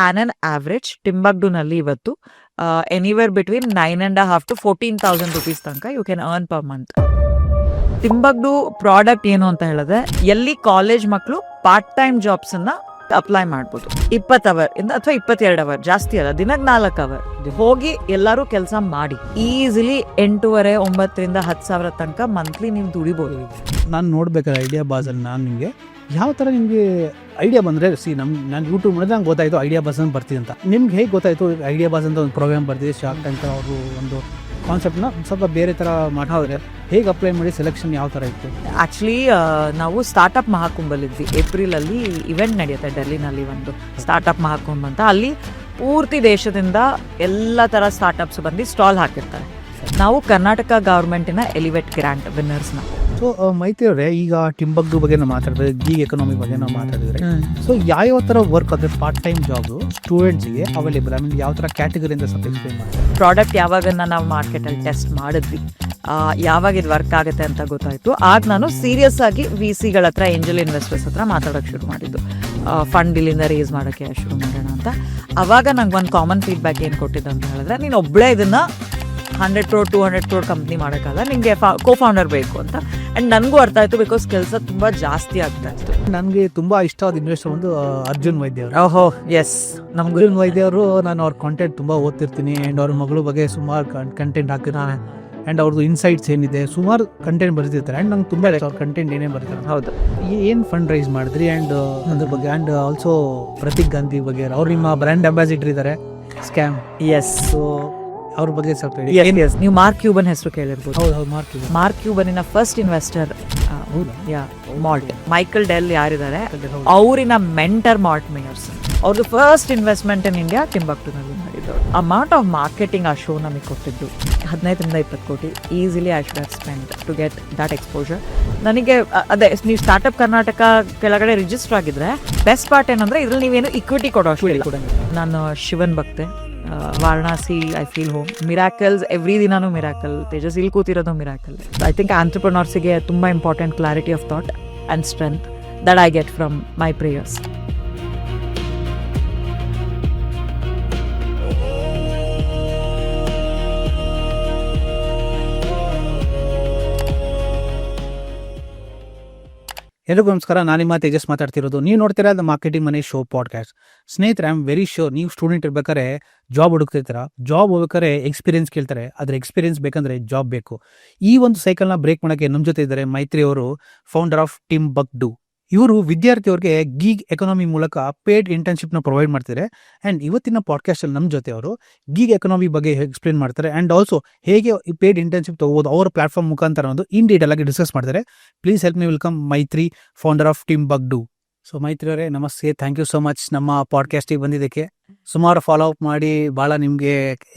On an average ಟಿಂಬಕ್ಡುನಲ್ಲಿ ಇವತ್ತು anywhere between 9,500 to 14,000 rupees ತನಕ you can earn per month. Timbuktu product ಏನು ಅಂತ ಹೇಳಿದ್ರೆ, ಎಲ್ಲಿ ಕಾಲೇಜ್ ಮಕ್ಕಳು ಪಾರ್ಟ್ ಟೈಮ್ ಜಾಬ್ಸ್ ಅನ್ನ ಅಪ್ಲೈ ಮಾಡ್ಬೋದು. 20 ಅವರ್ ಇಂದ ಅಥವಾ 22 ಅವರ್, ಜಾಸ್ತಿ ಅಲ್ಲ, ದಿನಕ್ಕೆ 4 ಅವರ್ ಹೋಗಿ ಎಲ್ಲರೂ ಕೆಲಸ ಮಾಡಿ ಈಸಿಲಿ 8,500 to 10,000 ತನಕ ಮಂತ್ಲಿ ನೀವು ದುಡಿಬೋದು. ನಾನು ನೋಡ್ಬೇಕಾದ್ರೆ ಐಡಿಯಾ ಬಾಸಲ್ಲಿ ನಾನು ನಿಮಗೆ ಯಾವ ಥರ ನಿಮಗೆ ಐಡಿಯಾ ಬಂದರೆ ನಾನು ಯೂಟ್ಯೂಬ್ ಮಾಡಿದ್ರೆ ನಂಗೆ ಗೊತ್ತಾಯಿತು ಐಡಿಯಾ ಬಾಸ್ ಅಂತ ಬರ್ತಿದೆ ಅಂತ. ನಿಮ್ಗೆ ಹೇಗೆ ಗೊತ್ತಾಯಿತು ಐಡಿಯಾ ಬಾಸ್ ಅಂತ ಒಂದು ಪ್ರೋಗ್ರಾಮ್ ಬರ್ತಿದೆ, ಶಾರ್ಕ್ ಟ್ಯಾಂಕ್ ಅವರು ಒಂದು ಕಾನ್ಸೆಪ್ಟ್ನ ಸ್ವಲ್ಪ ಬೇರೆ ಥರ ಮಾಡಿದ್ರೆ ಹೇಗೆ ಅಪ್ಲೈ ಮಾಡಿ ಸೆಲೆಕ್ಷನ್ ಯಾವ ಥರ ಇತ್ತು? ಆ್ಯಕ್ಚುಲಿ ನಾವು ಸ್ಟಾರ್ಟಪ್ ಮಹಾಕುಂಭಲ್ಲಿದ್ವಿ. ಏಪ್ರಿಲಲ್ಲಿ ಇವೆಂಟ್ ನಡೆಯುತ್ತೆ ಡೆಲ್ಲಿನಲ್ಲಿ, ಒಂದು ಸ್ಟಾರ್ಟಪ್ ಮಹಾಕುಂಭ ಅಂತ. ಅಲ್ಲಿ ಪೂರ್ತಿ ದೇಶದಿಂದ ಎಲ್ಲ ಥರ ಸ್ಟಾರ್ಟಪ್ಸ್ ಬಂದು ಸ್ಟಾಲ್ ಹಾಕಿರ್ತಾರೆ. ನಾವು ಕರ್ನಾಟಕ ಗೌರ್ಮೆಂಟಿನ ಎಲಿವೇಟ್ ಗ್ರ್ಯಾಂಟ್ ವಿನ್ನರ್ಸ್ ನಾವು. ಸೊ ಮೈತ್ರಿ ಅವರೇ, ಈಗ ಟಿಂಬಕ್ಡು ಬಗ್ಗೆ ನಾವು ಮಾತಾಡಿದ್ರೆ, ಗೀಗ್ ಎಕನಾಮಿ ಬಗ್ಗೆ ನಾವು ಮಾತಾಡಿದ್ರೆ, ಸೊ ಯಾವ ಥರ ವರ್ಕ್ ಅಂದರೆ ಪಾರ್ಟ್ ಟೈಮ್ ಜಾಬು ಸ್ಟೂಡೆಂಟ್ಸ್ಗೆ ಅವೈಲೇಬಲ್, ಆಮೇಲೆ ಯಾವ ಥರ ಕ್ಯಾಟಗರಿಯಿಂದ ಸ್ವಲ್ಪ ಎಕ್ಸ್ಪ್ಲೇನ್ ಮಾಡ್ತಾರೆ. ಪ್ರಾಡಕ್ಟ್ ಯಾವಾಗನ್ನ ನಾವು ಮಾರ್ಕೆಟಲ್ಲಿ ಟೆಸ್ಟ್ ಮಾಡಿದ್ವಿ, ಯಾವಾಗ ಇದು ವರ್ಕ್ ಆಗುತ್ತೆ ಅಂತ ಗೊತ್ತಾಯಿತು, ಆಗ ನಾನು ಸೀರಿಯಸ್ ಆಗಿ VCಗಳ ಹತ್ರ, ಏಂಜಲ್ ಇನ್ವೆಸ್ಟರ್ಸ್ ಹತ್ರ ಮಾತಾಡೋಕ್ಕೆ ಶುರು ಮಾಡಿದ್ದು. ಫಂಡ್ ಇಲ್ಲಿಂದ ರೇಸ್ ಮಾಡೋಕ್ಕೆ ಶುರು ಮಾಡೋಣ ಅಂತ. ಆವಾಗ ನಂಗೆ ಒಂದು ಕಾಮನ್ ಫೀಡ್ಬ್ಯಾಕ್ ಏನು ಕೊಟ್ಟಿದ್ದು ಅಂತ ಹೇಳಿದ್ರೆ, ನೀನು ಒಬ್ಬಳೇ ಇದನ್ನು 100 crore 200 crore ಕಂಪ್ನಿ ಮಾಡೋಕ್ಕಲ್ಲ, ನಿಮಗೆ ಕೋ-ಫೌಂಡರ್ ಬೇಕು ಅಂತ. ಆ್ಯಂಡ್ ನನಗೂ ಅರ್ಥ ಆಯಿತು, ಬಿಕಾಸ್ ಕೆಲಸ ತುಂಬ ಜಾಸ್ತಿ ಆಗ್ತಾ ಇತ್ತು. ನನಗೆ ತುಂಬ ಇಷ್ಟವಾದ ಇನ್ವೆಸ್ಟರ್ ಒಂದು ಅರ್ಜುನ್ ವೈದ್ಯ ಅವರು. ಓಹೋ ಎಸ್, ನಮ್ಗೆ ಅರ್ಜುನ್ ವೈದ್ಯ ಅವರು, ನಾನು ಅವ್ರ ಕಾಂಟೆಂಟ್ ತುಂಬ ಓದ್ತಿರ್ತೀನಿ. ಆ್ಯಂಡ್ ಅವ್ರ ಮಗಳ ಬಗ್ಗೆ ಸುಮಾರು ಕಂಟೆಂಟ್ ಹಾಕಿರ್ತಾನೆ. ಆ್ಯಂಡ್ ಅವ್ರದ್ದು ಇನ್ಸೈಟ್ಸ್ ಏನಿದೆ, ಸುಮಾರು ಕಂಟೆಂಟ್ ಬರ್ತಿರ್ತಾರೆ. ಆ್ಯಂಡ್ ನಂಗೆ ತುಂಬ ಅವ್ರ ಕಂಟೆಂಟ್ ಏನೇ ಬರ್ತಾರೆ. ಹೌದು, ಏನು ಫಂಡ್ ರೈಸ್ ಮಾಡಿದ್ರಿ ಆ್ಯಂಡ್ ಅದ್ರ ಬಗ್ಗೆ. ಆ್ಯಂಡ್ ಆಲ್ಸೋ ಪ್ರತೀಕ್ ಗಾಂಧಿ ಬಗ್ಗೆ, ಅವ್ರು ನಿಮ್ಮ ಬ್ರ್ಯಾಂಡ್ ಅಂಬಾಸಿಡರ್ ಇದ್ದಾರೆ, ಸ್ಕ್ಯಾಮ್. ಎಸ್. ಸೊ ಅವ್ರ ಬಗ್ಗೆ ಸ್ವಲ್ಪ ನೀವು ಮಾರ್ಕ್ ಕ್ಯೂಬನ್ ಹೆಸರು ಕೇಳಿರ್ಬೋದು. ಹೌದು, ಮಾರ್ಕ್ ಕ್ಯೂಬನಿನ ಫಸ್ಟ್ ಇನ್ವೆಸ್ಟರ್ ಮಾಲ್ಟ್, ಮೈಕಲ್ ಡೆಲ್ ಯಾರಿದ್ದಾರೆ, ಅವರಿನ ಮೆಂಟರ್ ಮಾರ್ಟ್ ಮೇಯರ್ಸ್. ಅವ್ರದ್ದು ಫಸ್ಟ್ ಇನ್ವೆಸ್ಟ್ಮೆಂಟ್ ಇನ್ ಇಂಡಿಯಾ ಟಿಂಬಕ್ಟುನಲ್ಲಿ ಮಾಡಿದ್ದು. ಅಮೌಂಟ್ ಆಫ್ ಮಾರ್ಕೆಟಿಂಗ್ ಆ ಶೋ ನಮಗೆ ಕೊಟ್ಟಿದ್ದು 15 to 20 ಕೋಟಿ easily I should have spend to get that exposure. ನನಗೆ ಅದೇ, ನೀವು ಸ್ಟಾರ್ಟಪ್ ಕರ್ನಾಟಕ ಕೆಳಗಡೆ ರಿಜಿಸ್ಟರ್ ಆಗಿದ್ರೆ ಬೆಸ್ಟ್ ಪಾರ್ಟ್ ಏನಂದ್ರೆ, ಇದ್ರಲ್ಲಿ ನೀವೇನು ಇಕ್ವಿಟಿ ಕೊಡೋ ಅಷ್ಟು ಇಲ್ಲ. ನಾನು ಶಿವನ್ ಭಕ್ತೆ, Varanasi I feel home, miracles every ದಿನಾನು ಮಿರಾಕಲ್, ತೇಜಸ್ ಇಲ್ಲಿ ಕೂತಿರೋದು ಮಿರಾಕಲ್. ಐ ಥಿಂಕ್ ಆಂಟ್ರಪ್ರನರ್ಸಿಗೆ ತುಂಬ important clarity of thought and strength that I get from my prayers. ಎಲ್ರಿಗೂ ನಮಸ್ಕಾರ, ನಾನು ನಿಮ್ಮ ತೇಜಸ್ ಮಾತಾಡ್ತಿರೋದು. ನೀವು ನೋಡ್ತೀರಾ the marketing money show podcast. ಸ್ನೇಹಿತರೆ, ಐ ಆಮ್ ವೆರಿ ಶ್ಯೂರ್ ನೀವು ಸ್ಟೂಡೆಂಟ್ ಇರ್ಬೇಕಾದ್ರೆ ಜಾಬ್ ಹುಡುಕ್ತಿರ್ತೀರ. ಜಾಬ್ ಹೋಗ್ಬೇಕಾದ್ರೆ ಎಕ್ಸ್ಪೀರಿಯನ್ಸ್ ಕೇಳ್ತಾರೆ, ಆದರೆ ಎಕ್ಸ್ಪೀರಿಯನ್ಸ್ ಬೇಕಂದ್ರೆ ಜಾಬ್ ಬೇಕು. ಈ ಒಂದು ಸೈಕಲ್ನ ಬ್ರೇಕ್ ಮಾಡೋಕ್ಕೆ ನಮ್ಮ ಜೊತೆ ಇದ್ದಾರೆ ಮೈತ್ರಿ ಅವರು, ಫೌಂಡರ್ ಆಫ್ ಟಿಂಬಕ್ಡು. ಇವರು ವಿದ್ಯಾರ್ಥಿಯವ್ರಿಗೆ ಗೀಗ್ ಎಕನಾಮಿ ಮೂಲಕ ಪೇಡ್ ಇಂಟರ್ನ್ಶಿಪ್ನ ಪ್ರೊವೈಡ್ ಮಾಡ್ತಾರೆ. ಆ್ಯಂಡ್ ಇವತ್ತಿನ ಪಾಡ್ಕಾಸ್ಟಲ್ಲಿ ನಮ್ಮ ಜೊತೆ ಅವರು ಗೀಗ್ ಎಕನಾಮಿ ಬಗ್ಗೆ ಎಕ್ಸ್ಪ್ಲೇನ್ ಮಾಡ್ತಾರೆ. ಆ್ಯಂಡ್ ಆಲ್ಸೋ ಹೇಗೆ ಈ ಪೇಡ್ ಇಂಟರ್ನ್ಶಿಪ್ ತಗೋಬೋದು ಅವರ ಪ್ಲಾಟ್ಫಾರ್ಮ್ ಮುಖಾಂತರ ಅನ್ನೋದು ಇನ್ ಡೀಟೇಲ್ ಆಗಿ ಡಿಸ್ಕಸ್ ಮಾಡ್ತಾರೆ. Please help me welcome Maitri, founder of Timbuckdo. So Maitri ಅವರೇ, ನಮಸ್ತೆ, ಥ್ಯಾಂಕ್ ಯು ಸೋ ಮಚ್ ನಮ್ಮ ಪಾಡ್ಕಾಸ್ಟಿಗೆ ಬಂದಿದ್ದಕ್ಕೆ. ಸುಮಾರು ಫಾಲೋ ಅಪ್ ಮಾಡಿ, ಭಾಳ ನಿಮಗೆ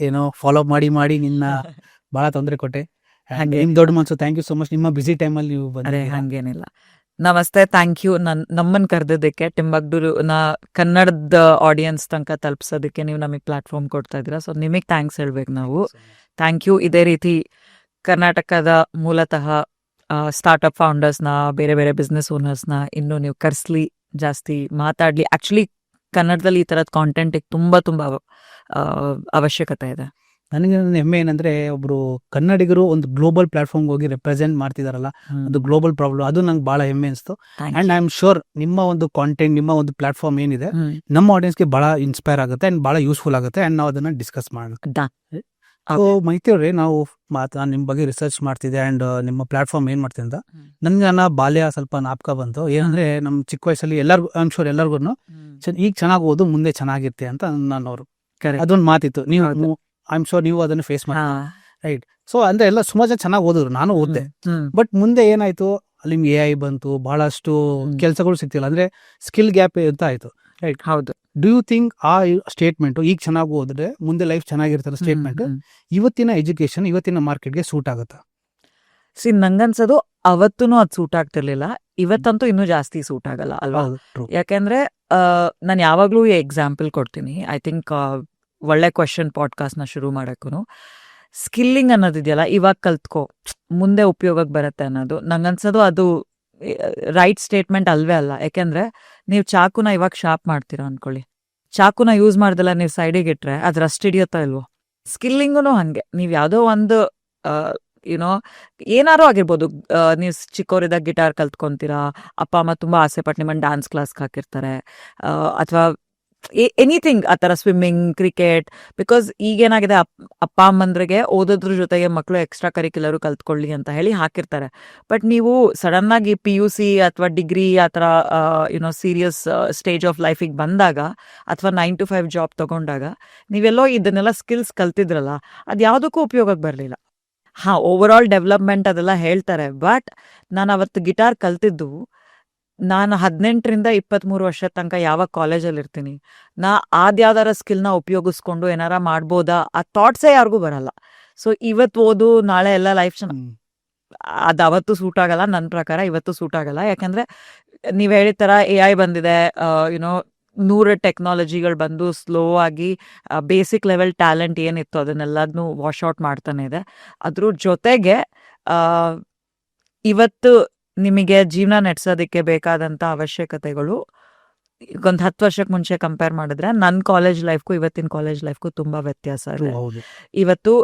ಫಾಲೋ ಅಪ್ ಮಾಡಿ ನಿನ್ನ ಭಾಳ ತೊಂದರೆ ಕೊಟ್ಟೆ. ನಿಮ್ ದೊಡ್ಡ ಮನಸ್ಸು, ಥ್ಯಾಂಕ್ ಯು ಸೋ ಮಚ್. ನಿಮ್ಮ ಬಿಸಿ ಟೈಮಲ್ಲಿ ನೀವು ಬಂದರೆ. ಹಂಗೇನಿಲ್ಲ, ನಮಸ್ತೆ, ಥ್ಯಾಂಕ್ ಯು. ನಮ್ಮನ್ನು ಕರೆದಿದ್ದಕ್ಕೆ, ಟಿಂಬಕ್ಡುನ ಕನ್ನಡದ ಆಡಿಯನ್ಸ್ ತನಕ ತಲುಪಿಸೋದಕ್ಕೆ ನೀವು ನಮಗೆ ಪ್ಲಾಟ್ಫಾರ್ಮ್ ಕೊಡ್ತಾ ಇದ್ದೀರಾ. ಸೊ ನಿಮಗೆ ಥ್ಯಾಂಕ್ಸ್ ಹೇಳ್ಬೇಕು ನಾವು. Thank you. ಇದೇ ರೀತಿ ಕರ್ನಾಟಕದ ಮೂಲತಃ ಸ್ಟಾರ್ಟಪ್ ಫೌಂಡರ್ಸ್ನ, ಬೇರೆ ಬೇರೆ ಬಿಸ್ನೆಸ್ ಓನರ್ಸ್ನ ಇನ್ನೂ ನೀವು ಕರೆಸ್ಲಿ, ಜಾಸ್ತಿ ಮಾತಾಡಲಿ. ಆ್ಯಕ್ಚುಲಿ ಕನ್ನಡದಲ್ಲಿ ಈ ಥರದ ಕಾಂಟೆಂಟಿಗೆ ತುಂಬ ಅವಶ್ಯಕತೆ ಇದೆ. ನನಗೆ ಹೆಮ್ಮೆ ಏನಂದ್ರೆ, ಒಬ್ರು ಕನ್ನಡಿಗರು ಒಂದು ಗ್ಲೋಬಲ್ ಪ್ಲಾಟ್ಫಾರ್ಮ್ ಹೋಗಿ ರೆಪ್ರೆಸೆಂಟ್ ಮಾಡ್ತಿದಾರಲ್ಲ, ಅದು ಗ್ಲೋಬಲ್ ಪ್ರಾಬ್ಲಮ್, ಅದು ನಂಗೆ ಬಹಳ ಹೆಮ್ಮೆ ಅನಿಸ್ತು. ಅಂಡ್ ಐ ಆಮ್ ಶೋರ್ ನಿಮ್ಮ ಒಂದು ಕಾಂಟೆಂಟ್, ನಿಮ್ಮ ಒಂದು ಪ್ಲಾಟ್ಫಾರ್ಮ್ ಏನಿದೆ ನಮ್ಮ ಆಡಿಯನ್ಸ್ಗೆ ಬಹಳ ಇನ್ಸ್ಪೈರ್ ಆಗುತ್ತೆ ಅಂಡ್ ಬಹಳ ಯೂಸ್ಫುಲ್ ಆಗುತ್ತೆ. ಅಂಡ್ ನಾವು ಅದನ್ನ ಡಿಸ್ಕಸ್ ಮಾಡೋಣ. ಸೊ ಮೈತ್ರಿ ಅವ್ರೆ, ನಾವು ನಿಮ್ಮ ಬಗ್ಗೆ ರಿಸರ್ಚ್ ಮಾಡ್ತಿದ್ದೆ ಅಂಡ್ ನಿಮ್ಮ ಪ್ಲಾಟ್ಫಾರ್ಮ್ ಏನ್ ಮಾಡ್ತಿದ್ದೆ ಅಂತ ನನ್ಗೆ ನನ್ನ ಬಾಲ್ಯ ಸ್ವಲ್ಪ ಜ್ಞಾಪಕ ಬಂತು. ಏನಂದ್ರೆ, ನಮ್ಮ ಚಿಕ್ಕ ವಯಸ್ಸಲ್ಲಿ ಎಲ್ಲರಿಗೂ, ಐ ಆಮ್ ಶೋರ್ ಎಲ್ಲರಿಗೂ ಈಗ ಚೆನ್ನಾಗಿ ಓದು, ಮುಂದೆ ಚೆನ್ನಾಗಿರುತ್ತೆ ಅಂತ ನಾನು ಅವರು ಅದೊಂದು ಮಾತಿತ್ತು. ನೀವು ಐ ಆಮ್ ಶೋರ್ ನೀವು ಅದನ್ನು ಫೇಸ್ ಮಾಡಿ, ರೈಟ್? ಸೊ ಅಂದ್ರೆ ಎಲ್ಲ ಸುಮಾರು ಜನ ಚೆನ್ನಾಗಿ ಓದಿದ್ರು, ನಾನು ಓದಿದೆ. ಬಟ್ ಮುಂದೆ ಏನಾಯ್ತು, ಅಲ್ಲಿ AI ಬಂತು, ಬಹಳಷ್ಟು ಕೆಲಸಗಳು ಸಿಗ್ತಿಲ್ಲ, ಅಂದ್ರೆ ಸ್ಕಿಲ್ ಗ್ಯಾಪ್ ಅಂತ ಆಯ್ತು, ರೈಟ್? ಹೌದು. ಡೂ ಯು ಥಿಂಕ್ ಆ ಸ್ಟೇಟ್ಮೆಂಟ್ ಈಗ ಚೆನ್ನಾಗಿ ಓದಿದ್ರೆ ಮುಂದೆ ಲೈಫ್ ಚೆನ್ನಾಗಿರ್ತಾರೆ ಸ್ಟೇಟ್ಮೆಂಟ್ ಇವತ್ತಿನ ಎಜುಕೇಶನ್, ಇವತ್ತಿನ ಮಾರ್ಕೆಟ್ಗೆ ಸೂಟ್ ಆಗುತ್ತಾ? ನಂಗನ್ಸೋದು ಅವತ್ತೂ ಅದು ಸೂಟ್ ಆಗ್ತಿರ್ಲಿಲ್ಲ, ಇವತ್ತಂತೂ ಇನ್ನೂ ಜಾಸ್ತಿ ಸೂಟ್ ಆಗಲ್ಲ ಅಲ್ವಾ? ಯಾಕೆಂದ್ರೆ ನಾನು ಯಾವಾಗ್ಲೂ ಎಕ್ಸಾಂಪಲ್ ಕೊಡ್ತೀನಿ. ಐ ಥಿಂಕ್ ಒಳ್ಳೆ ಕ್ವೆಶನ್ ಪಾಡ್ಕಾಸ್ಟ್ನ ಶುರು ಮಾಡೋಕ್ಕೂ. ಸ್ಕಿಲ್ಲಿಂಗ್ ಅನ್ನೋದಿದೆಯಲ್ಲ, ಇವಾಗ ಕಲ್ತ್ಕೋ, ಮುಂದೆ ಉಪಯೋಗಕ್ಕೆ ಬರುತ್ತೆ ಅನ್ನೋದು ನಂಗನ್ಸೋದು ಅದು ರೈಟ್ ಸ್ಟೇಟ್ಮೆಂಟ್ ಅಲ್ವೇ ಅಲ್ಲ. ಯಾಕೆಂದ್ರೆ ನೀವು ಚಾಕುನ ಇವಾಗ ಶಾರ್ಪ್ ಮಾಡ್ತೀರಾ ಅನ್ಕೊಳ್ಳಿ, ಚಾಕುನ ಯೂಸ್ ಮಾಡ್ದಲ್ಲ ನೀವು ಸೈಡಿಗೆ ಇಟ್ರೆ ಅದು ರಸ್ಟ್ ಹಿಡಿಯುತ್ತಾ ಇಲ್ವೋ, ಸ್ಕಿಲ್ಲಿಂಗು ಹಂಗೆ. ನೀವು ಯಾವುದೋ ಒಂದು ಯುನೋ ಏನಾರು ಆಗಿರ್ಬೋದು, ನೀವು ಚಿಕ್ಕವರಿದ್ದಾಗ ಗಿಟಾರ್ ಕಲ್ತ್ಕೊಂತೀರಾ, ಅಪ್ಪ ಅಮ್ಮ ತುಂಬ ಆಸೆ ಪಟ್ಟು ನಿಮ್ಮನ್ನು ಡ್ಯಾನ್ಸ್ ಕ್ಲಾಸ್ಗೆ ಹಾಕಿರ್ತಾರೆ, ಅಥವಾ ಎನಿಥಿಂಗ್ ಆ ಥರ, ಸ್ವಿಮ್ಮಿಂಗ್, ಕ್ರಿಕೆಟ್. ಬಿಕಾಸ್ ಈಗೇನಾಗಿದೆ, ಅಪ್ಪ ಅಮ್ಮಂದ್ರಿಗೆ ಓದೋದ್ರ ಜೊತೆಗೆ ಮಕ್ಕಳು ಎಕ್ಸ್ಟ್ರಾ ಕರಿಕ್ಯುಲರು ಕಲ್ತ್ಕೊಳ್ಳಿ ಅಂತ ಹೇಳಿ ಹಾಕಿರ್ತಾರೆ. ಬಟ್ ನೀವು ಸಡನ್ನಾಗಿ PUC ಅಥವಾ ಡಿಗ್ರಿ ಆ ಥರ ಸೀರಿಯಸ್ ಸ್ಟೇಜ್ ಆಫ್ ಲೈಫಿಗೆ ಬಂದಾಗ, ಅಥವಾ 9 to 5 ಜಾಬ್ ತೊಗೊಂಡಾಗ ನೀವೆಲ್ಲೋ ಇದನ್ನೆಲ್ಲ ಸ್ಕಿಲ್ಸ್ ಕಲ್ತಿದ್ರಲ್ಲ, ಅದು ಯಾವುದಕ್ಕೂ ಉಪಯೋಗಕ್ಕೆ ಬರಲಿಲ್ಲ. ಹಾಂ, ಓವರ್ ಆಲ್ ಡೆವಲಪ್ಮೆಂಟ್ ಅದೆಲ್ಲ ಹೇಳ್ತಾರೆ. ಬಟ್ ನಾನು ಅವತ್ತು ಗಿಟಾರ್ ಕಲ್ತಿದ್ದು, ನಾನು 18ರಿಂದ 23 ವರ್ಷದ ತನಕ ಯಾವಾಗ ಕಾಲೇಜಲ್ಲಿ ಇರ್ತೀನಿ, ನಾ ಯಾವ್ದಾರ ಸ್ಕಿಲ್ನ ಉಪಯೋಗಿಸ್ಕೊಂಡು ಏನಾರ ಮಾಡ್ಬೋದಾ ಆ ಥಾಟ್ಸೇ ಯಾರಿಗೂ ಬರಲ್ಲ. ಸೊ ಇವತ್ತು ಓದು ನಾಳೆ ಎಲ್ಲ ಲೈಫ್ ಅದು ಅವತ್ತು ಸೂಟ್ ಆಗಲ್ಲ. ನನ್ನ ಪ್ರಕಾರ ಇವತ್ತು ಸೂಟ್ ಆಗಲ್ಲ. ಯಾಕಂದ್ರೆ ನೀವು ಹೇಳಿದ ಥರ AI ಬಂದಿದೆ, 100 ಟೆಕ್ನಾಲಜಿಗಳು ಬಂದು ಸ್ಲೋ ಆಗಿ ಬೇಸಿಕ್ ಲೆವೆಲ್ ಟ್ಯಾಲೆಂಟ್ ಏನಿತ್ತು ಅದನ್ನೆಲ್ಲದನ್ನು ವಾಶ್ ಔಟ್ ಮಾಡ್ತಾನೆ ಇದೆ. ಅದ್ರ ಜೊತೆಗೆ ಇವತ್ತು ನಿಮಗೆ ಜೀವನ ನಡೆಸೋದಕ್ಕೆ ಬೇಕಾದಂಥ ಅವಶ್ಯಕತೆಗಳು ಒಂದು 10 ವರ್ಷಕ್ಕೆ ಮುಂಚೆ ಕಂಪೇರ್ ಮಾಡಿದ್ರೆ ನನ್ನ ಕಾಲೇಜ್ ಲೈಫ್ಗೂ ಇವತ್ತಿನ ಕಾಲೇಜ್ ಲೈಫ್ಗೂ ತುಂಬ ವ್ಯತ್ಯಾಸ ಇದೆ. ಇವತ್ತು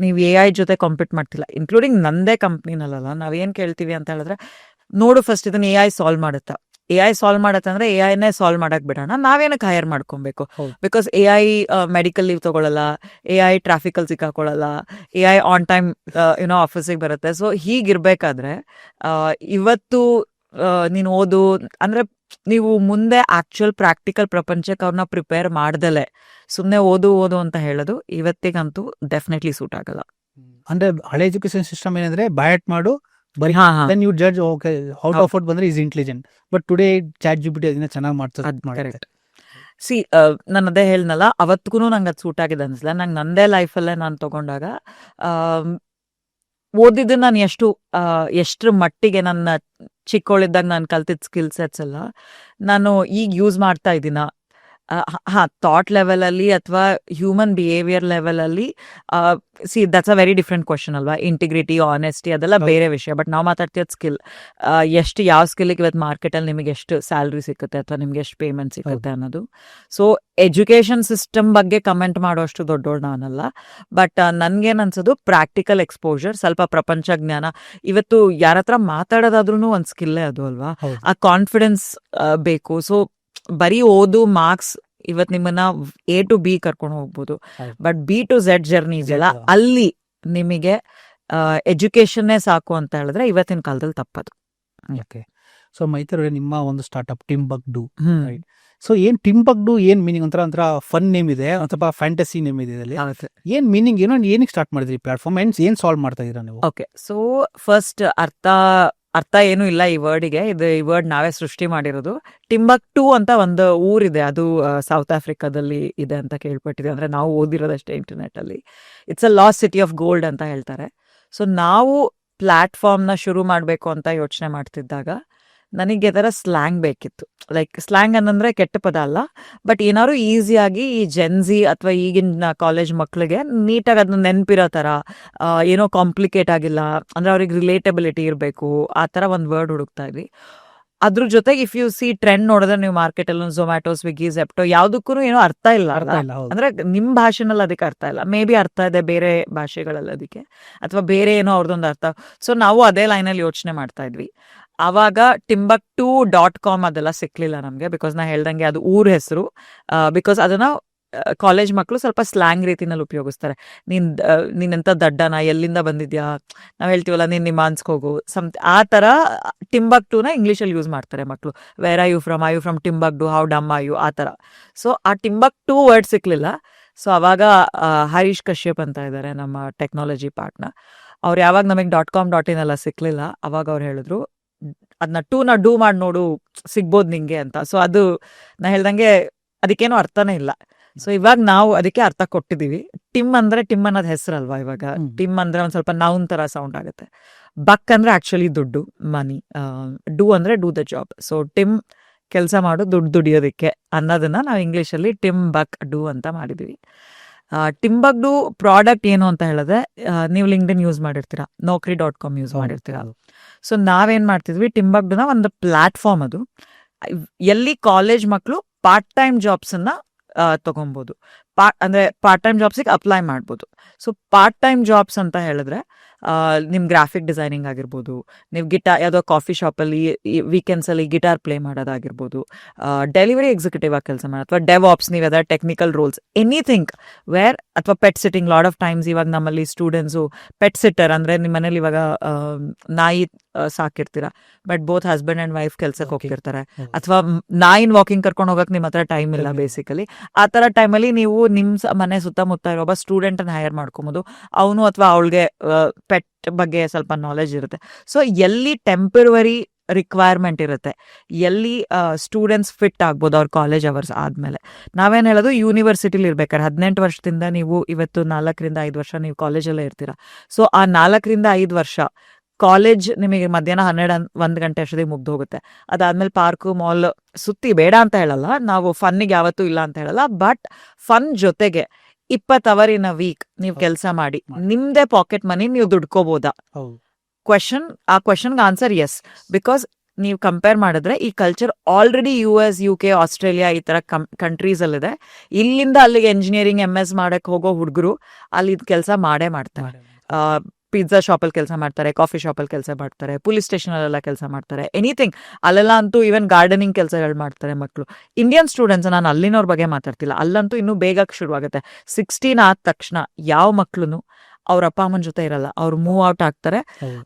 ನೀವು AI ಜೊತೆ ಕಾಂಪೀಟ್ ಮಾಡ್ತಿಲ್ಲ, ಇನ್ಕ್ಲೂಡಿಂಗ್ ನಂದೇ ಕಂಪ್ನಿನಲ್ಲ. ನಾವೇನು ಕೇಳ್ತೀವಿ ಅಂತ ಹೇಳಿದ್ರೆ, ನೋಡು ಫಸ್ಟ್ ಇದನ್ನ AI ಸಾಲ್ವ್ ಮಾಡುತ್ತಾ, AI ಸಾಲ್ವ್ ಮಾಡತ್ತೆ ಅಂದ್ರೆ AIನೇ ಸಾಲ್ವ್ ಮಾಡಕ್ ಬಿಡೋಣ, ನಾವೇನಕ್ಕೆ ಹೈರ್ ಮಾಡ್ಕೊಬೇಕು. ಬಿಕಾಸ್ AI ಮೆಡಿಕಲ್ ಲೀವ್ ತಗೊಳ್ಳಲ್ಲ, AI ಟ್ರಾಫಿಕಲ್ಲಿ ಸಿಕ್ಕಾಕೊಳ್ಳಲ್ಲ, AI ಆನ್ ಟೈಮ್ ಆಫೀಸಿಗೆ ಬರುತ್ತೆ. ಸೊ ಹೀಗಿರ್ಬೇಕಾದ್ರೆ ಇವತ್ತು ನೀನು ಓದು ಅಂದ್ರೆ, ನೀವು ಮುಂದೆ ಆಕ್ಚುಯಲ್ ಪ್ರಾಕ್ಟಿಕಲ್ ಪ್ರಪಂಚಕ್ಕೆ ಅವ್ರನ್ನ ಪ್ರಿಪೇರ್ ಮಾಡ್ದಲೆ ಸುಮ್ಮನೆ ಓದು ಅಂತ ಹೇಳೋದು ಇವತ್ತಿಗಂತೂ ಡೆಫಿನೆಟ್ಲಿ ಸೂಟ್ ಆಗಲ್ಲ. ಅಂದ್ರೆ ಹಳೆ ಎಜುಕೇಶನ್ ಸಿಸ್ಟಮ್ ಏನಂದ್ರೆ ಬಯಾಟ್ ಮಾಡು, ಬರೀ then you judge, okay, out of it ಬಂದ್ರೆ is intelligent. But today ChatGPT ಅದನ್ನ ಚೆನ್ನಾಗಿ ಮಾಡ್ತದೆ. ಸಿ ನಾನು ಅದೇ ಹೇಳ್ನಲ್ಲ, ಅವತ್ತಿಗೂ ನಂಗೆ ಅದು ಸೂಟ್ ಆಗಿದೆ ಅನ್ಸಲ್ಲ. ನಂಗೆ ನಂದೇ ಲೈಫಲ್ಲೇ ನಾನು ತಗೊಂಡಾಗ ಓದಿದ್ದು ನಾನು ಎಷ್ಟರ ಮಟ್ಟಿಗೆ ನನ್ನ ಚಿಕ್ಕವಳಿದ್ದಾಗ ನಾನು ಕಲ್ತಿದ್ದ ಸ್ಕಿಲ್ ಸೆಟ್ಸ್ ಎಲ್ಲ ನಾನು ಈಗ ಯೂಸ್ ಮಾಡ್ತಾ ಇದ್ದೀನ. ಥಾಟ್ ಲೆವೆಲಲ್ಲಿ ಅಥವಾ ಹ್ಯೂಮನ್ ಬಿಹೇವಿಯರ್ ಲೆವೆಲಲ್ಲಿ, that's a very different question ಅಲ್ವಾ. ಇಂಟಿಗ್ರಿಟಿ, ಆನೆಸ್ಟಿ ಅದೆಲ್ಲ ಬೇರೆ ವಿಷಯ. ಬಟ್ ನಾವು ಮಾತಾಡ್ತಿರೋದು ಸ್ಕಿಲ್. ಯಾವ ಸ್ಕಿಲ್ಗೆ ಇವತ್ತು ಮಾರ್ಕೆಟಲ್ಲಿ ನಿಮಗೆ ಎಷ್ಟು ಸ್ಯಾಲ್ರಿ ಸಿಗುತ್ತೆ ಅಥವಾ ನಿಮ್ಗೆ ಎಷ್ಟು ಪೇಮೆಂಟ್ ಸಿಗುತ್ತೆ ಅನ್ನೋದು. ಸೊ ಎಜುಕೇಷನ್ ಸಿಸ್ಟಮ್ ಬಗ್ಗೆ ಕಮೆಂಟ್ ಮಾಡೋಷ್ಟು ದೊಡ್ಡೋಳು ನಾನಲ್ಲ. ಬಟ್ ನನ್ಗೇನು ಅನ್ಸೋದು, ಪ್ರಾಕ್ಟಿಕಲ್ ಎಕ್ಸ್ಪೋಜರ್, ಸ್ವಲ್ಪ ಪ್ರಪಂಚ ಜ್ಞಾನ. ಇವತ್ತು ಯಾರ ಹತ್ರ ಮಾತಾಡೋದಾದ್ರೂ ಒಂದು ಸ್ಕಿಲ್ಲೇ ಅದು ಅಲ್ವಾ. ಆ ಕಾನ್ಫಿಡೆನ್ಸ್ ಬೇಕು. ಸೊ ಬರೀ ಓದು, ಮಾರ್ಕ್ಸ್ ಇವತ್ತು ನಿಮ್ಮನ್ನ A to B ಕರ್ಕೊಂಡು ಹೋಗ್ಬೋದು. But B to Z journey ಇದೆಯಲ್ಲ, ಅಲ್ಲಿ ನಿಮಗೆ ಎಜುಕೇಶನ್ನೇ ಸಾಕು ಅಂತ ಹೇಳಿದ್ರೆ ಇವತ್ತಿನ ಕಾಲದಲ್ಲಿ ತಪ್ಪದು. ಓಕೆ. ಸೊ ಮೈತ್ರಿ, ನಿಮ್ಮ ಒಂದು ಸ್ಟಾರ್ಟ್ಅಪ್ ಟಿಂಬಕ್ಡು, ರೈಟ್? ಸೊ ಏನ್ ಟಿಂಬಕ್ಡು ಏನ್ ಮೀನಿಂಗ್? ಒಂಥರ ಫನ್ ನೇಮ್ ಇದೆ, ಅಥವಾ ಫ್ಯಾಂಟಸಿ ನೇಮ್ ಇದೆ ಇದರಲ್ಲಿ. ಏನ್ ಮೀನಿಂಗ್ ಏನು? ಏನಕ್ಕೆ ಸ್ಟಾರ್ಟ್ ಮಾಡಿದ್ರಿ ಪ್ಲಾಟ್ಫಾರ್ಮ್? ಏನ್ ಸಾಲ್ವ್ ಮಾಡ್ತಾ ಇದೀರಾ ನೀವು? ಓಕೆ, ಸೊ ಫಸ್ಟ್ ಅರ್ಥ ಏನೂ ಇಲ್ಲ ಈ ವರ್ಡಿಗೆ. ಈ ವರ್ಡ್ ನಾವೇ ಸೃಷ್ಟಿ ಮಾಡಿರೋದು. ಟಿಂಬಕ್ಟು ಅಂತ ಒಂದು ಊರಿದೆ, ಅದು ಸೌತ್ ಆಫ್ರಿಕಾದಲ್ಲಿ ಇದೆ ಅಂತ ಕೇಳ್ಪಟ್ಟಿದೆ. ಅಂದ್ರೆ ನಾವು ಓದಿರೋದಷ್ಟೇ ಇಂಟರ್ನೆಟ್ ಅಲ್ಲಿ. It's a last city of gold ಅಂತ ಹೇಳ್ತಾರೆ. ಸೊ ನಾವು ಪ್ಲಾಟ್ಫಾರ್ಮ್ನ ಶುರು ಮಾಡಬೇಕು ಅಂತ ಯೋಚನೆ ಮಾಡ್ತಿದ್ದಾಗ ನನಗೆ ಥರ ಸ್ಲ್ಯಾಂಗ್ ಬೇಕಿತ್ತು. ಲೈಕ್ ಸ್ಲ್ಯಾಂಗ್ ಅನ್ನಂದ್ರೆ ಕೆಟ್ಟ ಪದ ಅಲ್ಲ, ಬಟ್ ಏನಾದ್ರು ಈಸಿಯಾಗಿ ಈ ಜೆನ್ಸಿ ಅಥವಾ ಈಗಿನ ಕಾಲೇಜ್ ಮಕ್ಳಿಗೆ ನೀಟಾಗಿ ಅದನ್ನ ನೆನಪಿರೋ ಥರ, ಏನೋ ಕಾಂಪ್ಲಿಕೇಟ್ ಆಗಿಲ್ಲ ಅಂದ್ರೆ ಅವ್ರಿಗೆ ರಿಲೇಟಬಿಲಿಟಿ ಇರಬೇಕು, ಆ ಥರ ಒಂದು ವರ್ಡ್ ಹುಡುಕ್ತಾ ಇದ್ವಿ. ಅದ್ರ ಜೊತೆಗೆ ಇಫ್ ಯು ಸಿ ಟ್ರೆಂಡ್ ನೋಡಿದ್ರೆ ನೀವು ಮಾರ್ಕೆಟಲ್ಲಿ ಝೊಮ್ಯಾಟೊ, ಸ್ವಿಗ್ಗಿ, ಝೆಪ್ಟೊ ಯಾವುದಕ್ಕೂ ಏನೋ ಅರ್ಥ ಇಲ್ಲ. ಅಂದ್ರೆ ನಿಮ್ಮ ಭಾಷೆನಲ್ಲಿ ಅದಕ್ಕೆ ಅರ್ಥ ಇಲ್ಲ, ಮೇ ಬಿ ಅರ್ಥ ಇದೆ ಬೇರೆ ಭಾಷೆಗಳಲ್ಲಿ ಅದಕ್ಕೆ, ಅಥವಾ ಬೇರೆ ಏನೋ ಅವ್ರದ್ದೊಂದು ಅರ್ಥ. ಸೊ ನಾವು ಅದೇ ಲೈನಲ್ಲಿ ಯೋಚನೆ ಮಾಡ್ತಾ ಇದ್ವಿ. ಆವಾಗ timbuktu.com ಅದೆಲ್ಲ ಸಿಕ್ಲಿಲ್ಲ ನಮಗೆ. ಬಿಕಾಸ್ ನಾ ಹೇಳ್ದಂಗೆ ಅದು ಊರ ಹೆಸರು. ಬಿಕಾಸ್ ಅದನ್ನ ಕಾಲೇಜ್ ಮಕ್ಕಳು ಸ್ವಲ್ಪ ಸ್ಲ್ಯಾಂಗ್ ರೀತಿನಲ್ಲಿ ಉಪಯೋಗಿಸ್ತಾರೆ. ನೀನೆಂತ ದಡ್ಡನ, ಎಲ್ಲಿಂದ ಬಂದಿದ್ಯಾ, ನಾವು ಹೇಳ್ತೀವಲ್ಲ ನೀನು ನಿಮಾನ್ಸ್ಗೆ ಹೋಗು, ಆ ಥರ ಟಿಂಬಕ್ಟುನ ಇಂಗ್ಲೀಷಲ್ಲಿ ಯೂಸ್ ಮಾಡ್ತಾರೆ ಮಕ್ಕಳು. Where are you from Timbuktu, how dumb are you, ಆ ಥರ. ಸೊ ಆ ಟಿಂಬಕ್ಟು ವರ್ಡ್ ಸಿಕ್ಲಿಲ್ಲ. ಸೊ ಅವಾಗ ಹರೀಶ್ ಕಶ್ಯಪ್ ಅಂತ ಇದ್ದಾರೆ ನಮ್ಮ ಟೆಕ್ನಾಲಜಿ ಪಾರ್ಟ್ನರ್. ಅವ್ರು ಯಾವಾಗ ನಮಗೆ .com.in ಎಲ್ಲ ಸಿಕ್ಲಿಲ್ಲ, ಅವಾಗ ಅವ್ರು ಹೇಳಿದ್ರು ಅದನ್ನ ಡೂ ಮಾಡಿ ನೋಡು, ಸಿಗ್ಬೋದು ನಿಂಗೆ ಅಂತ. ಸೊ ಅದು ನಾ ಹೇಳ್ದಂಗೆ ಅದಕ್ಕೇನೋ ಅರ್ಥನೇ ಇಲ್ಲ. ಸೊ ಇವಾಗ ನಾವು ಅದಕ್ಕೆ ಅರ್ಥ ಕೊಟ್ಟಿದೀವಿ. ಟಿಮ್ ಅನ್ನೋದು ಹೆಸರಲ್ವಾ. ಇವಾಗ ಟಿಮ್ ಅಂದ್ರೆ ಒಂದ್ ಸ್ವಲ್ಪ ನೌನ್ ತರ ಸೌಂಡ್ ಆಗುತ್ತೆ. ಬಕ್ ಅಂದ್ರೆ ಆಕ್ಚುಲಿ ದುಡ್ಡು, ಮನಿ. ಡೂ ಅಂದ್ರೆ ಡೂ ದ ಜಾಬ್. ಸೊ ಟಿಮ್ ಕೆಲಸ ಮಾಡು, ದುಡ್ಡು ದುಡಿಯೋದಕ್ಕೆ ಅನ್ನೋದನ್ನ ನಾವು ಇಂಗ್ಲೀಷಲ್ಲಿ timbukdu ಅಂತ ಮಾಡಿದೀವಿ. ಟಿಂಬಕ್ಡು ಪ್ರಾಡಕ್ಟ್ ಏನು ಅಂತ ಹೇಳಿದ್ರೆ, ನೀವು ಲಿಂಕ್ಡ್ಇನ್ ಯೂಸ್ ಮಾಡಿರ್ತೀರಾ, Naukri.com ಯೂಸ್ ಮಾಡಿರ್ತೀರಾ. ಸೊ ನಾವೇನ್ ಮಾಡ್ತಿದ್ವಿ, ಟಿಂಬಕ್ಡುನ ಒಂದು ಪ್ಲಾಟ್ಫಾರ್ಮ್ ಅದು, ಎಲ್ಲಿ ಕಾಲೇಜ್ ಮಕ್ಕಳು ಪಾರ್ಟ್ ಟೈಮ್ ಜಾಬ್ಸ್ ಅನ್ನ ತಗೊಬೋದು. ಅಂದ್ರೆ ಪಾರ್ಟ್ ಟೈಮ್ ಜಾಬ್ಸಿಗೆ ಅಪ್ಲೈ ಮಾಡ್ಬೋದು. ಸೊ ಪಾರ್ಟ್ ಟೈಮ್ ಜಾಬ್ಸ್ ಅಂತ ಹೇಳಿದ್ರೆ ನಿಮ್ ಗ್ರಾಫಿಕ್ ಡಿಸೈನಿಂಗ್ ಆಗಿರ್ಬೋದು, ನೀವು ಯಾವುದೋ ಕಾಫಿ ಶಾಪಲ್ಲಿ ವೀಕೆಂಡ್ಸಲ್ಲಿ ಗಿಟಾರ್ ಪ್ಲೇ ಮಾಡೋದಾಗಿರ್ಬೋದು, ಡೆಲಿವರಿ ಎಕ್ಸಿಕ್ಯೂಟಿವ್ ಆಗಿ ಕೆಲಸ ಮಾಡೋದು, ಅಥವಾ ಡೆವ್ ಆಪ್ಸ್, ನೀವು ಯಾವ್ದಾದ್ರು ಟೆಕ್ನಿಕಲ್ ರೋಲ್ಸ್, ಎನಿಥಿಂಗ್ ವೇರ್, ಅಥವಾ pet sitting. Lot of times ಇವಾಗ ನಮ್ಮಲ್ಲಿ ಸ್ಟೂಡೆಂಟ್ಸು ಪೆಟ್ ಸಿಟ್ಟರ್ ಅಂದ್ರೆ ನಿಮ್ಮ ಮನೇಲಿ ಇವಾಗ ನಾಯಿ ಸಾಕಿರ್ತೀರಾ, but both husband and wife ಕೆಲ್ಸಕ್ಕೆ ಹೋಗ್ತಿರ್ತಾರೆ, ಅಥವಾ ನಾಯಿನ್ ವಾಕಿಂಗ್ ಕರ್ಕೊಂಡು ಹೋಗಕ್ ನಿಮ್ಮ ಹತ್ರ ಟೈಮ್ ಇಲ್ಲ ಬೇಸಿಕಲಿ. ಆ ತರ ಟೈಮಲ್ಲಿ ನೀವು ನಿಮ್ ಮನೆ ಸುತ್ತಮುತ್ತ ಇರೋ ಒಬ್ಬ ಸ್ಟೂಡೆಂಟ್ ಅನ್ನ ಹೈರ್ ಮಾಡ್ಕೊಬೋದು. ಅವನು ಅಥವಾ ಅವಳಿಗೆ ಪೆಟ್ ಬಗ್ಗೆ ಸ್ವಲ್ಪ ನಾಲೆಜ್ ಇರುತ್ತೆ. ಸೊ ಎಲ್ಲಿ ಟೆಂಪರರಿ ರಿಕ್ವೈರ್ಮೆಂಟ್ ಇರುತ್ತೆ, ಎಲ್ಲಿ ಸ್ಟೂಡೆಂಟ್ಸ್ ಫಿಟ್ ಆಗ್ಬೋದು ಅವ್ರ ಕಾಲೇಜ್ ಅವರ್ಸ್ ಆದ್ಮೇಲೆ. ನಾವೇನ್ ಹೇಳೋದು, ಯೂನಿವರ್ಸಿಟಿಲಿ ಇರ್ಬೇಕಾದ್ರೆ 18 ವರ್ಷದಿಂದ ನೀವು ಇವತ್ತು 4 5 ವರ್ಷ ನೀವು ಕಾಲೇಜಲ್ಲೇ ಇರ್ತೀರಾ. ಸೊ ಆ 4 5 ವರ್ಷ ಕಾಲೇಜ್ ನಿಮಗೆ ಮಧ್ಯಾಹ್ನ 12-1 ಗಂಟೆ ಅಷ್ಟೊತ್ತಿಗೆ ಮುಗ್ದು ಹೋಗುತ್ತೆ. ಅದಾದ್ಮೇಲೆ ಪಾರ್ಕು ಮಾಲ್ ಸುತ್ತಿ, ಬೇಡ ಅಂತ ಹೇಳಲ್ಲ, ನಾವು ಫನ್ನಿಗೆ ಯಾವತ್ತೂ ಇಲ್ಲ ಅಂತ ಹೇಳಲ್ಲ, ಬಟ್ ಫನ್ ಜೊತೆಗೆ 20 ಅವರ್ ಇನ್ ಅ ವೀಕ್ ನೀವು ಕೆಲಸ ಮಾಡಿ ನಿಮ್ದೇ ಪಾಕೆಟ್ ಮನಿ ನೀವು ದುಡ್ಕೋಬೋದಾ? ಆ ಕ್ವೆಶನ್ಗೆ ಆನ್ಸರ್ ಎಸ್. ಬಿಕಾಸ್ ನೀವು ಕಂಪೇರ್ ಮಾಡಿದ್ರೆ ಈ culture already US, UK, Australia ಈ ತರ ಕಂಟ್ರೀಸ್ ಅಲ್ಲಿದೆ. ಇಲ್ಲಿಂದ ಅಲ್ಲಿಗೆ ಎಂಜಿನಿಯರಿಂಗ್ MS ಮಾಡಕ್ ಹೋಗೋ ಹುಡುಗರು ಅಲ್ಲಿ ಕೆಲಸ ಮಾಡೇ ಮಾಡ್ತಾರೆ. ಪಿಜ್ಜಾ ಶಾಪಲ್ಲಿ ಕೆಲಸ ಮಾಡ್ತಾರೆ, ಕಾಫಿ ಶಾಪಲ್ಲಿ ಕೆಲಸ ಮಾಡ್ತಾರೆ, ಪೊಲೀಸ್ ಸ್ಟೇಷನ್ ಅಲ್ಲೆಲ್ಲ ಕೆಲಸ ಮಾಡ್ತಾರೆ, ಎನಿಥಿಂಗ್. ಅಲ್ಲೆಲ್ಲ ಅಂತೂ ಈವನ್ ಗಾರ್ಡನಿಂಗ್ ಕೆಲಸಗಳು ಮಾಡ್ತಾರೆ ಮಕ್ಕಳು. ಇಂಡಿಯನ್ ಸ್ಟೂಡೆಂಟ್ಸ್, ನಾನು ಅಲ್ಲಿನವ್ರ ಬಗ್ಗೆ ಮಾತಾಡ್ತಿಲ್ಲ, ಅಲ್ಲಂತೂ ಇನ್ನೂ ಬೇಗ ಶುರುವಾಗುತ್ತೆ. 16 ಆದ ತಕ್ಷಣ ಯಾವ ಮಕ್ಳು ಅವ್ರ ಅಪ್ಪ ಅಮ್ಮನ ಜೊತೆ ಇರಲ್ಲ, ಅವ್ರು ಮೂವ್ ಔಟ್ ಆಗ್ತಾರೆ.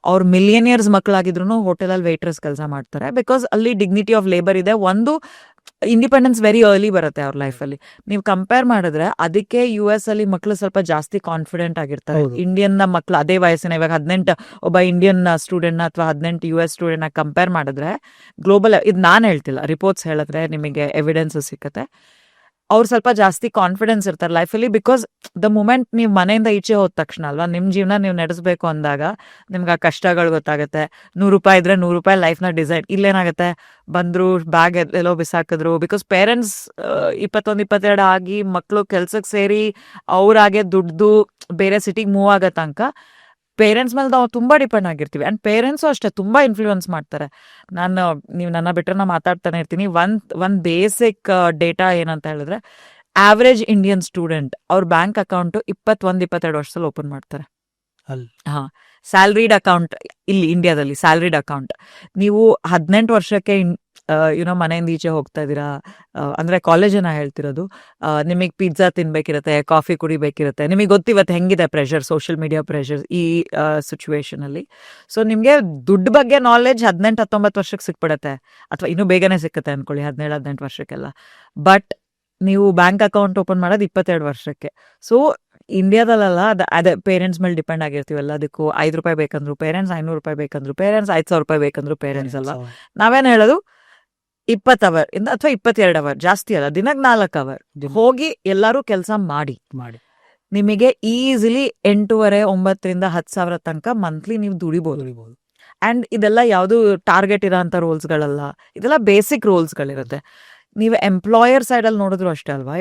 ಅವ್ರು ಮಿಲಿಯನಿಯರ್ಸ್ ಮಕ್ಕಳಾಗಿದ್ರು ಹೋಟೆಲಲ್ಲಿ ವೇಟ್ರೆಸ್ ಕೆಲಸ ಮಾಡ್ತಾರೆ. ಬಿಕಾಸ್ ಅಲ್ಲಿ ಡಿಗ್ನಿಟಿ ಆಫ್ ಲೇಬರ್ ಇದೆ. ಒಂದು ಇಂಡಿಪೆಂಡೆನ್ಸ್ ವೆರಿ ಅರ್ಲಿ ಬರುತ್ತೆ ಅವ್ರ ಲೈಫಲ್ಲಿ. ನೀವು ಕಂಪೇರ್ ಮಾಡಿದ್ರೆ ಅದಕ್ಕೆ US ಅಲ್ಲಿ ಮಕ್ಕಳು ಸ್ವಲ್ಪ ಜಾಸ್ತಿ ಕಾನ್ಫಿಡೆಂಟ್ ಆಗಿರ್ತಾರೆ. ಇಂಡಿಯನ್ ಮಕ್ಕಳು ಅದೇ ವಯಸ್ಸಿನ, ಇವಾಗ 18 ಒಬ್ಬ ಇಂಡಿಯನ್ ಸ್ಟೂಡೆಂಟ್ ಅಥವಾ 18 US ಸ್ಟೂಡೆಂಟ್ ಕಂಪೇರ್ ಮಾಡಿದ್ರೆ ಗ್ಲೋಬಲ್, ಇದು ನಾನು ಹೇಳ್ತಿಲ್ಲ, ರಿಪೋರ್ಟ್ಸ್ ಹೇಳಿದ್ರೆ ನಿಮಗೆ ಎವಿಡೆನ್ಸ್ ಸಿಕ್ಕತ್ತೆ. ಅವ್ರು ಸ್ವಲ್ಪ ಜಾಸ್ತಿ ಕಾನ್ಫಿಡೆನ್ಸ್ ಇರ್ತಾರೆ ಲೈಫಲ್ಲಿ. ಬಿಕಾಸ್ ದ ಮೂಮೆಂಟ್ ನೀವು ಮನೆಯಿಂದ ಈಚೆ ಹೋದ ತಕ್ಷಣ ಅಲ್ವಾ, ನಿಮ್ಮ ಜೀವನ ನೀವು ನಡೆಸಬೇಕು ಅಂದಾಗ ನಿಮ್ಗೆ ಆ ಕಷ್ಟಗಳು ಗೊತ್ತಾಗುತ್ತೆ. ₹100 ಇದ್ರೆ ₹100 ಲೈಫ್ನ ಡಿಸೈನ್. ಇಲ್ಲೇನಾಗುತ್ತೆ, ಬಂದ್ರು ಬ್ಯಾಗ್ ಎಲ್ಲೋ ಬಿಸಾಕಿದ್ರು. ಬಿಕಾಸ್ ಪೇರೆಂಟ್ಸ್ 21-22 ಆಗಿ ಮಕ್ಕಳು ಕೆಲ್ಸಕ್ಕೆ ಸೇರಿ ಅವ್ರಾಗೆ ದುಡ್ದು ಬೇರೆ ಸಿಟಿಗೆ ಮೂವ್ ಆಗೋ ತನಕ ಪೇರೆಂಟ್ಸ್ ಮೇಲೆ ನಾವು ತುಂಬಾ ಡಿಪೆಂಡ್ ಆಗಿರ್ತೀವಿ. ಅಂಡ್ ಪೇರೆಂಟ್ಸು ಅಷ್ಟೇ ತುಂಬಾ ಇನ್ಫ್ಲೂಯೆನ್ಸ್ ಮಾಡ್ತಾರೆ. ನೀವು ನನ್ನ ಬಿಟ್ಟರೆ ನಾ ಮಾತಾಡ್ತಾನೆ ಇರ್ತೀನಿ. ಒಂದ್ ಬೇಸಿಕ್ ಡೇಟಾ ಏನಂತ ಹೇಳಿದ್ರೆ, ಆವ್ರೇಜ್ ಇಂಡಿಯನ್ ಸ್ಟೂಡೆಂಟ್ ಅವ್ರ ಬ್ಯಾಂಕ್ ಅಕೌಂಟ್ 21-22 ವರ್ಷದಲ್ಲಿ ಓಪನ್ ಮಾಡ್ತಾರೆ. ಸ್ಯಾಲ್ರಿಡ್ ಅಕೌಂಟ್ ಇಲ್ಲಿ ಇಂಡಿಯಾದಲ್ಲಿ ಸ್ಯಾಲ್ರಿಡ್ ಅಕೌಂಟ್. ನೀವು 18 ವರ್ಷಕ್ಕೆ ಮನೆಯಿಂದ ಈಚೆ ಹೋಗ್ತಾ ಇದ್ದೀರಾ ಅಂದ್ರೆ ಕಾಲೇಜನ್ನ ಹೇಳ್ತಿರೋದು, ನಿಮಗೆ ಪಿಜ್ಜಾ ತಿನ್ಬೇಕಿರುತ್ತೆ, ಕಾಫಿ ಕುಡಿಬೇಕಿರುತ್ತೆ. ನಿಮಗೆ ಗೊತ್ತಿವತ್ತು ಹೆಂಗಿದೆ ಪ್ರೆಷರ್, ಸೋಷಿಯಲ್ ಮೀಡಿಯಾ ಪ್ರೆಷರ್ ಈ ಸಿಚುವೇಶನ್ ಅಲ್ಲಿ. ಸೊ ನಿಮ್ಗೆ ದುಡ್ಡು ಬಗ್ಗೆ ನಾಲೆಜ್ 18-19 ವರ್ಷಕ್ಕೆ ಸಿಕ್ಬಿಡತ್ತೆ, ಅಥವಾ ಇನ್ನೂ ಬೇಗನೆ ಸಿಕ್ಕತ್ತೆ ಅನ್ಕೊಳ್ಳಿ, 17-18 ವರ್ಷಕ್ಕೆಲ್ಲ. ಬಟ್ ನೀವು ಬ್ಯಾಂಕ್ ಅಕೌಂಟ್ ಓಪನ್ ಮಾಡೋದು 22 ವರ್ಷಕ್ಕೆ. ಸೊ ಇಂಡಿಯಾದಲ್ಲ, ಅದೇ ಪೇರೆಂಟ್ಸ್ ಮೇಲೆ ಡಿಪೆಂಡ್ ಆಗಿರ್ತೀವಲ್ಲ. ಅದಕ್ಕೂ ₹5 ಬೇಕಂದ್ರು ಪೇರೆಂಟ್ಸ್, ₹500 ಬೇಕಂದ್ರು ಪೇರೆಂಟ್ಸ್, ₹5,000 ಬೇಕಂದ್ರು ಪೇರೆಂಟ್ಸ್ ಅಲ್ಲ. ನಾವೇನ್ ಹೇಳೋದು, 20 ಅವರ್ ಇಂದ ಅಥವಾ 22 ಅವರ್, ಜಾಸ್ತಿ ಅಲ್ಲ, ದಿನಕ್ಕೆ 4 ಅವರ್ ಹೋಗಿ ಎಲ್ಲರೂ ಕೆಲಸ ಮಾಡಿ ನಿಮಗೆ ಈಸಿಲಿ 8,500-9,000 ತನಕ ಮಂತ್ಲಿ ನೀವು ದುಡಿಬಹುದು. ಅಂಡ್ ಇದೆಲ್ಲ ಯಾವುದು ಟಾರ್ಗೆಟ್ ಇರೋಂಥ ರೋಲ್ಸ್ಗಳಲ್ಲ, ಇದೆಲ್ಲ ಬೇಸಿಕ್ ರೋಲ್ಸ್ಗಳಿರುತ್ತೆ. ನೀವು ಎಂಪ್ಲಾಯರ್ ಸೈಡ್ ಅಲ್ಲಿ ನೋಡಿದ್ರು ಅಷ್ಟೇ ಅಲ್ವಾ.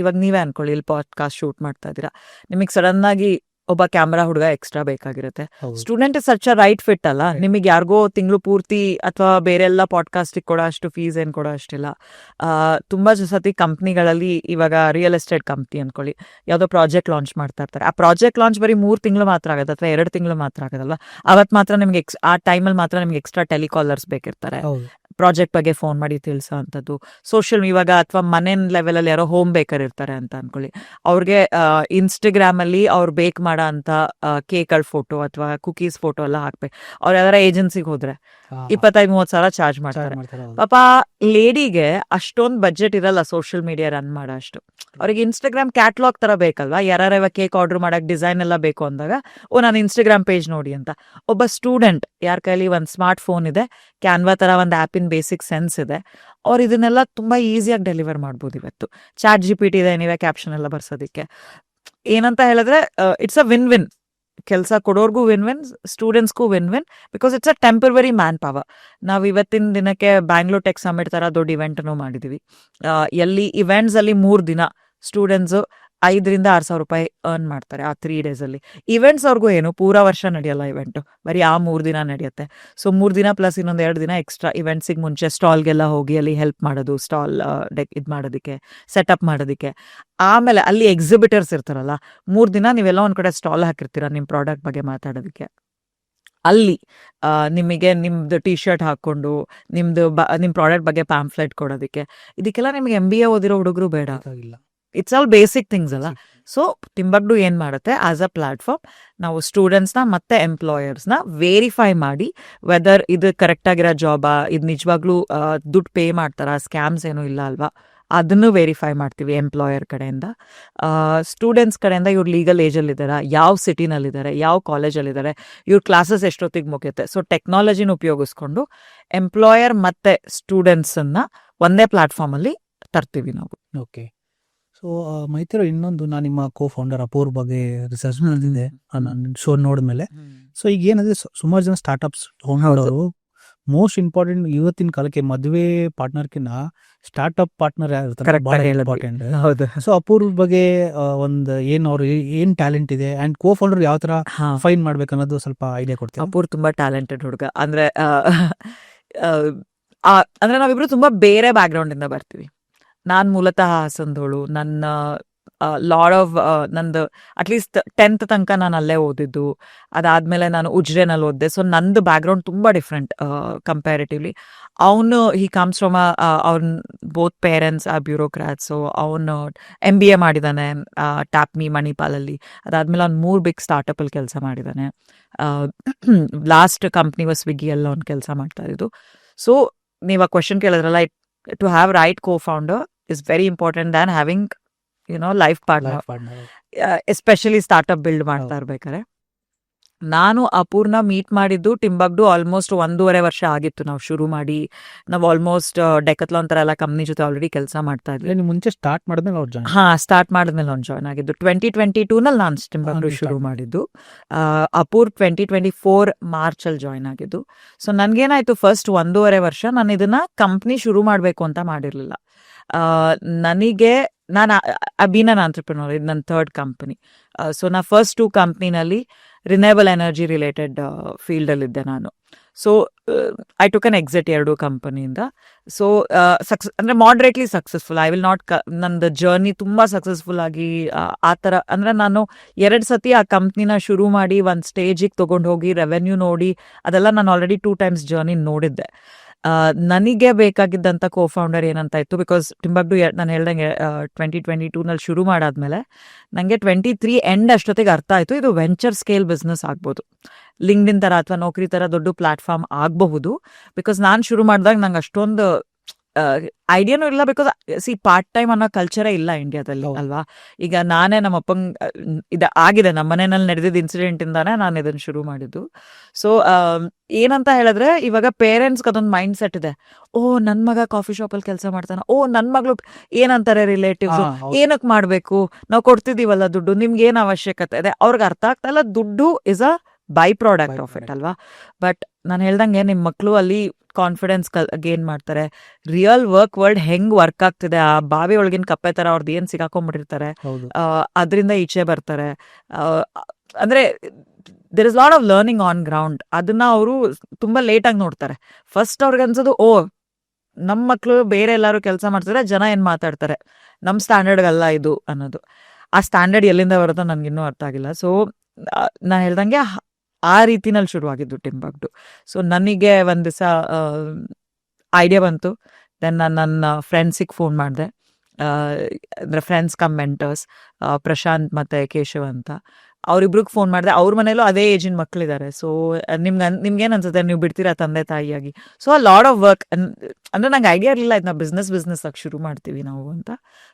ಇವಾಗ ನೀವೇ ಅನ್ಕೊಳ್ಳಿ, ಇಲ್ಲಿ ಪಾಡ್ಕಾಸ್ಟ್ ಶೂಟ್ ಮಾಡ್ತಾ ಇದ್ದೀರಾ, ನಿಮಗೆ ಸಡನ್ ಆಗಿ ಒಬ್ಬ ಕ್ಯಾಮ್ರಾ ಹುಡುಗ ಎಕ್ಸ್ಟ್ರಾ ಬೇಕಾಗಿರುತ್ತೆ. Student is such a right fit ಅಲ್ಲ. ನಿಮಗೆ ಯಾರಿಗೋ ತಿಂಗಳು ಪೂರ್ತಿ ಅಥವಾ ಬೇರೆ ಎಲ್ಲ ಪಾಡ್ಕಾಸ್ಟಿಗೆ ಕೊಡೋ ಅಷ್ಟು ಫೀಸ್ ಏನು ಕೊಡೋ ಅಷ್ಟಿಲ್ಲ. ತುಂಬಾ ಸತಿ ಕಂಪ್ನಿಗಳಲ್ಲಿ, ಇವಾಗ ರಿಯಲ್ ಎಸ್ಟೇಟ್ ಕಂಪ್ನಿ ಅನ್ಕೊಳ್ಳಿ, ಯಾವುದೋ ಪ್ರಾಜೆಕ್ಟ್ ಲಾಂಚ್ ಮಾಡ್ತಾ ಇರ್ತಾರೆ. ಆ ಪ್ರಾಜೆಕ್ಟ್ ಲಾಂಚ್ ಬರೀ 3 ತಿಂಗಳು ಮಾತ್ರ ಆಗುತ್ತೆ, ಅಥವಾ 2 ತಿಂಗಳು ಮಾತ್ರ ಆಗೋದಲ್ವಾ. ಅವತ್ತು ಮಾತ್ರ ನಿಮ್ಗೆ ಆ ಟೈಮಲ್ಲಿ ಮಾತ್ರ ನಿಮ್ಗೆ ಎಕ್ಸ್ಟ್ರಾ ಟೆಲಿಕಾಲರ್ಸ್ ಬೇಕಿರ್ತಾರೆ, ಪ್ರಾಜೆಕ್ಟ್ ಬಗ್ಗೆ ಫೋನ್ ಮಾಡಿ ತಿಳಿಸೋ ಅಂಥದ್ದು. ಸೋಷಿಯಲ್ ಇವಾಗ ಅಥವಾ ಮನೆ ಲೆವೆಲಲ್ಲಿ ಯಾರೋ ಹೋಮ್ ಬೇಕರ್ ಇರ್ತಾರೆ ಅಂತ ಅನ್ಕೊಳ್ಳಿ, ಅವ್ರಿಗೆ ಇನ್ಸ್ಟಾಗ್ರಾಮ್ ಅಲ್ಲಿ ಅವ್ರು ಬೇಕ್ ಮಾಡೋ ಅಂತ ಕೇಕ್ಗಳ ಫೋಟೋ ಅಥವಾ ಕುಕೀಸ್ ಫೋಟೋ ಎಲ್ಲ ಹಾಕ್ಬೇಕು. ಅವ್ರು ಯಾವ್ದಾರ ಏಜೆನ್ಸಿಗೆ ಹೋದ್ರೆ 25-30 ಸಾವಿರ ಚಾರ್ಜ್ ಮಾಡ್ತಾರೆ. ಪಾಪ ಲೇಡಿಗೆ ಅಷ್ಟೊಂದು ಬಜೆಟ್ ಇರಲ್ಲ ಸೋಷಿಯಲ್ ಮೀಡಿಯಾ ರನ್ ಮಾಡೋ ಅಷ್ಟು. ಅವ್ರಿಗೆ ಇನ್ಸ್ಟಾಗ್ರಾಮ್ ಕ್ಯಾಟ್ಲಾಗ್ ತರ ಬೇಕಲ್ವಾ. ಯಾರ್ಯಾವ ಕೇಕ್ ಆರ್ಡರ್ ಮಾಡಕ್ ಡಿಸೈನ್ ಎಲ್ಲ ಬೇಕು ಅಂದಾಗ, ನಾನು ಇನ್ಸ್ಟಾಗ್ರಾಮ್ ಪೇಜ್ ನೋಡಿ ಅಂತ. ಒಬ್ಬ ಸ್ಟೂಡೆಂಟ್ ಯಾರ ಕೈಲಿ ಒಂದು ಸ್ಮಾರ್ಟ್ ಫೋನ್ ಇದೆ, ಕ್ಯಾನ್ವಾ ತರ ಒಂದು ಆ್ಯಪಿನ ಬೇಸಿಕ್ ಸೆನ್ಸ್ ಇದೆ, ಅವ್ರು ಇದನ್ನೆಲ್ಲ ತುಂಬಾ ಈಸಿಯಾಗಿ ಡೆಲಿವರ್ ಮಾಡ್ಬೋದು. ಇವತ್ತು ChatGPT ಇದೆ, ನೀವೇ ಕ್ಯಾಪ್ಷನ್ ಎಲ್ಲ ಬರ್ಸೋದಿಕ್ಕೆ. ಏನಂತ ಹೇಳಿದ್ರೆ ಇಟ್ಸ್ ಅ ವಿನ್ ವಿನ್. ಕೆಲಸ ಕೊಡೋರ್ಗೂ ವಿನ್ ವಿನ್, ಸ್ಟೂಡೆಂಟ್ಸ್ಗೂ win win. Because it's a temporary manpower. ನಾವು ಇವತ್ತಿನ ದಿನಕ್ಕೆ ಬ್ಯಾಂಗ್ಳೂರ್ ಟೆಕ್ ಸಮಿಟ್ ತರ ದೊಡ್ಡ ಇವೆಂಟ್ ಮಾಡಿದೀವಿ. ಎಲ್ಲಿ ಇವೆಂಟ್ಸ್ ಅಲ್ಲಿ 3 ದಿನ ಸ್ಟೂಡೆಂಟ್ಸ್ ₹5,000-6,000 ಅರ್ನ್ ಮಾಡ್ತಾರೆ ಆ 3 ಡೇಸಲ್ಲಿ. ಇವೆಂಟ್ಸ್ ಅವ್ರಿಗೂ ಏನು ಪೂರಾ ವರ್ಷ ನಡೆಯಲ್ಲ ಇವೆಂಟು, ಬರೀ ಆ 3 ದಿನ ನಡೆಯುತ್ತೆ. ಸೊ 3 ದಿನ ಪ್ಲಸ್ ಇನ್ನೊಂದು 2 ದಿನ ಎಕ್ಸ್ಟ್ರಾ ಇವೆಂಟ್ಸಿಗೆ ಮುಂಚೆ ಸ್ಟಾಲ್ಗೆಲ್ಲ ಹೋಗಿ ಅಲ್ಲಿ ಹೆಲ್ಪ್ ಮಾಡೋದು, ಸ್ಟಾಲ್ ಇದು ಮಾಡೋದಕ್ಕೆ, ಸೆಟಪ್ ಮಾಡೋದಕ್ಕೆ. ಆಮೇಲೆ ಅಲ್ಲಿ ಎಕ್ಸಿಬಿಟರ್ಸ್ ಇರ್ತಾರಲ್ಲ, 3 ದಿನ ನೀವೆಲ್ಲ ಒಂದು ಕಡೆ ಸ್ಟಾಲ್ ಹಾಕಿರ್ತೀರ ನಿಮ್ಮ ಪ್ರಾಡಕ್ಟ್ ಬಗ್ಗೆ ಮಾತಾಡೋದಕ್ಕೆ. ಅಲ್ಲಿ ನಿಮಗೆ ನಿಮ್ದು ಟಿ ಶರ್ಟ್ ಹಾಕ್ಕೊಂಡು ನಿಮ್ಮ ಪ್ರಾಡಕ್ಟ್ ಬಗ್ಗೆ ಪ್ಯಾಂಫ್ಲೆಟ್ ಕೊಡೋದಕ್ಕೆ, ಇದಕ್ಕೆಲ್ಲ ನಿಮಗೆ MBA ಓದಿರೋ ಹುಡುಗರು ಬೇಡ. ಇಲ್ಲ ಇಟ್ಸ್ ಆಲ್ ಬೇಸಿಕ್ ಥಿಂಗ್ಸ್ ಅಲ್ಲ. ಸೊ ಟಿಂಬಕ್ಡು ಏನು ಮಾಡುತ್ತೆ, ಆಸ್ ಅ ಪ್ಲಾಟ್ಫಾರ್ಮ್ ನಾವು ಸ್ಟೂಡೆಂಟ್ಸ್ನ ಮತ್ತೆ ಎಂಪ್ಲಾಯರ್ಸ್ನ ವೇರಿಫೈ ಮಾಡಿ ವೆದರ್ ಇದು ಕರೆಕ್ಟಾಗಿರೋ ಜಾಬಾ, ಇದು ನಿಜವಾಗ್ಲೂ ದುಡ್ಡು ಪೇ ಮಾಡ್ತಾರಾ, ಸ್ಕ್ಯಾಮ್ಸ್ ಏನೂ ಇಲ್ಲ ಅಲ್ವಾ, ಅದನ್ನು ವೆರಿಫೈ ಮಾಡ್ತೀವಿ ಎಂಪ್ಲಾಯರ್ ಕಡೆಯಿಂದ. ಸ್ಟೂಡೆಂಟ್ಸ್ ಕಡೆಯಿಂದ ಇವ್ರು ಲೀಗಲ್ ಏಜಲ್ಲಿದ್ದಾರೆ, ಯಾವ ಸಿಟಿನಲ್ಲಿದ್ದಾರೆ, ಯಾವ ಕಾಲೇಜಲ್ಲಿದ್ದಾರೆ, ಇವ್ರ ಕ್ಲಾಸಸ್ ಎಷ್ಟೊತ್ತಿಗೆ ಮುಗಿಯುತ್ತೆ. ಸೊ ಟೆಕ್ನಾಲಜಿನ ಉಪಯೋಗಿಸ್ಕೊಂಡು ಎಂಪ್ಲಾಯರ್ ಮತ್ತು ಸ್ಟೂಡೆಂಟ್ಸನ್ನು ಒಂದೇ ಪ್ಲಾಟ್ಫಾರ್ಮಲ್ಲಿ ತರ್ತೀವಿ ನಾವು. ಓಕೆ. ಸೊ ಮೈತ್ರಿ, ಇನ್ನೊಂದು ನಾನು ನಿಮ್ಮ ಕೋ-ಫೌಂಡರ್ ಅಪೂರ್ ಬಗ್ಗೆ ರಿಸರ್ಚ್ ಮಾಡಿದ್ದೆ ನನ್ನ ಶೋ ನೋಡಿದ್ಮೇಲೆ. ಸೊ ಈಗ ಏನಂದ್ರೆ ಸುಮಾರು ಜನ ಸ್ಟಾರ್ಟ್ಅಪ್ಸ್ ಅವರು ಮೋಸ್ಟ್ ಇಂಪಾರ್ಟೆಂಟ್ ಇವತ್ತಿನ ಕಾಲಕ್ಕೆ ಮದುವೆ ಪಾರ್ಟ್ನರ್ಕಿನ್ನ ಸ್ಟಾರ್ಟ್ಅಪ್ ಪಾರ್ಟ್ನರ್ ಯಾರು ಬಹಳ ಇಂಪಾರ್ಟೆಂಟ್. ಹೌದು. ಸೊ ಅಪೂರ್ ಬಗ್ಗೆ ಒಂದು ಏನು ಅವ್ರು ಏನ್ ಟ್ಯಾಲೆಂಟ್ ಇದೆ ಅಂಡ್ ಕೋ-ಫೌಂಡರ್ ಯಾವ ತರ ಫೈನ್ ಮಾಡ್ಬೇಕು ಅನ್ನೋದು ಸ್ವಲ್ಪ ಐಡಿಯಾ ಕೊಡ್ತೀವಿ. ಅಪೂರ್ ತುಂಬಾ ಟ್ಯಾಲೆಂಟೆಡ್ ಹುಡುಗ. ಅಂದ್ರೆ ಅಂದ್ರೆ ನಾವಿಬ್ರು ತುಂಬಾ ಬೇರೆ ಬ್ಯಾಕ್ಗ್ರೌಂಡ್ ಇಂದ ಬರ್ತೀವಿ. ನಾನು ಮೂಲತಃ ಹಾಸನದವಳು. ನನ್ನ ಲಾಡ್ ಆಫ್ ನಂದು ಅಟ್ಲೀಸ್ಟ್ 10th ತನಕ ನಾನು ಅಲ್ಲೇ ಓದಿದ್ದು. ಅದಾದ್ಮೇಲೆ ನಾನು ಉಜ್ರೆನಲ್ಲಿ ಓದಿದೆ. ಸೊ ನಂದು ಬ್ಯಾಕ್ಗ್ರೌಂಡ್ ತುಂಬ ಡಿಫ್ರೆಂಟ್ ಕಂಪ್ಯಾರಿಟಿವ್ಲಿ. ಅವನು ಹಿ ಕಮ್ಸ್ ಫ್ರಮ್ ಅವ್ನ ಬೋತ್ ಪೇರೆಂಟ್ಸ್ ಆ ಬ್ಯೂರೋಕ್ರಾಟ್ಸ್. ಸೊ ಅವನು MBA ಮಾಡಿದ್ದಾನೆ ಟ್ಯಾಪ್ಮಿ ಮಣಿಪಾಲಲ್ಲಿ. ಅದಾದ್ಮೇಲೆ ಅವ್ನು 3 ಬಿಗ್ ಸ್ಟಾರ್ಟಪ್ಪಲ್ಲಿ ಕೆಲಸ ಮಾಡಿದ್ದಾನೆ. ಲಾಸ್ಟ್ ಕಂಪ್ನಿ ಸ್ವಿಗ್ಗಿಯಲ್ಲಿ ಅವ್ನು ಕೆಲಸ ಮಾಡ್ತಾ ಇದ್ದು. ಸೊ ನೀವು ಆ ಕ್ವೆಶನ್ ಕೇಳಿದ್ರಲ್ಲ, to have right co-founder is very important than having life partner, especially startup build ಮಾಡ್ತಾ ಇರ್ಬೇಕಾರೆ. ನಾನು ಅಪೂರ್ನ ಮೀಟ್ ಮಾಡಿದ್ದು ಟಿಂಬಕ್ಡು ಆಲ್ಮೋಸ್ಟ್ 1.5 ವರ್ಷ ಆಗಿತ್ತು ನಾವು ಶುರು ಮಾಡಿ. ನಾವು ಆಲ್ಮೋಸ್ಟ್ ಡೆಕತ್ಲಾನ್ ಥರ ಎಲ್ಲ ಕಂಪ್ನಿ ಜೊತೆ ಆಲ್ರೆಡಿ ಕೆಲಸ ಮಾಡ್ತಾ ಇದ್ವಿ. ನೀವು ಮುಂಚೆ ಸ್ಟಾರ್ಟ್ ಮಾಡಿದ್ಮೇಲೆ ಅವ್ರು ಜಾಯ್ನ್? ಸ್ಟಾರ್ಟ್ ಮಾಡಿದ್ಮೇಲೆ ಅವ್ನು ಜಾಯ್ನ್ ಆಗಿದ್ದು 2022ನಲ್ಲಿ ನಾನು ಟಿಂಬಕ್ಡು ಶುರು ಮಾಡಿದ್ದು. ಅಪೂರ್ 2024 ಮಾರ್ಚಲ್ಲಿ ಜಾಯ್ನ್ ಆಗಿದ್ದು. ಸೊ ನನಗೇನಾಯಿತು, ಫಸ್ಟ್ 1.5 ವರ್ಷ ನಾನು ಇದನ್ನ ಕಂಪ್ನಿ ಶುರು ಮಾಡಬೇಕು ಅಂತ ಮಾಡಿರಲಿಲ್ಲ. ನಾನು ಬೀನ್ ಅನ್ ಆಂಟ್ರಪ್ರಿನರ್. ಇದು ನನ್ನ 3rd ಕಂಪನಿ. ಸೊ ನಾ ಫಸ್ಟ್ 2 ಕಂಪ್ನಿನಲ್ಲಿ ರಿನ್ಯೂಯಬಲ್ ಎನರ್ಜಿ ರಿಲೇಟೆಡ್ ಫೀಲ್ಡಲ್ಲಿದ್ದೆ ನಾನು. So I took an exit 2 ಕಂಪನಿಯಿಂದ. ಸೊ ಅಂದರೆ moderately successful. I will not ನಂದು ಜರ್ನಿ ತುಂಬ ಸಕ್ಸಸ್ಫುಲ್ ಆಗಿ ಆ ಥರ ಅಂದರೆ ನಾನು 2 ಸತಿ ಆ ಕಂಪ್ನಿನ ಶುರು ಮಾಡಿ ಒಂದು ಸ್ಟೇಜಿಗೆ ತೊಗೊಂಡು ಹೋಗಿ ರೆವೆನ್ಯೂ ನೋಡಿ ಅದೆಲ್ಲ ನಾನು ಆಲ್ರೆಡಿ 2 ಟೈಮ್ಸ್ ಜರ್ನಿ ನೋಡಿದ್ದೆ. ನನಗೆ ಬೇಕಾಗಿದ್ದಂಥ ಕೋ-ಫೌಂಡರ್ ಏನಂತ ಇತ್ತು, ಬಿಕಾಸ್ ಟಿಂಬಕ್ಡು ನಾನು ಹೇಳ್ದಂಗೆ 2022ನಲ್ಲಿ ಶುರು ಮಾಡಾದ್ಮೇಲೆ ನನಗೆ 23 ಎಂಡ್ ಅಷ್ಟೊತ್ತಿಗೆ ಅರ್ಥ ಆಯಿತು ಇದು ವೆಂಚರ್ ಸ್ಕೇಲ್ ಬಿಸ್ನೆಸ್ ಆಗ್ಬೋದು, ಲಿಂಕ್ಡ್ಇನ್ ಥರ ಅಥವಾ ನೌಕರಿ ಥರ ದೊಡ್ಡ ಪ್ಲಾಟ್ಫಾರ್ಮ್ ಆಗಬಹುದು. ಬಿಕಾಸ್ ನಾನು ಶುರು ಮಾಡಿದಾಗ ನಂಗೆ ಅಷ್ಟೊಂದು ಐಡಿಯಾನೂ ಇಲ್ಲ. ಬಿಕಾಸ್ ಪಾರ್ಟ್ ಟೈಮ್ ಅನ್ನೋ ಕಲ್ಚರೇ ಇಲ್ಲ ಇಂಡಿಯಾದಲ್ಲಿ ಅಲ್ವಾ. ಈಗ ನಾನೇ ನಮ್ಮ ಅಪ್ಪಂಗೆ ಇದು ಆಗಿದೆ, ನಮ್ಮ ಮನೆಯಲ್ಲಿ ನಡೆದಿದ್ದ ಇನ್ಸಿಡೆಂಟಿಂದಾನೇ ನಾನು ಇದನ್ನು ಶುರು ಮಾಡಿದ್ದು. ಸೊ ಏನಂತ ಹೇಳಿದ್ರೆ, ಇವಾಗ ಪೇರೆಂಟ್ಸ್ಗೆ ಅದೊಂದು ಮೈಂಡ್ ಸೆಟ್ ಇದೆ. ನನ್ನ ಮಗ ಕಾಫಿ ಶಾಪಲ್ಲಿ ಕೆಲಸ ಮಾಡ್ತಾನೆ, ನನ್ನ ಮಗಳು ಏನಂತಾರೆ ರಿಲೇಟಿವ್ಸ್, ಏನಕ್ಕೆ ಮಾಡಬೇಕು, ನಾವು ಕೊಡ್ತಿದ್ದೀವಲ್ಲ ದುಡ್ಡು, ನಿಮ್ಗೆ ಏನು ಅವಶ್ಯಕತೆ ಇದೆ. ಅವ್ರಿಗೆ ಅರ್ಥ ಆಗ್ತಾ ಇಲ್ಲ ದುಡ್ಡು is a by product of it ಅಲ್ವಾ. ಬಟ್ ನಾನು ಹೇಳ್ದಂಗೆ ನಿಮ್ಮ ಮಕ್ಕಳು ಅಲ್ಲಿ ಕಾನ್ಫಿಡೆನ್ಸ್ ಗೇನ್ ಮಾಡ್ತಾರೆ. ರಿಯಲ್ ವರ್ಲ್ಡ್ ಹೆಂಗ್ ವರ್ಕ್ ಆಗ್ತಿದೆ, ಆ ಬಾವಿ ಒಳಗಿನ ಕಪ್ಪೆ ತರ ಅವ್ರದ್ದು ಏನ್ ಸಿಗಾಕೊಂಡ್ಬಿಟ್ಟಿರ್ತಾರೆ, ಅದರಿಂದ ಈಚೆ ಬರ್ತಾರೆ. ಅಂದ್ರೆ there is lot of learning on ground. ಅದನ್ನ ಅವರು ತುಂಬಾ ಲೇಟ್ ಆಗಿ ನೋಡ್ತಾರೆ. ಫಸ್ಟ್ ಅವ್ರಿಗೆ ಅನ್ಸೋದು, ನಮ್ಮ ಮಕ್ಕಳು ಬೇರೆ ಎಲ್ಲಾರು ಕೆಲಸ ಮಾಡ್ತಾರೆ, ಜನ ಏನ್ ಮಾತಾಡ್ತಾರೆ, ನಮ್ಮ ಸ್ಟ್ಯಾಂಡರ್ಡ್ಗಲ್ಲ ಇದು ಅನ್ನೋದು. ಆ ಸ್ಟ್ಯಾಂಡರ್ಡ್ ಎಲ್ಲಿಂದ ಬರುತ್ತೋ ನನ್ಗಿನ್ನೂ ಅರ್ಥ ಆಗಿಲ್ಲ. ಸೊ ನಾನು ಹೇಳ್ದಂಗೆ ಆ ರೀತಿನಲ್ಲಿ ಶುರುವಾಗಿದ್ದು ಟಿಂಬಕ್ಡು. ಸೊ ನನಗೆ ಒಂದು ದಿವಸ ಐಡಿಯಾ ಬಂತು. ದೆನ್ ನಾನು ನನ್ನ ಫ್ರೆಂಡ್ಸಿಗೆ ಫೋನ್ ಮಾಡಿದೆ. ಅಂದರೆ ಫ್ರೆಂಡ್ಸ್ ಕಮ್ ಮೆಂಟರ್ಸ್, ಪ್ರಶಾಂತ್ ಮತ್ತು ಕೇಶವ್ ಅಂತ. ಅವ್ರಿಬ್ರಿಗೆ ಫೋನ್ ಮಾಡಿದೆ. ಅವ್ರ ಮನೇಲೂ ಅದೇ ಏಜಿನ ಮಕ್ಕಳಿದ್ದಾರೆ. ಸೊ ನಿಮ್ಗೇನು ಅನ್ಸುತ್ತೆ, ನೀವು ಬಿಡ್ತೀರಾ ತಂದೆ ತಾಯಿಯಾಗಿ? ಸೊ ಆ ಲಾಡ್ ಆಫ್ ವರ್ಕ್. ಅಂದರೆ ನಂಗೆ ಐಡಿಯಾ ಇರಲಿಲ್ಲ ಇದನ್ನ ಬಿಸ್ನೆಸ್ ಆಗಿ ಶುರು ಮಾಡ್ತೀವಿ ನಾವು ಅಂತ.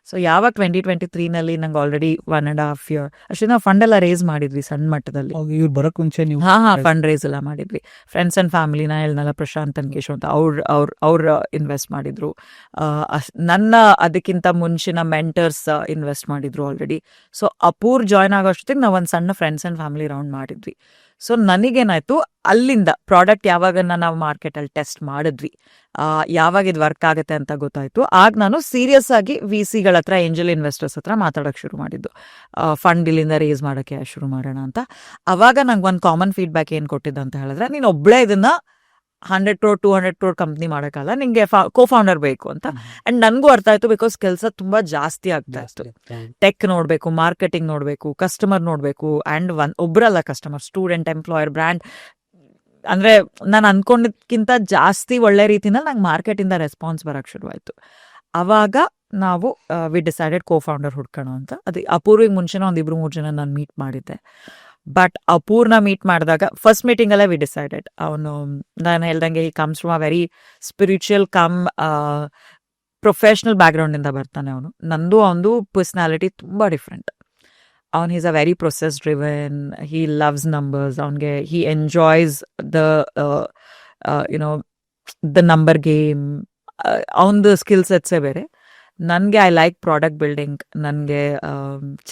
ಸೊ ಯಾವಾಗ 2023ನಲ್ಲಿ ನಂಗೆ ಆಲ್ರೆಡಿ 1.5 year ಅಷ್ಟೇ ನಾವು ಫಂಡ್ ಎಲ್ಲ ರೇಸ್ ಮಾಡಿದ್ವಿ ಸಣ್ಣ ಮಟ್ಟದಲ್ಲಿ. ಇವ್ರು ಬರೋಕ್ಕೆ ಮುಂಚೆ ನೀವು? ಫಂಡ್ ರೇಸ್ ಎಲ್ಲ ಮಾಡಿದ್ವಿ. ಫ್ರೆಂಡ್ಸ್ ಆ್ಯಂಡ್ ಫ್ಯಾಮಿಲಿನ ಹೇಳ್ನಲ್ಲ, ಪ್ರಶಾಂತ್ ಕೇಶವ್ ಅಂತ ಅವ್ರು ಇನ್ವೆಸ್ಟ್ ಮಾಡಿದ್ರು. ನನ್ನ ಅದಕ್ಕಿಂತ ಮುಂಚಿನ ಮೆಂಟರ್ಸ್ ಇನ್ವೆಸ್ಟ್ ಮಾಡಿದ್ರು ಆಲ್ರೆಡಿ. ಸೊ ಅಪೂರ್ ಜಾಯ್ನ್ ಆಗೋ ಅಷ್ಟೊತ್ತಿಗೆ ನಾವು ಒಂದು ಸಣ್ಣ ಫ್ರೆಂಡ್ಸ್ ಆ್ಯಂಡ್ ಫ್ಯಾಮಿಲಿ ರೌಂಡ್ ಮಾಡಿದ್ವಿ. ಸೊ ನನಗೇನಾಯ್ತು, ಅಲ್ಲಿಂದ ಪ್ರಾಡಕ್ಟ್ ಯಾವಾಗ ನಾವು ಮಾರ್ಕೆಟಲ್ಲಿ ಟೆಸ್ಟ್ ಮಾಡಿದ್ವಿ, ಯಾವಾಗ ಇದು ವರ್ಕ್ ಆಗುತ್ತೆ ಅಂತ ಗೊತ್ತಾಯ್ತು. ಆಗ ನಾನು ಸೀರಿಯಸ್ ಆಗಿ VCಗಳ ಹತ್ರ, ಏಂಜಲ್ ಇನ್ವೆಸ್ಟರ್ಸ್ ಹತ್ರ ಮಾತಾಡೋಕ್ಕೆ ಶುರು ಮಾಡಿದ್ದು, ಫಂಡ್ ಇಲ್ಲಿಂದ ರೇಸ್ ಮಾಡೋಕ್ಕೆ ಶುರು ಮಾಡೋಣ ಅಂತ. ಅವಾಗ ನಂಗೆ ಒಂದು ಕಾಮನ್ ಫೀಡ್ಬ್ಯಾಕ್ ಏನು ಕೊಟ್ಟಿದ್ದು ಅಂತ ಹೇಳಿದ್ರೆ, ನೀನು ಒಬ್ಬಳೇ ಇದನ್ನ 100 crore 200 crore ಕಂಪ್ನಿ ಮಾಡೋಕ್ಕಲ್ಲ, ನಿಂಗೆ ಕೋ-ಫೌಂಡರ್ ಬೇಕು ಅಂತ. ಅಂಡ್ ನನಗೂ ಅರ್ಥ ಆಯ್ತು, ಬಿಕಾಸ್ ಕೆಲಸ ತುಂಬಾ ಜಾಸ್ತಿ ಆಗ್ತಾ ಇತ್ತು. ಟೆಕ್ ನೋಡಬೇಕು, ಮಾರ್ಕೆಟಿಂಗ್ ನೋಡಬೇಕು, ಕಸ್ಟಮರ್ ನೋಡಬೇಕು, ಆ್ಯಂಡ್ ಒಬ್ಬರಲ್ಲ ಕಸ್ಟಮರ್, ಸ್ಟೂಡೆಂಟ್, ಎಂಪ್ಲಾಯರ್, ಬ್ರ್ಯಾಂಡ್. ಅಂದರೆ ನಾನು ಅಂದ್ಕೊಂಡಿದ್ದಕ್ಕಿಂತ ಜಾಸ್ತಿ ಒಳ್ಳೆ ರೀತಿನಲ್ಲಿ ನಂಗೆ ಮಾರ್ಕೆಟಿಂದ ರೆಸ್ಪಾನ್ಸ್ ಬರೋಕ್ಕೆ ಶುರುವಾಯಿತು. ಆವಾಗ ನಾವು ವಿ ಡಿಸೈಡೆಡ್ ಕೋ-ಫೌಂಡರ್ ಹುಡ್ಕೋಣ ಅಂತ. ಅದು ಅಪೂರ್ವಿಗೆ ಮುಂಚೆನೇ ಒಂದು 2-3 ಜನ ನಾನು ಮೀಟ್ ಮಾಡಿದ್ದೆ. ಬಟ್ ಅಪೂರ್ನ ಮೀಟ್ ಮಾಡಿದಾಗ ಫಸ್ಟ್ ಮೀಟಿಂಗಲ್ಲೇ ವಿ ಡಿಸೈಡೆಡ್, ಅವನು ನಾನು ಹೇಳ್ದಂಗೆ ಈ comes from a very spiritual professional ಬ್ಯಾಕ್ಗ್ರೌಂಡಿಂದ ಬರ್ತಾನೆ ಅವನು. ನಂದು ಅವನದು ಪರ್ಸ್ನಾಲಿಟಿ ತುಂಬ ಡಿಫ್ರೆಂಟ್. ಅವನು is a very process driven, he loves numbers, ಅವನಿಗೆ he enjoys you know the number game. ಅವನದು ಸ್ಕಿಲ್ ಸೆಟ್ಸೇ ಬೇರೆ. ನನಗೆ ಐ ಲೈಕ್ ಪ್ರಾಡಕ್ಟ್ ಬಿಲ್ಡಿಂಗ್, ನನಗೆ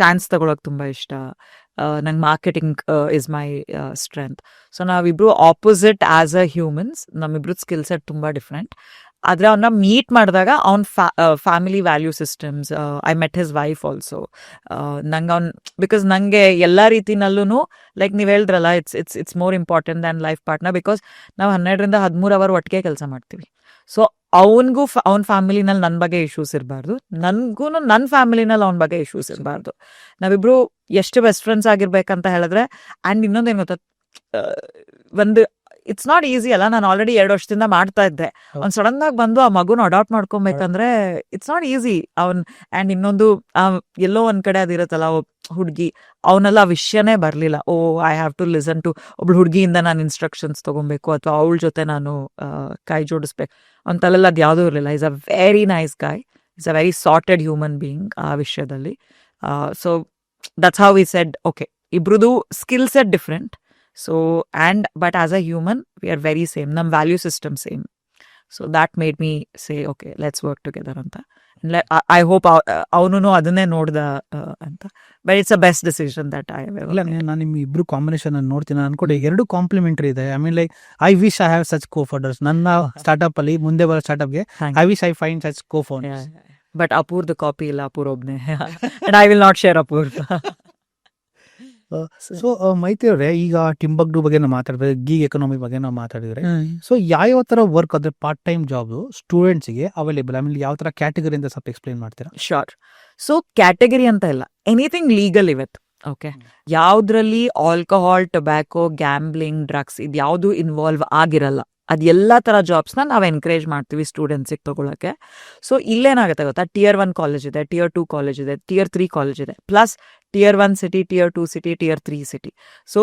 ಚಾನ್ಸ್ ತಗೊಳಕ್ಕೆ ತುಂಬ ಇಷ್ಟ, ನಂಗೆ marketing is my strength. So ನಾವಿಬ್ರು ಆಪೋಸಿಟ್ ಆಸ್ ಅ ಹ್ಯೂಮನ್ಸ್, ನಮ್ಮಿಬ್ರದ್ದು ಸ್ಕಿಲ್ ಸೆಟ್ ತುಂಬ ಡಿಫ್ರೆಂಟ್. ಆದರೆ ಅವನ್ನ ಮೀಟ್ ಮಾಡಿದಾಗ ಅವ್ನ family value systems, I met his wife also. ನಂಗೆ ಬಿಕಾಸ್ ನನಗೆ ಎಲ್ಲ ರೀತಿನಲ್ಲೂ ಲೈಕ್ ನೀವು ಹೇಳಿದ್ರಲ್ಲ, it's more important than life partner, because ನಾವು 12-13 ಅವರ್ ಒಟ್ಟಿಗೆ ಕೆಲಸ ಮಾಡ್ತೀವಿ. ಸೊ ಅವನಿಗೂ ಅವ್ನ ಫ್ಯಾಮಿಲಿನಲ್ಲಿ ನನ್ನ ಬಗ್ಗೆ ಇಶ್ಯೂಸ್ ಇರಬಾರ್ದು, ನನಗೂ ನನ್ನ ಫ್ಯಾಮಿಲಿನಲ್ಲಿ ಅವನ ಬಗ್ಗೆ ಇಶ್ಯೂಸ್ ಇರಬಾರ್ದು. ನಾವಿಬ್ರು ಎಷ್ಟು ಬೆಸ್ಟ್ ಫ್ರೆಂಡ್ಸ್ ಆಗಿರ್ಬೇಕಂತ ಹೇಳಿದ್ರೆ. ಆ್ಯಂಡ್ ಇನ್ನೊಂದೇನು ಗೊತ್ತಾ, ಒಂದು ಇಟ್ಸ್ ನಾಟ್ ಈಸಿ ಅಲ್ಲ. ನಾನು ಆಲ್ರೆಡಿ 2 ವರ್ಷದಿಂದ ಮಾಡ್ತಾ ಇದ್ದೆ. ಅವ್ನು ಸಡನ್ ಆಗಿ ಬಂದು ಆ ಮಗುನ ಅಡಾಪ್ಟ್ ಮಾಡ್ಕೊಬೇಕಂದ್ರೆ ಇಟ್ಸ್ ನಾಟ್ ಈಸಿ. ಆ್ಯಂಡ್ ಇನ್ನೊಂದು ಎಲ್ಲೋ ಒಂದ್ ಕಡೆ ಅದಿರುತ್ತಲ್ಲ, ಹುಡುಗಿ, ಅವನೆಲ್ಲ ಆ ವಿಷಯನೇ ಬರಲಿಲ್ಲ. I have to listen to ಒಬ್ಳು ಹುಡುಗಿಯಿಂದ ನಾನು ಇನ್ಸ್ಟ್ರಕ್ಷನ್ಸ್ ತೊಗೊಬೇಕು, ಅಥವಾ ಅವಳ ಜೊತೆ ನಾನು ಕೈ ಜೋಡಿಸ್ಬೇಕು ಅಂತಲ್ಲೆಲ್ಲ ಅದು ಯಾವುದೂ ಇರಲಿಲ್ಲ. Is a very nice guy, is a very sorted human being ಆ ವಿಷಯದಲ್ಲಿ. So that's how we said, okay, ಇಬ್ರದ್ದು skill set different. So, but as a human, we are very same. Nam value system same. So that made me say, okay, let's work together anta. And I hope avunu adane nodda anta. But it's the best decision that I have ever made. ನಾನು ನಿಮ್ಮ ಇಬ್ರು combination ಅನ್ನು ನೋಡ್ತೀನಿ ಅನ್ಕೊಂಡು 2 complementary ಇದೆ. I mean like I wish I have such co-founders. ನನ್ನ startup ಅಲ್ಲಿ ಮುಂದೆ ಬರೋ ಸ್ಟಾರ್ಟ್ಅಪ್ಗೆ I wish I find such co-founders. But Apur's copy ಇಲ್ಲ, Apur ಒಬ್ನೇ. And I will not share Apur. So Maitri ಅವರೇ, ಈಗ ಟಿಂಬಕ್ಟು ಬಗ್ಗೆ ನಾವು ಮಾತಾಡಿದ್ರೆ, ಗೀಗ್ ಎಕನಾಮಿ ಬಗ್ಗೆ ನಾವು ಮಾತಾಡಿದ್ರೆ, ಸೊ ಯಾವ ತರ ವರ್ಕ್ ಅದ್ರ ಪಾರ್ಟ್ ಟೈಮ್ ಜಾಬ್ ಸ್ಟೂಡೆಂಟ್ಸ್ಗೆ ಅವೈಲೇಬಲ್, ಆಮೇಲೆ ಯಾವ ತರ ಕ್ಯಾಟಗರಿ ಅಂತ ಸ್ವಲ್ಪ ಎಕ್ಸ್ಪ್ಲೈನ್ ಮಾಡ್ತೀರಾ? ಶೋರ್. ಸೊ ಕ್ಯಾಟಗರಿ ಅಂತ ಇಲ್ಲ, ಎನಿಥಿಂಗ್ ಲೀಗಲ್ ಇವತ್ತು. ಓಕೆ, ಯಾವ್ದ್ರಲ್ಲಿ ಆಲ್ಕೋಹಾಲ್, ಟೊಬ್ಯಾಕೋ, ಗ್ಯಾಂಬ್ಲಿಂಗ್, ಡ್ರಗ್ಸ್ ಇದು ಯಾವುದು ಇನ್ವಾಲ್ವ್ ಆಗಿರಲ್ಲ, ಅದು ಎಲ್ಲ ಥರ ಜಾಬ್ಸ್ನ ನಾವು ಎನ್ಕರೇಜ್ ಮಾಡ್ತೀವಿ ಸ್ಟೂಡೆಂಟ್ಸಿಗೆ ತೊಗೊಳಕ್ಕೆ. ಸೊ ಇಲ್ಲೇನಾಗುತ್ತೆ ಗೊತ್ತಾ, Tier 1 ಕಾಲೇಜ್ ಇದೆ, Tier 2 ಕಾಲೇಜ್ ಇದೆ, Tier 3 ಕಾಲೇಜ್ ಇದೆ, plus Tier 1 city, Tier 2 city, Tier 3 city. So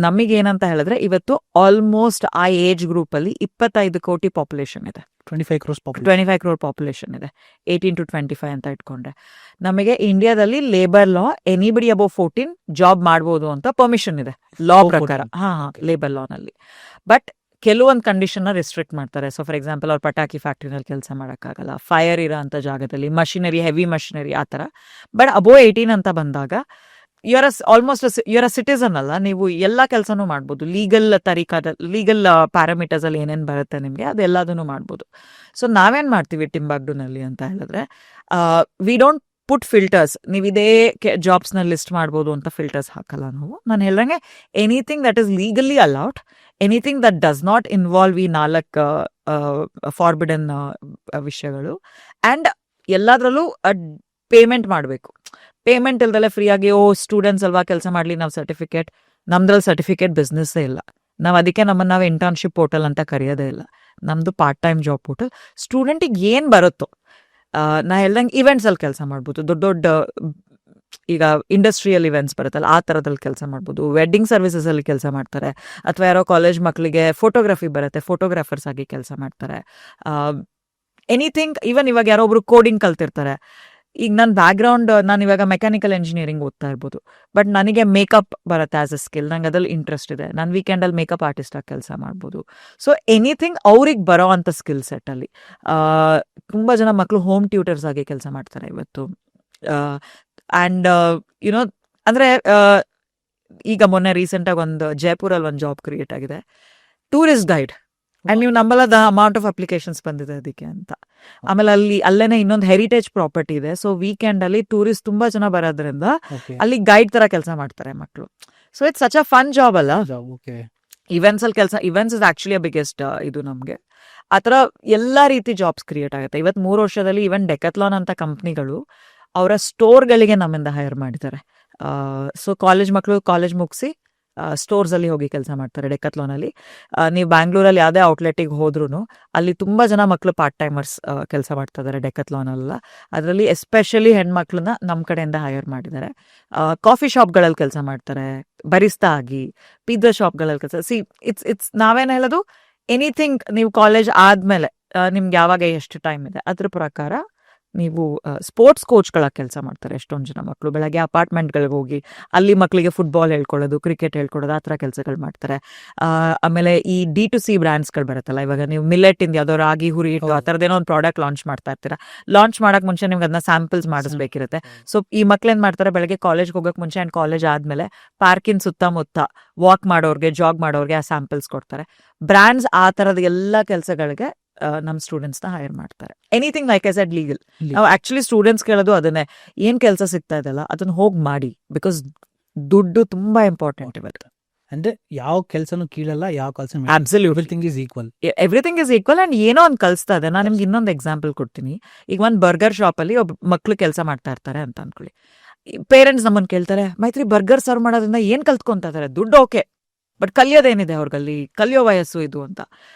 ನಮಗೇನಂತ ಹೇಳಿದ್ರೆ, ಇವತ್ತು ಆಲ್ಮೋಸ್ಟ್ ಆ ಏಜ್ ಗ್ರೂಪಲ್ಲಿ 25 ಕೋಟಿ ಪಾಪ್ಯುಲೇಷನ್ ಇದೆ. 25 crore ಪಾಪ್ಯುಲೇಷನ್ ಇದೆ, 18 to 25 ಅಂತ ಇಟ್ಕೊಂಡ್ರೆ. ನಮಗೆ ಇಂಡಿಯಾದಲ್ಲಿ ಲೇಬರ್ ಲಾ ಎನಿಬಡಿ ಅಬೌವ್ 14 ಜಾಬ್ ಮಾಡ್ಬೋದು ಅಂತ ಪರ್ಮಿಷನ್ ಇದೆ ಲಾ ಪ್ರಕಾರ. ಲೇಬರ್ ಲಾನಲ್ಲಿ. ಬಟ್ ಕೆಲವೊಂದು ಕಂಡೀಷನ್ನ ರೆಸ್ಟ್ರಿಕ್ಟ್ ಮಾಡ್ತಾರೆ. ಸೊ ಫಾರ್ ಎಕ್ಸಾಂಪಲ್, ಅವ್ರು ಪಟಾಕಿ ಫ್ಯಾಕ್ಟ್ರಿನಲ್ಲಿ ಕೆಲಸ ಮಾಡೋಕ್ಕಾಗಲ್ಲ, ಫೈರ್ ಇರೋ ಅಂಥ ಜಾಗದಲ್ಲಿ, ಮಷಿನರಿ, ಹೆವಿ ಮಷಿನರಿ ಆ ಥರ. ಬಟ್ ಅಬೋವ್ 18 ಅಂತ ಬಂದಾಗ ಯುವರ್ ಅ ಸಿಟಿಸನ್ ಅಲ್ಲ, ನೀವು ಎಲ್ಲ ಕೆಲಸನೂ ಮಾಡ್ಬೋದು. ಲೀಗಲ್ ಲೀಗಲ್ ಪ್ಯಾರಾಮೀಟರ್ಸಲ್ಲಿ ಏನೇನು ಬರುತ್ತೆ ನಿಮಗೆ, ಅದೆಲ್ಲದನ್ನು ಮಾಡ್ಬೋದು. ಸೊ ನಾವೇನು ಮಾಡ್ತೀವಿ ಟಿಂಬಕ್ಟುನಲ್ಲಿ ಅಂತ ಹೇಳಿದ್ರೆ, ವಿ ಡೋಂಟ್ ಪುಟ್ ಫಿಲ್ಟರ್ಸ್. ನೀವು ಇದೇ ಜಾಬ್ಸ್ನ ಲಿಸ್ಟ್ ಮಾಡ್ಬೋದು ಅಂತ ಫಿಲ್ಟರ್ಸ್ ಹಾಕಲ್ಲ ನಾವು. ನಾನು ಹೇಳ್ದಂಗೆ anything that is legally allowed, anything that does not involve ಈ 4 ಫಾರ್ಬಿಡನ್ ವಿಷಯಗಳು. ಆ್ಯಂಡ್ ಎಲ್ಲದರಲ್ಲೂ ಪೇಮೆಂಟ್ ಮಾಡಬೇಕು. ಪೇಮೆಂಟ್ ಇಲ್ದಲೆ ಫ್ರೀಯಾಗಿ ಸ್ಟೂಡೆಂಟ್ಸ್ ಅಲ್ವಾ ಕೆಲಸ ಮಾಡಲಿ, ನಾವು ಸರ್ಟಿಫಿಕೇಟ್, ನಮ್ದ್ರಲ್ಲಿ ಸರ್ಟಿಫಿಕೇಟ್ ಬಿಸ್ನೆಸ್ಸೇ ಇಲ್ಲ. ನಾವು ಅದಕ್ಕೆ ನಮ್ಮನ್ನು ನಾವು ಇಂಟರ್ನ್ಶಿಪ್ ಪೋರ್ಟಲ್ ಅಂತ ಕರೆಯೋದೇ ಇಲ್ಲ. ನಮ್ಮದು ಪಾರ್ಟ್ ಟೈಮ್ ಜಾಬ್ ಪೋರ್ಟಲ್. ಸ್ಟೂಡೆಂಟಿಗೆ ಏನು ಬರುತ್ತೋ, ನಾ ಹೇಳ್ದಂಗೆ ಇವೆಂಟ್ಸಲ್ಲಿ ಕೆಲಸ ಮಾಡ್ಬೋದು, ದೊಡ್ಡ ದೊಡ್ಡ ಈಗ ಇಂಡಸ್ಟ್ರಿಯಲ್ ಇವೆಂಟ್ಸ್ ಬರುತ್ತಲ್ಲ ಆ ಥರದಲ್ಲಿ ಕೆಲಸ ಮಾಡ್ಬೋದು. ವೆಡ್ಡಿಂಗ್ ಸರ್ವಿಸಸಲ್ಲಿ ಕೆಲಸ ಮಾಡ್ತಾರೆ, ಅಥವಾ ಯಾರೋ ಕಾಲೇಜ್ ಮಕ್ಕಳಿಗೆ ಫೋಟೋಗ್ರಫಿ ಬರುತ್ತೆ, ಫೋಟೋಗ್ರಾಫರ್ಸ್ ಆಗಿ ಕೆಲಸ ಮಾಡ್ತಾರೆ. ಎನಿಥಿಂಗ್, ಈವನ್ ಇವಾಗ ಯಾರೋ ಒಬ್ರು ಕೋಡಿಂಗ್ ಕಲ್ತಿರ್ತಾರೆ. ಈಗ ನನ್ನ ಬ್ಯಾಕ್ಗ್ರೌಂಡ್, ನಾನು ಇವಾಗ ಮೆಕ್ಯಾನಿಕಲ್ ಇಂಜಿನಿಯರಿಂಗ್ ಓದ್ತಾ ಇರ್ಬೋದು, ಬಟ್ ನನಗೆ ಮೇಕಪ್ ಬರುತ್ತೆ ಆಸ್ ಅ ಸ್ಕಿಲ್, ನಂಗೆ ಅದ್ರಲ್ಲಿ ಇಂಟ್ರೆಸ್ಟ್ ಇದೆ. ನಾನು ವೀಕೆಂಡಲ್ಲಿ ಮೇಕಪ್ ಆರ್ಟಿಸ್ಟಾಗಿ ಕೆಲಸ ಮಾಡ್ಬೋದು. ಸೊ ಎನಿಥಿಂಗ್ ಅವ್ರಿಗೆ ಬರೋ ಅಂಥ ಸ್ಕಿಲ್ ಸೆಟ್ಟಲ್ಲಿ. ತುಂಬ ಜನ ಮಕ್ಕಳು ಹೋಮ್ ಟ್ಯೂಟರ್ಸ್ ಆಗಿ ಕೆಲಸ ಮಾಡ್ತಾರೆ ಇವತ್ತು. ಆ್ಯಂಡ್ ಯುನೋ ಅಂದರೆ ಈಗ ಮೊನ್ನೆ ರೀಸೆಂಟಾಗಿ ಒಂದು ಜೈಪುರಲ್ಲಿ ಒಂದು ಜಾಬ್ ಕ್ರಿಯೇಟ್ ಆಗಿದೆ, ಟೂರಿಸ್ಟ್ ಗೈಡ್. ಅಂಡ್ ನೀವು ನಂಬಲ್ಲ ದ ಅಮೌಂಟ್ ಆಫ್ ಅಪ್ಲಿಕೇಶನ್ಸ್ ಬಂದಿದೆ ಅದಕ್ಕೆ ಅಂತ. ಆಮೇಲೆ ಅಲ್ಲೇನೆ ಇನ್ನೊಂದು ಹೆರಿಟೇಜ್ ಪ್ರಾಪರ್ಟಿ ಇದೆ. ಸೊ ವೀಕೆಂಡ್ ಅಲ್ಲಿ ಟೂರಿಸ್ಟ್ ತುಂಬಾ ಜನ ಬರೋದ್ರಿಂದ ಅಲ್ಲಿ ಗೈಡ್ ತರ ಕೆಲಸ ಮಾಡ್ತಾರೆ ಮಕ್ಕಳು. So it's such a fun job ಅಲ್ಲ. ಇವೆಂಟ್ಸ್ ಅಲ್ಲಿ ಕೆಲಸ, ಇವೆಂಟ್ಸ್ ಇಸ್ ಆಕ್ಚುಲಿ ಬಿಗ್ಗೆಸ್ಟ್ ಇದು ನಮ್ಗೆ. ಆ ಥರ ಎಲ್ಲ ರೀತಿ ಜಾಬ್ಸ್ ಕ್ರಿಯೇಟ್ ಆಗುತ್ತೆ. ಇವತ್ತು 3 ವರ್ಷದಲ್ಲಿ ಈವನ್ ಡೆಕತ್ಲಾನ್ ಅಂತ ಕಂಪ್ನಿಗಳು ಅವರ ಸ್ಟೋರ್ಗಳಿಗೆ ನಮ್ಮಿಂದ ಹೈರ್ ಮಾಡಿದ್ದಾರೆ. ಸೊ ಕಾಲೇಜ್ ಮಕ್ಕಳು ಕಾಲೇಜ್ ಮುಗಿಸಿ ಸ್ಟೋರ್ಸ್ ಅಲ್ಲಿ ಹೋಗಿ ಕೆಲಸ ಮಾಡ್ತಾರೆ ಡೆಕತ್ಲಾನ್ ಅಲ್ಲಿ. ನೀವು ಬ್ಯಾಂಗ್ಳೂರಲ್ಲಿ ಯಾವುದೇ ಔಟ್ಲೆಟಿಗೆ ಹೋದ್ರೂ ಅಲ್ಲಿ ತುಂಬಾ ಜನ ಮಕ್ಕಳು ಪಾರ್ಟ್ ಟೈಮರ್ಸ್ ಕೆಲಸ ಮಾಡ್ತಾ ಇದ್ದಾರೆ ಡೆಕತ್ಲಾನ್ ಅಲ್ಲ. ಅದರಲ್ಲಿ ಎಸ್ಪೆಷಲಿ ಹೆಣ್ಮಕ್ಳನ್ನ ನಮ್ಮ ಕಡೆಯಿಂದ ಹೈರ್ ಮಾಡಿದ್ದಾರೆ. ಕಾಫಿ ಶಾಪ್ಗಳಲ್ಲಿ ಕೆಲಸ ಮಾಡ್ತಾರೆ, ಬರಿಸ್ತಾ ಆಗಿ, ಪಿಜ್ಜಾ ಶಾಪ್ಗಳಲ್ಲಿ ಕೆಲಸ. ಇಟ್ಸ್ ನಾವೇನು ಹೇಳೋದು, ಎನಿಥಿಂಗ್ ನೀವು ಕಾಲೇಜ್ ಆದ್ಮೇಲೆ ನಿಮ್ಗೆ ಯಾವಾಗ ಎಷ್ಟು ಟೈಮ್ ಇದೆ ಅದ್ರ ಪ್ರಕಾರ ನೀವು ಸ್ಪೋರ್ಟ್ಸ್ ಕೋಚ್ಗಳ ಕೆಲಸ ಮಾಡ್ತಾರೆ ಎಷ್ಟೊಂದು ಜನ ಮಕ್ಕಳು. ಬೆಳಗ್ಗೆ ಅಪಾರ್ಟ್ಮೆಂಟ್ಗಳಿಗೆ ಹೋಗಿ ಅಲ್ಲಿ ಮಕ್ಕಳಿಗೆ ಫುಟ್ಬಾಲ್ ಹೇಳ್ಕೊಡೋದು, ಕ್ರಿಕೆಟ್ ಹೇಳ್ಕೊಡೋದು, ಆ ಥರ ಕೆಲಸಗಳು ಮಾಡ್ತಾರೆ. ಆಮೇಲೆ ಈ D2C ಬ್ರ್ಯಾಂಡ್ಸ್ಗಳು ಬರುತ್ತಲ್ಲ, ಇವಾಗ ನೀವು ಮಿಲ್ಲೆಟ್ ಇಂದ ಯಾವ್ದೋ ರಾಗಿ ಹುರಿ ಇಟ್ಟು ಆ ಥರದ್ದೇನೋ ಒಂದು ಪ್ರಾಡಕ್ಟ್ ಲಾಂಚ್ ಮಾಡ್ತಾ ಇರ್ತೀರಾ. ಲಾಂಚ್ ಮಾಡಕ್ ಮುಂಚೆ ನಿಮ್ಗೆ ಅದನ್ನ ಸ್ಯಾಂಪಲ್ಸ್ ಮಾಡಿಸ್ಬೇಕಿರುತ್ತೆ. ಸೊ ಈ ಮಕ್ಳೇನ್ ಮಾಡ್ತಾರೆ, ಬೆಳಗ್ಗೆ ಕಾಲೇಜ್ಗೆ ಹೋಗಕ್ ಮುಂಚೆ ಆ್ಯಂಡ್ ಕಾಲೇಜ್ ಆದ್ಮೇಲೆ ಪಾರ್ಕಿನ್ ಸುತ್ತಮುತ್ತ ವಾಕ್ ಮಾಡೋರ್ಗೆ, ಜಾಗ್ ಮಾಡೋರ್ಗೆ ಆ ಸ್ಯಾಂಪಲ್ಸ್ ಕೊಡ್ತಾರೆ. ಬ್ರ್ಯಾಂಡ್ಸ್ ಆ ಥರದ ಎಲ್ಲ ಕೆಲಸಗಳಿಗೆ ನಮ್ಮ ಸ್ಟೂಡೆಂಟ್ಸ್ ನ ಹೈರ್ ಮಾಡ್ತಾರೆ. Anything like I said legal. ನಾವು ಆಕ್ಚುಲಿ ಸ್ಟೂಡೆಂಟ್ಸ್ ಕೇಳೋದು ಅದನ್ನೇ, ಏನ್ ಕೆಲಸ ಸಿಗ್ತಾ ಇದೆಲ್ಲ ಅದನ್ನ ಹೋಗಿ ಮಾಡಿ, ಬಿಕಾಸ್ ದುಡ್ಡು ತುಂಬಾ ಇಂಪಾರ್ಟೆಂಟ್ ಇವತ್ತು. ಅಂದ್ರೆ ಯಾವ ಕೆಲಸನೂ ಕೀಳಲ್ಲ, ಯಾವ ಕೆಲಸ everything is equal. Everything is equal. And ಏನೋ ಒಂದು ಕಲಿಸ್ತಾ ಇದೆ. ನಾನು ನಿಮ್ಗೆ ಇನ್ನೊಂದು ಎಕ್ಸಾಂಪಲ್ ಕೊಡ್ತೀನಿ. ಈಗ ಒಂದು ಬರ್ಗರ್ ಶಾಪ್ ಅಲ್ಲಿ ಒಬ್ಬ ಮಕ್ಳು ಕೆಲಸ ಮಾಡ್ತಾ ಇರ್ತಾರೆ ಅಂತ ಅನ್ಕೊಳ್ಳಿ. ಪೇರೆಂಟ್ಸ್ ನಮ್ಮನ್ನು ಕೇಳ್ತಾರೆ, ಮೈತ್ರಿ ಬರ್ಗರ್ ಸರ್ವ್ ಮಾಡೋದ್ರಿಂದ ಏನ್ ಕಲ್ತ್ಕೊಂತ ಇದಾರೆ, ದುಡ್ಡು ಓಕೆ, ಬಟ್ ಕಲಿಯೋದೇನಿದೆ ಅವ್ರಿಗಲ್ಲಿ, ಕಲಿಯೋ ವಯಸ್ಸು ಇದು ಅಂತ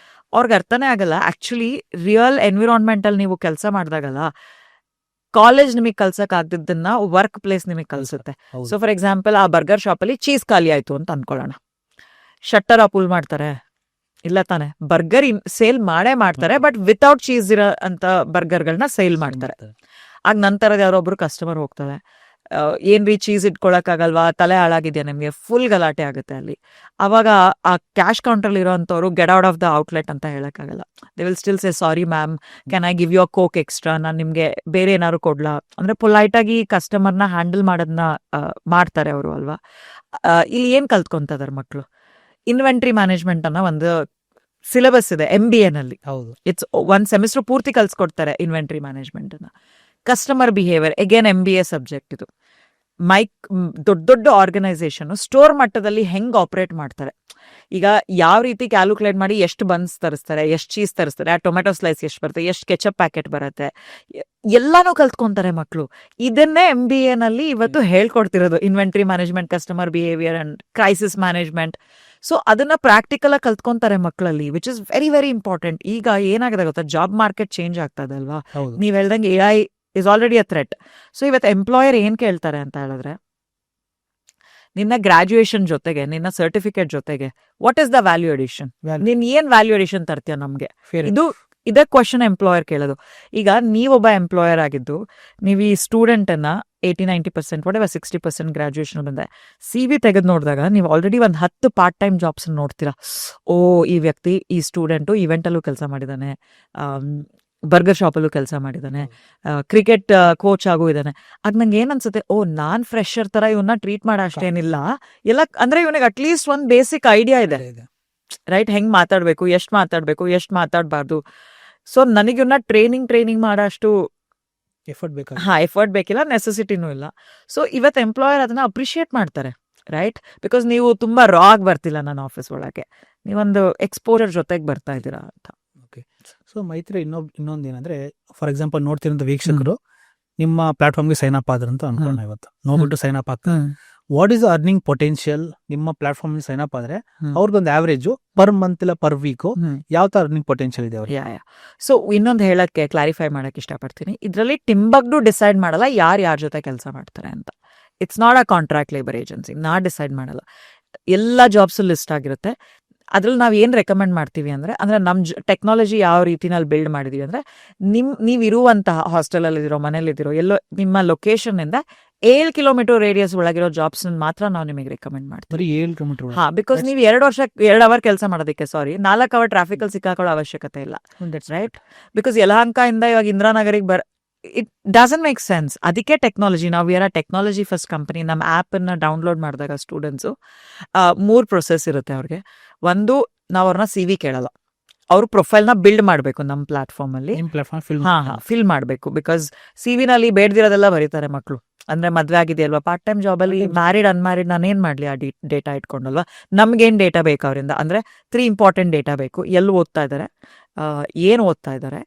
ಅವ್ರಿಗೆ ಅರ್ಥನೇ ಆಗಲ್ಲ. ಆಕ್ಚುಲಿ ರಿಯಲ್ ಎನ್ವಿರಾನ್ಮೆಂಟ್ ಅಲ್ಲಿ ನೀವು ಕೆಲಸ ಮಾಡಿದಾಗಲ್ಲ, ಕಾಲೇಜ್ ನಿಮಗೆ ಕಲ್ಸಕ್ ಆಗದಿದ್ದನ್ನ ವರ್ಕ್ ಪ್ಲೇಸ್ ನಿಮಗೆ ಕಲ್ಸುತ್ತೆ. ಸೊ ಫಾರ್ ಎಕ್ಸಾಂಪಲ್, ಆ ಬರ್ಗರ್ ಶಾಪ್ ಅಲ್ಲಿ ಚೀಸ್ ಖಾಲಿ ಆಯ್ತು ಅಂತ ಅನ್ಕೊಳ್ಳೋಣ, ಶಟ್ಟರ್ ಅಪ್ ಮಾಡ್ತಾರೆ ಇಲ್ಲ ತಾನೆ? ಬರ್ಗರ್ ಸೇಲ್ ಮಾಡೇ ಮಾಡ್ತಾರೆ, ಬಟ್ ವಿತೌಟ್ ಚೀಸ್ ಇರೋ ಅಂತ ಬರ್ಗರ್ಗಳನ್ನ ಸೇಲ್ ಮಾಡ್ತಾರೆ. ಆಗ ನಂತರದ ಯಾರೊಬ್ರು ಕಸ್ಟಮರ್ ಹೋಗ್ತಾರೆ, ಏನ್ರಿ ಚೀಸ್ ಇಟ್ಕೊಳಕ್ಕಾಗಲ್ವಾ, ತಲೆ ಹಾಳಾಗಿದ್ಯಾ ನಿಮ್ಗೆ, ಫುಲ್ ಗಲಾಟೆ ಆಗುತ್ತೆ ಅಲ್ಲಿ. ಅವಾಗ ಆ ಕ್ಯಾಶ್ ಕೌಂಟರ್ ಇರೋಂಥವ್ರು get out of the outlet ಅಂತ ಹೇಳಕ್ಕಾಗಲ್ಲ. They will still say, sorry ma'am, can I give you a Coke extra, ನಾನು ನಿಮ್ಗೆ ಬೇರೆ ಏನಾದ್ರು ಕೊಡ್ಲಾ? ಅಂದ್ರೆ ಪೊಲೈಟ್ ಆಗಿ ಕಸ್ಟಮರ್ನ ಹ್ಯಾಂಡಲ್ ಮಾಡೋದನ್ನ ಮಾಡ್ತಾರೆ ಅವರು ಅಲ್ವಾ. ಇಲ್ಲಿ ಏನ್ ಕಲ್ತ್ಕೊಂತದಾರ ಮಕ್ಕಳು? ಇನ್ವೆಂಟ್ರಿ ಮ್ಯಾನೇಜ್ಮೆಂಟ್ ಅನ್ನೋ ಒಂದು ಸಿಲೆಬಸ್ ಇದೆ MBA ನಲ್ಲಿ. ಇಟ್ಸ್ 1 ಸೆಮಿಸ್ಟರ್ ಪೂರ್ತಿ ಕಲ್ಸ್ಕೊಡ್ತಾರೆ ಇನ್ವೆಂಟ್ರಿ ಮ್ಯಾನೇಜ್ಮೆಂಟ್ ಅನ್ನ. Customer behaviour again MBA subject ಇದು. ದೊಡ್ಡ ದೊಡ್ಡ ಆರ್ಗನೈಸೇಷನ್ ಸ್ಟೋರ್ ಮಟ್ಟದಲ್ಲಿ ಹೆಂಗ್ ಆಪರೇಟ್ ಮಾಡ್ತಾರೆ, ಈಗ ಯಾವ ರೀತಿ ಕ್ಯಾಲ್ಕುಲೇಟ್ ಮಾಡಿ ಎಷ್ಟು ಬನ್ಸ್ ತರಿಸ್ತಾರೆ, ಎಷ್ಟು ಚೀಸ್ ತರಿಸ್ತಾರೆ, ಆ ಟೊಮೆಟೊ ಸ್ಲೈಸ್ ಎಷ್ಟು ಬರುತ್ತೆ, ಎಷ್ಟು ಕೆಚಪ್ ಪ್ಯಾಕೆಟ್ ಬರುತ್ತೆ, ಎಲ್ಲಾನು ಕಲ್ತ್ಕೊಂತಾರೆ ಮಕ್ಕಳು. ಇದನ್ನೇ MBA ನಲ್ಲಿ ಇವತ್ತು ಹೇಳ್ಕೊಡ್ತಿರೋದು, inventory management, customer behaviour and crisis management. So ಅದನ್ನ ಪ್ರಾಕ್ಟಿಕಲ್ ಆಗಿ ಕಲ್ತ್ಕೊಂತಾರೆ ಮಕ್ಕಳಲ್ಲಿ, which is very very important. ಈಗ ಏನಾಗಿದೆ ಗೊತ್ತಾ, ಜಾಬ್ ಮಾರ್ಕೆಟ್ ಚೇಂಜ್ ಆಗ್ತದೆ ಅಲ್ವಾ. ನೀವ್ ಹೇಳ್ದಂಗೆ AI is already a threat. So ಇವತ್ತು ಎಂಪ್ಲಾಯರ್ ಏನ್ ಕೇಳ್ತಾರೆ ಅಂತ ಹೇಳಿದ್ರೆ, ನಿನ್ನ ಗ್ರಾಜುಯೇಷನ್ ಜೊತೆಗೆ, ನಿನ್ನ ಸರ್ಟಿಫಿಕೇಟ್ ಜೊತೆಗೆ what is the value addition, ನೀನ್ ಏನ್ ವ್ಯಾಲ್ಯೂ ಅಡಿಷನ್ ತರ್ತೀಯ ನಮ್ಗೆ, ಇದೇ ಕ್ವಶನ್ ಎಂಪ್ಲಾಯರ್ ಕೇಳೋದು. ಈಗ ನೀವೊಬ್ಬ ಎಂಪ್ಲಾಯರ್ ಆಗಿದ್ದು, ನೀವು ಈ ಸ್ಟೂಡೆಂಟ್ ಅನ್ನ 80-90% whatever 60% ಗ್ರಾಜುಯೇಷನ್ ಬಂದೆ CV ತೆಗೆದು ನೋಡಿದಾಗ ನೀವು ಆಲ್ರೆಡಿ ಒಂದು 10 ಪಾರ್ಟ್ ಟೈಮ್ ಜಾಬ್ಸ್ ನೋಡ್ತೀರಾ. ಓ, ಈ ವ್ಯಕ್ತಿ, ಈ ಸ್ಟೂಡೆಂಟು ಇವೆಂಟ್ ಅಲ್ಲೂ ಕೆಲಸ ಮಾಡಿದಾನೆ, ಬರ್ಗರ್ ಶಾಪಲ್ಲೂ ಕೆಲಸ ಮಾಡಿದಾನೆ, ಕ್ರಿಕೆಟ್ ಕೋಚ್ ಆಗೂ ಇದ್ದಾನೆ. ಆಗ ನಂಗೆ ಏನ್ ಅನ್ಸುತ್ತೆ, ಓ, ನಾನ್ ಫ್ರೆಶರ್ ತರ ಇವನ್ನ ಟ್ರೀಟ್ ಮಾಡೋ ಅಷ್ಟೇನಿಲ್ಲ ಎಲ್ಲ. ಅಂದ್ರೆ ಇವನಿಗೆ ಅಟ್ಲೀಸ್ಟ್ ಒಂದು ಬೇಸಿಕ್ ಐಡಿಯಾ ಇದೆ, ರೈಟ್? ಹೆಂಗ್ ಮಾತಾಡ್ಬೇಕು, ಎಷ್ಟು ಮಾತಾಡ್ಬೇಕು, ಎಷ್ಟು ಮಾತಾಡಬಾರ್ದು. ಸೊ ನನಗೆ ಇವನ್ನ ಟ್ರೈನಿಂಗ್ ಮಾಡೋ ಅಷ್ಟು ಎಫರ್ಟ್ ಬೇಕಿಲ್ಲ, ನೆಸೆಸಿಟಿನೂ ಇಲ್ಲ. ಸೊ ಇವತ್ತು ಎಂಪ್ಲಾಯರ್ ಅದನ್ನ ಅಪ್ರಿಶಿಯೇಟ್ ಮಾಡ್ತಾರೆ, ರೈಟ್? ಬಿಕಾಸ್ ನೀವು ತುಂಬಾ ರಾ ಆಗಿ ಬರ್ತಿಲ್ಲ ನನ್ನ ಆಫೀಸ್ ಒಳಗೆ, ನೀವೊಂದು ಎಕ್ಸ್ಪೋಜರ್ ಜೊತೆಗೆ ಬರ್ತಾ ಇದ್ದೀರಾ ಅಂತ. ಸೊ ಮೈತ್ರಿ, ಇನ್ನೊಂದು ಏನಂದ್ರೆ, ಫಾರ್ ಎಕ್ಸಾಂಪಲ್ ನೋಡ್ತಿರೋ ವೀಕ್ಷಕರು ನಿಮ್ಮ ಪ್ಲಾಟ್ಫಾರ್ಮ್ಗೆ ಸೈನ್ ಅಪ್ ಆದ್ರ ಅಂತ ಅನ್ಕೊಳ್ಳೋಣ. ಇವತ್ತು ನೋಡ್ಬಿಟ್ಟು ಸೈನ್ ಅಪ್ ಆಗ್ತಾರೆ. ವಾಟ್ ಈಸ್ ಅರ್ನಿಂಗ್ ಪೊಟೆನ್ಶಿಯಲ್ ನಿಮ್ಮ ಪ್ಲಾಟ್ಫಾರ್ಮ್ ಸೈನ್ ಅಪ್ ಆದ್ರೆ ಅವ್ರಿಗೊಂದು ಆವರೇಜ್ ಪರ್ ಮಂತ್ ಇಲ್ಲ ಪರ್ ವೀಕ್ ಯಾವ ತರ ಅರ್ನಿಂಗ್ ಪೊಟೆನ್ಶಿಯಲ್ ಇದೆ ಅವ್ರಿಗೆ? ಸೊ ಇನ್ನೊಂದು ಹೇಳಕ್ಕೆ, ಕ್ಲಾರಿಫೈ ಮಾಡಕ್ ಇಷ್ಟಪಡ್ತೀನಿ. ಇದರಲ್ಲಿ ಟಿಂಬಗ್ಡು ಡಿಸೈಡ್ ಮಾಡಲ್ಲ ಯಾರ ಜೊತೆ ಕೆಲಸ ಮಾಡ್ತಾರೆ ಅಂತ. It's not a contract labour agency, ನಾ ಡಿಸೈಡ್ ಮಾಡಲ್ಲ. ಎಲ್ಲ ಜಾಬ್ಸ್ ಲಿಸ್ಟ್ ಆಗಿರುತ್ತೆ. ಅದ್ರಲ್ಲಿ ನಾವು ಏನ್ ರೆಕಮೆಂಡ್ ಮಾಡ್ತೀವಿ ಅಂದ್ರೆ ನಮ್ಮ ಟೆಕ್ನಾಲಜಿ ಯಾವ ರೀತಿನಲ್ಲಿ ಬಿಲ್ಡ್ ಮಾಡಿದೀವಿ ಅಂದ್ರೆ, ನೀವಿರುವಂತಹ ಹಾಸ್ಟೆಲ್ ಅಲ್ಲಿ ಇದಿರೋ, ಮನೇಲಿದಿರೋ, ಎಲ್ಲೋ ನಿಮ್ಮ ಲೊಕೇಶನ್ ಇಂದ 7 ಕಿಲೋಮೀಟರ್ ರೇಡಿಯಸ್ ಒಳಗಿರೋ ಜಾಬ್ಸ್ ಮಾತ್ರ ನಾವು ನಿಮಗೆ ರೆಕಮೆಂಡ್ ಮಾಡ್ತೀವಿ. 7 ಕಿಲೋಮೀಟರ್? ಹಾ, ಬಿಕಾಸ್ ನೀವು 2 ಅವರ್ ಕೆಲಸ ಮಾಡೋದಕ್ಕೆ, 4 ಅವರ್ ಟ್ರಾಫಿಕ್ ಅಲ್ಲಿ ಸಿಕ್ಕಾಕೊಳ್ಳೋ ಅವಶ್ಯಕತೆ ಇಲ್ಲ, ರೈಟ್? ಬಿಕಾಸ್ ಯಲಹಂಕ ಇಂದ ಇವಾಗ ಇಂದಿರಾನಗರಿಗೆ ಇಟ್ ಡಸಂಟ್ ಮೇಕ್ ಸೆನ್ಸ್. ಅದಕ್ಕೆ ಟೆಕ್ನಾಲಜಿ, ನಾವು we R a technology first company. ನಮ್ಮ ಆ್ಯಪನ್ನು ಡೌನ್ಲೋಡ್ ಮಾಡಿದಾಗ ಸ್ಟೂಡೆಂಟ್ಸು 3 ಪ್ರೊಸೆಸ್ ಇರುತ್ತೆ ಅವ್ರಿಗೆ. ಒಂದು, ನಾವು ಅವ್ರನ್ನ CV ಕೇಳಲ್ಲ, ಅವ್ರ ಪ್ರೊಫೈಲ್ನ ಬಿಲ್ಡ್ ಮಾಡಬೇಕು ನಮ್ಮ ಪ್ಲಾಟ್ಫಾರ್ಮಲ್ಲಿ. ನಿಮ್ಮ ಪ್ಲಾಟ್ಫಾರ್ಮ್ ಫಿಲ್ ಫಿಲ್ ಮಾಡಬೇಕು. ಬಿಕಾಸ್ CV-ನಲ್ಲಿ ಬೇಡ್ದಿರೋದೆಲ್ಲ ಬರೀತಾರೆ ಮಕ್ಕಳು. ಅಂದ್ರೆ ಮದ್ವೆ ಆಗಿದೆಯಲ್ವಾ, ಪಾರ್ಟ್ ಟೈಮ್ ಜಾಬಲ್ಲಿ ಮ್ಯಾರಿಡ್ ಅನ್ಮ್ಯಾರಿಡ್ ನಾನೇನ್ ಮಾಡ್ಲಿ ಆ ಡೇಟಾ ಇಟ್ಕೊಂಡಲ್ವಾ. ನಮ್ಗೇನ್ ಡೇಟಾ ಬೇಕು ಅವರಿಂದ ಅಂದ್ರೆ 3 ಇಂಪಾರ್ಟೆಂಟ್ ಡೇಟಾ ಬೇಕು. ಎಲ್ಲಿ ಓದ್ತಾ ಇದ್ದಾರೆ, ಏನು ಓದ್ತಾ ಇದ್ದಾರೆ,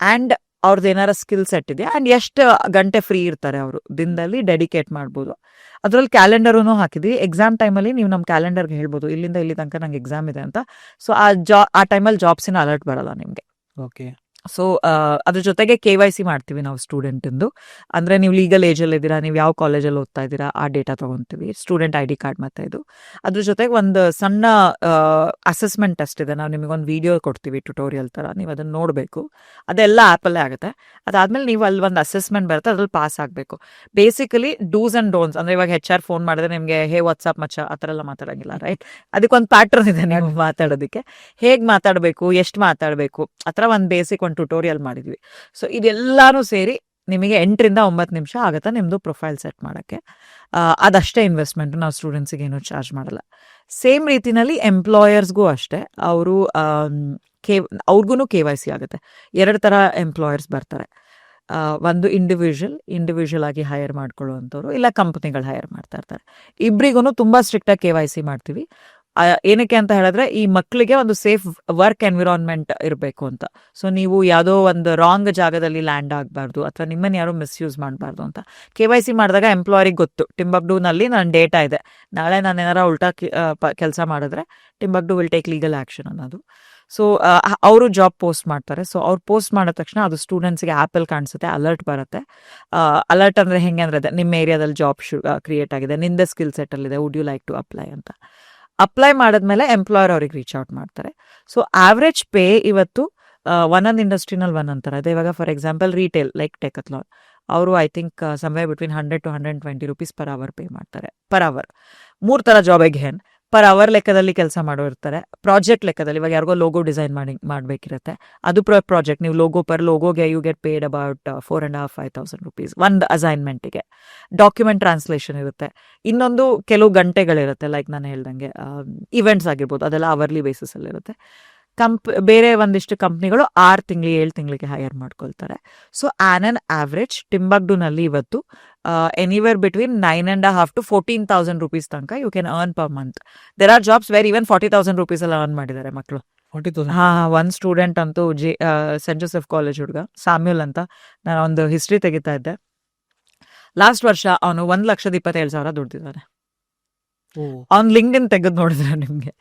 ಆ್ಯಂಡ್ ಅವ್ರದ್ದು ಏನಾರ ಸ್ಕಿಲ್ ಸೆಟ್ ಇದೆಯಾ, ಆ್ಯಂಡ್ ಎಷ್ಟು ಗಂಟೆ ಫ್ರೀ ಇರ್ತಾರೆ ಅವರು ದಿನದಲ್ಲಿ ಡೆಡಿಕೇಟ್ ಮಾಡ್ಬೋದು. ಅದರಲ್ಲಿ ಕ್ಯಾಲೆಂಡರೂ ಹಾಕಿದ್ವಿ. ಎಕ್ಸಾಮ್ ಟೈಮಲ್ಲಿ ನೀವು ನಮ್ಮ ಕ್ಯಾಲೆಂಡರ್ಗೆ ಹೇಳ್ಬೋದು ಇಲ್ಲಿಂದ ಇಲ್ಲಿ ತನಕ ನಂಗೆ ಎಕ್ಸಾಮ್ ಇದೆ ಅಂತ. ಸೊ ಆ ಟೈಮಲ್ಲಿ ಜಾಬ್ಸಿನ ಅಲರ್ಟ್ ಬರಲ್ಲ ನಿಮಗೆ. ಓಕೆ. ಸೊ ಅದ್ರ ಜೊತೆಗೆ KYC ಮಾಡ್ತೀವಿ ನಾವು ಸ್ಟೂಡೆಂಟಿಂದು. ಅಂದರೆ ನೀವು ಲೀಗಲ್ ಏಜಲ್ಲಿ ಇದ್ದೀರಾ, ನೀವು ಯಾವ ಕಾಲೇಜಲ್ಲಿ ಓದ್ತಾ ಇದ್ದೀರಾ, ಆ ಡೇಟಾ ತೊಗೊತೀವಿ. ಸ್ಟೂಡೆಂಟ್ ID ಕಾರ್ಡ್ ಮತ್ತು ಇದು. ಅದ್ರ ಜೊತೆಗೆ ಒಂದು ಸಣ್ಣ ಅಸೆಸ್ಮೆಂಟ್ ಟೆಸ್ಟ್ ಇದೆ. ನಾವು ನಿಮಗೊಂದು ವಿಡಿಯೋ ಕೊಡ್ತೀವಿ ಟ್ಯುಟೋರಿಯಲ್ ಥರ, ನೀವು ಅದನ್ನು ನೋಡಬೇಕು. ಅದೆಲ್ಲ ಆ್ಯಪಲ್ಲೇ ಆಗುತ್ತೆ. ಅದಾದಮೇಲೆ ನೀವು ಅಲ್ಲಿ ಒಂದು ಅಸೆಸ್ಮೆಂಟ್ ಬರುತ್ತೆ, ಅದ್ರಲ್ಲಿ ಪಾಸ್ ಆಗಬೇಕು. ಬೇಸಿಕಲಿ ಡೂಸ್ ಆ್ಯಂಡ್ ಡೋಂಟ್ಸ್, ಅಂದರೆ ಇವಾಗ HR ಫೋನ್ ಮಾಡಿದ್ರೆ ನಿಮಗೆ ಹೇ ವಾಟ್ಸಪ್ ಮಚ್ಚ ಆ ಥರ ಎಲ್ಲ ಮಾತಾಡೋಂಗಿಲ್ಲ, ರೈಟ್? ಅದಕ್ಕೊಂದು ಪ್ಯಾಟ್ರನ್ ಇದೆ ನೀವು ಮಾತಾಡೋದಕ್ಕೆ. ಹೇಗೆ ಮಾತಾಡಬೇಕು, ಎಷ್ಟು ಮಾತಾಡಬೇಕು, ಆ ಥರ ಒಂದು ಬೇಸಿಕ್ ಒಂದು ಟ್ಯುಟೋರಿಯಲ್ ಮಾಡಿದ್ವಿ. ಸೊ ಇದೆಲ್ಲಾನು ಸೇರಿ ನಿಮಗೆ 8 ರಿಂದ 9 ನಿಮಿಷ ಆಗುತ್ತೆ ನಿಮ್ಮದು ಪ್ರೊಫೈಲ್ ಸೆಟ್ ಮಾಡೋಕ್ಕೆ. ಅದಷ್ಟೇ ಇನ್ವೆಸ್ಟ್ಮೆಂಟ್, ನಾವು ಸ್ಟೂಡೆಂಟ್ಸಿಗೆ ಏನೂ ಚಾರ್ಜ್ ಮಾಡಲ್ಲ. ಸೇಮ್ ರೀತಿನಲ್ಲಿ ಎಂಪ್ಲಾಯರ್ಸ್ಗೂ ಅಷ್ಟೇ, ಅವ್ರಿಗೂ KYC ಆಗುತ್ತೆ. 2 ಥರ ಎಂಪ್ಲಾಯರ್ಸ್ ಬರ್ತಾರೆ. ಒಂದು ಇಂಡಿವಿಜುವಲ್ ಆಗಿ ಹೈರ್ ಮಾಡ್ಕೊಳ್ಳುವಂಥವ್ರು, ಇಲ್ಲ ಕಂಪ್ನಿಗಳು ಹೈರ್ ಮಾಡ್ತಾ ಇರ್ತಾರೆ. ಇಬ್ಬರಿಗೂ ತುಂಬ ಸ್ಟ್ರಿಕ್ಟಾಗಿ KYC ಮಾಡ್ತೀವಿ. ಏನಕ್ಕೆ ಅಂತ ಹೇಳಿದ್ರೆ ಈ ಮಕ್ಕಳಿಗೆ ಒಂದು ಸೇಫ್ ವರ್ಕ್ ಎನ್ವಿರಾನ್ಮೆಂಟ್ ಇರಬೇಕು ಅಂತ. ಸೊ ನೀವು ಯಾವುದೋ ಒಂದು ರಾಂಗ್ ಜಾಗದಲ್ಲಿ ಲ್ಯಾಂಡ್ ಆಗಬಾರ್ದು, ಅಥವಾ ನಿಮ್ಮನ್ನು ಯಾರು ಮಿಸ್ಯೂಸ್ ಮಾಡಬಾರ್ದು ಅಂತ. KYC ಮಾಡಿದಾಗ ಎಂಪ್ಲಾಯರಿಗೆ ಗೊತ್ತು, ಟಿಂಬಕ್ಟುನಲ್ಲಿ ನನ್ನ ಡೇಟಾ ಇದೆ, ನಾಳೆ ನಾನು ಏನಾರ ಉಲ್ಟಾ ಕೆಲಸ ಮಾಡಿದ್ರೆ Timbuktu will take legal action ಅನ್ನೋದು. ಸೊ ಅವರು ಜಾಬ್ ಪೋಸ್ಟ್ ಮಾಡ್ತಾರೆ. ಸೊ ಅವ್ರು ಪೋಸ್ಟ್ ಮಾಡಿದ ತಕ್ಷಣ ಅದು ಸ್ಟೂಡೆಂಟ್ಸ್ಗೆ ಆ್ಯಪಲ್ಲಿ ಕಾಣಿಸುತ್ತೆ, ಅಲರ್ಟ್ ಬರುತ್ತೆ. ಅಲರ್ಟ್ ಅಂದರೆ ಹೆಂಗೆ ಅಂದರೆ ನಿಮ್ಮ ಏರಿಯಾದಲ್ಲಿ ಜಾಬ್ ಕ್ರಿಯೇಟ್ ಆಗಿದೆ, ನಿಂದೆ ಸ್ಕಿಲ್ ಸೆಟ್ಟಲ್ಲಿದೆ, would you like to apply ಅಂತ. ಅಪ್ಲೈ ಮಾಡಿದ್ಮೇಲೆ ಎಂಪ್ಲಾಯರ್ ಅವ್ರಿಗೆ ರೀಚ್ ಔಟ್ ಮಾಡ್ತಾರೆ. ಸೊ ಆವ್ರೇಜ್ ಪೇ ಇವತ್ತು ಒಂದೊಂದು ಇಂಡಸ್ಟ್ರಿನಲ್ಲಿ ಒಂದೊಂದು ಥರ ಇದೆ. ಇವಾಗ for example retail like Decathlon, ಅವರು I think somewhere between 100 to 120 rupees per hour pay ಮಾಡ್ತಾರೆ. ಪರ್ ಅವರ್ 3 ಥರ ಜಾಬಿಗೆ ಪರ್ ಅವರ್ ಲೆಕ್ಕದಲ್ಲಿ ಕೆಲಸ ಮಾಡೋ ಇರ್ತಾರೆ. ಪ್ರಾಜೆಕ್ಟ್ ಲೆಕ್ಕದಲ್ಲಿ, ಇವಾಗ ಯಾರಿಗೋ ಲೋಗೋ ಡಿಸೈನ್ ಮಾಡಬೇಕಿರುತ್ತೆ, ಅದು ಪ್ರಾಜೆಕ್ಟ್. ನೀವು ಪರ್ ಲೋಗೋಗೆ you get paid about 4,500-5,000 rupees ಒಂದು ಅಸೈನ್ಮೆಂಟಿಗೆ. ಡಾಕ್ಯುಮೆಂಟ್ ಟ್ರಾನ್ಸ್ಲೇಷನ್ ಇರುತ್ತೆ. ಇನ್ನೊಂದು ಕೆಲವು ಗಂಟೆಗಳಿರುತ್ತೆ, ಲೈಕ್ ನಾನು ಹೇಳ್ದಂಗೆ ಇವೆಂಟ್ಸ್ ಆಗಿರ್ಬೋದು, ಅದೆಲ್ಲ ಅವರ್ಲಿ ಬೇಸಿಸಲ್ಲಿರುತ್ತೆ. ಬೇರೆ ಒಂದಿಷ್ಟು ಕಂಪ್ನಿಗಳು 6 ತಿಂಗಳು 7 ತಿಂಗಳಿಗೆ ಹೈರ್ ಮಾಡ್ಕೊಳ್ತಾರೆ. ಸೊ ಆನ್ ಆವ್ರೇಜ್ ಟಿಂಬಕ್ಟುನಲ್ಲಿ ಇವತ್ತು ಎನಿವೇರ್ ಬಿಟ್ವೀನ್ 9,500 to 14,000 ರೂಪೀಸ್ ತನಕ you can earn per month. There are jobs where even 40,000 rupees ಎಲ್ಲ ಅರ್ನ್ ಮಾಡಿದ್ದಾರೆ ಮಕ್ಕಳು. 40,000. ಒಂದು ಸ್ಟೂಡೆಂಟ್ ಅಂತೂ ಸೆಂಟ್ ಜೋಸೆಫ್ ಕಾಲೇಜ್ ಹುಡುಗ ಸಾಮ್ಯೂಲ್ ಅಂತ, ನಾನು ಒಂದು ಹಿಸ್ಟ್ರಿ ತೆಗಿತಾ ಇದ್ದೆ. ಲಾಸ್ಟ್ ವರ್ಷ ಅವನು 1,27,000 ದುಡ್ದಿದ್ದಾನೆ. ಅವ್ನು ಲಿಂಕ್ಡ್ಇನ್ ತೆಗೆದು ನೋಡಿದ್ರೆ ನಿಮಗೆ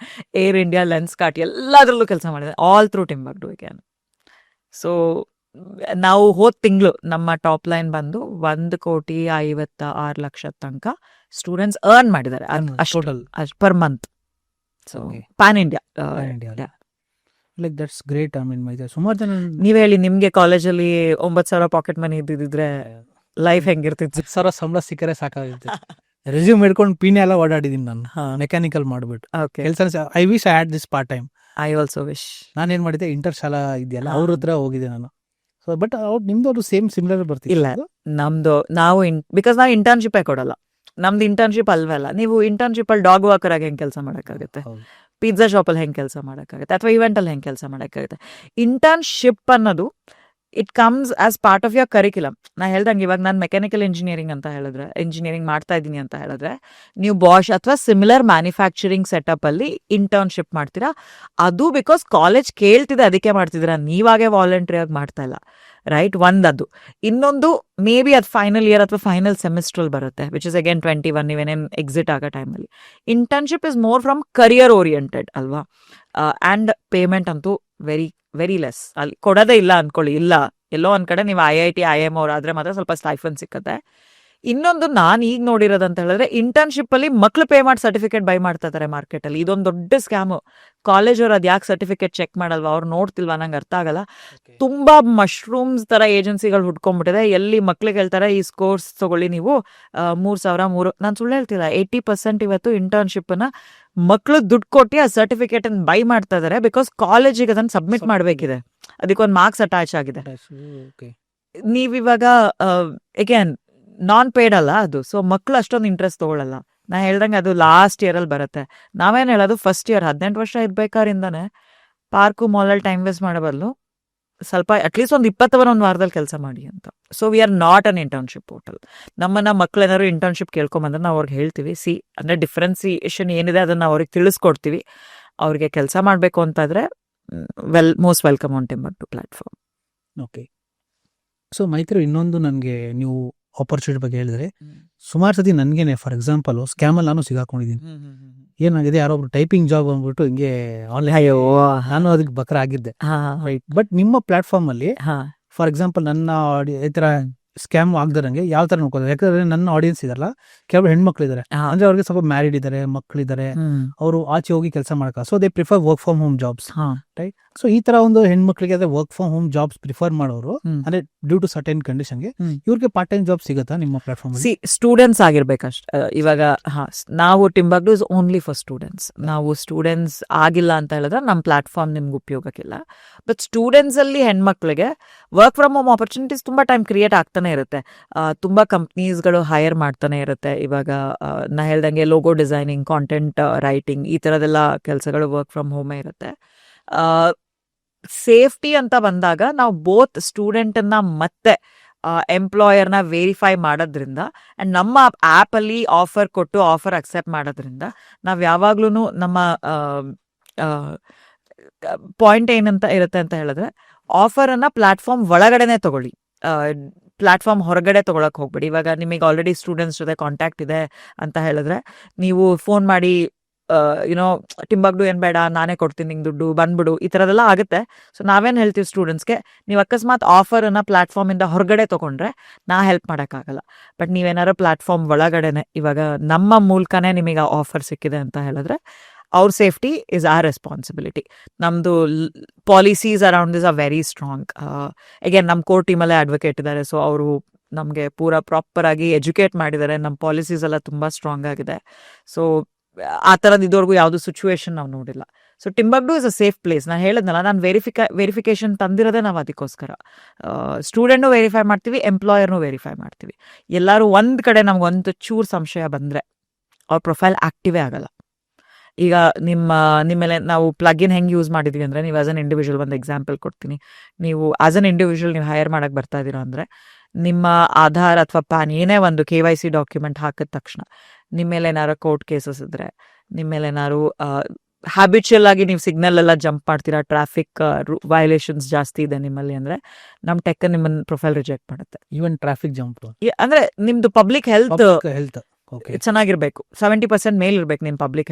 ಏರ್ ಇಂಡಿಯಾ, ಲೆನ್ಸ್ಕಾರ್ಟ್ ಎಲ್ಲದರಲ್ಲೂ ಕೆಲಸ ಮಾಡಿದ್ದಾರೆ, all through Timbuktu can. So ನಾವು ಹೋದ ತಿಂಗಳು ನಮ್ಮ ಟಾಪ್ ಲೈನ್ ಬಂದು 1,56,00,000 ತನಕ ಸ್ಟೂಡೆಂಟ್ಸ್ ಅರ್ನ್ ಮಾಡಿದ್ದಾರೆ per month. So PAN India. Like that's great. I ಮೀನ್ ಸುಮಾರು ಜನ, ನೀವ್ ಹೇಳಿ, ನಿಮ್ಗೆ ಕಾಲೇಜಲ್ಲಿ 9,000 ಪಾಕೆಟ್ ಮನಿ ಇದ್ದಿದ್ರೆ ಲೈಫ್ ಹೆಂಗಿರ್ತಿತ್ತು? 10,000 ಸಂಬಳ ಸಿಕ್ಕರೆ ಸಾಕಾಗುತ್ತೆ. ರೆಸ್ಯೂಮ್ ಹಿಡ್ಕೊಂಡು ಪೀನೆ ಎಲ್ಲ ಓಡಾಡಿದೀನಿ ನಾನು, ಮೆಕ್ಯಾನಿಕಲ್ ಮಾಡ್ಬಿಟ್ಟು ಕೆಲಸ. I wish I had this part time. I also wish. ನಾನೇನ್ ಮಾಡಿದ್ದೆ, ಇಂಟರ್ಶಾಲಾ ಇದೆಯಲ್ಲ ಅವ್ರ ಹತ್ರ ಹೋಗಿದ್ದೆ ನಾನು. ಸೊ ಬಟ್ ನಿಮ್ದು ಅದು ಸೇಮ್ ಸಿಮಿಲರ್ ಬರ್ತಿಲ್ಲ. ಇಲ್ಲ, ನಾವು ಬಿಕಾಸ್ ನಾವು ಇಂಟರ್ನ್ಶಿಪ್ ಕೊಡಲ್ಲ. ನಮ್ದು ಇಂಟರ್ನ್ಶಿಪ್ ಅಲ್ವಲ್ಲ. ನೀವು ಇಂಟರ್ನ್ಶಿಪ್ ಅಲ್ಲಿ ಡಾಗ್ ವಾಕರ್ ಆಗಿ ಹೆಂಗೆ ಕೆಲಸ ಮಾಡೋಕ್ಕಾಗುತ್ತೆ, ಪಿಜ್ಜಾ ಶಾಪಲ್ಲಿ ಹೆಂಗೆ ಕೆಲಸ ಮಾಡೋಕ್ಕಾಗುತ್ತೆ, ಅಥವಾ ಇವೆಂಟಲ್ಲಿ ಹೆಂಗೆ ಕೆಲಸ ಮಾಡೋಕ್ಕಾಗುತ್ತೆ. ಇಂಟರ್ನ್ಶಿಪ್ ಅನ್ನೋದು it comes as part of your curriculum. ನಾ ಹೇಳ್ದಂಗೆ ಇವಾಗ ನಾನು ಮೆಕ್ಯಾನಿಕಲ್ ಇಂಜಿನಿಯರಿಂಗ್ ಅಂತ ಹೇಳಿದ್ರೆ, ಇಂಜಿನಿಯರಿಂಗ್ ಮಾಡ್ತಾ ಇದ್ದೀನಿ ಅಂತ ಹೇಳಿದ್ರೆ, ನೀವು ಬಾಷ್ ಅಥವಾ ಸಿಮಿಲರ್ ಮ್ಯಾನುಫ್ಯಾಕ್ಚರಿಂಗ್ ಸೆಟಪ್ ಅಲ್ಲಿ ಇಂಟರ್ನ್ಶಿಪ್ ಮಾಡ್ತೀರಾ. ಅದು ಬಿಕಾಸ್ ಕಾಲೇಜ್ ಕೇಳ್ತಿದೆ ಅದಕ್ಕೆ ಮಾಡ್ತಿದ್ದೀರಾ, ನೀವಾಗೆ ವಾಲಂಟ್ರಿ ಆಗಿ ಮಾಡ್ತಾ ಇಲ್ಲ, ರೈಟ್? ಅದು. ಇನ್ನೊಂದು ಮೇ ಬಿ ಅದು ಫೈನಲ್ ಇಯರ್ ಅಥವಾ ಫೈನಲ್ ಸೆಮಿಸ್ಟ್ರಲ್ಲಿ ಬರುತ್ತೆ, ವಿಚ್ ಇಸ್ ಅಗೇನ್ 21 ನೀವೇನೇನು ಎಕ್ಸಿಟ್ ಆಗೋ ಟೈಮಲ್ಲಿ. Internship is more from career oriented ಅಲ್ವಾ. ಆ್ಯಂಡ್ ಪೇಮೆಂಟ್ ಅಂತೂ ವೆರಿ ಲೆಸ್. ಅಲ್ಲಿ ಕೊಡೋದೇ ಇಲ್ಲ ಅನ್ಕೊಳ್ಳಿ, ಇಲ್ಲ ಎಲ್ಲೋ ಒಂದ್ ಕಡೆ ನೀವು IIT IIM ಅವ್ರಾದ್ರೆ ಮಾತ್ರ ಸ್ವಲ್ಪ ಸ್ಟೈಫನ್ ಸಿಕ್ಕತ್ತೆ. ಇನ್ನೊಂದು ನಾನು ಈಗ ನೋಡಿರೋದಂತ ಹೇಳಿದ್ರೆ, ಇಂಟರ್ನ್ಶಿಪ್ ಅಲ್ಲಿ ಮಕ್ಳು ಪೇ ಮಾಡಿ ಸರ್ಟಿಫಿಕೇಟ್ ಬೈ ಮಾಡ್ತಾ ಇದಾರೆ ಮಾರ್ಕೆಟಲ್ಲಿ. ಇದೊಂದು ದೊಡ್ಡ ಸ್ಕ್ಯಾಮು. ಕಾಲೇಜ್ ಅವ್ರು ಅದು ಯಾಕೆ ಸರ್ಟಿಫಿಕೇಟ್ ಚೆಕ್ ಮಾಡಲ್ವಾ, ಅವ್ರು ನೋಡ್ತಿಲ್ವಾ, ನಂಗೆ ಅರ್ಥ ಆಗಲ್ಲ. ತುಂಬಾ ಮಶ್ರೂಮ್ಸ್ ತರ ಏಜೆನ್ಸಿಗಳು ಹುಡ್ಕೊಂಡ್ಬಿಟ್ಟಿದೆ. ಎಲ್ಲಿ ಮಕ್ಳಿಗೆ ಹೇಳ್ತಾರೆ ಈ ಕೋರ್ಸ್ ತಗೊಳ್ಳಿ ನೀವು 3,000 ನಾನು ಸುಳ್ಳು ಹೇಳ್ತಿಲ್ಲ, 80% ಇವತ್ತು ಇಂಟರ್ನ್ಶಿಪ್ನ ಮಕ್ಳು ದುಡ್ಡು ಕೊಟ್ಟು ಆ ಸರ್ಟಿಫಿಕೇಟ್ ಬೈ ಮಾಡ್ತಾ ಇದಾರೆ. ಬಿಕಾಸ್ ಕಾಲೇಜಿಗೆ ಅದನ್ನು ಸಬ್ಮಿಟ್ ಮಾಡಬೇಕಿದೆ, ಅದಕ್ಕೊಂದು ಮಾರ್ಕ್ಸ್ ಅಟ್ಯಾಚ್ ಆಗಿದೆ. ನೀವಿವಾಗ ಅಗೇನ್ ನಾನ್ ಪೇಡ್ ಅಲ್ಲ ಅದು, ಸೊ ಮಕ್ಳು ಅಷ್ಟೊಂದು ಇಂಟ್ರೆಸ್ಟ್ ತಗೊಳ್ಳಲ್ಲ. ನಾ ಹೇಳ್ದಂಗೆ ಅದು ಲಾಸ್ಟ್ ಇಯರಲ್ಲಿ ಬರುತ್ತೆ. ನಾವೇನು ಹೇಳೋದು ಫಸ್ಟ್ ಇಯರ್ 18 ವರ್ಷ ಇರ್ಬೇಕಾರಿಂದಾನೆ ಪಾರ್ಕು ಮಾಲಲ್ಲಿ ಟೈಮ್ ವೇಸ್ಟ್ ಮಾಡೋ ಬದಲು ಸ್ವಲ್ಪ ಅಟ್ಲೀಸ್ಟ್ ಒಂದು 20 ಅವರ್ ಒಂದು ವಾರದಲ್ಲಿ ಕೆಲಸ ಮಾಡಿ ಅಂತ. So we are not an internship portal. ನಮ್ಮನ್ನ ಮಕ್ಳೇನಾದ್ರು ಇಂಟರ್ನ್ಶಿಪ್ ಕೇಳ್ಕೊಂಬಂದ್ರೆ ನಾವು ಅವ್ರಿಗೆ ಹೇಳ್ತೀವಿ, ಅಂದರೆ ಡಿಫ್ರೆನ್ಸಿಯೇಷನ್ ಏನಿದೆ ಅದನ್ನು ಅವ್ರಿಗೆ ತಿಳಿಸ್ಕೊಡ್ತೀವಿ. ಅವ್ರಿಗೆ ಕೆಲಸ ಮಾಡಬೇಕು ಅಂತಾದರೆ most welcome on Timbuktu platform. Okay. So ಮೈತ್ರಿ, ಇನ್ನೊಂದು ನನಗೆ ನೀವು ಆಪರ್ಚುನಿಟಿ ಬಗ್ಗೆ ಹೇಳಿದ್ರೆ, ಸುಮಾರು ಸತಿ ನನಗೇನೆ ಫಾರ್ ಎಕ್ಸಾಂಪಲ್ ಸ್ಕ್ಯಾಮಲ್ಲಿ ನಾನು ಸಿಗಾಕೊಂಡಿದ್ದೀನಿ. ಏನಾಗಿದೆ, ಯಾರೊಬ್ರು ಟೈಪಿಂಗ್ ಜಾಬ್ ಅಂದ್ಬಿಟ್ಟು ಹಿಂಗೆ ಆನ್ಲೈನ್, ಅಯ್ಯೋ ನಾನು ಅದಕ್ಕೆ ಬಕ್ರ ಆಗಿದ್ದೆ. ರೈಟ್. ಬಟ್ ನಿಮ್ಮ ಪ್ಲಾಟ್ಫಾರ್ಮ್ ಅಲ್ಲಿ ಹಾ ಫಾರ್ ಎಕ್ಸಾಂಪಲ್ ನನ್ನ ಈ ತರ ಸ್ಕ್ಯಾಮ್ ಆಗದಂಗೆ ಯಾವ ತರ ನೋಡ್ಕೋತಾರೆ? ಯಾಕಂದ್ರೆ ನನ್ನ ಆಡಿಯನ್ಸ್ ಇದಾರಲ್ಲ, ಕೆಲವು ಹೆಣ್ಮಕ್ಳು ಇದಾರೆ, ಅಂದ್ರೆ ಅವ್ರಿಗೆ ಸ್ವಲ್ಪ ಮ್ಯಾರಿಡ್ ಇದಾರೆ, ಮಕ್ಳಿದ್ದಾರೆ, ಅವರು ಆಚೆ ಹೋಗಿ ಕೆಲಸ ಮಾಡಕ, so they prefer work from home jobs, right? So ಈ ತರ ಒಂದು ಹೆಣ್ಮಕ್ಳಿಗೆ ಅದೇ work from home jobs prefer ಮಾಡೋರು, ಅಂದ್ರೆ ಡ್ಯೂ ಟು ಸರ್ಟೈನ್ ಕಂಡೀಷನ್ಗೆ ಇವ್ರಿಗೆ ಪಾರ್ಟ್ ಟೈಮ್ ಜಾಬ್ ಸಿಗುತ್ತಾ ನಿಮ್ಮ ಪ್ಲಾಟ್ಫಾರ್ಮ್? ಸ್ಟೂಡೆಂಟ್ಸ್ ಆಗಿರ್ಬೇಕಷ್ಟ. ಇವಾಗ ನಾವು Timbuktu is only for students. ನಾವು ಸ್ಟೂಡೆಂಟ್ಸ್ ಆಗಿಲ್ಲ ಅಂತ ಹೇಳಿದ್ರೆ ನಮ್ಮ ಪ್ಲಾಟ್ಫಾರ್ಮ್ ನಿಮ್ಗೆ ಉಪಯೋಗಕ್ಕಿಲ್ಲ. ಬಟ್ ಸ್ಟೂಡೆಂಟ್ಸ್ ಅಲ್ಲಿ ಹೆಣ್ಮಕ್ಳಿಗೆ ವರ್ಕ್ ಫ್ರಮ್ ಹೋಮ್ ಆಪರ್ಚುನಿಟೀಸ್ ತುಂಬಾ ಟೈಮ್ ಕ್ರಿಯೇಟ್ ಆಗ್ತಾನೆ ಇರುತ್ತೆ. ತುಂಬಾ ಕಂಪ್ನೀಸ್ಗಳು ಹೈರ್ ಮಾಡ್ತಾನೆ ಇರುತ್ತೆ. ಇವಾಗ ನಾ ಹೇಳ್ದಂಗೆ ಲೋಗೋ ಡಿಸೈನಿಂಗ್, ಕಾಂಟೆಂಟ್ ರೈಟಿಂಗ್, ಈ ಥರದೆಲ್ಲ ಕೆಲಸಗಳು ವರ್ಕ್ ಫ್ರಮ್ ಹೋಮೇ ಇರುತ್ತೆ. ಸೇಫ್ಟಿ ಅಂತ ಬಂದಾಗ ನಾವು ಬೋತ್ ಸ್ಟೂಡೆಂಟನ್ನ ಮತ್ತೆ ಎಂಪ್ಲಾಯರ್ನ ವೆರಿಫೈ ಮಾಡೋದ್ರಿಂದ ಆ್ಯಂಡ್ ನಮ್ಮ ಆ್ಯಪಲ್ಲಿ ಆಫರ್ ಕೊಟ್ಟು ಆಫರ್ ಅಕ್ಸೆಪ್ಟ್ ಮಾಡೋದ್ರಿಂದ ನಾವು ಯಾವಾಗ್ಲೂ ನಮ್ಮ ಪಾಯಿಂಟ್ ಏನಂತ ಇರುತ್ತೆ ಅಂತ ಹೇಳಿದ್ರೆ, ಆಫರನ್ನು ಪ್ಲಾಟ್ಫಾರ್ಮ್ ಒಳಗಡೆನೆ ತಗೊಳ್ಳಿ, ಪ್ಲಾಟ್ಫಾರ್ಮ್ ಹೊರಗಡೆ ತೊಗೊಳಕ್ಕೆ ಹೋಗ್ಬೇಡಿ. ಇವಾಗ ನಿಮಗೆ ಆಲ್ರೆಡಿ ಸ್ಟೂಡೆಂಟ್ಸ್ ಜೊತೆ ಕಾಂಟ್ಯಾಕ್ಟ್ ಇದೆ ಅಂತ ಹೇಳಿದ್ರೆ ನೀವು ಫೋನ್ ಮಾಡಿ ಯುನೋ ಟಿಂಬಕ್ಟು ಏನು ಬೇಡ, ನಾನೇ ಕೊಡ್ತೀನಿ ನಿಂಗೆ ದುಡ್ಡು, ಬಂದ್ಬಿಡು, ಈ ಥರದೆಲ್ಲ ಆಗುತ್ತೆ. ಸೊ ನಾವೇನು ಹೇಳ್ತೀವಿ ಸ್ಟೂಡೆಂಟ್ಸ್ಗೆ, ನೀವು ಅಕಸ್ಮಾತ್ ಆಫರನ್ನು ಪ್ಲಾಟ್ಫಾರ್ಮಿಂದ ಹೊರಗಡೆ ತೊಗೊಂಡ್ರೆ ನಾ ಹೆಲ್ಪ್ ಮಾಡೋಕ್ಕಾಗಲ್ಲ. ಬಟ್ ನೀವೇನಾದ್ರು ಪ್ಲಾಟ್ಫಾರ್ಮ್ ಒಳಗಡೆನೆ ಇವಾಗ ನಮ್ಮ ಮೂಲಕನೇ ನಿಮಗೆ ಆಫರ್ ಸಿಕ್ಕಿದೆ ಅಂತ ಹೇಳಿದ್ರೆ, ಅವ್ರ ಸೇಫ್ಟಿ ಇಸ್ ಆರ್ ರೆಸ್ಪಾನ್ಸಿಬಿಲಿಟಿ. ನಮ್ಮದು policies around this are very strong. Again ನಮ್ಮ ಕೋರ್ ಟೀಮಲ್ಲೇ ಅಡ್ವೊಕೇಟ್ ಇದ್ದಾರೆ, ಸೊ ಅವರು ನಮಗೆ ಪೂರಾ ಪ್ರಾಪರಾಗಿ ಎಜುಕೇಟ್ ಮಾಡಿದ್ದಾರೆ. ನಮ್ಮ ಪಾಲಿಸೀಸ್ ಎಲ್ಲ ತುಂಬ ಸ್ಟ್ರಾಂಗ್ ಆಗಿದೆ. ಸೊ ಆ ಥರದ್ದು ಇದುವರೆಗೂ ಯಾವುದು ಸಿಚುವೇಶನ್ ನಾವು ನೋಡಿಲ್ಲ. So Timbuckdo is a safe place. ನಾನು ಹೇಳಿದ್ನಲ್ಲ, ನಾನು ವೆರಿಫಿಕೇಶನ್ ತಂದಿರೋದೇ ನಾವು ಅದಕ್ಕೋಸ್ಕರ. ಸ್ಟೂಡೆಂಟು ವೆರಿಫೈ ಮಾಡ್ತೀವಿ, ಎಂಪ್ಲಾಯರ್ನು ವೆರಿಫೈ ಮಾಡ್ತೀವಿ. ಎಲ್ಲರೂ ಒಂದು ಕಡೆ ನಮ್ಗೆ ಒಂದು ಚೂರು ಸಂಶಯ ಬಂದರೆ ಅವ್ರ ಪ್ರೊಫೈಲ್ ಆ್ಯಕ್ಟಿವೇ ಆಗಲ್ಲ. ಈಗ ನಿಮ್ಮೇಲೆ ನಾವು ಪ್ಲಗಿನ್ ಹೆಂಗೆ ಯೂಸ್ ಮಾಡಿದ್ವಿ ಅಂದರೆ, ನೀವು ಆ್ಯಸ್ ಅನ್ ಇಂಡಿವಿಜುವಲ್ ಒಂದು ಎಕ್ಸಾಂಪಲ್ ಕೊಡ್ತೀನಿ. ನೀವು ಆ್ಯಸ್ ಅನ್ ಇಂಡಿವಿಜುವಲ್ ನೀವು ಹೈರ್ ಮಾಡೋಕ್ಕೆ ಬರ್ತಾ ಇದ್ದೀರಾ ಅಂದರೆ, ನಿಮ್ಮ ಆಧಾರ್ ಅಥವಾ ಪ್ಯಾನ್ ಏನೇ ಒಂದು KYC ಡಾಕ್ಯುಮೆಂಟ್ ಹಾಕಿದ ತಕ್ಷಣ ನಿಮ್ಮ ಮೇಲೆ ಏನಾರು ಕೋರ್ಟ್ ಕೇಸಸ್ ಇದ್ದರೆ, ನಿಮ್ಮ ಮೇಲೆ ಏನಾರು ಹ್ಯಾಬಿಚುವಲ್ ಆಗಿ ನೀವು ಸಿಗ್ನಲ್ ಎಲ್ಲ ಜಂಪ್ ಮಾಡ್ತೀರಾ, ಟ್ರಾಫಿಕ್ ವೈಲೇಷನ್ಸ್ ಜಾಸ್ತಿ ಇದೆ ನಿಮ್ಮಲ್ಲಿ ಅಂದರೆ, ನಮ್ಮ ಟೆಕ್ ನಿಮ್ಮನ್ನು ಪ್ರೊಫೈಲ್ ರಿಜೆಕ್ಟ್ ಮಾಡುತ್ತೆ. ಈವನ್ ಟ್ರಾಫಿಕ್ ಜಂಪ್ ಅಂದರೆ ನಿಮ್ಮದು ಪಬ್ಲಿಕ್ ಹೆಲ್ತ್ ಚೆನ್ನಾಗಿರ್ಬೇಕು, 70% ಮೇಲ್ ಇರ್ಬೇಕು ನಿಮ್ಮ ಪಬ್ಲಿಕ್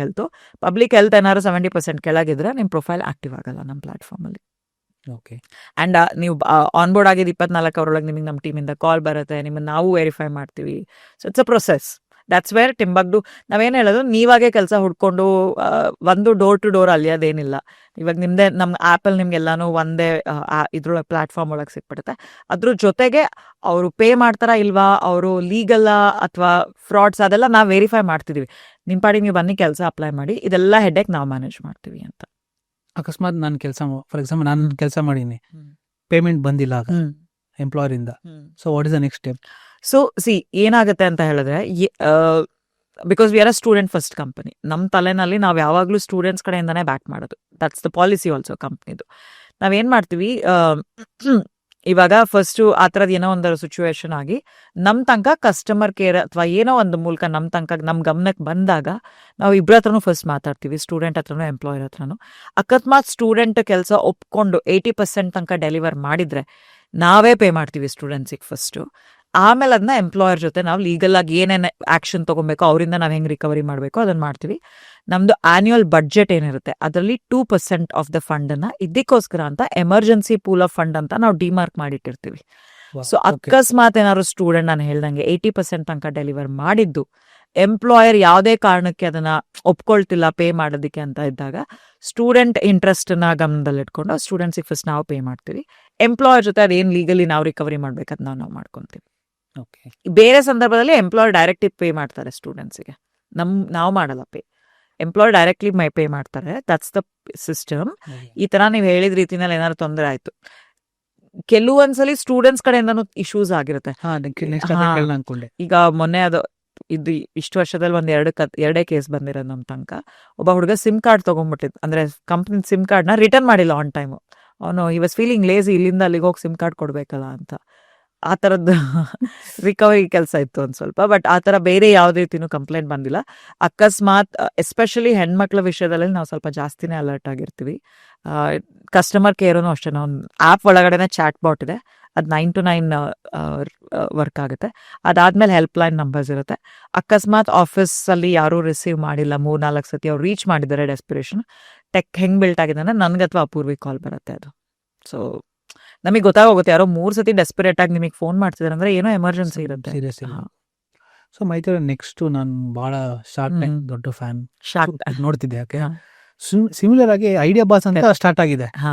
ಹೆಲ್ತ್ ಏನಾದ್ರು 70% ಕೆಳಗಿದ್ರೆ ನಿಮ್ಮ ಪ್ರೊಫೈಲ್ ಆಕ್ಟಿವ್ ಆಗಲ್ಲ ನಮ್ಮ ಪ್ಲಾಟ್ಫಾರ್ಮಲ್ಲಿ. ಓಕೆ. ಆ್ಯಂಡ್ ನೀವು ಆನ್ಬೋರ್ಡ್ ಆಗಿದ್ದು 24 ಅವರೊಳಗೆ ನಿಮಗೆ ನಮ್ಮ ಟೀಮಿಂದ ಕಾಲ್ ಬರುತ್ತೆ, ನಿಮ್ಮನ್ನು ನಾವು ವೆರಿಫೈ ಮಾಡ್ತೀವಿ. So it's a process. That's where Timbuktu ನಾವೇನು ಹೇಳೋದು, ನೀವಾಗೆ ಕೆಲಸ ಹುಡ್ಕೊಂಡು ಒಂದು ಡೋರ್ ಟು ಡೋರ್ ಅಲ್ಲಿಯೋದೇನಿಲ್ಲ. ಇವಾಗ ನಿಮ್ಮದೇ ನಮ್ಮ ಆ್ಯಪಲ್ಲಿ ನಿಮ್ಗೆಲ್ಲಾನು ಒಂದೇ ಇದ್ರೊಳಗೆ ಪ್ಲಾಟ್ಫಾರ್ಮ್ ಒಳಗೆ ಸಿಕ್ಬಿಡುತ್ತೆ. ಅದ್ರ ಜೊತೆಗೆ ಅವರು ಪೇ ಮಾಡ್ತಾರಾ ಇಲ್ವಾ, ಅವರು ಲೀಗಲ್ಲ ಅಥವಾ ಫ್ರಾಡ್ಸ್, ಅದೆಲ್ಲ ನಾವು ವೆರಿಫೈ ಮಾಡ್ತಿದ್ದೀವಿ. ನಿಮ್ಮ ಪಾಡಿಗೆ ನೀವು ಬನ್ನಿ ಕೆಲಸ ಅಪ್ಲೈ ಮಾಡಿ, ಇದೆಲ್ಲ ಹೆಡ್ಡೇಕ್ ನಾವು ಮ್ಯಾನೇಜ್ ಮಾಡ್ತೀವಿ ಅಂತ. ಅಕಸ್ಮಾತ್ ನಾನು ಫಾರ್ ಎಕ್ಸಾಂಪಲ್ ನಾನು ಕೆಲಸ ಮಾಡೀನಿ, ಪೇಮೆಂಟ್ ಬಂದಿಲ್ಲ ಎಂಪ್ಲಾಯರ್ ಇಂದ, so what is the next step? So ಏನಾಗುತ್ತೆ ಅಂತ ಹೇಳಿದ್ರೆ, because we are a student first company, ನಮ್ಮ ತಲೆನಲ್ಲಿ ನಾವು ಯಾವಾಗಲೂ ಸ್ಟೂಡೆಂಟ್ಸ್ ಕಡೆಯಿಂದನೇ ಬ್ಯಾಕ್ ಮಾಡೋದು. ದಟ್ಸ್ ದ ಪಾಲಿಸಿ ಆಲ್ಸೋ ಕಂಪ್ನಿದು. ನಾವೇನು ಮಾಡ್ತೀವಿ, ಇವಾಗ ಫಸ್ಟು ಆ ಥರದ್ದು ಏನೋ ಒಂದು ಸಿಚುವೇಶನ್ ಆಗಿ ನಮ್ಮ ತನಕ ಕಸ್ಟಮರ್ ಕೇರ್ ಅಥವಾ ಏನೋ ಒಂದು ಮೂಲಕ ನಮ್ಮ ತನಕ ನಮ್ಮ ಗಮನಕ್ಕೆ ಬಂದಾಗ ನಾವು ಇಬ್ಬರ ಹತ್ರನೂ ಫಸ್ಟ್ ಮಾತಾಡ್ತೀವಿ, ಸ್ಟೂಡೆಂಟ್ ಹತ್ರನೂ ಎಂಪ್ಲಾಯರ್ ಹತ್ರನೂ. ಅಕಸ್ಮಾತ್ ಸ್ಟೂಡೆಂಟ್ ಕೆಲಸ ಒಪ್ಕೊಂಡು 80% ತನಕ ಡೆಲಿವರ್ ಮಾಡಿದರೆ ನಾವೇ ಪೇ ಮಾಡ್ತೀವಿ ಸ್ಟೂಡೆಂಟ್ಸಿಗೆ ಫಸ್ಟು. ಆಮೇಲೆ ಅದನ್ನ ಎಂಪ್ಲಾಯರ್ ಜೊತೆ ನಾವು ಲೀಗಲಾಗಿ ಏನೇನು ಆ್ಯಕ್ಷನ್ ತೊಗೊಬೇಕೋ, ಅವರಿಂದ ನಾವು ಹೆಂಗೆ ರಿಕವರಿ ಮಾಡಬೇಕೋ ಅದನ್ನು ಮಾಡ್ತೀವಿ. ನಮ್ಮದು ಆ್ಯನ್ಯುವಲ್ ಬಡ್ಜೆಟ್ ಏನಿರುತ್ತೆ ಅದರಲ್ಲಿ 2% ಆಫ್ ದ ಫಂಡನ್ನು ಇದಕ್ಕೋಸ್ಕರ ಅಂತ ಎಮರ್ಜೆನ್ಸಿ ಪೂಲ್ ಆಫ್ ಫಂಡ್ ಅಂತ ನಾವು ಡಿಮಾರ್ಕ್ ಮಾಡಿಟ್ಟಿರ್ತೀವಿ. ಸೊ ಅಕಸ್ಮಾತ್ ಏನಾದ್ರು ಸ್ಟೂಡೆಂಟ್ ನಾನು ಹೇಳ್ದಂಗೆ 80% ತನಕ ಡೆಲಿವರ್ ಮಾಡಿದ್ದು ಎಂಪ್ಲಾಯರ್ ಯಾವುದೇ ಕಾರಣಕ್ಕೆ ಅದನ್ನು ಒಪ್ಕೊಳ್ತಿಲ್ಲ ಪೇ ಮಾಡೋದಕ್ಕೆ ಅಂತ ಇದ್ದಾಗ, ಸ್ಟೂಡೆಂಟ್ ಇಂಟ್ರೆಸ್ಟನ್ನ ಗಮನದಲ್ಲಿಟ್ಕೊಂಡು ಸ್ಟೂಡೆಂಟ್ಸಿಗೆ ಫಸ್ಟ್ ನಾವು ಪೇ ಮಾಡ್ತೀವಿ. ಎಂಪ್ಲಾಯರ್ ಜೊತೆ ಅದೇನು ಲೀಗಲಿ ನಾವು ರಿಕವರಿ ಮಾಡ್ಬೇಕಂತ ನಾವು ಮಾಡ್ಕೊತೀವಿ. ಬೇರೆ ಸಂದರ್ಭದಲ್ಲಿ ಎಂಪ್ಲಾಯರ್ ಡೈರೆಕ್ಟ್ಲಿ ಪೇ ಮಾಡ್ತಾರೆ ಸ್ಟೂಡೆಂಟ್ಸಿಗೆ, ನಾವು ಮಾಡಲ್ಲ ಪೇ, ಎಂಪ್ಲಾಯರ್ ಡೈರೆಕ್ಟ್ಲಿ ಪೇ ಮಾಡ್ತಾರೆ. That's the system. ಈ ಥರ ನೀವು ಹೇಳಿದ ರೀತಿನಲ್ಲಿ ಏನಾದ್ರು ತೊಂದರೆ ಆಯಿತು, ಕೆಲವೊಂದ್ಸಲಿ ಸ್ಟೂಡೆಂಟ್ಸ್ ಕಡೆಯಿಂದನೂ ಇಶ್ಯೂಸ್ ಆಗಿರುತ್ತೆ. ನೆಕ್ಸ್ಟ್ ಹಾ. ಅನ್ಕೊಂಡೆ. ಈಗ ಮೊನ್ನೆ ಅದು ಇದು ಇಷ್ಟು ವರ್ಷದಲ್ಲಿ ಒಂದ್ ಎರಡೇ ಕೇಸ್ ಬಂದಿರೋದು ನಮ್ ತನಕ. ಒಬ್ಬ ಹುಡುಗ ಸಿಮ್ ಕಾರ್ಡ್ ತಗೊಂಡ್ಬಿಟ್ಟಿದ್, ಅಂದ್ರೆ ಕಂಪ್ನಿ ಸಿಮ್ ಕಾರ್ಡ್ ನ ರಿಟರ್ನ್ ಮಾಡಿಲ್ಲ ಆನ್ ಟೈಮ್. ಅವನು ಹಿ ವಾಸ್ ಫೀಲಿಂಗ್ ಲೇಸಿ, ಇಲ್ಲಿಂದ ಅಲ್ಲಿಗೆ ಹೋಗಿ ಸಿಮ್ ಕಾರ್ಡ್ ಕೊಡ್ಬೇಕಲ್ಲ ಅಂತ. ಆ ಥರದ್ದು ರಿಕವರಿ ಕೆಲಸ ಇತ್ತು ಒಂದ್ ಸ್ವಲ್ಪ. ಬಟ್ ಆ ಥರ ಬೇರೆ ಯಾವುದೇ ರೀತಿನೂ ಕಂಪ್ಲೇಂಟ್ ಬಂದಿಲ್ಲ. ಅಕಸ್ಮಾತ್ ಎಸ್ಪೆಷಲಿ ಹೆಣ್ಮಕ್ಳ ವಿಷಯದಲ್ಲಿ ನಾವು ಸ್ವಲ್ಪ ಜಾಸ್ತಿನೇ ಅಲರ್ಟ್ ಆಗಿರ್ತೀವಿ. ಕಸ್ಟಮರ್ ಕೇರೂ ಅಷ್ಟೇ, ನಾವು ಆ್ಯಪ್ ಒಳಗಡೆನೆ ಚಾಟ್ ಬಾಟ್ ಇದೆ, ಅದು 9 to 9 ವರ್ಕ್ ಆಗುತ್ತೆ. ಅದಾದ್ಮೇಲೆ ಹೆಲ್ಪ್ ಲೈನ್ ನಂಬರ್ಸ್ ಇರುತ್ತೆ. ಅಕಸ್ಮಾತ್ ಆಫೀಸಲ್ಲಿ ಯಾರೂ ರಿಸೀವ್ ಮಾಡಿಲ್ಲ 3-4 ಸತಿ ಅವ್ರು ರೀಚ್ ಮಾಡಿದ್ದಾರೆ, ಡೆಸ್ಪಿರೇಷನ್ ಟೆಕ್ ಹೆಂಗ್ ಬಿಲ್ಟ್ ಆಗಿದೆ ಅಂದ್ರೆ ನನ್ಗೆ ಅಥವಾ ಅಪೂರ್ವಿ ಕಾಲ್ ಬರುತ್ತೆ ಅದು. ಸೊ ನಮಗೆ ಗೊತ್ತಾಗೋಗುತ್ತೆ ಯಾರೋ 3 ಸತಿ ಡೆಸ್ಪಿರೇಟ್ ಆಗಿ ನಿಮಗೆ ಫೋನ್ ಮಾಡ್ತಿದ್ದಾರೆ ಅಂದ್ರೆ ಏನೋ ಎಮರ್ಜೆನ್ಸಿ ಇರುತ್ತೆ. ಸೀರಿಯಸ್. ಸೊ ಮೈತ್ರಿ, ನೆಕ್ಸ್ಟ್ ನಾನು ಬಹಳ ಶಾರ್ಕ್ ಟ್ಯಾಂಕ್ ದೊಡ್ಡ ಫ್ಯಾನ್, ನೋಡ್ತಿದ್ದೆ. ಯಾಕೆ ಸಿಮಿಲರ್ ಆಗಿ ಐಡಿಯಾ ಬಾಸ್ ಅಂತ ಸ್ಟಾರ್ಟ್ ಆಗಿದೆ.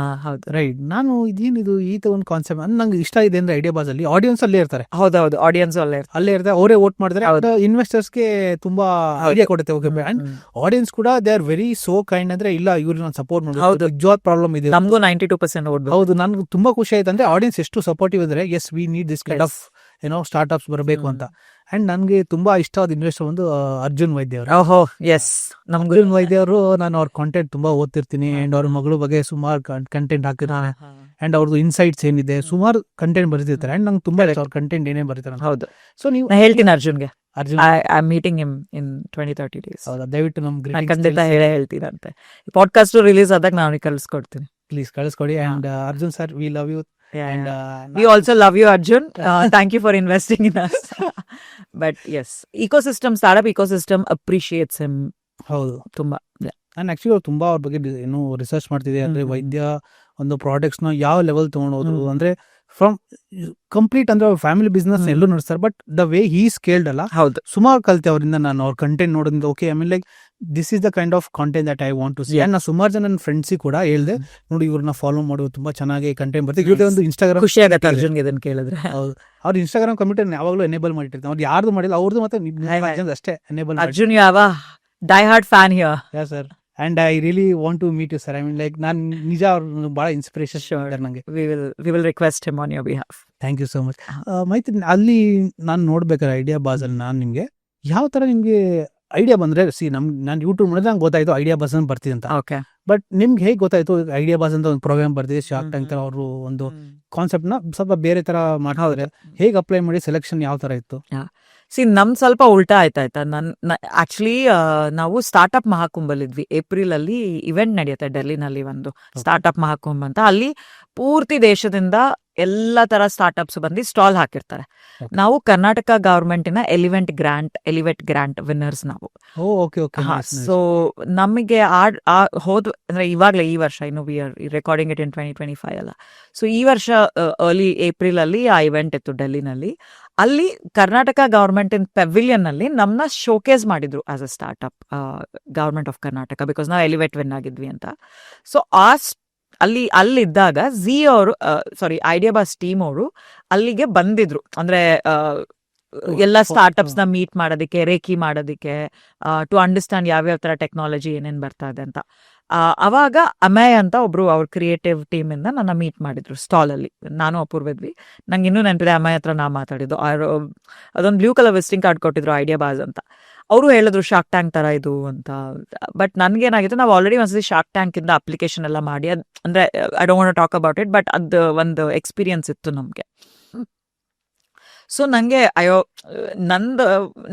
ಹೌದು, ರೈಟ್. ನಾನು ಇದೇನಿದು ಈ ಒಂದು ಕಾನ್ಸೆಪ್ಟ್ ನಂಗೆ ಇಷ್ಟ ಇದೆ ಅಂದ್ರೆ ಐಡಿಯಾ ಬಾಸ್ ಅಲ್ಲಿ ಆಡಿಯನ್ಸ್ ಅಲ್ಲೇ ಇರ್ತಾರೆ. ಹೌದೌದು, ಆಡಿಯನ್ಸ್ ಅಲ್ಲೇ ಇರ್ತಾರೆ, ಅವರೇ ವೋಟ್ ಮಾಡಿದ್ರೆ ಇನ್ವೆಸ್ಟರ್ಸ್ಗೆ ತುಂಬಾ ಐಡಿಯಾ ಕೊಡುತ್ತೆ. ಓಕೆ, ಅಂಡ್ ಆಡಿಯನ್ಸ್ ಕೂಡ they are very so kind, ಅಂದ್ರೆ ಇಲ್ಲ ಇವ್ರಿಗೆ ನಾನು ಸಪೋರ್ಟ್ ಮಾಡೋದು ನಿಜವಾದ ಪ್ರಾಬ್ಲಮ್ ಇದೆ. ನಮಗೂ 92% ಓಟ್. ಹೌದು, ನನ್ಗೆ ತುಂಬಾ ಖುಷಿ ಆಯ್ತು ಅಂದ್ರೆ ಆಡಿಯನ್ಸ್ ಎಷ್ಟು ಸಪೋರ್ಟಿವ್ ಇದ್ರೆ, yes we need this kind of startups ಬರಬೇಕು ಅಂತ. ಅಂಡ್ ನನ್ಗೆ ತುಂಬಾ ಇಷ್ಟವಾದ ಇನ್ವೆಸ್ಟರ್ ಒಂದು ಅರ್ಜುನ್ ವೈದ್ಯ ಅವರು. ಓಹೋ ಎಸ್, ನಮ್ಗೆ ಅರ್ಜುನ್ ವೈದ್ಯ ಅವರು, ನಾನು ಅವ್ರ ಕಾಂಟೆಂಟ್ ತುಂಬಾ ಓದ್ತಿರ್ತೀನಿ. ಅಂಡ್ ಅವ್ರ ಮಗಳ ಬಗ್ಗೆ ಸುಮಾರು ಕಂಟೆಂಟ್ ಹಾಕಿರ್ತಾರೆ. ಅಂಡ್ ಅವ್ರದ್ದು ಇನ್ಸೈಟ್ಸ್ ಏನಿದೆ ಸುಮಾರು ಕಂಟೆಂಟ್ ಬರೆದಿರ್ತಾರೆ. ಅಂಡ್ ನಂಗೆ ತುಂಬಾ ಅವ್ರ ಕಂಟೆಂಟ್ ಏನೇ ಬರೀತಾರೆ. ಹೌದು. ಸೊ ನೀವು ಹೇಳ್ತೀನಿ ಅರ್ಜುನ್ಗೆ, Arjun I am meeting him in 20-30 days. ಹೌದಾ, ದಯವಿಟ್ಟು ನಮ್ಗೆ ಖಂಡಿತ ಹೇಳ್ತೀರಂತೆ. ಪಾಡ್ಕಾಸ್ಟ್ ರಿಲೀಸ್ ಆದಾಗ ನಾನು ಕಳಿಸ್ಕೊಡ್ತೀನಿ, ಪ್ಲೀಸ್ ಕಳಿಸ್ಕೊಡಿ. And Arjun sir, we love you. And we also love you, Arjun. Thank you for investing in us. But yes, startup ecosystem appreciates him. ಹೌದು, ತುಂಬಾ. ನಾನು ಆಕ್ಚುಲಿ ತುಂಬಾ ಅವ್ರ ಬಗ್ಗೆ ರಿಸರ್ಚ್ ಮಾಡ್ತಿದ್ದೆ. ಅಂದ್ರೆ ವೈದ್ಯ ಒಂದು ಪ್ರಾಡಕ್ಟ್ಸ್ ನ ಯಾವ ಲೆವೆಲ್ ತಗೊಂಡೋದ್ರು, ಅಂದ್ರೆ ಫ್ರಮ್ ಕಂಪ್ಲೀಟ್ ಅಂದ್ರೆ ಅವ್ರ ಫ್ಯಾಮಿಲಿ ಬಿಸ್ನೆಸ್ ಎಲ್ಲೂ ನಡೆಸ್ತಾರೆ. But the way he scaled ಅಲ್ಲ, ಹೌದು, ಸುಮಾರು ಕಲ್ತೆ ಅವರಿಂದ. ನಾನು ಅವ್ರ ಕಂಟೆಂಟ್ ನೋಡೋದ್ರಿಂದ okay, I mean like this is the kind of content that I want to see. And ನಾನು ಸುಮಾರು ಜನ ನನ್ನ ಫ್ರೆಂಡ್ಸಿಗೆ ಕೂಡ ಹೇಳ್ದೆ, ನೋಡಿ ಇವ್ರನ್ನ ಫಾಲೋ ಮಾಡೋದು ತುಂಬಾ ಚೆನ್ನಾಗಿ ಕಂಟೆಂಟ್ ಬರ್ತೀವಿ. ಒಂದು ಇನ್ಸ್ಟಾಗ್ರಾಮ್ ಖುಷಿ ಆಗುತ್ತೆ ಅರ್ಜುನ್ಗೆ ಇದನ್ನ ಕೇಳಿದ್ರೆ. ಹೌದು, ಅವ್ರ ಇನ್ಸ್ಟಾಗ್ರಾಮ್ ಕಮ್ಯುನಿಟಿ ಯಾವಾಗಲೂ ಎನೇಬಲ್ ಮಾಡಿರ್ತಾರೆ. ಅವ್ರು ಯಾರ್ದು ಮಾಡಿಲ್ಲ, ಅವ್ರದ್ದು ಮತ್ತೆ ಅಷ್ಟೇ ಎನೇಬಲ್. ಅರ್ಜುನ್ ಯಾವ die hard fan here. Yeah sir, and I really want to meet you sir. I mean like ನಾನು ನಿಜ ಅವ್ರು ಬಹಳ ಇನ್ಸ್ಪಿರೇಷನ್ ನನಗೆ. We will request him on your behalf. Thank you so much. Maitri, ಅಲ್ಲಿ ನಾನು ನೋಡ್ಬೇಕಾದ್ರೆ ಐಡಿಯಾ ಬಾಸ್ ಅಲ್ಲಿ ನಾನು ನಿಮ್ಗೆ ಯಾವ ತರ ನಿಮ್ಗೆ ಐಡಿಯಾ ಬಂದ್ರೆ, ನಾನು ಯೂಟ್ಯೂಬ್ ಮಾಡಿದ್ರೆ ನಂಗೆ ಗೊತ್ತಾಯ್ತು ಐಡಿಯಾ ಬಾಸ್ ಅಂತ ಬರ್ತಿದೆ ಅಂತ. ಓಕೆ, ಬಟ್ ನಿಮ್ಗೆ ಹೇಗೆ ಗೊತ್ತಾಯ್ತು ಐಡಿಯಾ ಬಾಸ್ ಅಂತ ಒಂದು ಪ್ರೋಗ್ರಾಮ್ ಬರ್ತಿದೆ, ಶಾರ್ಕ್ ಟ್ಯಾಂಕ್ ತರ ಅವರು ಒಂದು ಕಾನ್ಸೆಪ್ಟ್ ನ ಸ್ವಲ್ಪ ಬೇರೆ ತರ ಮಾಡ್ತಾರೆ, ಹೇಗೆ ಅಪ್ಲೈ ಮಾಡಿ ಸೆಲೆಕ್ಷನ್ ಯಾವ ತರ ಇತ್ತು? ನಮ್ ಸ್ವಲ್ಪ ಉಲ್ಟಾ ಆಯ್ತಾಯ್ತಾ. ಆಕ್ಚುಲಿ ನಾವು ಸ್ಟಾರ್ಟ್ಅಪ್ ಮಹಾಕುಂಭಲ್ಲಿದ್ವಿ. ಏಪ್ರಿಲ್ ಅಲ್ಲಿ ಇವೆಂಟ್ ನಡೆಯುತ್ತೆ ಡೆಲ್ಲಿನಲ್ಲಿ, ಒಂದು ಸ್ಟಾರ್ಟ್ಅಪ್ ಮಹಾಕುಂಭ ಅಂತ. ಅಲ್ಲಿ ಪೂರ್ತಿ ದೇಶದಿಂದ ಎಲ್ಲ ತರ ಸ್ಟಾರ್ಟ್ಅಪ್ಸ್ ಬಂದು ಸ್ಟಾಲ್ ಹಾಕಿರ್ತಾರೆ. ನಾವು ಕರ್ನಾಟಕ ಗವರ್ಮೆಂಟಿನ ಎಲಿವೆಂಟ್ ಗ್ರಾಂಟ್ ವಿನ್ನರ್ಸ್ ನಾವು. ಸೊ ನಮಗೆ ಅಂದ್ರೆ ಇವಾಗ್ಲೇ ಈ ವರ್ಷ, ಇನ್ನು we are recording it in 2025 ಅಲ್ಲ. ಸೊ ಈ ವರ್ಷ ಅರ್ಲಿ ಏಪ್ರಿಲ್ ಅಲ್ಲಿ ಆ ಇವೆಂಟ್ ಇತ್ತು ಡೆಲ್ಲಿನಲ್ಲಿ. ಅಲ್ಲಿ ಕರ್ನಾಟಕ ಗವರ್ಮೆಂಟ್ ಇನ್ ಪೆವಿಲಿಯನ್ ನಲ್ಲಿ ನಮ್ನ ಶೋಕೇಸ್ ಮಾಡಿದ್ರು as a startup, government of Karnataka, because ನಾವು ಎಲಿವೇಟ್ ವಿನ್ ಆಗಿದ್ವಿ ಅಂತ. ಸೊ ಅಲ್ಲಿದ್ದಾಗ ಐಡಿಯಾ ಬಾಸ್ ಟೀಮ್ ಅವರು ಅಲ್ಲಿಗೆ ಬಂದಿದ್ರು. ಅಂದ್ರೆ ಎಲ್ಲ ಸ್ಟಾರ್ಟ್ಅಪ್ಸ್ ನ ಮೀಟ್ ಮಾಡೋದಕ್ಕೆ, ರೇಖಿ ಮಾಡೋದಕ್ಕೆ, ಟು ಅಂಡರ್ಸ್ಟ್ಯಾಂಡ್ ಯಾವ್ಯಾವ ತರ ಟೆಕ್ನಾಲಜಿ ಏನೇನ್ ಬರ್ತಾ ಇದೆ ಅಂತ. ಅವಾಗ ಅಮೇಯ್ ಅಂತ ಒಬ್ರು ಅವ್ರ ಕ್ರಿಯೇಟಿವ್ ಟೀಮ್ ಇಂದ ನನ್ನ ಮೀಟ್ ಮಾಡಿದ್ರು ಸ್ಟಾಲ್ ಅಲ್ಲಿ. ನಾನು ಅಪೂರ್ವದ್ವಿ. ನಂಗೆ ಇನ್ನೂ ನೆನಪಿದೆ, ಅಮೇಯ್ ಹತ್ರ ನಾ ಮಾತಾಡಿದ್ದು. ಅದೊಂದು ಬ್ಲೂ ಕಲರ್ ವಿಸಿಟಿಂಗ್ ಕಾರ್ಡ್ ಕೊಟ್ಟಿದ್ರು ಐಡಿಯಾ ಬಾಸ್ ಅಂತ. ಅವರು ಹೇಳಿದ್ರು ಶಾರ್ಕ್ ಟ್ಯಾಂಕ್ ತರ ಇದು ಅಂತ. ಬಟ್ ನನ್ಗೇನಾಗಿತ್ತು, ನಾವು ಆಲ್ರೆಡಿ ಒಂದ್ಸತಿ ಶಾರ್ಕ್ ಟ್ಯಾಂಕ್ ಇಂದ ಅಪ್ಲಿಕೇಶನ್ ಎಲ್ಲ ಮಾಡಿ, ಅಂದ್ರೆ I don't want to talk about it, but ಅದು ಒಂದು ಎಕ್ಸ್ಪೀರಿಯನ್ಸ್ ಇತ್ತು ನಮ್ಗೆ. ಸೊ ನಂಗೆ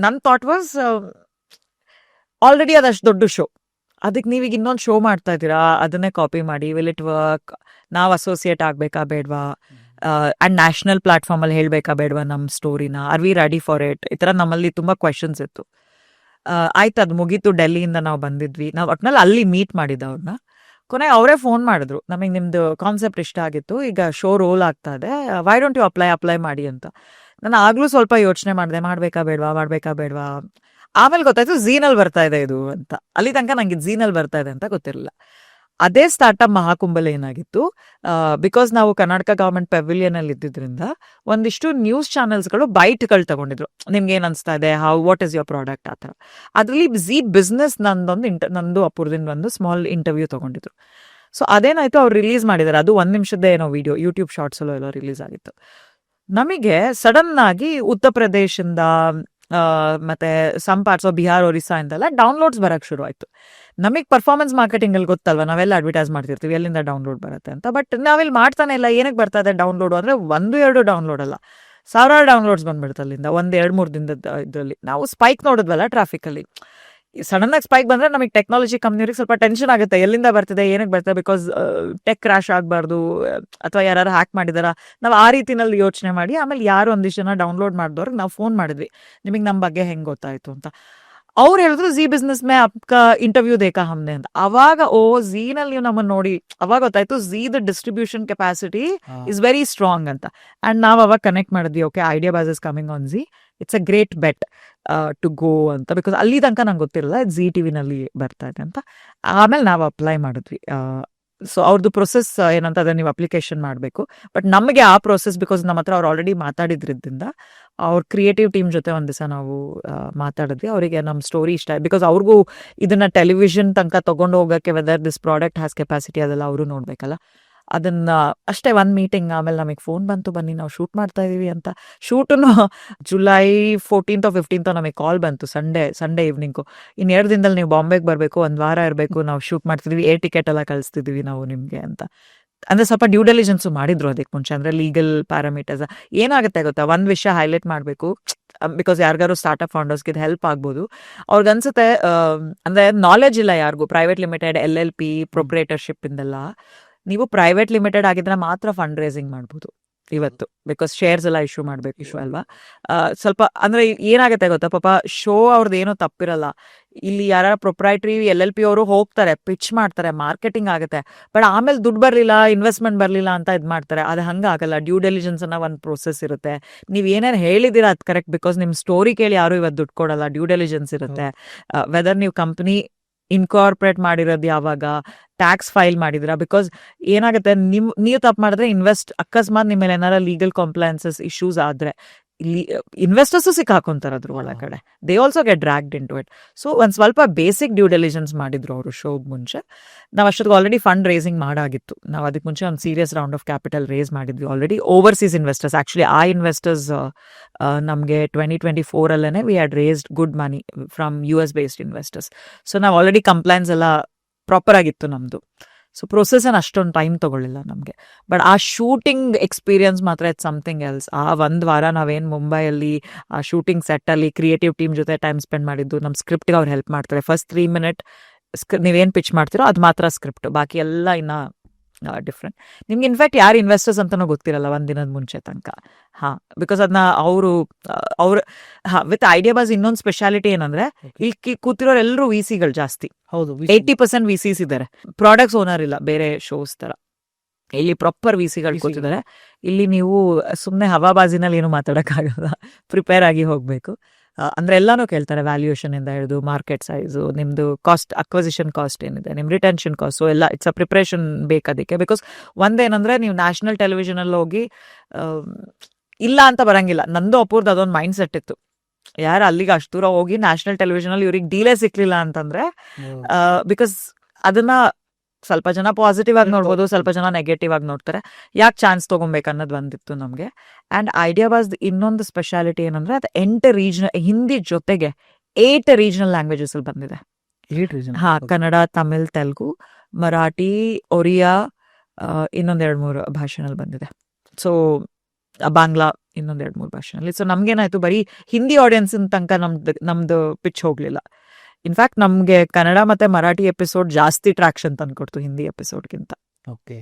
ನನ್ ಥಾಟ್ ವಾಸ್ ಆಲ್ರೆಡಿ ಅದಷ್ಟು ದೊಡ್ಡ ಶೋ, ಅದಕ್ಕೆ ನೀವೀಗ ಇನ್ನೊಂದು ಶೋ ಮಾಡ್ತಾ ಇದ್ದೀರಾ, ಅದನ್ನೇ ಕಾಪಿ ಮಾಡಿ, ವಿಲ್ ಇಟ್ ವರ್ಕ್? ನಾವು ಅಸೋಸಿಯೇಟ್ ಆಗ್ಬೇಕಾ ಬೇಡವಾ? ಅಂಡ್ ನ್ಯಾಷನಲ್ ಪ್ಲಾಟ್ಫಾರ್ಮ್ ಅಲ್ಲಿ ಹೇಳ್ಬೇಕಾ ಬೇಡವಾ ನಮ್ಮ ಸ್ಟೋರಿನ? Are we ready for it? ಈ ತರ ನಮ್ಮಲ್ಲಿ ತುಂಬಾ ಕ್ವೆಶನ್ಸ್ ಇತ್ತು. ಆಯ್ತು, ಅದು ಮುಗೀತು. ಡೆಲ್ಲಿಯಿಂದ ನಾವು ಬಂದಿದ್ವಿ. ನಾವು ಒಟ್ನಲ್ಲಿ ಅಲ್ಲಿ ಮೀಟ್ ಮಾಡಿದ್ದ ಅವ್ರನ್ನ. ಕೊನೆ ಅವರೇ ಫೋನ್ ಮಾಡಿದ್ರು, ನಮಗೆ ನಿಮ್ದು ಕಾನ್ಸೆಪ್ಟ್ ಇಷ್ಟ ಆಗಿತ್ತು, ಈಗ ಶೋ ರೋಲ್ ಆಗ್ತಾ ಇದೆ, ವೈ ಡೋಂಟ್ ಯು ಅಪ್ಲೈ ಮಾಡಿ ಅಂತ. ನಾನು ಆಗ್ಲೂ ಸ್ವಲ್ಪ ಯೋಚನೆ ಮಾಡಿದೆ, ಮಾಡ್ಬೇಕಾ ಬೇಡವಾ. ಆಮೇಲೆ ಗೊತ್ತಾಯ್ತು ಝೀನಲ್ಲಿ ಬರ್ತಾ ಇದೆ ಇದು ಅಂತ. ಅಲ್ಲಿ ತನಕ ನಂಗೆ ಝೀನಲ್ಲಿ ಬರ್ತಾ ಇದೆ ಅಂತ ಗೊತ್ತಿರಲಿಲ್ಲ. ಅದೇ ಸ್ಟಾರ್ಟ್ಅಪ್ ಮಹಾಕುಂಭಲ್ಲಿ ಏನಾಗಿತ್ತು, ಬಿಕಾಸ್ ನಾವು ಕರ್ನಾಟಕ ಗವರ್ಮೆಂಟ್ ಪೆವಿಲಿಯನ್ ಅಲ್ಲಿ ಇದ್ದಿದ್ರಿಂದ ಒಂದಿಷ್ಟು ನ್ಯೂಸ್ ಚಾನೆಲ್ಸ್ಗಳು ಬೈಟ್ಗಳು ತಗೊಂಡಿದ್ರು. ನಿಮ್ಗೆ ಏನ್ ಅನ್ಸ್ತಾ ಇದೆ, ವಾಟ್ ಇಸ್ ಯೋರ್ ಪ್ರಾಡಕ್ಟ್, ಆ ಥರ. ಅದರಲ್ಲಿ ಝೀ ಬಿಸ್ನೆಸ್ ನಂದು ಅಪೂರ್ದಿಂದ ಒಂದು ಸ್ಮಾಲ್ ಇಂಟರ್ವ್ಯೂ ತಗೊಂಡಿದ್ರು. ಸೊ ಅದೇನಾಯ್ತು, ಅವ್ರು ರಿಲೀಸ್ ಮಾಡಿದ್ದಾರೆ, ಅದು 1 ನಿಮಿಷದ್ದೇ ಏನೋ ವಿಡಿಯೋ ಯೂಟ್ಯೂಬ್ ಶಾರ್ಟ್ಸ್ ಎಲ್ಲ ರಿಲೀಸ್ ಆಗಿತ್ತು. ನಮಗೆ ಸಡನ್ ಆಗಿ ಉತ್ತರ ಪ್ರದೇಶದಿಂದ ಮತ್ತೆ some parts of Bihar, Orissa ಇಂದೆಲ್ಲ ಡೌನ್ಲೋಡ್ಸ್ ಬರಕ್ ಶುರು ಆಯ್ತು. ನಮಗೆ ಪರ್ಫಾರ್ಮೆನ್ಸ್ ಮಾರ್ಕೆಟಿಂಗ್ ಅಲ್ಲಿ ಗೊತ್ತಲ್ವಾ, ನಾವೆಲ್ಲ ಅಡ್ವರ್ಟೈಸ್ ಮಾಡ್ತಿರ್ತೀವಿ ಎಲ್ಲಿಂದ ಡೌನ್ಲೋಡ್ ಬರುತ್ತೆ ಅಂತ. ಬಟ್ ನಾವಿಲ್ಲಿ ಮಾಡ್ತಾನೆ ಇಲ್ಲ. ಏನಕ್ಕೆ ಬರ್ತಾ ಇದೆ ಡೌನ್ಲೋಡ್ ಅಂದ್ರೆ 1-2 ಡೌನ್ಲೋಡ್ ಅಲ್ಲ, ಸಾವಿರಾರು ಡೌನ್ಲೋಡ್ಸ್ ಬಂದ್ಬಿಡುತ್ತೆ ಅಲ್ಲಿಂದ 1-2-3 ದಿನದ ಇದರಲ್ಲಿ. ನಾವು ಸ್ಪೈಕ್ ನೋಡಿದ್ವಲ್ಲ ಟ್ರಾಫಿಕ್ ಅಲ್ಲಿ, ಸಡನ್ ಆಗಿ ಸ್ಪೈಕ್ ಬಂದ್ರೆ ನಮಗೆ ಟೆಕ್ನಾಲಜಿ ಕಂಪ್ನಿಯವ್ರಿಗೆ ಸ್ವಲ್ಪ ಟೆನ್ಷನ್ ಆಗುತ್ತೆ, ಎಲ್ಲಿಂದ ಬರ್ತಿದೆ, ಏನಕ್ಕೆ ಬರ್ತದೆ, ಬಿಕಾಸ್ ಟೆಕ್ ಕ್ರಾಶ್ ಆಗಬಾರ್ದು ಅಥವಾ ಯಾರು ಹ್ಯಾಕ್ ಮಾಡಿದಾರ, ನಾವು ಆ ರೀತಿನಲ್ಲಿ ಯೋಚನೆ ಮಾಡಿ ಆಮೇಲೆ ಯಾರು ಒಂದಿಷ್ಟು ಜನ ಡೌನ್ಲೋಡ್ ಮಾಡಿದವ್ರಿಗೆ ನಾವು ಫೋನ್ ಮಾಡಿದ್ವಿ, ನಿಮಗೆ ನಮ್ಮ ಬಗ್ಗೆ ಹೆಂಗೆ ಗೊತ್ತಾಯ್ತು ಅಂತ. ಅವ್ರು ಹೇಳಿದ್ರು ಝೀ ಬಿಸ್ನೆಸ್ ಮೇ ಅಪ್ಕಾ ಇಂಟರ್ವ್ಯೂ ದೇಖಾ ಹಮ್ನೆ ಅಂತ. ಅವಾಗ ಝೀನಲ್ಲಿ ನೀವು ನಮ್ಮನ್ನು ನೋಡಿ ಅವಾಗ ಗೊತ್ತಾಯ್ತು ಝೀದ distribution capacity is very strong ಅಂತ. ಅಂಡ್ ನಾವು ಅವಾಗ ಕನೆಕ್ಟ್ ಮಾಡಿದ್ವಿ, okay idea boss is coming on Zee, it's a great bet to go ಅಂತ. ಬಿಕಾಸ್ ಅಲ್ಲಿ ತನಕ ನಂಗೆ ಗೊತ್ತಿರಲ್ಲ ಝೀ ಟಿವಿನಲ್ಲಿ ಬರ್ತಾ ಇದೆ ಅಂತ. ಆಮೇಲೆ ನಾವು ಅಪ್ಲೈ ಮಾಡಿದ್ವಿ. ಸೊ ಅವ್ರದ್ದು ಪ್ರೊಸೆಸ್ ಏನಂತ ಅದನ್ನ ನೀವು ಅಪ್ಲಿಕೇಶನ್ ಮಾಡಬೇಕು. ಬಟ್ ನಮಗೆ ಆ ಪ್ರೊಸೆಸ್ ಬಿಕಾಸ್ ನಮ್ಮ ಹತ್ರ ಅವ್ರು ಆಲ್ರೆಡಿ ಮಾತಾಡಿದ್ರಿಂದ ಅವ್ರ ಕ್ರಿಯೇಟಿವ್ ಟೀಮ್ ಜೊತೆ ಒಂದು ದಿವಸ ನಾವು ಮಾತಾಡಿದ್ವಿ. ಅವರಿಗೆ ನಮ್ಮ ಸ್ಟೋರಿ ಇಷ್ಟ ಆಯ್ತು, ಬಿಕಾಸ್ ಅವ್ರಿಗೂ ಇದನ್ನ ಟೆಲಿವಿಷನ್ ತನಕ ತಗೊಂಡು ಹೋಗೋಕ್ಕೆ weather this product has capacity ಅದೆಲ್ಲ ಅವರು ನೋಡ್ಬೇಕಲ್ಲ. ಅದನ್ನ ಅಷ್ಟೇ 1 ಮೀಟಿಂಗ್, ಆಮೇಲೆ ನಮಗೆ ಫೋನ್ ಬಂತು, ಬನ್ನಿ ನಾವು ಶೂಟ್ ಮಾಡ್ತಾ ಇದೀವಿ ಅಂತ. ಶೂಟನ್ನು ಜುಲೈ 14th or 15th ನಮಗೆ ಕಾಲ್ ಬಂತು, ಸಂಡೇ ಈವ್ನಿಂಗು. ಇನ್ನು 2 ದಿನದಲ್ಲಿ ನೀವು ಬಾಂಬೆಗೆ ಬರಬೇಕು, 1 ವಾರ ಇರಬೇಕು, ನಾವು ಶೂಟ್ ಮಾಡ್ತಿದ್ವಿ, ಏರ್ ಟಿಕೆಟ್ ಎಲ್ಲ ಕಳಿಸ್ತಿದ್ವಿ ನಾವು ನಿಮಗೆ ಅಂತ. ಅಂದ್ರೆ ಸ್ವಲ್ಪ ಡ್ಯೂ ಡೆಲಿಜೆನ್ಸು ಮಾಡಿದ್ರು ಅದಕ್ಕೆ ಮುಂಚೆ, ಅಂದ್ರೆ ಲೀಗಲ್ ಪ್ಯಾರಾಮೀಟರ್ಸ್. ಏನಾಗುತ್ತೆ ಗೊತ್ತಾ, ಒಂದು ವಿಷಯ ಹೈಲೈಟ್ ಮಾಡಬೇಕು, ಬಿಕಾಸ್ ಯಾರಿಗಾರು ಸ್ಟಾರ್ಟ್ಅಪ್ ಫೌಂಡರ್ಸ್ಗೆ ಇದು ಹೆಲ್ಪ್ ಆಗ್ಬೋದು. ಅವ್ರಿಗೆ ಅನ್ಸುತ್ತೆ ಅಂದ್ರೆ ನಾಲೆಜ್ ಇಲ್ಲ ಯಾರಿಗೂ, ಪ್ರೈವೇಟ್ ಲಿಮಿಟೆಡ್, LLP, ಪ್ರೊಪ್ರೇಟರ್ಶಿಪ್ ಇಂದೆಲ್ಲ. ನೀವು ಪ್ರೈವೇಟ್ ಲಿಮಿಟೆಡ್ ಆಗಿದ್ರೆ ಮಾತ್ರ ಫಂಡ್ ರೇಸಿಂಗ್ ಮಾಡ್ಬೋದು ಇವತ್ತು, ಬಿಕಾಸ್ ಶೇರ್ಸ್ ಎಲ್ಲ ಇಶ್ಯೂ ಮಾಡಬೇಕು ಅಲ್ವಾ. ಸ್ವಲ್ಪ ಅಂದ್ರೆ ಏನಾಗುತ್ತೆ ಗೊತ್ತಾ, ಪಾಪ ಶೋ ಅವ್ರದ್ದು ಏನೋ ತಪ್ಪಿರಲ್ಲ. ಇಲ್ಲಿ ಯಾರ ಪ್ರೊಪ್ರೈಟ್ರಿ LLP ಅವರು ಹೋಗ್ತಾರೆ, ಪಿಚ್ ಮಾಡ್ತಾರೆ, ಮಾರ್ಕೆಟಿಂಗ್ ಆಗುತ್ತೆ, ಬಟ್ ಆಮೇಲೆ ದುಡ್ಡು ಬರಲಿಲ್ಲ, ಇನ್ವೆಸ್ಟ್ಮೆಂಟ್ ಬರಲಿಲ್ಲ ಅಂತ ಇದು ಮಾಡ್ತಾರೆ. ಅದು ಹಂಗಾಗಲ್ಲ. ಡ್ಯೂ ಡೆಲಿಜೆನ್ಸ್ ಅನ್ನೋ ಒಂದು ಪ್ರೋಸೆಸ್ ಇರುತ್ತೆ. ನೀವು ಏನೇನು ಹೇಳಿದ್ದೀರಾ ಅದು ಕರೆಕ್ಟ್, ಬಿಕಾಸ್ ನಿಮ್ಮ ಸ್ಟೋರಿ ಕೇಳಿ ಯಾರು ಇವತ್ತು ದುಡ್ಡು ಕೊಡಲ್ಲ. ಡ್ಯೂ ಡೆಲಿಜೆನ್ಸ್ ಇರುತ್ತೆ. ವೆದರ್ ನೀವು ಕಂಪ್ನಿ ಇನ್ಕಾರ್ಪೊರೇಟ್ ಮಾಡಿರೋದು ಯಾವಾಗ, ಟ್ಯಾಕ್ಸ್ ಫೈಲ್ ಮಾಡಿದಿರಾ, ಬಿಕಾಸ್ ಏನಾಗುತ್ತೆ, ನೀವು ತಪ್ಪು ಮಾಡಿದ್ರೆ ಅಕಸ್ಮಾತ್ ನಿಮ್ಮ ಮೇಲೆ ಏನಾರ ಲೀಗಲ್ ಕಾಂಪ್ಲೈನ್ಸಸ್ ಇಶ್ಯೂಸ್ ಆದ್ರೆ ಇಲ್ಲಿ ಇನ್ವೆಸ್ಟರ್ಸು ಸಿಕ್ಕಾಕೊಂತಾರೆ ಅದ್ರ ಒಳಗಡೆ. They also get dragged into it. So ಒಂದು ಸ್ವಲ್ಪ ಬೇಸಿಕ್ ಡ್ಯೂ ಡೆಲಿಜೆನ್ಸ್ ಮಾಡಿದ್ರು ಅವರು ಶೋಗ್ ಮುಂಚೆ. ನಾವು ಅಷ್ಟೊತ್ತಿಗೆ ಆಲ್ರೆಡಿ ಫಂಡ್ ರೇಸಿಂಗ್ ಮಾಡಾಗಿತ್ತು. ನಾವು ಅದಕ್ಕೆ ಮುಂಚೆ ಒಂದು serious round of capital raise ಮಾಡಿದ್ವಿ ಆಲ್ರೆಡಿ. ಓವರ್ಸೀಸ್ ಇನ್ವೆಸ್ಟರ್ಸ್, ಆಕ್ಚುಲಿ ಆ ಇನ್ವೆಸ್ಟರ್ಸ್ ನಮಗೆ 2024 we had raised good money from US based investors. So ನಾವು ಆಲ್ರೆಡಿ ಕಂಪ್ಲೈನ್ಸ್ ಎಲ್ಲ ಪ್ರಾಪರ್ ಆಗಿತ್ತು ನಮ್ಮದು. ಸೊ ಪ್ರೊಸೆಸ್ ಏನು ಅಷ್ಟೊಂದು ಟೈಮ್ ತಗೊಳ್ಳಿಲ್ಲ ನಮಗೆ. ಬಟ್ ಆ ಶೂಟಿಂಗ್ ಎಕ್ಸ್ಪೀರಿಯನ್ಸ್ ಮಾತ್ರ ಇಟ್ಸ್ ಸಮಥಿಂಗ್ ಎಲ್ಸ್. ಆ 1 ವಾರ ನಾವೇನು ಮುಂಬೈಯಲ್ಲಿ ಆ ಶೂಟಿಂಗ್ ಸೆಟ್ಟಲ್ಲಿ ಕ್ರಿಯೇಟಿವ್ ಟೀಮ್ ಜೊತೆ ಟೈಮ್ ಸ್ಪೆಂಡ್ ಮಾಡಿದ್ದು. ನಮ್ಮ ಸ್ಕ್ರಿಪ್ಟ್ಗೆ ಅವ್ರು ಹೆಲ್ಪ್ ಮಾಡ್ತಾರೆ. ಫಸ್ಟ್ 3 minute ನೀವೇನು ಪಿಚ್ ಮಾಡ್ತೀರೋ ಅದು ಮಾತ್ರ ಸ್ಕ್ರಿಪ್ಟ್, ಬಾಕಿ ಎಲ್ಲ ಇನ್ನು ಡಿಫ್ರೆಂಟ್. ನಿಮ್ಗೆ ಇನ್ಫ್ಯಾಕ್ಟ್ ಯಾರು ಇನ್ವೆಸ್ಟರ್ಸ್ ಅಂತನೂ ಗೊತ್ತಿರಲ್ಲ 1 ದಿನದ ಮುಂಚೆ ತನಕ. ಬಿಕಾಸ್ ಅದನ್ನ ಅವರು ವಿತ್ ಐಡಿಯಾ ಬಾಸ್ ಇನ್ನೊಂದು ಸ್ಪೆಷಾಲಿಟಿ ಏನಂದ್ರೆ, ಇಲ್ಲಿ ಕೂತಿರೋರು ಎಲ್ಲರೂ VCಗಳು ಜಾಸ್ತಿ. ಹೌದು, 80% VCs ಇದ್ದಾರೆ, ಪ್ರಾಡಕ್ಟ್ಸ್ ಓನರ್ ಇಲ್ಲ ಬೇರೆ ಶೋಸ್ ತರ. ಇಲ್ಲಿ ಪ್ರಾಪರ್ VCಗಳು ಕೂತಿದ್ದಾರೆ. ಇಲ್ಲಿ ನೀವು ಸುಮ್ಮನೆ ಹವಾಬಾಜಿನಲ್ಲಿ ಏನು ಮಾತಾಡೋಕ್ಕಾಗಲ್ಲ, ಪ್ರಿಪೇರ್ ಆಗಿ ಹೋಗ್ಬೇಕು. ಅಂದ್ರೆ ಎಲ್ಲಾನು ಕೇಳ್ತಾರೆ, ವ್ಯಾಲ್ಯೂಯೇಷನ್ ಇಂದ ಹಿಡಿದು ಮಾರ್ಕೆಟ್ ಸೈಜು, ನಿಮ್ದು ಕಾಸ್ಟ್, ಅಕ್ವಸಿಷನ್ ಕಾಸ್ಟ್ ಏನಿದೆ, ನಿಮ್ ರಿಟೆನ್ಷನ್ ಕಾಸ್ಟ್, ಎಲ್ಲ ಇಟ್ಸ್ ಅ ಪ್ರಿಪ್ರೇಷನ್ ಬೇಕು ಅದಕ್ಕೆ. ಬಿಕಾಸ್ ಒಂದೇನಂದ್ರೆ, ನೀವು ನ್ಯಾಷನಲ್ ಟೆಲಿವಿಷನ್ ಅಲ್ಲಿ ಹೋಗಿ ಇಲ್ಲ ಅಂತ ಬರಂಗಿಲ್ಲ. ನಂದು ಅಪೂರ್ದು ಅದೊಂದು ಮೈಂಡ್ ಸೆಟ್ ಇತ್ತು, ಯಾರು ಅಲ್ಲಿಗೆ ಅಷ್ಟು ದೂರ ಹೋಗಿ ನ್ಯಾಷನಲ್ ಟೆಲಿವಿಷನ್ ಅಲ್ಲಿ ಇವ್ರಿಗೆ ಡೀಲೇ ಸಿಕ್ಲಿಲ್ಲ ಅಂತಂದ್ರೆ, ಬಿಕಾಸ್ ಅದನ್ನ ಸ್ವಲ್ಪ ಜನ ಪಾಸಿಟಿವ್ ಆಗಿ ನೋಡ್ಬೋದು, ಸ್ವಲ್ಪ ಜನ ನೆಗೆಟಿವ್ ಆಗಿ ನೋಡ್ತಾರೆ. ಯಾಕೆ ಚಾನ್ಸ್ ತಗೊಬೇಕು ಅನ್ನೋದು ಬಂದಿತ್ತು ನಮಗೆ. ಆ್ಯಂಡ್ ಐಡಿಯಾ ಬಾಸ್ ಇನ್ನೊಂದು ಸ್ಪೆಷಾಲಿಟಿ ಏನಂದ್ರೆ, ಅದು 8 ರೀಜನಲ್, ಹಿಂದಿ ಜೊತೆಗೆ 8 ರೀಜನಲ್ ಲ್ಯಾಂಗ್ವೇಜಸ್ ಅಲ್ಲಿ ಬಂದಿದೆ. ಕನ್ನಡ, ತಮಿಳ್, ತೆಲುಗು, ಮರಾಠಿ, ಒರಿಯಾ, ಇನ್ನೊಂದು 2-3 ಭಾಷೆನಲ್ಲಿ ಬಂದಿದೆ. ಸೊ ಬಾಂಗ್ಲಾ ಇನ್ನೊಂದು 2-3 ಭಾಷೆನಲ್ಲಿ. ಸೊ ನಮ್ಗೇನಾಯ್ತು, ಬರೀ ಹಿಂದಿ ಆಡಿಯನ್ಸ್ ತನಕ ನಮ್ದು ಪಿಚ್ ಹೋಗ್ಲಿಲ್ಲ. ಇನ್ಫ್ಯಾಕ್ಟ್ ನಮ್ಗೆ ಕನ್ನಡ ಮತ್ತೆ ಮರಾಠಿ ಎಪಿಸೋಡ್ ಜಾಸ್ತಿ ಟ್ರಾಕ್ಷನ್ ತಂದ್ಕೊಡ್ತು ಹಿಂದಿ ಎಪಿಸೋಡ್ಗಿಂತ. ಓಕೆ.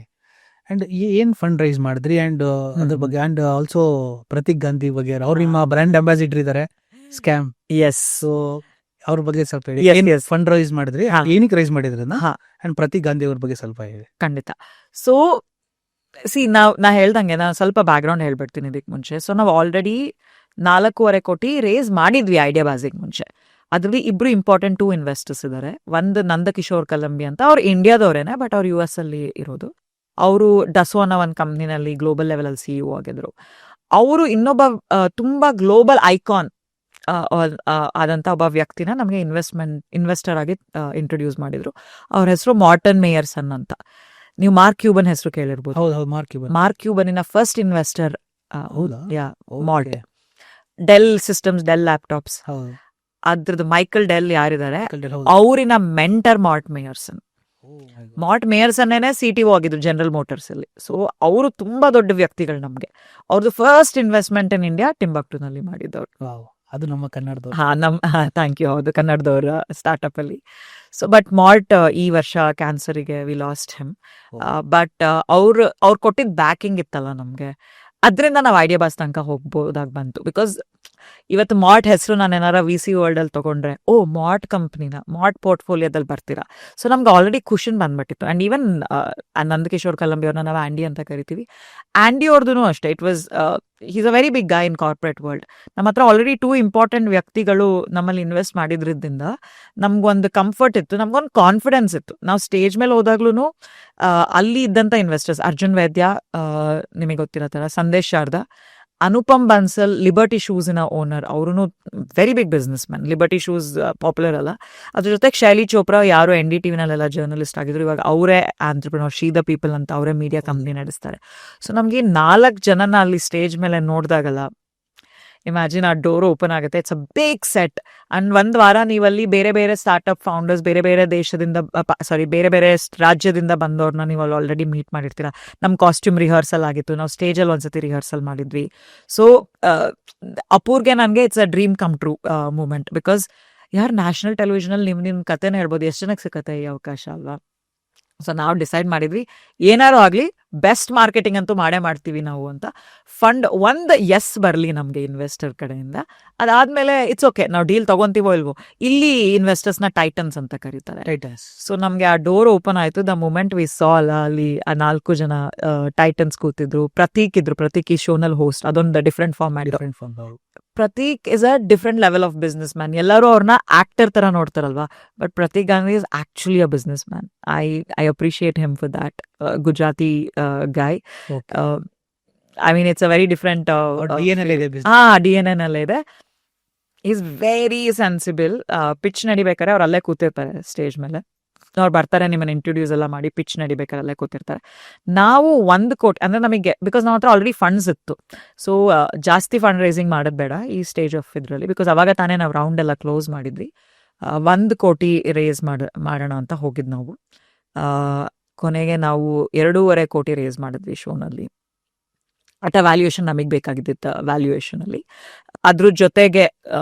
ಅಂಡ್ ಏನ್ ಫಂಡ್ ರೈಸ್ ಮಾಡಿದ್ರಿ? ಅಂಡ್ ಅದ್ರ ಬಗ್ಗೆ, ಅಂಡ್ ಆಲ್ಸೋ ಪ್ರತೀಕ್ ಗಾಂಧಿ ಬಗ್ಗೆ, ಅವ್ರು ನಿಮ್ಮ ಬ್ರ್ಯಾಂಡ್ ಅಂಬಾಸಿಡರ್ ಇದಾರೆ, ಸ್ಕ್ಯಾಮ್. ಎಸ್. ಸೊ ಅವ್ರ ಬಗ್ಗೆ ಸ್ವಲ್ಪ ಹೇಳಿ. ಫಂಡ್ ರೈಸ್ ಮಾಡಿದ್ರಿ, ಏನಕ್ಕೆ ರೈಸ್ ಮಾಡಿದ್ರಿ? ಅಂಡ್ ಪ್ರತೀಕ್ ಗಾಂಧಿ ಅವ್ರ ಬಗ್ಗೆ ಸ್ವಲ್ಪ ಹೇಳಿ. ಖಂಡಿತ. ಸೊ ನಾ ಹೇಳ್ದಂಗೆ, ನಾನು ಸ್ವಲ್ಪ ಬ್ಯಾಕ್ ಗ್ರೌಂಡ್ ಹೇಳ್ಬಿಡ್ತೀನಿ ಇದಕ್ಕೆ ಮುಂಚೆ. ಸೊ ನಾವು ಆಲ್ರೆಡಿ 4.25 ಕೋಟಿ ರೇಸ್ ಮಾಡಿದ್ವಿ ಐಡಿಯಾ ಬಾಸಿಗೆ ಮುಂಚೆ. ಅದ್ರಲ್ಲಿ 2 ಇಂಪಾರ್ಟೆಂಟ್ 2 ಇನ್ವೆಸ್ಟರ್ಸ್ ಇದ್ದಾರೆ. ಒಂದು ನಂದಕಿಶೋರ್ ಕಲಂಬಿ ಅಂತ, ಅವ್ರು ಇಂಡಿಯಾದವರೇನೆ, ಬಟ್ ಅವ್ರು US ಅಲ್ಲಿ ಇರೋದು. ಅವರು ಡಸೋ ಅನ್ನೋ ಒಂದು ಕಂಪ್ನಿನಲ್ಲಿ ಗ್ಲೋಬಲ್ ಲೆವೆಲ್ ಅಲ್ಲಿ CEO ಆಗಿದ್ರು. ಅವರು ಇನ್ನೊಬ್ಬ ತುಂಬಾ ಗ್ಲೋಬಲ್ ಐಕಾನ್ ಆದಂತ ಒಬ್ಬ ವ್ಯಕ್ತಿನ ನಮಗೆ ಇನ್ವೆಸ್ಟರ್ ಆಗಿ ಇಂಟ್ರೊಡ್ಯೂಸ್ ಮಾಡಿದ್ರು. ಅವ್ರ ಹೆಸರು ಮಾರ್ಟನ್ ಮೇಯರ್ಸನ್ ಅಂತ. ನೀವು ಮಾರ್ಕ್ ಕ್ಯೂಬನ್ ಹೆಸರು ಕೇಳಿರ್ಬೋದು. ಹೌದು ಹೌದು ಮಾರ್ಕ್ ಕ್ಯೂಬನ್. ಮಾರ್ಕ್ ಕ್ಯೂಬನಿನ ಫಸ್ಟ್ ಇನ್ವೆಸ್ಟರ್ ಹೌದಾ? Yeah Okay. Mort. Dell systems, Dell laptops, ಹೌದು. ಅದ್ರದ್ದು ಮೈಕಲ್ ಡೆಲ್ ಯಾರಿದ್ದಾರೆ ಹೌದು. ಅವರಿನ mentor Mort Meyerson. Oh my God. Mort ಮೇಯರ್ಸನ್ನೇನೆ CTO ಆಗಿದ್ರು ಜನರಲ್ ಮೋಟರ್ಸ್ ಅಲ್ಲಿ. ಸೊ ಅವರು ತುಂಬಾ ದೊಡ್ಡ ವ್ಯಕ್ತಿಗಳು ನಮ್ಗೆ. ಅವ್ರದ್ದು ಫಸ್ಟ್ ಇನ್ವೆಸ್ಟ್ಮೆಂಟ್ ಇನ್ ಇಂಡಿಯಾ ಟಿಂಬಕ್ಟುನಲ್ಲಿ ಮಾಡಿದವ್ರು. Wow. ಅದು ನಮ್ಮ ಕನ್ನಡದವ್ರು. Thank you. ಹೌದು, ಕನ್ನಡದವ್ರ ಸ್ಟಾರ್ಟ್ಅಪ್ ಅಲ್ಲಿ. ಸೊ ಬಟ್ ಮಾಲ್ಟ್ ಈ ವರ್ಷ ಕ್ಯಾನ್ಸರಿಗೆ ವಿ ಲಾಸ್ಟ್ ಹಿಮ್. ಬಟ್ ಅವ್ರು ಕೊಟ್ಟಿದ್ದ ಬ್ಯಾಕಿಂಗ್ ಇತ್ತಲ್ಲ ನಮ್ಗೆ, ಅದರಿಂದ ನಾವು ಐಡಿಯಾ ಬಾಸ್ ತನಕ ಹೋಗ್ಬೋದಾಗಿ ಬಂತು. ಬಿಕಾಸ್ ಇವತ್ತು ಮಾರ್ಟ್ ಹೆಸರು ನಾನು ಏನಾರ VC ವರ್ಲ್ಡ್ ಅಲ್ಲಿ ತಗೊಂಡ್ರೆ, ಓ ಮಾರ್ಟ್ ಕಂಪ್ನಿನ, ಮಾರ್ಟ್ ಪೋರ್ಟ್ಫೋಲಿಯೋದಲ್ಲಿ ಬರ್ತೀರಾ. ಸೊ ನಮ್ಗೆ ಆಲ್ರೆಡಿ ಖುಷನ್ ಬಂದ್ಬಿಟ್ಟಿತ್ತು. ಅಂಡ್ ಈವನ್ ನಂದಕಿಶೋರ್ ಕಲಂಬಿ ಅವ್ರನ್ನ ನಾವು ಆಂಡಿ ಅಂತ ಕರಿತೀವಿ. ಆಂಡಿ ಅವ್ರದ್ದು ಅಷ್ಟೇ, it was is a very big guy in corporate world. ನಮ್ಮ ಹತ್ರ ಆಲ್ರೆಡಿ 2 ಇಂಪಾರ್ಟೆಂಟ್ ವ್ಯಕ್ತಿಗಳು ನಮ್ಮಲ್ಲಿ ಇನ್ವೆಸ್ಟ್ ಮಾಡಿದ್ರಿಂದ ನಮ್ಗೊಂದು ಕಂಫರ್ಟ್ ಇತ್ತು, ನಮ್ಗೊಂದು ಕಾನ್ಫಿಡೆನ್ಸ್ ಇತ್ತು. ನಾವು ಸ್ಟೇಜ್ ಮೇಲೆ ಹೋದಾಗ್ಲೂ ಅಲ್ಲಿ ಇದ್ದಂಥ ಇನ್ವೆಸ್ಟರ್ಸ್, ಅರ್ಜುನ್ ವೈದ್ಯ ನಿಮಗೆ ಗೊತ್ತಿರೋ ಥರ, ಸಂದೇಶ್ ಶಾರದಾ, ಅನುಪಮ್ ಬನ್ಸಲ್, ಲಿಬರ್ಟಿ ಶೂಸಿನ ಓನರ್, ಅವರು very big business man. Liberty shoes popular ಅಲ್ಲ, ಅದ್ರ ಜೊತೆಗೆ ಶೈಲಿ ಚೋಪ್ರಾ, ಯಾರು NDTVನಲ್ಲೆಲ್ಲ ಜರ್ನಲಿಸ್ಟ್ ಆಗಿದ್ರು, ಇವಾಗ ಅವರೇ ಆಂಟ್ರಪ್ರಿನರ್, ಶಿ ದ ಪೀಪಲ್ ಅಂತ ಅವರೇ ಮೀಡಿಯಾ ಕಂಪ್ನಿ ನಡೆಸ್ತಾರೆ. ಸೊ ನಮಗೆ 4 ಜನನ ಅಲ್ಲಿ ಸ್ಟೇಜ್ ಮೇಲೆ ನೋಡಿದಾಗಲ್ಲ, ಇಮ್ಯಾಜಿನ್ ಆ ಡೋರ್ ಓಪನ್ ಆಗುತ್ತೆ. It's a big set. And ಒಂದು ವಾರ ನೀವಲ್ಲಿ ಬೇರೆ ಬೇರೆ ಸ್ಟಾರ್ಟ್ಅಪ್ ಫೌಂಡರ್ಸ್, ಬೇರೆ ಬೇರೆ ದೇಶದಿಂದ, ಬೇರೆ ಬೇರೆ ರಾಜ್ಯದಿಂದ ಬಂದವ್ರನ್ನ ನೀವು ಅಲ್ಲಿ ಆಲ್ರೆಡಿ ಮೀಟ್ ಮಾಡಿರ್ತೀರ. ನಮ್ಮ ಕಾಸ್ಟ್ಯೂಮ್ ರಿಹರ್ಸಲ್ ಆಗಿತ್ತು, ನಾವು ಸ್ಟೇಜಲ್ಲಿ ಒಂದ್ಸತಿ ರಿಹರ್ಸಲ್ ಮಾಡಿದ್ವಿ. ಸೊ ಅಪೂರ್ಗೆ ನನಗೆ it's a dream come true moment. Because ಯಾರು ನ್ಯಾಷನಲ್ ಟೆಲಿವಿಷನಲ್ಲಿ ನಿಮ್ಮ ಕಥೆನೇ ಹೇಳ್ಬೋದು, ಎಷ್ಟು ಜನಕ್ಕೆ ಸಿಕ್ಕತ್ತೆ ಈ ಅವಕಾಶ ಅಲ್ವಾ. ಸೊ ನಾವು ಡಿಸೈಡ್ ಮಾಡಿದ್ವಿ, ಏನಾರು ಆಗಲಿ ಬೆಸ್ಟ್ ಮಾರ್ಕೆಟಿಂಗ್ ಅಂತೂ ಮಾಡೇ ಮಾಡ್ತೀವಿ ನಾವು ಅಂತ. ಫಂಡ್ ಒಂದು ಎಸ್ ಬರಲಿ ನಮಗೆ ಇನ್ವೆಸ್ಟರ್ ಕಡೆಯಿಂದ. ಅದಾದಮೇಲೆ ಇಟ್ಸ್ ಓಕೆ, ನಾವು ಡೀಲ್ ತೊಗೊತೀವೋ ಇಲ್ವೋ. ಇಲ್ಲಿ ಇನ್ವೆಸ್ಟರ್ಸ್ನ ಟೈಟನ್ಸ್ ಅಂತ ಕರೀತಾರೆ. ಟೈಟನ್ಸ್. ಸೊ ನಮಗೆ ಆ ಡೋರ್ ಓಪನ್ ಆಯಿತು. ದ ಮೂಮೆಂಟ್ ವಿ ಸಾ ಅಲ್ಲ, ಅಲ್ಲಿ ಆ 4 ಜನ ಟೈಟನ್ಸ್ ಕೂತಿದ್ರು. ಪ್ರತೀಕ್ ಇದ್ರು, ಪ್ರತೀಕ್ ಈ ಶೋನಲ್ಲಿ ಹೋಸ್ಟ್, ಅದೊಂದು different format. Prateek is a different level of businessman. ಎಲ್ಲರೂ ಅವ್ರನ್ನ ಆಕ್ಟರ್ ತರ ನೋಡ್ತಾರಲ್ವಾ, but Prateek Gandhi is actually a businessman. I appreciate him for that. Gujarati guy. I mean it's a very different DNA ನಲ್ಲೇ ಇದೆ. Is very sensible. ಪಿಚ್ ನಡಿಬೇಕಾರೆ ಅವ್ರು ಅಲ್ಲೇ ಕೂತಿರ್ತಾರೆ ಸ್ಟೇಜ್ ಮೇಲೆ. ಅವ್ರು ಬರ್ತಾರೆ, ನಿಮ್ಮನ್ನ ಇಂಟ್ರೊಡ್ಯೂಸ್ ಎಲ್ಲ ಮಾಡಿ ಪಿಚ್ ನಡಿಬೇಕಾದ್ರೆ ಅಲ್ಲೇ ಕೂತಿರ್ತಾರೆ. ನಾವು 1 ಕೋಟಿ ಅಂದರೆ ನಮಗೆ, ಬಿಕಾಸ್ ನಮ್ಮ ಹತ್ರ ಆಲ್ರೆಡಿ ಫಂಡ್ಸ್ ಇತ್ತು. ಸೊ ಜಾಸ್ತಿ ಫಂಡ್ ರೈಸಿಂಗ್ ಮಾಡೋದು ಬೇಡ ಈ ಸ್ಟೇಜ್ ಆಫ್ ಇದರಲ್ಲಿ, ಬಿಕಾಸ್ ಅವಾಗ ತಾನೇ ನಾವು ರೌಂಡ್ ಎಲ್ಲ ಕ್ಲೋಸ್ ಮಾಡಿದ್ವಿ. 1 ಕೋಟಿ ರೇಸ್ ಮಾಡೋಣ ಅಂತ ಹೋಗಿದ್ದು ನಾವು. ಕೊನೆಗೆ ನಾವು 2.5 ಕೋಟಿ ರೇಸ್ ಮಾಡಿದ್ವಿ ಶೋನಲ್ಲಿ. ಅಟ ವ್ಯಾಲ್ಯೂಯೇಷನ್ ನಮಗೆ ಬೇಕಾಗಿದ್ದ ವ್ಯಾಲ್ಯೂಯೇಷನಲ್ಲಿ. ಅದ್ರ ಜೊತೆಗೆ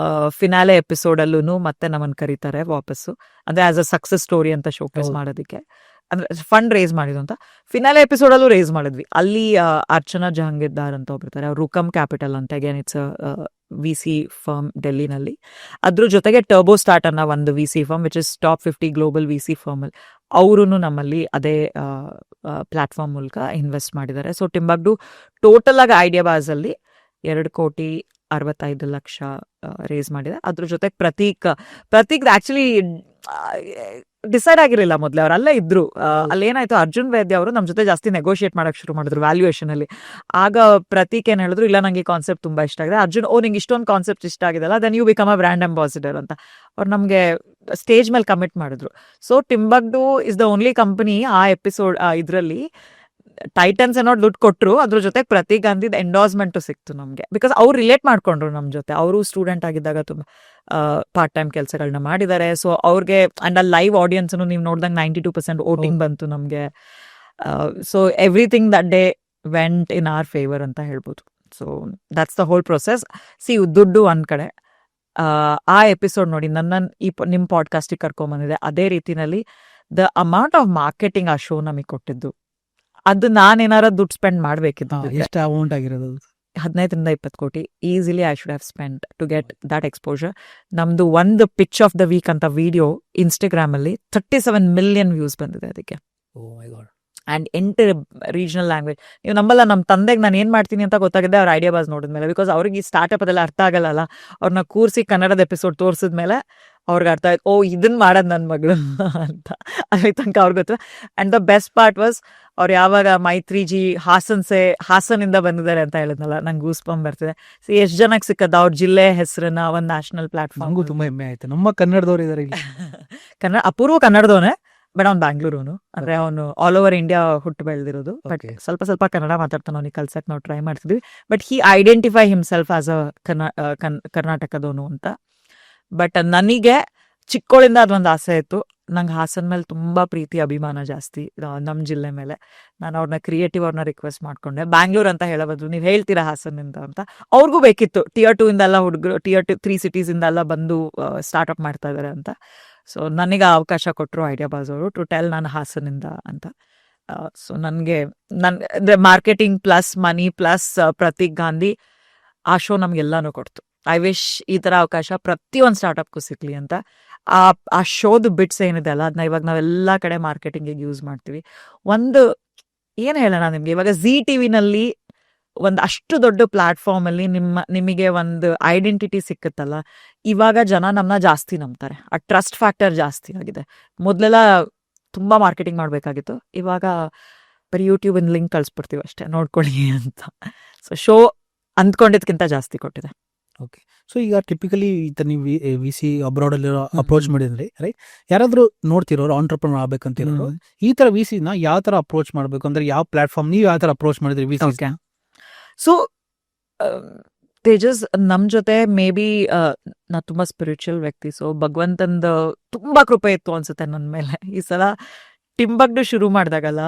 ಫಿನಾಲೆ ಎಪಿಸೋಡಲ್ಲೂ ಮತ್ತೆ ನಮ್ಮನ್ನು ಕರೀತಾರೆ ವಾಪಸ್ಸು, ಅಂದರೆ ಆಸ್ ಅ ಸಕ್ಸಸ್ ಸ್ಟೋರಿ ಅಂತ ಶೋಕೇಸ್ ಮಾಡೋದಕ್ಕೆ. ಅಂದರೆ ಫಂಡ್ ರೇಸ್ ಮಾಡಿದ್ದು ಅಂತ. ಫಿನಾಲೆ ಎಪಿಸೋಡಲ್ಲೂ ರೇಸ್ ಮಾಡಿದ್ವಿ. ಅಲ್ಲಿ ಅರ್ಚನಾ ಜಹಾಂಗೀರ್ದಾರ್ ಅಂತ ಒಬ್ಬಿರ್ತಾರೆ, ಅವ್ರು ರುಕಮ್ ಕ್ಯಾಪಿಟಲ್ ಅಂತ, ಅಗೇನ್ ಇಟ್ಸ್ VC ಫರ್ಮ್ ಡೆಲ್ಲಿನಲ್ಲಿ. ಅದ್ರ ಜೊತೆಗೆ ಟರ್ಬೋ ಸ್ಟಾರ್ಟ್ ಅನ್ನೋ ಒಂದು VC firm which is top 50 global VC ಫರ್ಮಲ್ಲಿ, ಅವರು ನಮ್ಮಲ್ಲಿ ಅದೇ ಪ್ಲಾಟ್ಫಾರ್ಮ್ ಮೂಲಕ ಇನ್ವೆಸ್ಟ್ ಮಾಡಿದ್ದಾರೆ. ಸೊ ಟಿಂಬಕ್ಟು ಟೋಟಲ್ ಆಗಿ ಐಡಿಯಾ ಬಾಸಲ್ಲಿ 2,65,00,000 ರೇಸ್ ಮಾಡಿದೆ. ಅದ್ರ ಜೊತೆಗೆ ಪ್ರತೀಕ್ ಆಕ್ಚುಲಿ ಡಿಸೈಡ್ ಆಗಿರಲಿಲ್ಲ ಮೊದಲೇ, ಅವ್ರು ಅಲ್ಲೇ ಇದ್ರು. ಅಲ್ಲೇನಾಯ್ತು, ಅರ್ಜುನ್ ವೈದ್ಯ ಅವರು ನಮ್ಮ ಜೊತೆ ಜಾಸ್ತಿ ನೆಗೋಷಿಯೇಟ್ ಮಾಡಕ್ಕೆ ಶುರು ಮಾಡಿದ್ರು ವ್ಯಾಲ್ಯೂಯೇಷನ್ ಅಲ್ಲಿ. ಆಗ ಪ್ರತೀಕ್ ಏನು ಹೇಳಿದ್ರು, ಇಲ್ಲ ನಂಗೆ ಈ ಕಾನ್ಸೆಪ್ಟ್ ತುಂಬಾ ಇಷ್ಟ ಆಗಿದೆ. ಅರ್ಜುನ್, ನಿಂಗೆ ಇಷ್ಟೊಂದು ಕಾನ್ಸೆಪ್ಟ್ ಇಷ್ಟ ಆಗಿದೆಲ್ಲ, then you become a brand ambassador ಅಂತ ಅವ್ರು ನಮಗೆ ಸ್ಟೇಜ್ ಮೇಲೆ ಕಮಿಟ್ ಮಾಡಿದ್ರು. So Timbuckdo is the only company ಆ ಎಪಿಸೋಡ್ ಇದರಲ್ಲಿ ಟೈಟನ್ಸ್ ಏನೋ ದುಡ್ಡು ಕೊಟ್ಟರು, ಅದ್ರ ಜೊತೆ ಪ್ರತೀಕ್ ಗಾಂಧಿದ್ ಎಂಡೋರ್ಸ್ಮೆಂಟು ಸಿಕ್ತು ನಮಗೆ. ಬಿಕಾಸ್ ಅವ್ರು ರಿಲೇಟ್ ಮಾಡ್ಕೊಂಡ್ರು ನಮ್ಮ ಜೊತೆ. ಅವರು ಸ್ಟೂಡೆಂಟ್ ಆಗಿದ್ದಾಗ ತುಂಬ ಪಾರ್ಟ್ ಟೈಮ್ ಕೆಲಸಗಳನ್ನ ಮಾಡಿದ್ದಾರೆ. ಸೊ ಅವ್ರಿಗೆ ಅಂಡ್ ಅಲ್ಲಿ ಲೈವ್ ಆಡಿಯನ್ಸ್ನು ನೀವು ನೋಡಿದಂಗೆ 92% ವೋಟಿಂಗ್ ಬಂತು ನಮಗೆ. So everything that day went in our favour ಅಂತ ಹೇಳ್ಬೋದು. So that's the whole process. ದುಡ್ಡು ಒಂದ್ ಕಡೆ, ಆ ಎಪಿಸೋಡ್ ನೋಡಿ ನಿಮ್ಮ ಪಾಡ್ಕಾಸ್ಟಿಗೆ ಕರ್ಕೊಂಬಂದಿದೆ. ಅದೇ ರೀತಿನಲ್ಲಿ ದ ಅಮೌಂಟ್ ಆಫ್ ಮಾರ್ಕೆಟಿಂಗ್ ಆ ಶೋ ನಮಗೆ ಕೊಟ್ಟಿದ್ದು, ಅದು ನಾನೇನಾರ ದುಡ್ಡು ಸ್ಪೆಂಡ್ ಮಾಡಬೇಕಿತ್ತು. ಎಷ್ಟು ಅಮೌಂಟ್ ಆಗಿರೋದು? 15-20 ಕೋಟಿ easily I should have spend to get that exposure. ನಮ್ದು ಒಂದು ಪಿಚ್ ಆಫ್ ದ ವೀಕ್ ಅಂತ ವಿಡಿಯೋ ಇನ್ಸ್ಟಾಗ್ರಾಮಲ್ಲಿ 37 ಮಿಲಿಯನ್ ವ್ಯೂಸ್ ಬಂದಿದೆ ಅದಕ್ಕೆ. And 8 regional language. ನೀವು ನಂಬಲ್ಲ, ನಮ್ಮ ತಂದೆಗೆ ನಾನು ಏನು ಮಾಡ್ತೀನಿ ಅಂತ ಗೊತ್ತಾಗಿದೆ ಅವ್ರ ಐಡಿಯಾ ಬಾಸ್ ನೋಡಿದ್ಮೇಲೆ. ಬಿಕಾಸ್ ಅವ್ರಿಗೆ ಈ ಸ್ಟಾರ್ಟಪ್ ಅದೆಲ್ಲ ಅರ್ಥ ಆಗಲ್ಲ. ಅವ್ರನ್ನ ಕೂರಿಸಿ ಕನ್ನಡದ ಎಪಿಸೋಡ್ ತೋರಿಸಿದ್ಮೇಲೆ ಅವ್ರಿಗೆ ಅರ್ಥ ಆಯ್ತು, ಇದನ್ನ ಮಾಡೋದು ನನ್ನ ಮಗಳು ಅಂತ. ಅಲ್ಲಿ ತನಕ ಅವ್ರಿಗೆ ಗೊತ್ತು. And the best part was, ಅವ್ರು ಯಾವಾಗ ಮೈತ್ರಿಜಿ ಹಾಸನಿಂದ ಬಂದಿದ್ದಾರೆ ಅಂತ ಹೇಳಿದ್ನಲ್ಲ, ನಂಗೆ ಗೂಸ್ಬಂಪ್ ಬರ್ತಿದೆ. ಸೊ ಎಷ್ಟು ಜನಕ್ಕೆ ಸಿಕ್ಕದ ಅವ್ರ ಜಿಲ್ಲೆ ಹೆಸರನ್ನ ಒಂದು ನ್ಯಾಷನಲ್ ಪ್ಲಾಟ್ಫಾರ್ಮ್. ತುಂಬಾ ಹೆಮ್ಮೆ ಆಯ್ತು, ನಮ್ಮ ಕನ್ನಡದವ್ರು ಇದಾರೆ. ಅಪೂರ್ವ ಕನ್ನಡದವನೇ, ಬಟ್ ಅವ್ನು ಬ್ಯಾಂಗ್ಳೂರುನು, ಅಂದ್ರೆ ಅವನು ಆಲ್ ಓವರ್ ಇಂಡಿಯಾ ಹುಟ್ಟು ಬೆಳೆದಿರೋದು. But Okay. ಸ್ವಲ್ಪ ಕನ್ನಡ ಮಾತಾಡ್ತಾನೆ, ಅವ್ನಿಗೆ ಕಲ್ಸಕ್ ನಾವು ಟ್ರೈ ಮಾಡ್ತಿದ್ವಿ. But he identify himself as a ಕರ್ನಾಟಕದವನು ಅಂತ. ಬಟ್ ನನಗೆ ಚಿಕ್ಕೋಳಿಂದ ಅದೊಂದು ಆಸೆ ಇತ್ತು. ನಂಗೆ ಹಾಸನ ಮೇಲೆ ತುಂಬಾ ಪ್ರೀತಿ ಅಭಿಮಾನ ಜಾಸ್ತಿ, ನಮ್ಮ ಜಿಲ್ಲೆ ಮೇಲೆ. ನಾನು ಅವ್ರನ್ನ ಕ್ರಿಯೇಟಿವ್ ಅವ್ರನ್ನ ರಿಕ್ವೆಸ್ಟ್ ಮಾಡ್ಕೊಂಡೆ. ಬ್ಯಾಂಗ್ಳೂರ್ ಅಂತ ಹೇಳಬಾರ್ದು, ನೀವು ಹೇಳ್ತೀರಾ ಹಾಸನಿಂದ ಅಂತ. ಅವ್ರಿಗೂ ಬೇಕಿತ್ತು, Tier 2 ಇಂದ ಎಲ್ಲ ಹುಡುಗರು, Tier 3 cities ಇಂದ ಎಲ್ಲ ಬಂದು ಸ್ಟಾರ್ಟ್ಅಪ್ ಮಾಡ್ತಾ ಇದಾರೆ ಅಂತ. ಸೊ ನನಗೆ ಅವಕಾಶ ಕೊಟ್ಟರು ಐಡಿಯಾಬಾಸ್ ಅವರು ಟು ಟೆಲ್ ನಾನು ಹಾಸನಿಂದ ಅಂತ. ಸೊ ನನಗೆ ಅಂದರೆ ಮಾರ್ಕೆಟಿಂಗ್ ಪ್ಲಸ್ ಮನಿ ಪ್ಲಸ್ ಪ್ರತೀಕ್ ಗಾಂಧಿ ಆ ಶೋ ನಮ್ಗೆಲ್ಲಾನು ಕೊಡ್ತು. ಐ ವಿಶ್ ಈ ಥರ ಅವಕಾಶ ಪ್ರತಿಯೊಂದು ಸ್ಟಾರ್ಟಪ್ಗೂ ಸಿಗ್ಲಿ ಅಂತ. ಆ ಶೋದು ಬಿಟ್ಸ್ ಏನಿದೆ ಅಲ್ಲ, ಅದನ್ನ ಇವಾಗ ನಾವೆಲ್ಲ ಕಡೆ ಮಾರ್ಕೆಟಿಂಗಿಗೆ ಯೂಸ್ ಮಾಡ್ತೀವಿ. ಒಂದು ಏನು ಹೇಳೋಣ ನಿಮಗೆ, ಇವಾಗ ZTVನಲ್ಲಿ ಒಂದು ಅಷ್ಟು ದೊಡ್ಡ ಪ್ಲಾಟ್ಫಾರ್ಮಲ್ಲಿ ನಿಮಗೆ ಒಂದು ಐಡೆಂಟಿಟಿ ಸಿಕ್ಕುತ್ತಲ್ಲ, ಇವಾಗ ಜನ ನಮ್ಮನ್ನ ಜಾಸ್ತಿ ನಂಬ್ತಾರೆ. ಆ ಟ್ರಸ್ಟ್ ಫ್ಯಾಕ್ಟರ್ ಜಾಸ್ತಿ ಆಗಿದೆ. ಮೊದಲೆಲ್ಲ ತುಂಬ ಮಾರ್ಕೆಟಿಂಗ್ ಮಾಡಬೇಕಾಗಿತ್ತು, ಇವಾಗ ಬರೀ ಯೂಟ್ಯೂಬಿನ ಲಿಂಕ್ ಕಳಿಸ್ಬಿಡ್ತೀವಿ ಅಷ್ಟೇ, ನೋಡ್ಕೊಳ್ಳಿ ಅಂತ. ಸೊ ಶೋ ಅಂದ್ಕೊಂಡಿದ್ಕಿಂತ ಜಾಸ್ತಿ ಕೊಟ್ಟಿದೆ. ಓಕೆ. ಸೊ ಈಗ ಟಿಪಿಕಲಿ ನೀವು VC ಅಬ್ರಾಡಲ್ಲಿ ಅಪ್ರೋಚ್ ಮಾಡಿದ್ರಿ, ರೈಟ್? ಯಾರಾದರೂ ನೋಡ್ತಿರೋರು ಆಂಟ್ರಪ್ರನರ್ ಆಗ್ಬೇಕಂತಿರೋರು ಈ ಥರ VCನ ಯಾವ ಥರ ಅಪ್ರೋಚ್ ಮಾಡಬೇಕು ಅಂದ್ರೆ ಯಾವ ಪ್ಲಾಟ್ಫಾರ್ಮ್ ನೀವು ಯಾವ ಥರ ಅಪ್ರೋಚ್ ಮಾಡಿದ್ರಿ VC? ಓಕೆ. ಸೊ ತೇಜಸ್, ನಮ್ಮ ಜೊತೆ ಮೇ ಬಿ ನಾ ತುಂಬ ಸ್ಪಿರಿಚುವಲ್ ವ್ಯಕ್ತಿ. ಸೊ ಭಗವಂತಂದು ತುಂಬ ಕೃಪೆ ಇತ್ತು ಅನ್ಸುತ್ತೆ ನನ್ನ ಮೇಲೆ. ಈ ಸಲ ಟಿಂಬಗ್ಡು ಶುರು ಮಾಡಿದಾಗಲ್ಲ,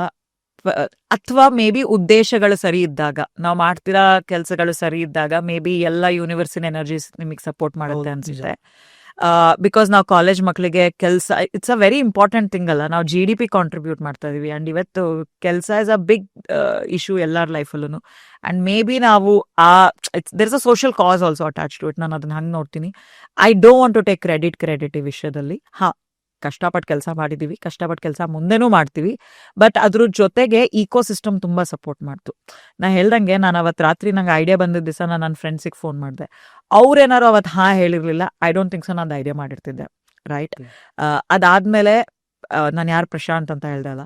ಅಥವಾ ಮೇ ಬಿ ಉದ್ದೇಶಗಳು ಸರಿ ಇದ್ದಾಗ, ನಾವು ಮಾಡ್ತಿರೋ ಕೆಲಸಗಳು ಸರಿ ಇದ್ದಾಗ, ಮೇ ಬಿ ಎಲ್ಲ ಯೂನಿವರ್ಸಿನ ಎನರ್ಜೀಸ್ ನಿಮಗೆ ಸಪೋರ್ಟ್ ಮಾಡುತ್ತೆ ಅನ್ಸುತ್ತೆ. ಬಿಕಾಸ್ ನಾವು ಕಾಲೇಜ್ ಮಕ್ಕಳಿಗೆ ಕೆಲಸ, it's a very important thing ಅಲ್ಲ. ನಾವು GDP ಕಾಂಟ್ರಿಬ್ಯೂಟ್ ಮಾಡ್ತಾ ಇದೀವಿ. ಆ್ಯಂಡ್ ಇವತ್ತು ಕೆಲಸ ಇಸ್ ಅ ಬಿಗ್ ಇಶ್ಯೂ ಎಲ್ಲರ ಲೈಫಲ್ಲೂ. ಆ್ಯಂಡ್ ಮೇ ಬಿ ನಾವು there is a social cause also attach to it. ನಾನು ಅದನ್ನ ಹಂಗೆ ನೋಡ್ತೀನಿ. I don't want to take credit ಈ ವಿಷಯದಲ್ಲಿ. ಕಷ್ಟಪಟ್ಟು ಕೆಲಸ ಮಾಡಿದ್ದೀವಿ, ಕಷ್ಟಪಟ್ಟು ಕೆಲಸ ಮುಂದೆನೂ ಮಾಡ್ತೀವಿ. ಬಟ್ ಅದ್ರ ಜೊತೆಗೆ ಈಕೋ ಸಿಸ್ಟಮ್ ತುಂಬ ಸಪೋರ್ಟ್ ಮಾಡ್ತು. ನಾ ಹೇಳ್ದಂಗೆ, ನಾನು ಅವತ್ತು ರಾತ್ರಿ ನಂಗೆ ಐಡಿಯಾ ಬಂದಿದ್ದ ದಿವಸ ನಾನು ನನ್ನ ಫ್ರೆಂಡ್ಸಿಗೆ ಫೋನ್ ಮಾಡಿದೆ. ಅವ್ರೇನಾರು ಅವತ್ತು ಹೇಳಿರಲಿಲ್ಲ, ಐ ಡೋಂಟ್ ಥಿಂಕ್ ಸೊ ನಾನು ಐಡಿಯಾ ಮಾಡಿರ್ತಿದ್ದೆ, ರೈಟ್? ಅದಾದಮೇಲೆ ನಾನು ಯಾರು ಪ್ರಶಾಂತ್ ಅಂತ ಹೇಳ್ದೆ ಅಲ್ಲ,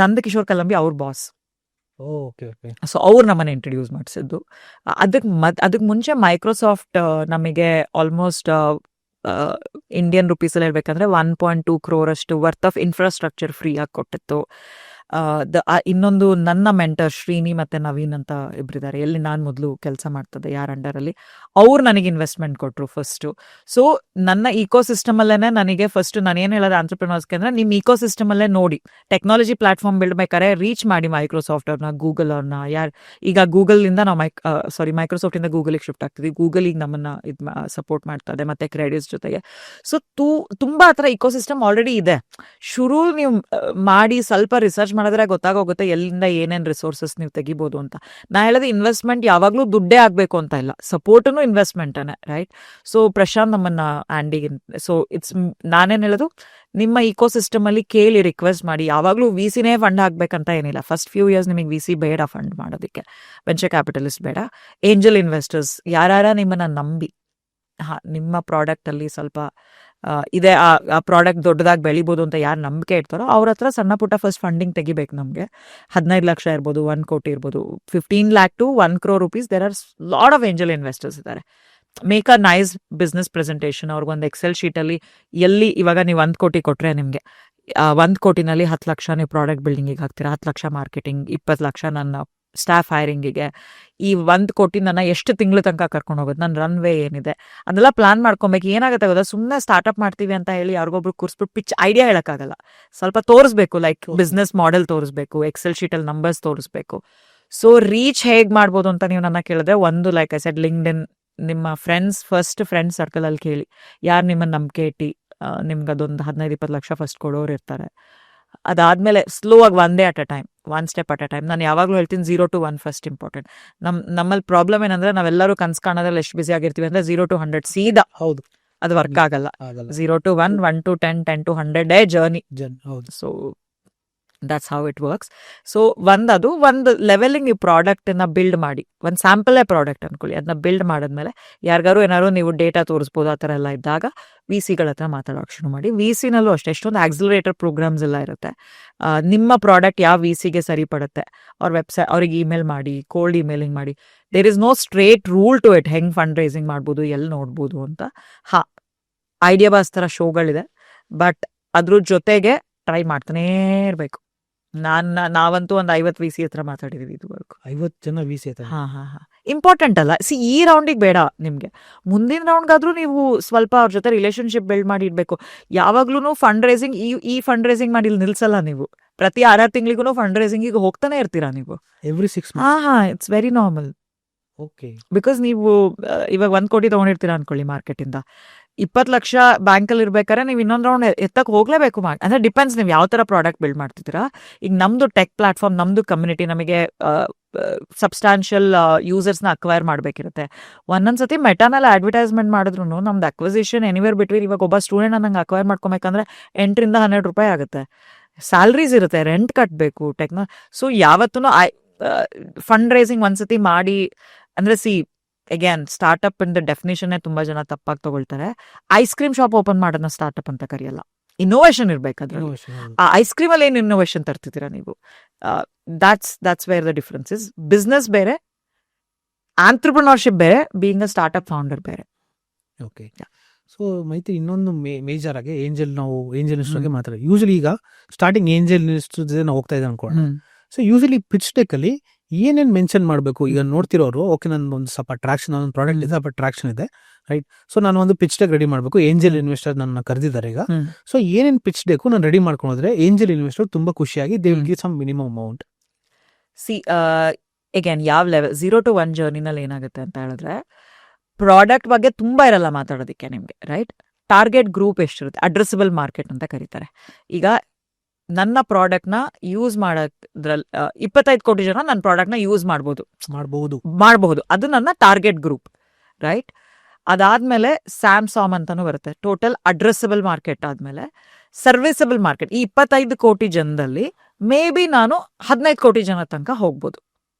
ನಂದಕಿಶೋರ್ ಕಲಂಬಿ ಅವ್ರ ಬಾಸ್. ಸೊ ಅವ್ರು ನಮ್ಮನ್ನು ಇಂಟ್ರಡ್ಯೂಸ್ ಮಾಡಿಸಿದ್ದು. ಅದಕ್ಕೆ ಮುಂಚೆ ಮೈಕ್ರೋಸಾಫ್ಟ್ ನಮಗೆ ಆಲ್ಮೋಸ್ಟ್ ಇಂಡಿಯನ್ ರುಪೀಸಲ್ಲಿ ಹೇಳ್ಬೇಕಂದ್ರೆ 1.2 crore ಅಷ್ಟು ವರ್ತ್ ಆಫ್ ಇನ್ಫ್ರಾಸ್ಟ್ರಕ್ಚರ್ ಫ್ರೀ ಆಗಿ ಕೊಟ್ಟಿತ್ತು. ಇನ್ನೊಂದು ನನ್ನ ಮೆಂಟರ್ ಶ್ರೀನಿ ಮತ್ತೆ ನವೀನ್ ಅಂತ ಇಬ್ಬರಿದ್ದಾರೆ, ಎಲ್ಲಿ ನಾನು ಮೊದಲು ಕೆಲಸ ಮಾಡ್ತದೆ ಯಾರ ಅಂಡರಲ್ಲಿ, ಅವ್ರು ನನಗೆ ಇನ್ವೆಸ್ಟ್ಮೆಂಟ್ ಕೊಟ್ಟರು ಫಸ್ಟು. ಸೊ ನನ್ನ ಈಕೋ ಸಿಸ್ಟಮಲ್ಲೇ ನನಗೆ ಫಸ್ಟ್ ನಾನು ಏನು ಹೇಳೋದು ಆಂಟ್ರಪ್ರಿನರ್ಸ್ಗೆ ಅಂದರೆ, ನಿಮ್ಮ ಈಕೋ ಸಿಸ್ಟಮಲ್ಲೇ ನೋಡಿ, ಟೆಕ್ನಾಲಜಿ ಪ್ಲಾಟ್ಫಾರ್ಮ್ ಬಿಡ್ಬೇಕಾದ್ರೆ ರೀಚ್ ಮಾಡಿ ಮೈಕ್ರೋಸಾಫ್ಟ್ ಅವ್ರನ್ನ, ಗೂಗಲ್ ಅವ್ರನ್ನ. ಈಗ ಗೂಗಲಿಂದ ನಾವು ಮೈಕ್ರೋಸಾಫ್ಟಿಂದ ಗೂಗಲಿಗೆ ಶಿಫ್ಟ್ ಆಗ್ತಿದ್ವಿ. ಗೂಗಲ್ ಈಗ ನಮ್ಮನ್ನು ಸಪೋರ್ಟ್ ಮಾಡ್ತದೆ, ಮತ್ತು ಕ್ರೆಡಿಟ್ಸ್ ಜೊತೆಗೆ. ಸೊ ತುಂಬ ಆ ಥರ ಈಕೋ ಸಿಸ್ಟಮ್ ಆಲ್ರೆಡಿ ಇದೆ. ಶುರು ನೀವು ಮಾಡಿ ಸ್ವಲ್ಪ ರಿಸರ್ಚ್ ಮಾಡಿದ್ರೆ ಗೊತ್ತಾಗೋಗುತ್ತೆ ಎಲ್ಲಿಂದ ಏನೇನು ರಿಸೋರ್ಸಸ್ ನೀವು ತೆಗಿಬೋದು ಅಂತ. ನಾ ಹೇಳೋದು ಇನ್ವೆಸ್ಟ್ಮೆಂಟ್ ಯಾವಾಗಲೂ ದುಡ್ಡೇ ಆಗಬೇಕು ಅಂತ ಇಲ್ಲ, ಸಪೋರ್ಟೂ ಇನ್ವೆಸ್ಟ್ಮೆಂಟೇ, ರೈಟ್? ಸೊ ಪ್ರಶಾಂತ್ ನಮ್ಮನ್ನ ಆ್ಯಂಡಿಗೆ, ಸೊ ನಾನೇನು ಹೇಳೋದು, ನಿಮ್ಮ ಈಕೋ ಸಿಸ್ಟಮಲ್ಲಿ ಕೇಳಿ ರಿಕ್ವೆಸ್ಟ್ ಮಾಡಿ. ಯಾವಾಗಲೂ VCನೇ ಫಂಡ್ ಹಾಕ್ಬೇಕಂತ ಏನಿಲ್ಲ. ಫಸ್ಟ್ ಫ್ಯೂ ಇಯರ್ಸ್ ನಿಮಗೆ VC ಬೇಡ ಫಂಡ್ ಮಾಡೋದಕ್ಕೆ, ವೆಂಚರ್ ಕ್ಯಾಪಿಟಲಿಸ್ಟ್ ಬೇಡ, ಏಂಜಲ್ ಇನ್ವೆಸ್ಟರ್ಸ್ ಯಾರ ನಿಮ್ಮನ್ನು ನಂಬಿ ನಿಮ್ಮ ಪ್ರಾಡಕ್ಟಲ್ಲಿ ಸ್ವಲ್ಪ ಇದೆ, ಆ ಪ್ರಾಡಕ್ಟ್ ದೊಡ್ಡದಾಗಿ ಬೆಳಿಬೋದು ಅಂತ ಯಾರು ನಂಬಿಕೆ ಇಡ್ತಾರೋ ಅವ್ರ ಹತ್ರ ಸಣ್ಣ ಪುಟ್ಟ ಫಸ್ಟ್ ಫಂಡಿಂಗ್ ತೆಗಿಬೇಕು. ನಮಗೆ 15 ಲಕ್ಷ ಇರ್ಬೋದು, 1 ಕೋಟಿ ಇರ್ಬೋದು, 15 lakh to 1 crore rupees. There are lot of angel investors ಇದ್ದಾರೆ. Make a nice business presentation. ಅವ್ರಿಗೊಂದು ಎಕ್ಸೆಲ್ ಶೀಟಲ್ಲಿ ಎಲ್ಲಿ ಇವಾಗ ನೀವು 1 ಕೋಟಿ ಕೊಟ್ಟರೆ ನಿಮಗೆ 1 ಕೋಟಿನಲ್ಲಿ 10 ಲಕ್ಷ ನೀವು ಪ್ರಾಡಕ್ಟ್ ಬಿಲ್ಡಿಂಗಿಗೆ ಹಾಕ್ತೀರಾ, 10 ಲಕ್ಷ ಮಾರ್ಕೆಟಿಂಗ್, 20 ಲಕ್ಷ ನನ್ನ ಸ್ಟಾಫ್ ಹೈರಿಂಗಿಗೆ. ಈ 1 ಕೋಟಿ ನನ್ನ ಎಷ್ಟು ತಿಂಗಳ ತನಕ ಕರ್ಕೊಂಡು ಹೋಗೋದು, ನನ್ನ ರನ್ವೇ ಏನಿದೆ ಅದೆಲ್ಲ ಪ್ಲಾನ್ ಮಾಡ್ಕೊಬೇಕು. ಏನಾಗುತ್ತೆ ಗೊತ್ತಾ, ಸುಮ್ಮನೆ ಸ್ಟಾರ್ಟ್ಅಪ್ ಮಾಡ್ತೀವಿ ಅಂತ ಹೇಳಿ ಯಾರಿಗೊಬ್ರು ಕೂರಿಸ್ಬಿಟ್ಟು ಪಿಚ್ ಐಡಿಯಾ ಹೇಳೋಕ್ಕಾಗಲ್ಲ. ಸ್ವಲ್ಪ ತೋರಿಸ್ಬೇಕು, ಲೈಕ್ ಬಿಸ್ನೆಸ್ ಮಾಡೆಲ್ ತೋರಿಸ್ಬೇಕು, ಎಕ್ಸೆಲ್ ಶೀಟಲ್ಲಿ ನಂಬರ್ಸ್ ತೋರಿಸ್ಬೇಕು. ಸೊ ರೀಚ್ ಹೇಗೆ ಮಾಡ್ಬೋದು ಅಂತ ನೀವು ನನ್ನ ಕೇಳಿದ್ರೆ, ಒಂದು ಲೈಕ್ ಐ ಸೆಡ್ ಲಿಂಕ್ಡ್ಇನ್, ನಿಮ್ಮ ಫಸ್ಟ್ ಫ್ರೆಂಡ್ಸ್ ಸರ್ಕಲಲ್ಲಿ ಕೇಳಿ, ಯಾರು ನಿಮ್ಮನ್ನು ನಂಬಿಕೆ ಇಟ್ಟು ನಿಮ್ಗೆ ಅದೊಂದು 15-20 ಲಕ್ಷ ಫಸ್ಟ್ ಕೊಡೋರು ಇರ್ತಾರೆ. ಅದಾದಮೇಲೆ ಸ್ಲೋ ಆಗಿ ಒಂದೇ at a time, 1 step at a time. ನಾನು ಯಾವಾಗಲೂ ಹೇಳ್ತೀನಿ 0 to 1 ಫಸ್ಟ್ ಇಂಪಾರ್ಟೆಂಟ್. ನಮ್ಮಲ್ಲಿ ಪ್ರಾಬ್ಲಮ್ ಏನಂದ್ರೆ, ನಾವೆಲ್ಲರೂ ಕನ್ಸು ಕಾಣೋದ್ರಲ್ಲಿ ಎಷ್ಟು ಬಿಸಿ ಆಗಿರ್ತೀವಿ ಅಂದರೆ 0 to 100 ಸೀದಾ. ಹೌದು, ಅದು ವರ್ಕ್ ಆಗಲ್ಲ. 0 to 1, 1 to 10, 10 to 100 journey. So that's how it works. So ಒಂದು ಲೆವೆಲಿಂಗ್ ನೀವು ಪ್ರಾಡಕ್ಟನ್ನು ಬಿಲ್ಡ್ ಮಾಡಿ, ಒಂದು ಸ್ಯಾಂಪಲೇ ಪ್ರಾಡಕ್ಟ್ ಅಂದ್ಕೊಳ್ಳಿ, ಅದನ್ನ ಬಿಲ್ಡ್ ಮಾಡಿದ್ಮೇಲೆ ಯಾರಿಗಾರು ಏನಾದ್ರು ನೀವು ಡೇಟಾ ತೋರಿಸ್ಬೋದು, ಆ ಥರ ಎಲ್ಲ ಇದ್ದಾಗ VCಗಳ ಹತ್ರ ಮಾತಾಡೋಕೆ ಶುರು ಮಾಡಿ. VCನಲ್ಲೂ ಅಷ್ಟೇ ಎಷ್ಟೊಂದು ಆಕ್ಸಿಲರೇಟರ್ ಪ್ರೋಗ್ರಾಮ್ಸ್ ಎಲ್ಲ ಇರುತ್ತೆ. ನಿಮ್ಮ ಪ್ರಾಡಕ್ಟ್ ಯಾವ VCಗೆ ಸರಿ ಪಡುತ್ತೆ, ಅವ್ರ ವೆಬ್ಸೈಟ್ ಅವ್ರಿಗೆ ಇಮೇಲ್ ಮಾಡಿ, ಕೋಲ್ಡ್ ಇಮೇಲಿಂಗ್ ಮಾಡಿ. There is no straight rule to it, ಹೆಂಗೆ ಫಂಡ್ ರೈಸಿಂಗ್ ಮಾಡ್ಬೋದು, ಎಲ್ಲಿ ನೋಡ್ಬೋದು ಅಂತ. ಐಡಿಯಾ ಬಾಸ್ ಥರ ಶೋಗಳಿದೆ, ಬಟ್ ಅದ್ರ ಜೊತೆಗೆ ಟ್ರೈ ಮಾಡ್ತಾನೇ ಇರಬೇಕು. ನಾವಂತೂ ಒಂದು 50 VC ಹತ್ರ ಮಾತಾಡಿದೀವಿ ಇದುವರೆಗೂ. 50 ಜನ ವಿ ಸಿ ಹಾ ಇಂಪಾರ್ಟೆಂಟ್ ಅಲ್ಲ. ಈ ರೌಂಡಿಗೆ ಬೇಡ ನಿಮ್ಗೆ, ಮುಂದಿನ ರೌಂಡ್ಗಾದ್ರೂ ನೀವು ಸ್ವಲ್ಪ ಅವ್ರ ಜೊತೆ ರಿಲೇಶನ್ಶಿಪ್ ಬಿಲ್ಡ್ ಮಾಡಿ ಇಡ್ಬೇಕು. ಯಾವಾಗ್ಲೂ ಫಂಡ್ ರೈಸಿಂಗ್ ಈ ಫಂಡ್ ರೈಸಿಂಗ್ ಮಾಡಿ ಇಲ್ಲಿ ನಿಲ್ಸಲ್ಲ ನೀವು. ಪ್ರತಿ 6 ತಿಂಗಳಿಗೂ ಫಂಡ್ ರೈಸಿಂಗ್ ಹೋಗ್ತಾನೆ ಇರ್ತೀರಾ ನೀವು. Every 6 it's very normal. Okay. Because ನೀವು ಇವಾಗ 1 ಕೋಟಿ ತಗೊಂಡಿರ್ತೀರಾ ಅನ್ಕೊಳ್ಳಿ ಮಾರ್ಕೆಟ್ ಇಂದ, 20 ಲಕ್ಷ ಬ್ಯಾಂಕಲ್ಲಿ ಇರ್ಬೇಕಾದ್ರೆ ನೀವು ಇನ್ನೊಂದು ರೌಂಡ್ ಎತ್ತಕ್ಕೆ ಹೋಗ್ಲೇಬೇಕು. ಅಂದ್ರೆ ಡಿಪೆಂಡ್ಸ್ ನೀವು ಯಾವ ತರ ಪ್ರಾಡಕ್ಟ್ ಬಿಲ್ಡ್ ಮಾಡ್ತಿದ್ದೀರಾ. ಈಗ ನಮ್ದು ಟೆಕ್ ಪ್ಲಾಟ್ಫಾರ್ಮ್, ನಮ್ದು ಕಮ್ಯುನಿಟಿ, ನಮಗೆ ಸಬ್ಸ್ಟಾನ್ಷಿಯಲ್ ಯೂಸರ್ಸ್ನ ಅಕ್ವೈರ್ ಮಾಡಬೇಕಿರುತ್ತೆ. ಒಂದೊಂದ್ಸತಿ ಮೆಟಾನಲ್ಲಿ ಅಡ್ವರ್ಟೈಸ್ಮೆಂಟ್ ಮಾಡಿದ್ರು ನಮ್ದು ಅಕ್ವಿಸಿಷನ್ ಎನಿವೇರ್ ಬಿಟ್ವೀನ್, ಇವಾಗ ಒಬ್ಬ ಸ್ಟೂಡೆಂಟ್ ನಂಗೆ ಅಕ್ವೈರ್ ಮಾಡ್ಕೊಬೇಕಂದ್ರೆ 8 ರಿಂದ 12 ರೂಪಾಯಿ ಆಗುತ್ತೆ. ಸ್ಯಾಲ್ರೀಸ್ ಇರುತ್ತೆ, ರೆಂಟ್ ಕಟ್ಟಬೇಕು, ಸೊ ಯಾವತ್ತೂ ಫಂಡ್ ರೈಸಿಂಗ್ ಒಂದ್ಸತಿ ಮಾಡಿ ಅಂದ್ರೆ ಅಗೇನ್ ಸ್ಟಾರ್ಟ್ಅಪ್ ಇಂದ ಡೆಫಿನೇಷನ್ ತುಂಬಾ ಜನ ತಪ್ಪಾಗಿ ತಗೊಳ್ತಾರೆ. ಐಸ್ ಕ್ರೀಮ್ ಶಾಪ್ ಓಪನ್ ಮಾಡೋದನ್ನ ಸ್ಟಾರ್ಟ್ಅಪ್ ಅಂತ ಕರೆಯಲ್ಲ. ಇನ್ನೋವೇಷನ್ ಇರ್ಬೇಕಾದ್ರೆ ಆ ಐಸ್ ಕ್ರೀಮ್ ಅಲ್ಲಿ ಏನು ಇನ್ನೋವೇಷನ್ ತರ್ತಿದ್ದೀರಾ ನೀವು? That's where the difference is. Business ಬೇರೆ, ಆಂಟ್ರಪ್ರಿನರ್ಶಿಪ್ ಬೇರೆ, ಬೀಯಿಂಗ್ ಅ ಸ್ಟಾರ್ಟ್ಅಪ್ ಫೌಂಡರ್ ಬೇರೆ. ಓಕೆ. ಸೊ ಮೈತ್ರಿ, ಇನ್ನೊಂದು ಮೇಜರ್ ಆಗಿ ಏಂಜಲ್ ಇನ್ವೆಸ್ಟರ್ಗೆ ಮಾತಾಡಿ. ಯೂಶಲಿ ಈಗ ಸ್ಟಾರ್ಟಿಂಗ್ ಏಂಜಲ್ ಇನ್ವೆಸ್ಟರ್ ನಾವು ಹೋಗ್ತಾ ಇದ್ದೆ ಅನ್ಕೊಳ್ಳೋಣ. ಸೊ ಯೂಶಲಿ ಪಿಚ್ ಡೆಕ್ ಅಲ್ಲಿ ಏನೇನು ಮೆನ್ಷನ್ ಮಾಡಬೇಕು? ಈಗ ನೋಡ್ತಿರೋರು, ಓಕೆ ನಂದು ಒಂದು ಸ್ವಲ್ಪ ಟ್ರಾಕ್ಷನ್, ಒಂದು ಪ್ರಾಡಕ್ಟ್ ಇದೆ, ಸ್ವಲ್ಪ ಟ್ರಾಕ್ಷನ್ ಇದೆ, ರೈಟ್? ಸೊ ನಾನು ಒಂದು ಪಿಚ್ ಡೆಕ್ ರೆಡಿ ಮಾಡಬೇಕು. ಏಂಜಲ್ ಇನ್ವೆಸ್ಟರ್ ನನ್ನ ಕರೆದಿದ್ದಾರೆ ಈಗ. ಸೊ ಏನೇನು ಪಿಚ್ ಡೆಕ್ ನಾನು ರೆಡಿ ಮಾಡ್ಕೊಂಡ್ರೆ ಏಂಜಲ್ ಇನ್ವೆಸ್ಟರ್ ತುಂಬಾ ಖುಷಿಯಾಗಿ they will give some minimum amount. Again ಯಾವ ಲೆವೆಲ್ 0 to 1 ಜರ್ನಿನಲ್ಲಿ ಏನಾಗುತ್ತೆ ಅಂತ ಹೇಳಿದ್ರೆ, ಪ್ರಾಡಕ್ಟ್ ಬಗ್ಗೆ ತುಂಬಾ ಇರಲ್ಲ ಮಾತಾಡೋದಕ್ಕೆ ನಿಮ್ಗೆ, ರೈಟ್? ಟಾರ್ಗೆಟ್ ಗ್ರೂಪ್ ಎಷ್ಟಿರುತ್ತೆ, ಅಡ್ರೆಸಬಲ್ ಮಾರ್ಕೆಟ್ ಅಂತ ಕರೀತಾರೆ. ಈಗ ನನ್ನ ಪ್ರಾಡಕ್ಟ್ ನ ಯೂಸ್ ಮಾಡೋದ್ರಲ್ಲಿ 25 ಕೋಟಿ ಜನ ನನ್ನ ಪ್ರಾಡಕ್ಟ್ ನ ಯೂಸ್ ಮಾಡಬಹುದು. ಅದು ನನ್ನ ಟಾರ್ಗೆಟ್ ಗ್ರೂಪ್, ರೈಟ್? ಅದಾದ್ಮೇಲೆ ಸ್ಯಾಮ್ಸಾಮ್ ಅಂತಾನು ಬರುತ್ತೆ. ಟೋಟಲ್ ಅಡ್ರೆಸಬಲ್ ಮಾರ್ಕೆಟ್ ಆದ್ಮೇಲೆ ಸರ್ವಿಸಬಲ್ ಮಾರ್ಕೆಟ್. ಈ 25 ಕೋಟಿ ಜನದಲ್ಲಿ ಮೇ ಬಿ ನಾನು 15 ಕೋಟಿ ಜನ ತನಕ ಹೋಗ್ಬೋದು,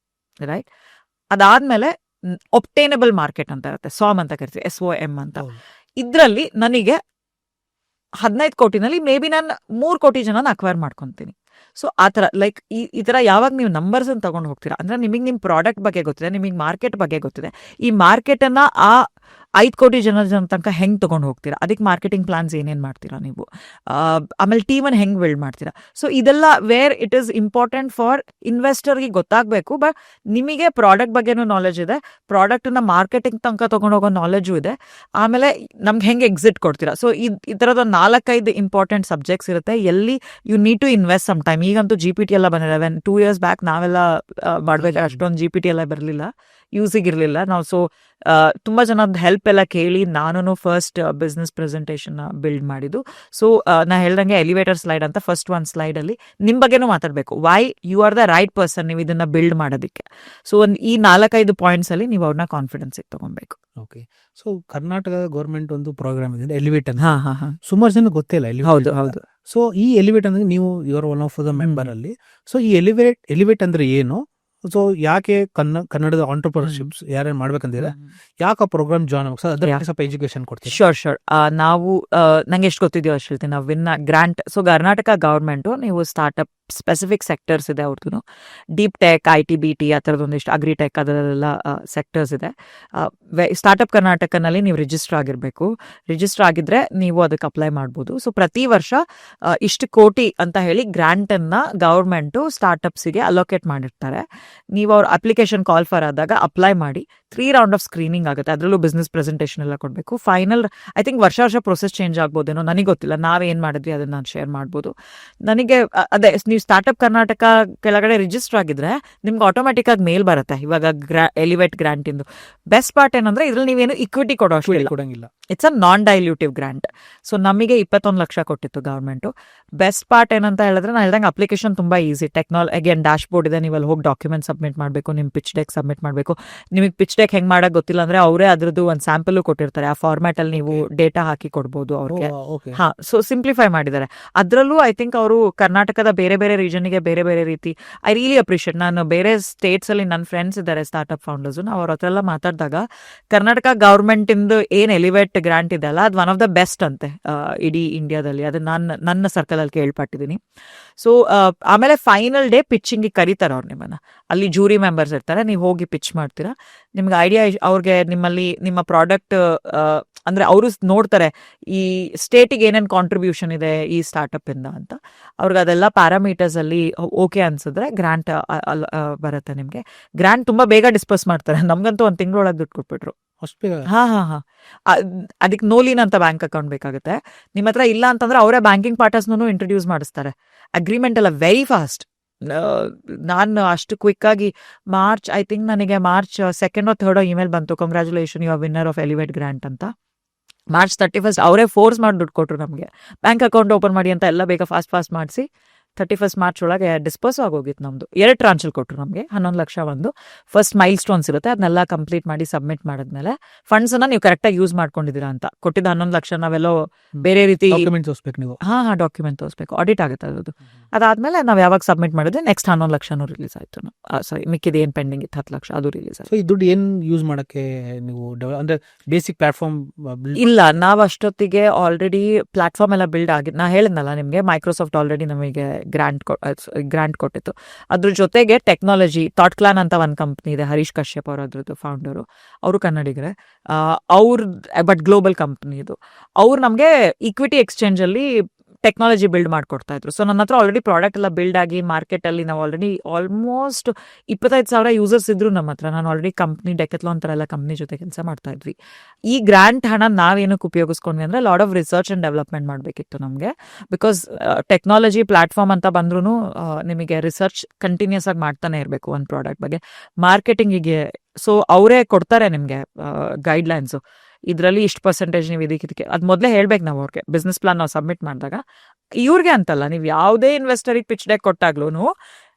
ರೈಟ್? ಅದಾದ್ಮೇಲೆ ಒಬ್ಟೇನಬಲ್ ಮಾರ್ಕೆಟ್ ಅಂತ ಇರುತ್ತೆ, ಸಾಮ್ ಅಂತ ಕರಿತೀವಿ, SOM ಅಂತ. ಇದ್ರಲ್ಲಿ ನನಗೆ 15 ಕೋಟಿನಲ್ಲಿ ಮೇ ಬಿ ನಾನು 3 ಕೋಟಿ ಜನ ಅಕ್ವೈರ್ ಮಾಡ್ಕೊಂತೀನಿ. ಸೊ ಆ ಥರ ಲೈಕ್ ಈ ಥರ ಯಾವಾಗ ನೀವು ನಂಬರ್ಸ್ ಅನ್ನು ತಗೊಂಡು ಹೋಗ್ತೀರಾ ಅಂದ್ರೆ ನಿಮಗೆ ನಿಮ್ಮ ಪ್ರಾಡಕ್ಟ್ ಬಗ್ಗೆ ಗೊತ್ತಿದೆ, ನಿಮಗೆ ಮಾರ್ಕೆಟ್ ಬಗ್ಗೆ ಗೊತ್ತಿದೆ. ಈ ಮಾರ್ಕೆಟನ್ನು ಆ 5 ಕೋಟಿ ಜನ ತನಕ ಹೆಂಗೆ ತೊಗೊಂಡು ಹೋಗ್ತೀರಾ, ಅದಕ್ಕೆ ಮಾರ್ಕೆಟಿಂಗ್ ಪ್ಲಾನ್ಸ್ ಏನೇನು ಮಾಡ್ತೀರಾ ನೀವು, ಆಮೇಲೆ ಟೀಮನ್ನು ಹೆಂಗೆ ಬಿಲ್ಡ್ ಮಾಡ್ತೀರಾ. ಸೊ ಇದೆಲ್ಲ where it is important for ಇನ್ವೆಸ್ಟರ್ಗೆ ಗೊತ್ತಾಗಬೇಕು. ಬಟ್ ನಿಮಗೆ ಪ್ರಾಡಕ್ಟ್ ಬಗ್ಗೆನೂ ನಾಲೆಜ್ ಇದೆ, ಪ್ರಾಡಕ್ಟನ್ನ ಮಾರ್ಕೆಟಿಂಗ್ ತನಕ ತೊಗೊಂಡು ಹೋಗೋ ನಾಲೆಜು ಇದೆ, ಆಮೇಲೆ ನಮ್ಗೆ ಹೆಂಗೆ ಎಕ್ಸಿಟ್ ಕೊಡ್ತೀರಾ. ಸೊ ಈ ಥರದ 4-5 ಇಂಪಾರ್ಟೆಂಟ್ ಸಬ್ಜೆಕ್ಟ್ಸ್ ಇರುತ್ತೆ ಎಲ್ಲಿ you need to invest some time. ಈಗಂತೂ GPT ಎಲ್ಲ ಬಂದಿದೆ. 2 years ಬ್ಯಾಕ್ ನಾವೆಲ್ಲ ಮಾಡಬೇಕು, ಅಷ್ಟೊಂದು GPT ಎಲ್ಲ ಬರಲಿಲ್ಲ, ಯೂಸಿಗಿರಲಿಲ್ಲ ನಾವು. ಸೊ ತುಂಬ ಜನದ ಹೆಲ್ಪ್ ಎಲ್ಲ ಕೇಳಿ ನಾನು ಫಸ್ಟ್ ಬಿಸ್ನೆಸ್ ಪ್ರೆಸೆಂಟೇಷನ್ ಬಿಲ್ಡ್ ಮಾಡಿದ್ದು. ಸೊ ನಾ ಹೇಳ್ದಂಗೆ ಎಲಿವೇಟರ್ ಸ್ಲೈಡ್ ಅಂತ ಫಸ್ಟ್ ಒಂದು ಸ್ಲೈಡಲ್ಲಿ ನಿಮ್ಮ ಬಗ್ಗೆನೂ ಮಾತಾಡಬೇಕು. Why you are the right person ನೀವು ಇದನ್ನ ಬಿಲ್ಡ್ ಮಾಡೋದಕ್ಕೆ. ಸೊ ಈ 4-5 ಪಾಯಿಂಟ್ಸಲ್ಲಿ ನೀವು ಅವ್ರನ್ನ ಕಾನ್ಫಿಡೆನ್ಸಿಗೆ ತಗೊಬೇಕು. ಓಕೆ. ಸೊ ಕರ್ನಾಟಕ ಗೌರ್ಮೆಂಟ್ ಒಂದು ಪ್ರೋಗ್ರಾಮ್ ಇದೆ ಎಲಿವೇಟ್ ಅಂತ. ಸುಮಾರು ಜನ ಗೊತ್ತಿಲ್ಲ ಎಲಿವೇಟ್. ಹೌದು. ಸೊ ಈ ಎಲಿವೇಟ್ ಅಂದ್ರೆ ನೀವು your one of the member ಅಲ್ಲಿ. ಸೊ ಈ ಎಲಿವೇಟ್ ಅಂದ್ರೆ ಏನು? ಸೊ ಯಾಕೆ ಕನ್ನಡದ ಆಂಟರ್ಪ್ರಿನರ್ಶಿಪ್ಸ್ ಯಾರೇನು ಮಾಡ್ಬೇಕಂದ್ರೆ ಯಾಕೆ ಆ ಪ್ರೋಗ್ರಾಮ್ ಜಾಯ್ನ್ ಆಗಬೇಕು ಸರ್? ಅದ್ರ ಸ್ವಲ್ಪ ಎಜುಕೇಶನ್ ಕೊಡ್ತೀವಿ. ಶೋರ್. ನಾವು ನಂಗೆ ಎಷ್ಟು ಗೊತ್ತಿದೆಯೋ ಅಷ್ಟು ಹೇಳ್ತೀನಿ. ನಾವು win grant. So Karnataka government ನೀವು ಸ್ಟಾರ್ಟ್ಅಪ್ ಸ್ಪೆಸಿಫಿಕ್ ಸೆಕ್ಟರ್ಸ್ ಇದೆ ಅವ್ರದ್ದು. ಡೀಪ್ ಟೆಕ್, IT, BT ಆ ಥರದೊಂದಿಷ್ಟು, ಅಗ್ರಿಟೆಕ್ ಅದರಲ್ಲೆಲ್ಲ ಸೆಕ್ಟರ್ಸ್ ಇದೆ. ಸ್ಟಾರ್ಟ್ಅಪ್ ಕರ್ನಾಟಕನಲ್ಲಿ ನೀವು ರಿಜಿಸ್ಟರ್ ಆಗಿರಬೇಕು. ರಿಜಿಸ್ಟರ್ ಆಗಿದ್ರೆ ನೀವು ಅದಕ್ಕೆ ಅಪ್ಲೈ ಮಾಡ್ಬೋದು. ಸೊ ಪ್ರತಿ ವರ್ಷ ಇಷ್ಟು ಕೋಟಿ ಅಂತ ಹೇಳಿ ಗ್ರಾಂಟನ್ನು ಗೌರ್ಮೆಂಟು ಸ್ಟಾರ್ಟ್ಅಪ್ಸಿಗೆ ಅಲೋಕೇಟ್ ಮಾಡಿರ್ತಾರೆ. ನೀವು ಅವ್ರ ಅಪ್ಲಿಕೇಶನ್ ಕಾಲ್ ಫಾರ್ ಆದಾಗ ಅಪ್ಲೈ ಮಾಡಿ 3 ರೌಂಡ್ ಆಫ್ ಸ್ಕ್ರೀನಿಂಗ್ ಆಗುತ್ತೆ. ಅದರಲ್ಲೂ ಬಿಸ್ನೆಸ್ ಪ್ರೆಸೆಂಟೇಷನ್ ಎಲ್ಲ ಕೊಡಬೇಕು. ಫೈನಲ್ ಐ ಥಿಂಕ್ ವರ್ಷ ಪ್ರೊಸೆಸ್ ಚೇಂಜ್ ಆಗ್ಬೋದೇನೋ, ನನಗೆ ಗೊತ್ತಿಲ್ಲ. ನಾವೇನು ಮಾಡಿದ್ವಿ ಅದನ್ನು ನಾನು ಶೇರ್ ಮಾಡ್ಬೋದು. ನನಗೆ ಅದೇ ನೀವು ಸ್ಟಾರ್ಟ್ಅಪ್ ಕರ್ನಾಟಕ ಕೆಳಗಡೆ ರಿಜಿಸ್ಟರ್ ಆಗಿದ್ರೆ ನಿಮ್ಗೆ ಆಟೋಮೆಟಿಕ್ ಆಗಿ ಮೇಲ್ ಬರುತ್ತೆ ಇವಾಗ ಎಲಿವೇಟ್ ಗ್ರಾಂಟ್ ಇಂದು. ಬೆಸ್ಟ್ ಪಾರ್ಟ್ ಏನಂದ್ರೆ ಇದ್ರಲ್ಲಿ ನೀವೇನು ಇಕ್ವಿಟಿ ಕೊಡೋಂಗಿಲ್ಲ. It's a non dilutive grant. So ನಮಗೆ 21 ಲಕ್ಷ ಕೊಟ್ಟಿತ್ತು ಗೌರ್ಮೆಂಟು. ಬೆಸ್ಟ್ ಪಾರ್ಟ್ ಏನಂತ ಹೇಳಿದ್ರೆ ನಾನು ಹೇಳ್ದಂಗೆ ಅಪ್ಲಿಕೇಶನ್ ತುಂಬಾ ಈಸಿ. ಅಗೇನ್ ಡ್ಯಾಶ್ ಬೋರ್ಡ್ ಇದೆ, ನೀವು ಅಲ್ಲಿ ಹೋಗಿ ಡಾಕ್ಯುಮೆಂಟ್ ಸಬ್ಮಿಟ್ ಮಾಡಬೇಕು, ನಿಮ್ಮ ಪಿಚ್ ಡೆಕ್ ಸಬ್ಮಿಟ್ ಮಾಡಬೇಕು. ನಿಮಗೆ ಪಿಚ್ ಡೆಕ್ ಹೆಂಗ್ ಮಾಡಕ್ ಗೊತ್ತಿಲ್ಲ ಅಂದ್ರೆ ಅವರೇ ಅದ್ರದ್ದು ಒಂದು ಸ್ಯಾಂಪಲ್ ಕೊಟ್ಟಿರ್ತಾರೆ. ಆ ಫಾರ್ಮ್ಯಾಟ್ ಅಲ್ಲಿ ನೀವು ಡೇಟಾ ಹಾಕಿ ಕೊಡ್ಬೋದು ಅವ್ರಿಗೆ. ಸೊ ಸಿಂಪ್ಲಿಫೈ ಮಾಡಿದ್ದಾರೆ. ಅದರಲ್ಲೂ ಐ ಥಿಂಕ್ ಅವರು ಕರ್ನಾಟಕದ ಬೇರೆ ಬೇರೆ ರೀಜನ್ಗೆ ಬೇರೆ ಬೇರೆ ರೀತಿ. I really appreciate. ನಾನು ಬೇರೆ ಸ್ಟೇಟ್ಸ್ ಅಲ್ಲಿ ನನ್ನ ಫ್ರೆಂಡ್ಸ್ ಇದ್ದಾರೆ ಸ್ಟಾರ್ಟ್ಅಪ್ ಫೌಂಡರ್ಸ್, ನಾವು ಅವ್ರ ಹತ್ರ ಎಲ್ಲ ಮಾತಾಡಿದಾಗ ಕರ್ನಾಟಕ ಗೌರ್ಮೆಂಟ್ ಇಂದು ಏನ್ ಎಲಿವೇಟ್ ಗ್ರಾಂಟ್ ಇದೆ ಅಲ್ಲ, ಅದು ಒನ್ ಆಫ್ ದ ಬೆಸ್ಟ್ ಅಂತೆ ಇಡೀ ಇಂಡಿಯಾದಲ್ಲಿ. ಅದು ನನ್ನ ಸರ್ಕಲ್ ಅಲ್ಲಿ ಕೇಳ್ಪಟ್ಟಿದ್ದೀನಿ. ಸೊ ಆಮೇಲೆ ಫೈನಲ್ ಡೇ ಪಿಚ್ಚಿಂಗ್ ಕರೀತಾರೆ ಅವ್ರು ನಿಮ್ಮನ್ನ. ಅಲ್ಲಿ ಜೂರಿ ಮೆಂಬರ್ಸ್ ಇರ್ತಾರೆ, ನೀವು ಹೋಗಿ ಪಿಚ್ ಮಾಡ್ತೀರಾ, ನಿಮ್ಗೆ ಐಡಿಯಾ ಅವ್ರಿಗೆ ನಿಮ್ಮಲ್ಲಿ ನಿಮ್ಮ ಪ್ರಾಡಕ್ಟ್ ಅಂದ್ರೆ ಅವರು ನೋಡ್ತಾರೆ ಈ ಸ್ಟೇಟಿಗೆ ಏನೇನು ಕಾಂಟ್ರಿಬ್ಯೂಷನ್ ಇದೆ ಈ ಸ್ಟಾರ್ಟ್ಅಪ್ ಇಂದ ಅಂತ. ಅವ್ರಿಗೆ ಅದೆಲ್ಲ ಪ್ಯಾರಾಮೀಟರ್ಸ್ ಅಲ್ಲಿ ಓಕೆ ಅನ್ಸಿದ್ರೆ ಗ್ರಾಂಟ್ ಬರುತ್ತೆ ನಿಮ್ಗೆ. ಗ್ರಾಂಟ್ ತುಂಬಾ ಬೇಗ ಡಿಸ್ಪರ್ಸ್ ಮಾಡ್ತಾರೆ, ನಮ್ಗಂತೂ 1 ತಿಂಗಳೊಳಗೆ ದುಡ್ಡು ಕೊಟ್ಬಿಟ್ರು. ಹಾ ಹಾ ಹಾ ಅದಕ್ಕೆ ನೋಲಿನ್ ಅಂತ ಬ್ಯಾಂಕ್ ಅಕೌಂಟ್ ಬೇಕಾಗುತ್ತೆ. ನಿಮ್ಮ ಹತ್ರ ಇಲ್ಲ ಅಂತಂದ್ರೆ ಅವರೇ ಬ್ಯಾಂಕಿಂಗ್ ಪಾರ್ಟ್ನರ್ಸ್ನೂ ಇಂಟ್ರೊಡ್ಯೂಸ್ ಮಾಡಿಸ್ತಾರೆ. ಅಗ್ರಿಮೆಂಟ್ ಎಲ್ಲ ವೆರಿ ಫಾಸ್ಟ್. ನಾನು ಅಷ್ಟು ಕ್ವಿಕ್ ಆಗಿ ಮಾರ್ಚ್ ಐ ಥಿಂಕ್ ನನಗೆ March 2nd or 3rd email ಬಂತು, congratulation you are winner of Elevate grant ಅಂತ. ಮಾರ್ಚ್ 31st ಅವರೇ ಫೋರ್ಸ್ ಮಾಡಿ ದುಡ್ಡು ಕೊಟ್ಟರು ನಮಗೆ, ಬ್ಯಾಂಕ್ ಅಕೌಂಟ್ ಓಪನ್ ಮಾಡಿ ಅಂತ ಎಲ್ಲ ಬೇಗ ಫಾಸ್ಟ್ ಮಾಡಿಸಿ 31st ಮಾರ್ಚ್ ಒಳಗೆ ಡಿಸ್ಪೋಸ್ ಆಗೋಗಿತ್ತು ನಮ್ದು. 2 ಟ್ರಾನ್ಚಲ್ಲಿ ಕೊಟ್ಟರು ನಮಗೆ, 11 ಲಕ್ಷ ಒಂದು. ಫಸ್ಟ್ ಮೈಲ್ ಸ್ಟೋನ್ಸ್ ಇರುತ್ತೆ, ಅದನ್ನೆಲ್ಲ ಕಂಪ್ಲೀಟ್ ಮಾಡಿ ಸಬ್ಮಿಟ್ ಮಾಡಿದ್ಮೇಲೆ ಫಂಡ್ಸ್ ಅನ್ನ ನೀವು ಕರೆಕ್ಟಾಗಿ ಯೂಸ್ ಮಾಡ್ಕೊಂಡಿದ್ದೀರಾ ಅಂತ. ಕೊಟ್ಟಿದ್ದ 11 ಲಕ್ಷ ನಾವೆಲ್ಲೋ ಬೇರೆ ರೀತಿ ನೀವು ಡಾಕ್ಯುಮೆಂಟ್ ತೋರಿಸ್ಬೇಕು, ಆಡಿಟ್ ಆಗುತ್ತೆ ಅದು. ಅದಾದ್ಮೇಲೆ ನಾವು ಯಾವಾಗ ಸಬ್ಮಿಟ್ ಮಾಡಿದ್ರೆ ನೆಕ್ಸ್ಟ್ 11 ಲಕ್ಷನೂ ರಿಲೀಸ್ ಆಯ್ತು. ಸಾರಿ, ಮಿಕ್ಕಿದ ಏನ್ ಪೆಂಡಿಂಗ್ ಇತ್ತು 10 ಲಕ್ಷ ಅದು ರಿಲೀಸ್ ಆಯ್ತು. ಈ ದುಡ್ಡು ಏನ್ ಯೂಸ್ ಮಾಡಕ್ಕೆ ನೀವು ಅಂದ್ರೆ ಬೇಸಿಕ್ ಪ್ಲಾಟ್ಫಾರ್ಮ್ ಇಲ್ಲ, ನಾವು ಅಷ್ಟೊತ್ತಿಗೆ ಆಲ್ರೆಡಿ ಪ್ಲಾಟ್ಫಾರ್ಮ್ ಎಲ್ಲ ಬಿಲ್ಡ್ ಆಗಿದೆ. ನಾ ಹೇಳಿದ್ನಲ್ಲ ನಿಮಗೆ, ಮೈಕ್ರೋಸಾಫ್ಟ್ ಆಲ್ರೆಡಿ ನಮಗೆ ಗ್ರಾಂಟ್ ಕೊಟ್ಟಿತ್ತು. ಅದ್ರ ಜೊತೆಗೆ ಟೆಕ್ನಾಲಜಿ ಥಾಟ್ಕ್ಲಾನ್ ಅಂತ ಒಂದು ಕಂಪ್ನಿ ಇದೆ, ಹರೀಶ್ ಕಶ್ಯಪ್ ಅವರು ಅದ್ರದ್ದು ಫೌಂಡರು, ಅವರು ಕನ್ನಡಿಗರೇ. ಅವ್ರ ಬಟ್ ಗ್ಲೋಬಲ್ ಕಂಪ್ನಿ ಇದು. ಅವ್ರು ನಮಗೆ ಈಕ್ವಿಟಿ ಎಕ್ಸ್ಚೇಂಜ್ ಅಲ್ಲಿ ಟೆಕ್ನಾಲಜಿ ಬಿಲ್ಡ್ ಮಾಡ್ಕೊಡ್ತಾ ಇದ್ರು. ಸೊ ನನ್ನ ಹತ್ರ ಆಲ್ರೆಡಿ ಪ್ರಾಡಕ್ಟ್ ಎಲ್ಲ ಬಿಲ್ಡ್ ಆಗಿ ಮಾರ್ಕೆಟಲ್ಲಿ ನಾವು ಆಲ್ರೆಡಿ ಆಲ್ಮೋಸ್ಟ್ 25,000 ಯೂಸರ್ಸ್ ಇದ್ರು ನಮ್ಮ ಹತ್ರ. ನಾನು ಆಲ್ರೆಡಿ ಕಂಪ್ನಿ ಡೆಕೆಥ್ಲಾನ್ ಥರ ಎಲ್ಲ ಕಂಪ್ನಿ ಜೊತೆ ಕೆಲಸ ಮಾಡ್ತಾ ಇದ್ವಿ. ಈ ಗ್ರಾಂಟ್ ಹಣ ನಾವೇನಕ್ಕೆ ಉಪಯೋಗಿಸ್ಕೊಂಡ್ವಿ ಅಂದರೆ lot of research and development ಮಾಡಬೇಕಿತ್ತು ನಮಗೆ. ಬಿಕಾಸ್ ಟೆಕ್ನಾಲಜಿ ಪ್ಲಾಟ್ಫಾರ್ಮ್ ಅಂತ ಬಂದ್ರೂ ನಿಮಗೆ ರಿಸರ್ಚ್ ಕಂಟಿನ್ಯೂಸ್ ಆಗಿ ಮಾಡ್ತಾನೆ ಇರಬೇಕು ಒಂದು ಪ್ರಾಡಕ್ಟ್ ಬಗ್ಗೆ, ಮಾರ್ಕೆಟಿಂಗಿಗೆ. ಸೊ ಅವರೇ ಕೊಡ್ತಾರೆ ನಿಮಗೆ ಗೈಡ್ಲೈನ್ಸು, ಇದರಲ್ಲಿ ಇಷ್ಟು ಪರ್ಸೆಂಟೇಜ್ ನೀವು ಇದಕ್ಕೆ ಅದು ಮೊದಲೇ ಹೇಳ್ಬೇಕು ನಾವು ಅವ್ರಿಗೆ. ಬಿಸ್ನೆಸ್ ಪ್ಲಾನ್ ನಾವು ಸಬ್ಮಿಟ್ ಮಾಡಿದಾಗ ಇವ್ರಿಗೆ ಅಂತಲ್ಲ, ನೀವು ಯಾವುದೇ ಇನ್ವೆಸ್ಟರಿಗೆ ಪಿಚ್ ಡೆಕ್ ಕೊಟ್ಟಾಗ್ಲೂ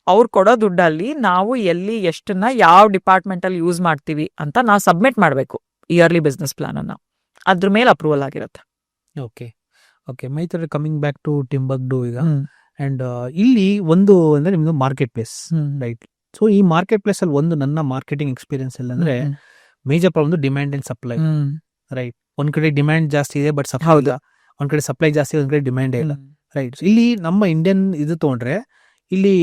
ಅವ್ರು ಕೊಡೋ ದುಡ್ಡಲ್ಲಿ ನಾವು ಎಲ್ಲಿ ಎಷ್ಟನ್ನ ಯಾವ ಡಿಪಾರ್ಟ್ಮೆಂಟಲ್ಲಿ ಯೂಸ್ ಮಾಡ್ತೀವಿ ಅಂತ ನಾವು ಸಬ್ಮಿಟ್ ಮಾಡಬೇಕು ಇಯರ್ಲಿ ಬಿಸ್ನೆಸ್ ಪ್ಲಾನನ್ನು. ಅದ್ರ ಮೇಲೆ ಅಪ್ರೂವಲ್ ಆಗಿರುತ್ತೆ. ಓಕೆ ಮೈತ್ರಿ, ಕಮಿಂಗ್ ಬ್ಯಾಕ್ ಟು ಟಿಂಬಕ್ಟು ಈಗ. ಅಂಡ್ ಇಲ್ಲಿ ಒಂದು ಅಂದ್ರೆ ನಿಮ್ದು ಮಾರ್ಕೆಟ್ ಪ್ಲೇಸ್, ರೈಟ್? ಸೊ ಈ ಮಾರ್ಕೆಟ್ ಪ್ಲೇಸ್ ಅಲ್ಲಿ ಒಂದು ನನ್ನ ಮಾರ್ಕೆಟಿಂಗ್ ಎಕ್ಸ್ಪೀರಿಯನ್ಸ್ ಅಲ್ಲಿ ಅಂದ್ರೆ major problem demand and supply, right? ಒಂದ್ ಕಡೆ ಡಿಮ್ಯಾಂಡ್ ಜಾಸ್ತಿ ಇದೆ ಬಟ್ ಸಪ್ಲೈ ಇಲ್ಲ, ಒಂದ್ ಕಡೆ ಸಪ್ಲೈ ಜಾಸ್ತಿ, ಒಂದ್ ಕಡೆ ಡಿಮ್ಯಾಂಡ್ ಇಲ್ಲ, ರೈಟ್? ಇಲ್ಲಿ ನಮ್ಮ ಇಂಡಿಯನ್ ಇದು ತಗೊಂಡ್ರೆ ಇಲ್ಲಿ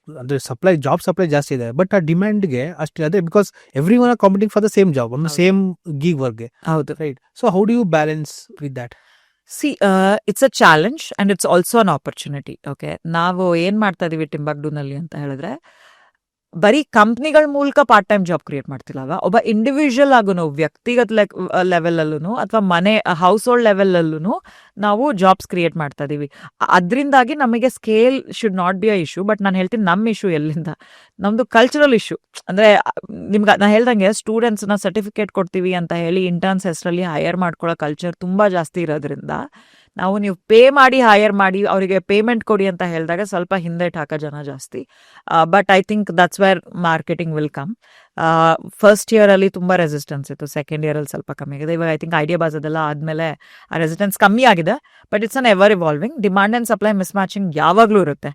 ಅಂದ್ರೆ ಜಾಬ್ ಸಪ್ಲೈ ಜಾಸ್ತಿ ಇದೆ, ಬಟ್ ಆ ಡಿಮ್ಯಾಂಡ್ಗೆ ಅಷ್ಟೇ ಅದೇ, because every one are competing for the same job, ಒಂದು ಸೇಮ್ ಗೀಗ್ ವರ್ಕ್ಗೆ. ಹೌದು, right? So how do you balance with that? See, it's a challenge and it's also an opportunity. Okay, ನಾವು ಏನ್ ಮಾಡ್ತಾ ಇದೀವಿ ಟಿಂಬಕ್ಟುನಲ್ಲಿ ಅಂತ ಹೇಳಿದ್ರೆ, ಬರೀ ಕಂಪ್ನಿಗಳ ಮೂಲಕ ಪಾರ್ಟ್ ಟೈಮ್ ಜಾಬ್ ಕ್ರಿಯೇಟ್ ಮಾಡ್ತಿಲ್ಲ. ಒಬ್ಬ ಇಂಡಿವಿಜುವಲ್ ಆಗು ವ್ಯಕ್ತಿಗತ ಲೆವೆಲ್ ಅಲ್ಲೂ ಅಥವಾ ಮನೆ ಹೌಸ್ ಹೋಲ್ಡ್ ಲೆವೆಲ್ ಅಲ್ಲೂ ನಾವು ಜಾಬ್ಸ್ ಕ್ರಿಯೇಟ್ ಮಾಡ್ತಾ ಇದೀವಿ. ಅದರಿಂದಾಗಿ ನಮಗೆ scale should not be a issue. But ನಾನು ಹೇಳ್ತೀನಿ, ನಮ್ಮ ಇಶ್ಯೂ ಎಲ್ಲಿಂದ, ನಮ್ದು ಕಲ್ಚರಲ್ ಇಶ್ಯೂ. ಅಂದ್ರೆ ನಿಮ್ಗೆ ನಾನು ಹೇಳ್ದಂಗೆ ಸ್ಟೂಡೆಂಟ್ಸ್ನ ಸರ್ಟಿಫಿಕೇಟ್ ಕೊಡ್ತೀವಿ ಅಂತ ಹೇಳಿ ಇಂಟರ್ನ್ಸ್ ಹೆಸರಲ್ಲಿ ಹೈಯರ್ ಮಾಡ್ಕೊಳ್ಳೋ ಕಲ್ಚರ್ ತುಂಬಾ ಜಾಸ್ತಿ ಇರೋದ್ರಿಂದ ನಾವು ನೀವು ಪೇ ಮಾಡಿ ಹೈಯರ್ ಮಾಡಿ ಅವರಿಗೆ ಪೇಮೆಂಟ್ ಕೊಡಿ ಅಂತ ಹೇಳಿದಾಗ ಸ್ವಲ್ಪ ಹಿಂದೆ ಹಾಕೋ ಜನ ಜಾಸ್ತಿ. But I think that's where marketing will come. First year ಅಲ್ಲಿ ತುಂಬಾ ರೆಸಿಸ್ಟೆನ್ಸ್ ಇತ್ತು, ಸೆಕೆಂಡ್ ಇಯರ್ ಅಲ್ಲಿ ಸ್ವಲ್ಪ ಕಮ್ಮಿ ಆಗಿದೆ. ಇವಾಗ ಐ ಥಿಂಕ್ ಐಡಿಯಾ ಬಾಸ್ ಅದೆಲ್ಲ ಆದ್ಮೇಲೆ ಆ ರೆಸಿಸ್ಟೆನ್ಸ್ ಕಮ್ಮಿ ಆಗಿದೆ. But it's an ever evolving. Demand and supply miss matching ಯಾವಾಗಲೂ ಇರುತ್ತೆ.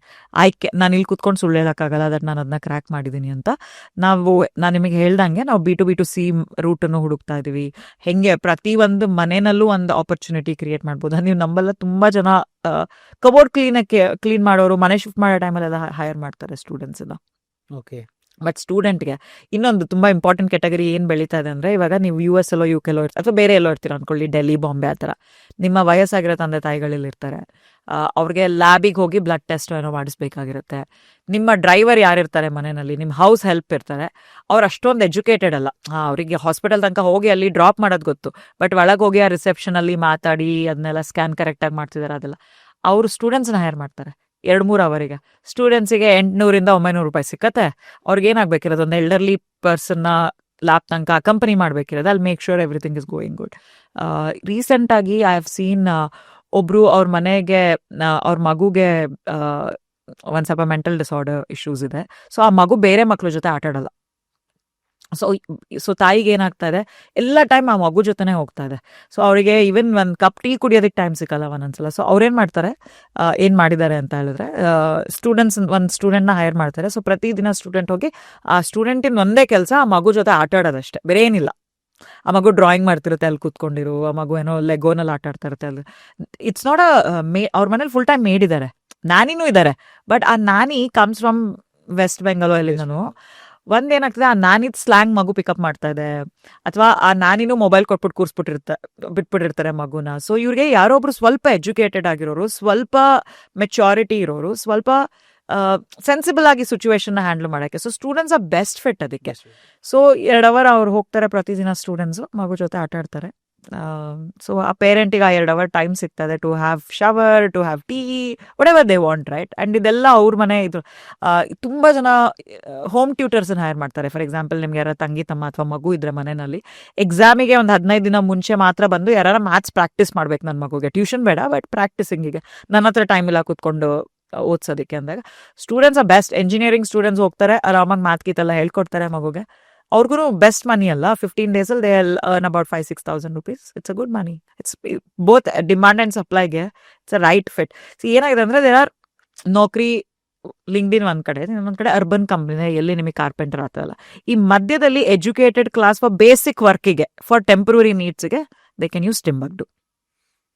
ನಾನು ಇಲ್ಲಿ ಕೂತ್ಕೊಂಡು ಸುಳ್ಳು ಹೇಳೋಕ್ಕಾಗಲ್ಲ ದಟ್ ನಾನು ಅದನ್ನ ಕ್ರ್ಯಾಕ್ ಮಾಡಿದ್ದೀನಿ ಅಂತ. ನಾನು ನಿಮಗೆ ಹೇಳ್ದಂಗೆ ನಾವು B2B2C ರೂಟನ್ನು ಹುಡುಕ್ತಾ ಇದೀವಿ. ಹೆಂಗೆ ಪ್ರತಿಯೊಂದು ಮನೆಯಲ್ಲೂ ಒಂದು ಆಪರ್ಚುನಿಟಿ ಕ್ರಿಯೇಟ್ ಮಾಡ್ಬೋದು. ನೀವು ನಂಬಲ್ಲ, ತುಂಬಾ ಜನ ಕಬೋರ್ಡ್ ಕ್ಲೀನ್ ಮಾಡೋರು ಮನೆ ಶಿಫ್ಟ್ ಮಾಡೋ ಟೈಮಲ್ಲೆಲ್ಲ ಹೈಯರ್ ಮಾಡ್ತಾರೆ ಸ್ಟೂಡೆಂಟ್ಸ್ ಇಂದ. ಓಕೆ, ಬಟ್ ಸ್ಟೂಡೆಂಟ್ಗೆ ಇನ್ನೊಂದು ತುಂಬಾ ಇಂಪಾರ್ಟೆಂಟ್ ಕ್ಯಾಟಗರಿ ಏನು ಬೆಳೀತಾ ಇದೆ ಅಂದರೆ, ಇವಾಗ ನೀವು US ಎಲ್ಲೋ UK ಎಲ್ಲೋ ಅಥವಾ ಬೇರೆ ಎಲ್ಲೋ ಇರ್ತೀರ ಅನ್ಕೊಳ್ಳಿ, ಡೆಲ್ಲಿ, ಬಾಂಬೆ ಆ ಥರ. ನಿಮ್ಮ ವಯಸ್ಸಾಗಿರೋ ತಂದೆ ತಾಯಿಗಳಲ್ಲಿ ಇರ್ತಾರೆ, ಅವ್ರಿಗೆ ಲ್ಯಾಬಿಗೆ ಹೋಗಿ ಬ್ಲಡ್ ಟೆಸ್ಟ್ ಏನೋ ಮಾಡಿಸ್ಬೇಕಾಗಿರುತ್ತೆ. ನಿಮ್ಮ ಡ್ರೈವರ್ ಯಾರಿರ್ತಾರೆ ಮನೆಯಲ್ಲಿ, ನಿಮ್ಮ ಹೌಸ್ ಹೆಲ್ಪ್ ಇರ್ತಾರೆ, ಅವ್ರು ಅಷ್ಟೊಂದು ಎಜುಕೇಟೆಡ್ ಅಲ್ಲ. ಅವರಿಗೆ ಹಾಸ್ಪಿಟಲ್ ತನಕ ಹೋಗಿ ಅಲ್ಲಿ ಡ್ರಾಪ್ ಮಾಡೋದು ಗೊತ್ತು, ಬಟ್ ಒಳಗೆ ಹೋಗಿ ಆ ರಿಸೆಪ್ಷನಲ್ಲಿ ಮಾತಾಡಿ ಅದನ್ನೆಲ್ಲ ಸ್ಕ್ಯಾನ್ ಕರೆಕ್ಟಾಗಿ ಮಾಡ್ತಿದ್ದಾರೆ, ಅದೆಲ್ಲ. ಅವರು ಸ್ಟೂಡೆಂಟ್ಸ್ನ ಹೈರ್ ಮಾಡ್ತಾರೆ 2-3 ಅವರಿಗೆ. ಸ್ಟೂಡೆಂಟ್ಸಿಗೆ 800-900 ರೂಪಾಯಿ ಸಿಕ್ಕತ್ತೆ. ಅವ್ರಿಗೆ ಏನಾಗಬೇಕಿರೋದು, ಒಂದು ಎಲ್ಡರ್ಲಿ ಪರ್ಸನ್ನ ಲ್ಯಾಬ್ ತನಕ ಕಂಪನಿ ಮಾಡಬೇಕಿರೋದು. ಅಲ್ಲಿ make sure everything is going good. ರೀಸೆಂಟಾಗಿ ಐ ಹ್ಯಾವ್ ಸೀನ್ ಒಬ್ರು ಅವ್ರ ಮನೆಗೆ ಅವ್ರ ಮಗುಗೆ ಒಂದು ಸ್ವಲ್ಪ ಮೆಂಟಲ್ ಡಿಸಾರ್ಡರ್ ಇಶ್ಯೂಸ್ ಇದೆ. ಸೊ ಆ ಮಗು ಬೇರೆ ಮಕ್ಳ ಜೊತೆ ಆಟ ಆಡಲ್ಲ. ಸೊ ತಾಯಿಗೆ ಏನಾಗ್ತಾ ಇದೆ, ಎಲ್ಲ ಟೈಮ್ ಆ ಮಗು ಜೊತೆನೇ ಹೋಗ್ತಾ ಇದೆ. ಸೊ ಅವರಿಗೆ ಈವನ್ ಒಂದು ಕಪ್ ಟೀ ಕುಡಿಯೋದಕ್ಕೆ ಟೈಮ್ ಸಿಕ್ಕಲ್ಲ ಒಂದೊಂದ್ಸಲ. ಸೊ ಅವ್ರೇನು ಮಾಡ್ತಾರೆ, ಏನು ಮಾಡಿದ್ದಾರೆ ಅಂತ ಹೇಳಿದ್ರೆ, ಒಂದು ಸ್ಟೂಡೆಂಟ್ನ ಹೈರ್ ಮಾಡ್ತಾರೆ. ಸೊ ಪ್ರತಿದಿನ ಸ್ಟೂಡೆಂಟ್ ಹೋಗಿ ಆ ಸ್ಟೂಡೆಂಟಿನ ಒಂದೇ ಕೆಲಸ ಆ ಮಗು ಜೊತೆ ಆಟ ಆಡೋದಷ್ಟೇ, ಬೇರೆ ಏನಿಲ್ಲ. ಆ ಮಗು ಡ್ರಾಯಿಂಗ್ ಮಾಡ್ತಿರುತ್ತೆ ಅಲ್ಲಿ ಕೂತ್ಕೊಂಡಿರು, ಆ ಮಗು ಏನೋ ಲೆಗೋನಲ್ಲಿ ಆಟ ಆಡ್ತಾ ಇರುತ್ತೆ ಅಲ್ಲಿ. ಇಟ್ಸ್ ನಾಟ್ ಅವ್ರ ಮನೇಲಿ ಫುಲ್ ಟೈಮ್ ಮೇಡ್ ಇದ್ದಾರೆ, ನಾನಿನೂ ಇದ್ದಾರೆ. ಬಟ್ ಆ ನಾನಿ ಕಮ್ಸ್ ಫ್ರಮ್ ವೆಸ್ಟ್ ಬೆಂಗಾಲ್ ಎಲ್ಲಿಂದನು. ಒಂದೇನಾಗ್ತದೆ, ಆ ನಾನಿದ್ ಸ್ಲ್ಯಾಂಗ್ ಮಗು ಪಿಕಪ್ ಮಾಡ್ತಾ ಇದೆ, ಅಥವಾ ಆ ನಾನಿನೂ ಮೊಬೈಲ್ ಕೊಟ್ಬಿಟ್ಟು ಬಿಟ್ಬಿಟ್ಟಿರ್ತಾರೆ ಮಗುನ. ಸೊ ಇವ್ರಿಗೆ ಯಾರೋ ಒಬ್ರು ಸ್ವಲ್ಪ ಎಜುಕೇಟೆಡ್ ಆಗಿರೋರು, ಸ್ವಲ್ಪ ಮೆಚುರಿಟಿ ಇರೋರು, ಸ್ವಲ್ಪ ಸೆನ್ಸಿಬಲ್ ಆಗಿ ಸಿಚುವೇಶನ್ ಹ್ಯಾಂಡಲ್ ಮಾಡಕ್ಕೆ. So students R best fit ಅದಕ್ಕೆ. ಸೊ 2 ಅವರ್ ಅವ್ರು ಹೋಗ್ತಾರೆ ಪ್ರತಿದಿನ, ಸ್ಟೂಡೆಂಟ್ಸ್ ಮಗು ಜೊತೆ ಆಟ ಆಡ್ತಾರೆ. ಸೊ ಆ ಪೇರೆಂಟಿಗೆ ಆ 2 ಅವರ್ ಟೈಮ್ ಸಿಗ್ತದೆ to have shower, to have tea, whatever they want, right? And ಇದೆಲ್ಲ ಅವ್ರ ಮನೆ ಇದು. ತುಂಬಾ ಜನ ಹೋಮ್ ಟ್ಯೂಟರ್ಸ್ ಹೈರ್ ಮಾಡ್ತಾರೆ. ಫಾರ್ ಎಕ್ಸಾಂಪಲ್, ನಿಮ್ಗೆ ಯಾರ ತಂಗಿ ತಮ್ಮ ಅಥವಾ ಮಗು ಇದ್ರೆ ಮನೆಯಲ್ಲಿ ಎಕ್ಸಾಮಿಗೆ ಒಂದು 15 ದಿನ ಮುಂಚೆ ಮಾತ್ರ ಬಂದು ಯಾರ ಮ್ಯಾಥ್ಸ್ ಪ್ರಾಕ್ಟೀಸ್ ಮಾಡ್ಬೇಕು ನನ್ನ ಮಗುಗೆ, ಟ್ಯೂಷನ್ ಬೇಡ ಬಟ್ ಪ್ರಾಕ್ಟೀಸಿಂಗಿಗೆ. ನನ್ನ ಹತ್ರ ಟೈಮ್ ಇಲ್ಲ ಕೂತ್ಕೊಂಡು ಓದ್ಸೋದಕ್ಕೆ ಅಂದಾಗ ಸ್ಟೂಡೆಂಟ್ಸ್ ಆ ಬೆಸ್ಟ್. ಎಂಜಿನಿಯರಿಂಗ್ ಸ್ಟೂಡೆಂಟ್ಸ್ ಹೋಗ್ತಾರೆ, ಆರಾಮಾಗಿ ಮ್ಯಾಥ್ ಗೀತೆಲ್ಲ ಹೇಳ್ಕೊಡ್ತಾರೆ ಮಗುಗೆ. ಅವ್ರಿಗೂ ಬೆಸ್ಟ್ ಮನಿ ಅಲ್ಲ, 15 days they earn about 5,000-6,000 rupees. It's a good money. It's both demand and ಸಪ್ಲೈಗೆ ಇಟ್ಸ್ ಅ ರೈಟ್ ಫಿಟ್. ಏನಾಗಿದೆ ಅಂದ್ರೆ ದೇರ್ ಆರ್ ನೌಕರಿ ಲಿಂಕ್ಡ್ಇನ್ ಒಂದ್ ಕಡೆ, ಇನ್ನೊಂದ್ ಕಡೆ ಅರ್ಬನ್ ಕಂಪ್ನಿ ಎಲ್ಲಿ ನಿಮಗೆ ಕಾರ್ಪೆಂಟರ್ ಆಗ್ತದಲ್ಲ. ಈ ಮಧ್ಯದಲ್ಲಿ ಎಜುಕೇಟೆಡ್ ಕ್ಲಾಸ್ ಫಾರ್ ಬೇಸಿಕ್ ವರ್ಕಿಗೆ, ಫಾರ್ ಟೆಂಪರರಿ ನೀಡ್ಸ್ಗೆ they can use Timbuckdo.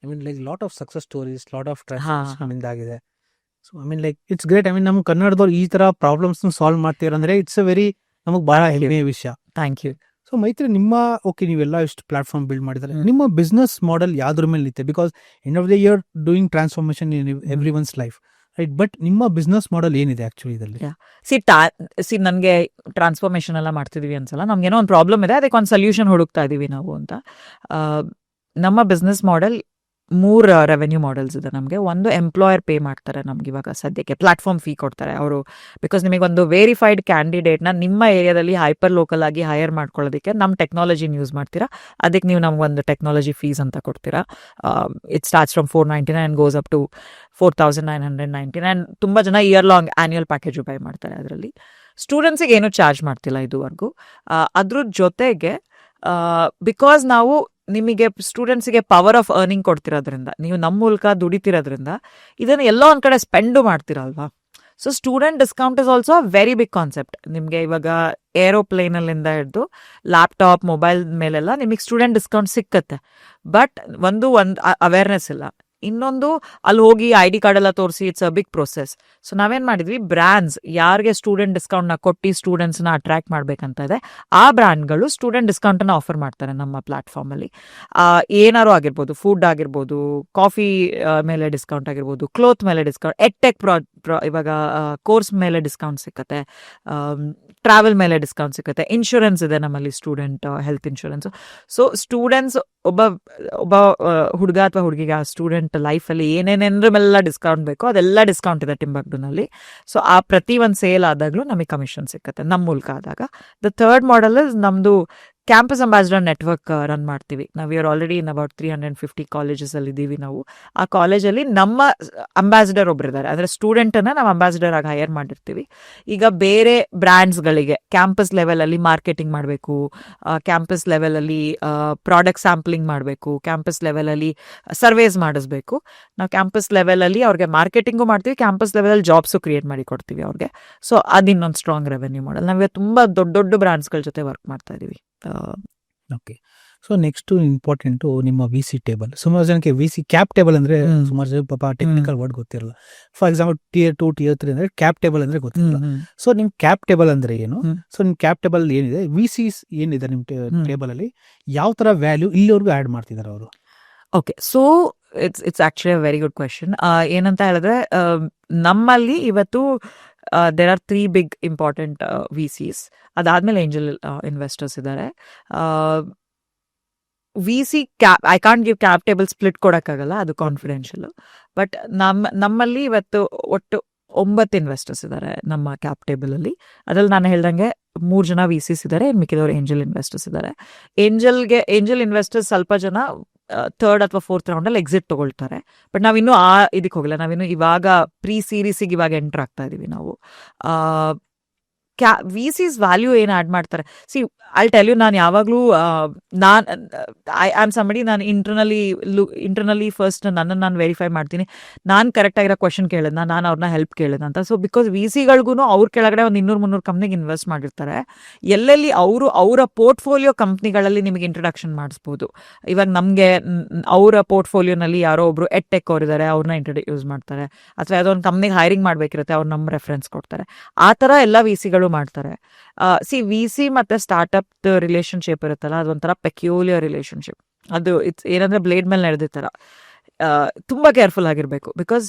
I mean like lot of success stories, lot of transformation ಆಗಿದೆ. So I mean like it's great. I mean ನಮ್ಮ ಕನ್ನಡದವ್ರು ಈ ತರ ಪ್ರಾಬ್ಲಮ್ಸ್ ಸಾಲ್ವ್ ಮಾಡ್ತೀರಂದ್ರೆ ಇಟ್ಸ್ ಅ ವೆರಿ, ನಮಗೆ ಬಹಳ ಹೆಮ್ಮೆಯ ವಿಷಯ. Thank you. ಸೊ ಮೈತ್ರಿ, ನಿಮ್ಮ ನೀವೆಲ್ಲ ಇಷ್ಟು ಪ್ಲಾಟ್ಫಾರ್ಮ್ ಬಿಲ್ಡ್ ಮಾಡಿದ್ದಾರೆ, ನಿಮ್ಮ ಬಿಸ್ನೆಸ್ ಮಾಡೆಲ್ ಯಾವ್ದ್ರ ಮೇಲೆ ನಿಂತೆ? Because end of the year doing transformation in every once life, right? But ನಿಮ್ಮ ಬಿಸ್ನೆಸ್ ಮಾಡೆಲ್ ಏನಿದೆ ಆಕ್ಚುಲಿ ಇದರಲ್ಲಿ? ನನಗೆ ಟ್ರಾನ್ಸ್ಫಾರ್ಮೇಶನ್ ಎಲ್ಲ ಮಾಡ್ತಿದೀವಿ ಅನ್ಸಲ್ಲ, ನಮ್ಗೇನೋ ಒಂದು ಪ್ರಾಬ್ಲಮ್ ಇದೆ, ಅದಕ್ಕೆ ಒಂದು ಸೊಲ್ಯೂಷನ್ ಹುಡುಕ್ತಾ ಇದೀವಿ ನಾವು ಅಂತ. ನಮ್ಮ ಬಿಸ್ನೆಸ್ ಮಾಡೆಲ್ 3 ರೆವೆನ್ಯೂ ಮಾಡೆಲ್ಸ್ ಇದೆ ನಮಗೆ. ಒಂದು, ಎಂಪ್ಲಾಯರ್ ಪೇ ಮಾಡ್ತಾರೆ ನಮ್ಗೆ ಇವಾಗ ಸದ್ಯಕ್ಕೆ, ಪ್ಲಾಟ್ಫಾರ್ಮ್ ಫೀ ಕೊಡ್ತಾರೆ ಅವರು. ಬಿಕಾಸ್ ನಿಮಗೆ ಒಂದು ವೆರಿಫೈಡ್ ಕ್ಯಾಂಡಿಡೇಟ್ನ ನಿಮ್ಮ ಏರಿಯಾದಲ್ಲಿ ಹೈಪರ್ ಲೋಕಲ್ ಆಗಿ ಹೈರ್ ಮಾಡ್ಕೊಳ್ಳೋದಕ್ಕೆ ನಮ್ಮ ಟೆಕ್ನಾಲಜಿನ ಯೂಸ್ ಮಾಡ್ತೀರಾ, ಅದಕ್ಕೆ ನೀವು ನಮ್ಗೊಂದು ಟೆಕ್ನಾಲಜಿ ಫೀಸ್ ಅಂತ ಕೊಡ್ತೀರಾ. It starts from 499 and goes up to 4,999. And ತುಂಬ ಜನ year long annual package by ಮಾಡ್ತಾರೆ. ಅದರಲ್ಲಿ ಸ್ಟೂಡೆಂಟ್ಸಿಗೆ ಏನೂ ಚಾರ್ಜ್ ಮಾಡ್ತಿಲ್ಲ ಇದುವರೆಗೂ. ಅದ್ರ ಜೊತೆಗೆ ಬಿಕಾಸ್ ನಾವು ನಿಮಗೆ ಸ್ಟೂಡೆಂಟ್ಸಿಗೆ ಪವರ್ ಆಫ್ ಅರ್ನಿಂಗ್ ಕೊಡ್ತಿರೋದ್ರಿಂದ, ನೀವು ನಮ್ಮ ಮೂಲಕ ದುಡಿತಿರೋದ್ರಿಂದ ಇದನ್ನು ಎಲ್ಲೋ ಒಂದು ಕಡೆ ಸ್ಪೆಂಡು ಮಾಡ್ತಿರಲ್ವಾ. So student discount is also very big concept. ನಿಮಗೆ ಇವಾಗ ಏರೋಪ್ಲೇನಲ್ಲಿಂದ ಹಿಡಿದು ಲ್ಯಾಪ್ಟಾಪ್, ಮೊಬೈಲ್ ಮೇಲೆಲ್ಲ ನಿಮಗೆ ಸ್ಟೂಡೆಂಟ್ ಡಿಸ್ಕೌಂಟ್ ಸಿಕ್ಕತ್ತೆ. ಬಟ್ ಒಂದು ಅವೇರ್ನೆಸ್ ಇಲ್ಲ. ಇನ್ನೊಂದು, ಅಲ್ಲಿ ಹೋಗಿ ID ಕಾರ್ಡ್ ಎಲ್ಲ ತೋರಿಸಿ it's a big process. So ನಾವೇನ್ ಮಾಡಿದ್ವಿ, ಬ್ರ್ಯಾಂಡ್ಸ್ ಯಾರಿಗೆ ಸ್ಟೂಡೆಂಟ್ ಡಿಸ್ಕೌಂಟ್ನ ಕೊಟ್ಟು ಸ್ಟೂಡೆಂಟ್ಸ್ನ ಅಟ್ರಾಕ್ಟ್ ಮಾಡ್ಬೇಕಂತ ಇದೆ, ಆ ಬ್ರ್ಯಾಂಡ್ಗಳು ಸ್ಟೂಡೆಂಟ್ ಡಿಸ್ಕೌಂಟನ್ನು ಆಫರ್ ಮಾಡ್ತಾರೆ ನಮ್ಮ ಪ್ಲಾಟ್ಫಾರ್ಮಲ್ಲಿ. ಏನಾರು ಆಗಿರ್ಬೋದು, ಫುಡ್ ಆಗಿರ್ಬೋದು, ಕಾಫಿ ಮೇಲೆ ಡಿಸ್ಕೌಂಟ್ ಆಗಿರ್ಬೋದು, ಕ್ಲೋತ್ ಮೇಲೆ ಡಿಸ್ಕೌಂಟ್, ಎಡ್ಟೆಕ್ ಇವಾಗ ಕೋರ್ಸ್ ಮೇಲೆ ಡಿಸ್ಕೌಂಟ್ ಸಿಕ್ಕತ್ತೆ, ಟ್ರಾವೆಲ್ ಮೇಲೆ ಡಿಸ್ಕೌಂಟ್ ಸಿಕ್ಕತ್ತೆ, ಇನ್ಶೂರೆನ್ಸ್ ಇದೆ ನಮ್ಮಲ್ಲಿ, student health insurance. So students, ಒಬ್ಬ ಹುಡುಗ ಅಥವಾ ಹುಡುಗಿಗೆ ಆ ಸ್ಟೂಡೆಂಟ್ ಲೈಫಲ್ಲಿ ಏನೇನೇನ್ರ ಮೇಲೆಲ್ಲ ಡಿಸ್ಕೌಂಟ್ ಬೇಕೋ ಅದೆಲ್ಲ ಡಿಸ್ಕೌಂಟ್ ಇದೆ ಟಿಂಬಕ್ಟುನಲ್ಲಿ. ಸೊ ಆ ಪ್ರತಿ ಒಂದು ಸೇಲ್ ಆದಾಗಲೂ ನಮಗೆ ಕಮಿಷನ್ ಸಿಕ್ಕತ್ತೆ ನಮ್ಮ ಮೂಲಕ ಆದಾಗ. ದ ಥರ್ಡ್ ಮಾಡೆಲ್ ಇಸ್ ನಮ್ಮದು ಕ್ಯಾಂಪಸ್ ಅಂಬಾಸಿಡರ್ ನೆಟ್ವರ್ಕ್ ರನ್ ಮಾಡ್ತೀವಿ ನಾವು. We are already in about 350 colleges ಅಲ್ಲಿ ಇದ್ದೀವಿ ನಾವು. ಆ ಕಾಲೇಜಲ್ಲಿ ನಮ್ಮ ಅಂಬಾಸಿಡರ್ ಒಬ್ಬರಿದ್ದಾರೆ, ಅಂದರೆ ಸ್ಟೂಡೆಂಟನ್ನು ನಾವು ಅಂಬಾಸಿಡರ್ ಆಗಿ ಹೈಯರ್ ಮಾಡಿರ್ತೀವಿ. ಈಗ ಬೇರೆ ಬ್ರ್ಯಾಂಡ್ಸ್ಗಳಿಗೆ ಕ್ಯಾಂಪಸ್ ಲೆವೆಲಲ್ಲಿ ಮಾರ್ಕೆಟಿಂಗ್ ಮಾಡಬೇಕು, ಕ್ಯಾಂಪಸ್ ಲೆವೆಲಲ್ಲಿ ಪ್ರಾಡಕ್ಟ್ ಸ್ಯಾಂಪ್ಲಿಂಗ್ ಮಾಡಬೇಕು, ಕ್ಯಾಂಪಸ್ ಲೆವೆಲಲ್ಲಿ ಸರ್ವೇಸ್ ಮಾಡಿಸ್ಬೇಕು. ನಾವು ಕ್ಯಾಂಪಸ್ ಲೆವೆಲಲ್ಲಿ ಅವ್ರಿಗೆ ಮಾರ್ಕೆಟಿಂಗು ಮಾಡ್ತೀವಿ, ಕ್ಯಾಂಪಸ್ ಲೆವೆಲಲ್ಲಿ ಜಾಬ್ಸು ಕ್ರಿಯೇಟ್ ಮಾಡಿ ಕೊಡ್ತೀವಿ ಅವ್ರಿಗೆ. ಸೊ ಅದು ಇನ್ನೊಂದು ಸ್ಟ್ರಾಂಗ್ ರೆವೆನ್ಯೂ ಮಾಡೆಲ್. ನಾವೀಗ ತುಂಬ ದೊಡ್ಡ ದೊಡ್ಡ ಬ್ರ್ಯಾಂಡ್ಸ್ಗಳ ಜೊತೆ ವರ್ಕ್ ಮಾಡ್ತಾ ಇದ್ದೀವಿ. ಓಕೆ. ಸೊ ನೆಕ್ಸ್ಟ್ ಇಂಪಾರ್ಟೆಂಟು ನಿಮ್ಮ VC ಟೇಬಲ್. ಸುಮಾರು ಜನಕ್ಕೆ VC ಕ್ಯಾಪ್ ಟೇಬಲ್ ಅಂದ್ರೆ ಸುಮಾರು ಜನ ಪಾಪ ಟೆಕ್ನಿಕಲ್ ವರ್ಡ್ ಗೊತ್ತಿರಲ್ಲ. ಫಾರ್ ಎಕ್ಸಾಂಪಲ್ Tier 2 Tier 3 ಅಂದ್ರೆ ಕ್ಯಾಪ್ ಟೇಬಲ್ ಅಂದ್ರೆ ಗೊತ್ತಿರಲ್ಲ. ಸೊ ನಿಮ್ ಕ್ಯಾಪ್ ಟೇಬಲ್ ಅಂದ್ರೆ ಏನು? ಸೊ ನಿಮ್ ಕ್ಯಾಪ್ ಟೇಬಲ್ ಏನಿದೆ, VCs ಏನಿದೆ ನಿಮ್ ಟೇಬಲ್ ಅಲ್ಲಿ, ಯಾವ ತರ ವ್ಯಾಲ್ಯೂ ಇಲ್ಲಿವರೆಗೂ ಆಡ್ ಮಾಡ್ತಿದ್ದಾರೆ ಅವರು? Okay, so it's actually a very good question. ಏನಂತ ಹೇಳಿದ್ರೆ, ನಮ್ಮಲ್ಲಿ ಇವತ್ತು there are 3 big important VCs. ಅದಾದ್ಮೇಲೆ ಏಂಜಲ್ ಇನ್ವೆಸ್ಟರ್ಸ್ ಇದ್ದಾರೆ. VC cap, I can't give cap table split ಕೊಡೋಕ್ಕಾಗಲ್ಲ, ಅದು ಕಾನ್ಫಿಡೆನ್ಷಿಯಲ್. ಬಟ್ ನಮ್ಮಲ್ಲಿ ಇವತ್ತು ಒಟ್ಟು 9 ಇನ್ವೆಸ್ಟರ್ಸ್ ಇದ್ದಾರೆ ನಮ್ಮ ಕ್ಯಾಪ್ ಟೇಬಲಲ್ಲಿ. ಅದ್ರಲ್ಲಿ ನಾನು ಹೇಳ್ದಂಗೆ 3 ಜನ VCs ಇದ್ದಾರೆ, ಮಿಕ್ಕಿದವರು ಏಂಜಲ್ ಇನ್ವೆಸ್ಟರ್ಸ್ ಇದ್ದಾರೆ. ಏಂಜಲ್ ಇನ್ವೆಸ್ಟರ್ಸ್ ಸ್ವಲ್ಪ ಜನ 3rd ಅಥವಾ 4th ರೌಂಡಲ್ಲಿ ಎಕ್ಸಿಟ್ ತಗೊಳ್ತಾರೆ. ಬಟ್ ನಾವಿನ್ನೂ ಇದಕ್ಕೆ ಹೋಗಿಲ್ಲ, ನಾವಿನ್ನು ಇವಾಗ ಪ್ರೀ ಸೀರೀಸಿಗೆ ಇವಾಗ ಎಂಟರ್ ಆಗ್ತಾ ಇದೀವಿ ನಾವು. VC's ವ್ಯಾಲ್ಯೂ ಏನು ಆ್ಯಡ್ ಮಾಡ್ತಾರೆ. ಸಿ ಐ ಟೆಲ್ ಯು, ನಾನು ಯಾವಾಗಲೂ ಐ ಆಮ್ ಸಂಬಡಿ, ನಾನು ಇಂಟರ್ನಲಿ ಫಸ್ಟ್ ನನ್ನನ್ನು ನಾನು ವೆರಿಫೈ ಮಾಡ್ತೀನಿ. ನಾನು ಕರೆಕ್ಟಾಗಿರೋ ಕ್ವಶನ್ ಕೇಳಿದ್ನ, ನಾನು ಅವ್ರನ್ನ ಹೆಲ್ಪ್ ಕೇಳಿದಂತ. ಸೊ ಬಿಕಾಸ್ VCಗಳಿಗೂ ಅವ್ರ ಕೆಳಗಡೆ ಒಂದು 200-300 ಕಂಪ್ನಿಗೆ ಇನ್ವೆಸ್ಟ್ ಮಾಡಿರ್ತಾರೆ. ಎಲ್ಲೆಲ್ಲಿ ಅವರ ಪೋರ್ಟ್ಫೋಲಿಯೋ ಕಂಪ್ನಿಗಳಲ್ಲಿ ನಿಮಗೆ ಇಂಟ್ರೊಡಕ್ಷನ್ ಮಾಡಿಸ್ಬೋದು. ಇವಾಗ ನಮಗೆ ಅವರ ಪೋರ್ಟ್ಫೋಲಿಯೋನಲ್ಲಿ ಯಾರೋ ಒಬ್ರು ಎಟ್ಟೆಕ್ ಅವರಿದ್ದಾರೆ, ಅವ್ರನ್ನ ಇಂಟ್ರೊಡ್ಯೂಸ್ ಮಾಡ್ತಾರೆ. ಅಥವಾ ಯಾವುದೋ ಒಂದು ಕಂಪ್ನಿಗೆ ಹೈರಿಂಗ್ ಮಾಡಬೇಕಿರುತ್ತೆ, ಅವ್ರು ನಮ್ಮ ರೆಫರೆನ್ಸ್ ಕೊಡ್ತಾರೆ. ಆ ಥರ ಎಲ್ಲ VCಗಳು ಮಾಡ್ತಾರೆ. VC ಮತ್ತೆ ಸ್ಟಾರ್ಟ್ಅಪ್ ರಿಲೇಶನ್ಶಿಪ್ ಇರುತ್ತಲ್ಲ, ಅದೊಂಥರ ಪೆಕ್ಯೂಲಿಯರ್ ರಿಲೇಶನ್ಶಿಪ್. ಅದು ಏನಂದ್ರೆ ಬ್ಲೇಡ್ ಮೇಲೆ ನಡೆದ ಥರ. ತುಂಬಾ ಕೇರ್ಫುಲ್ ಆಗಿರ್ಬೇಕು. ಬಿಕಾಸ್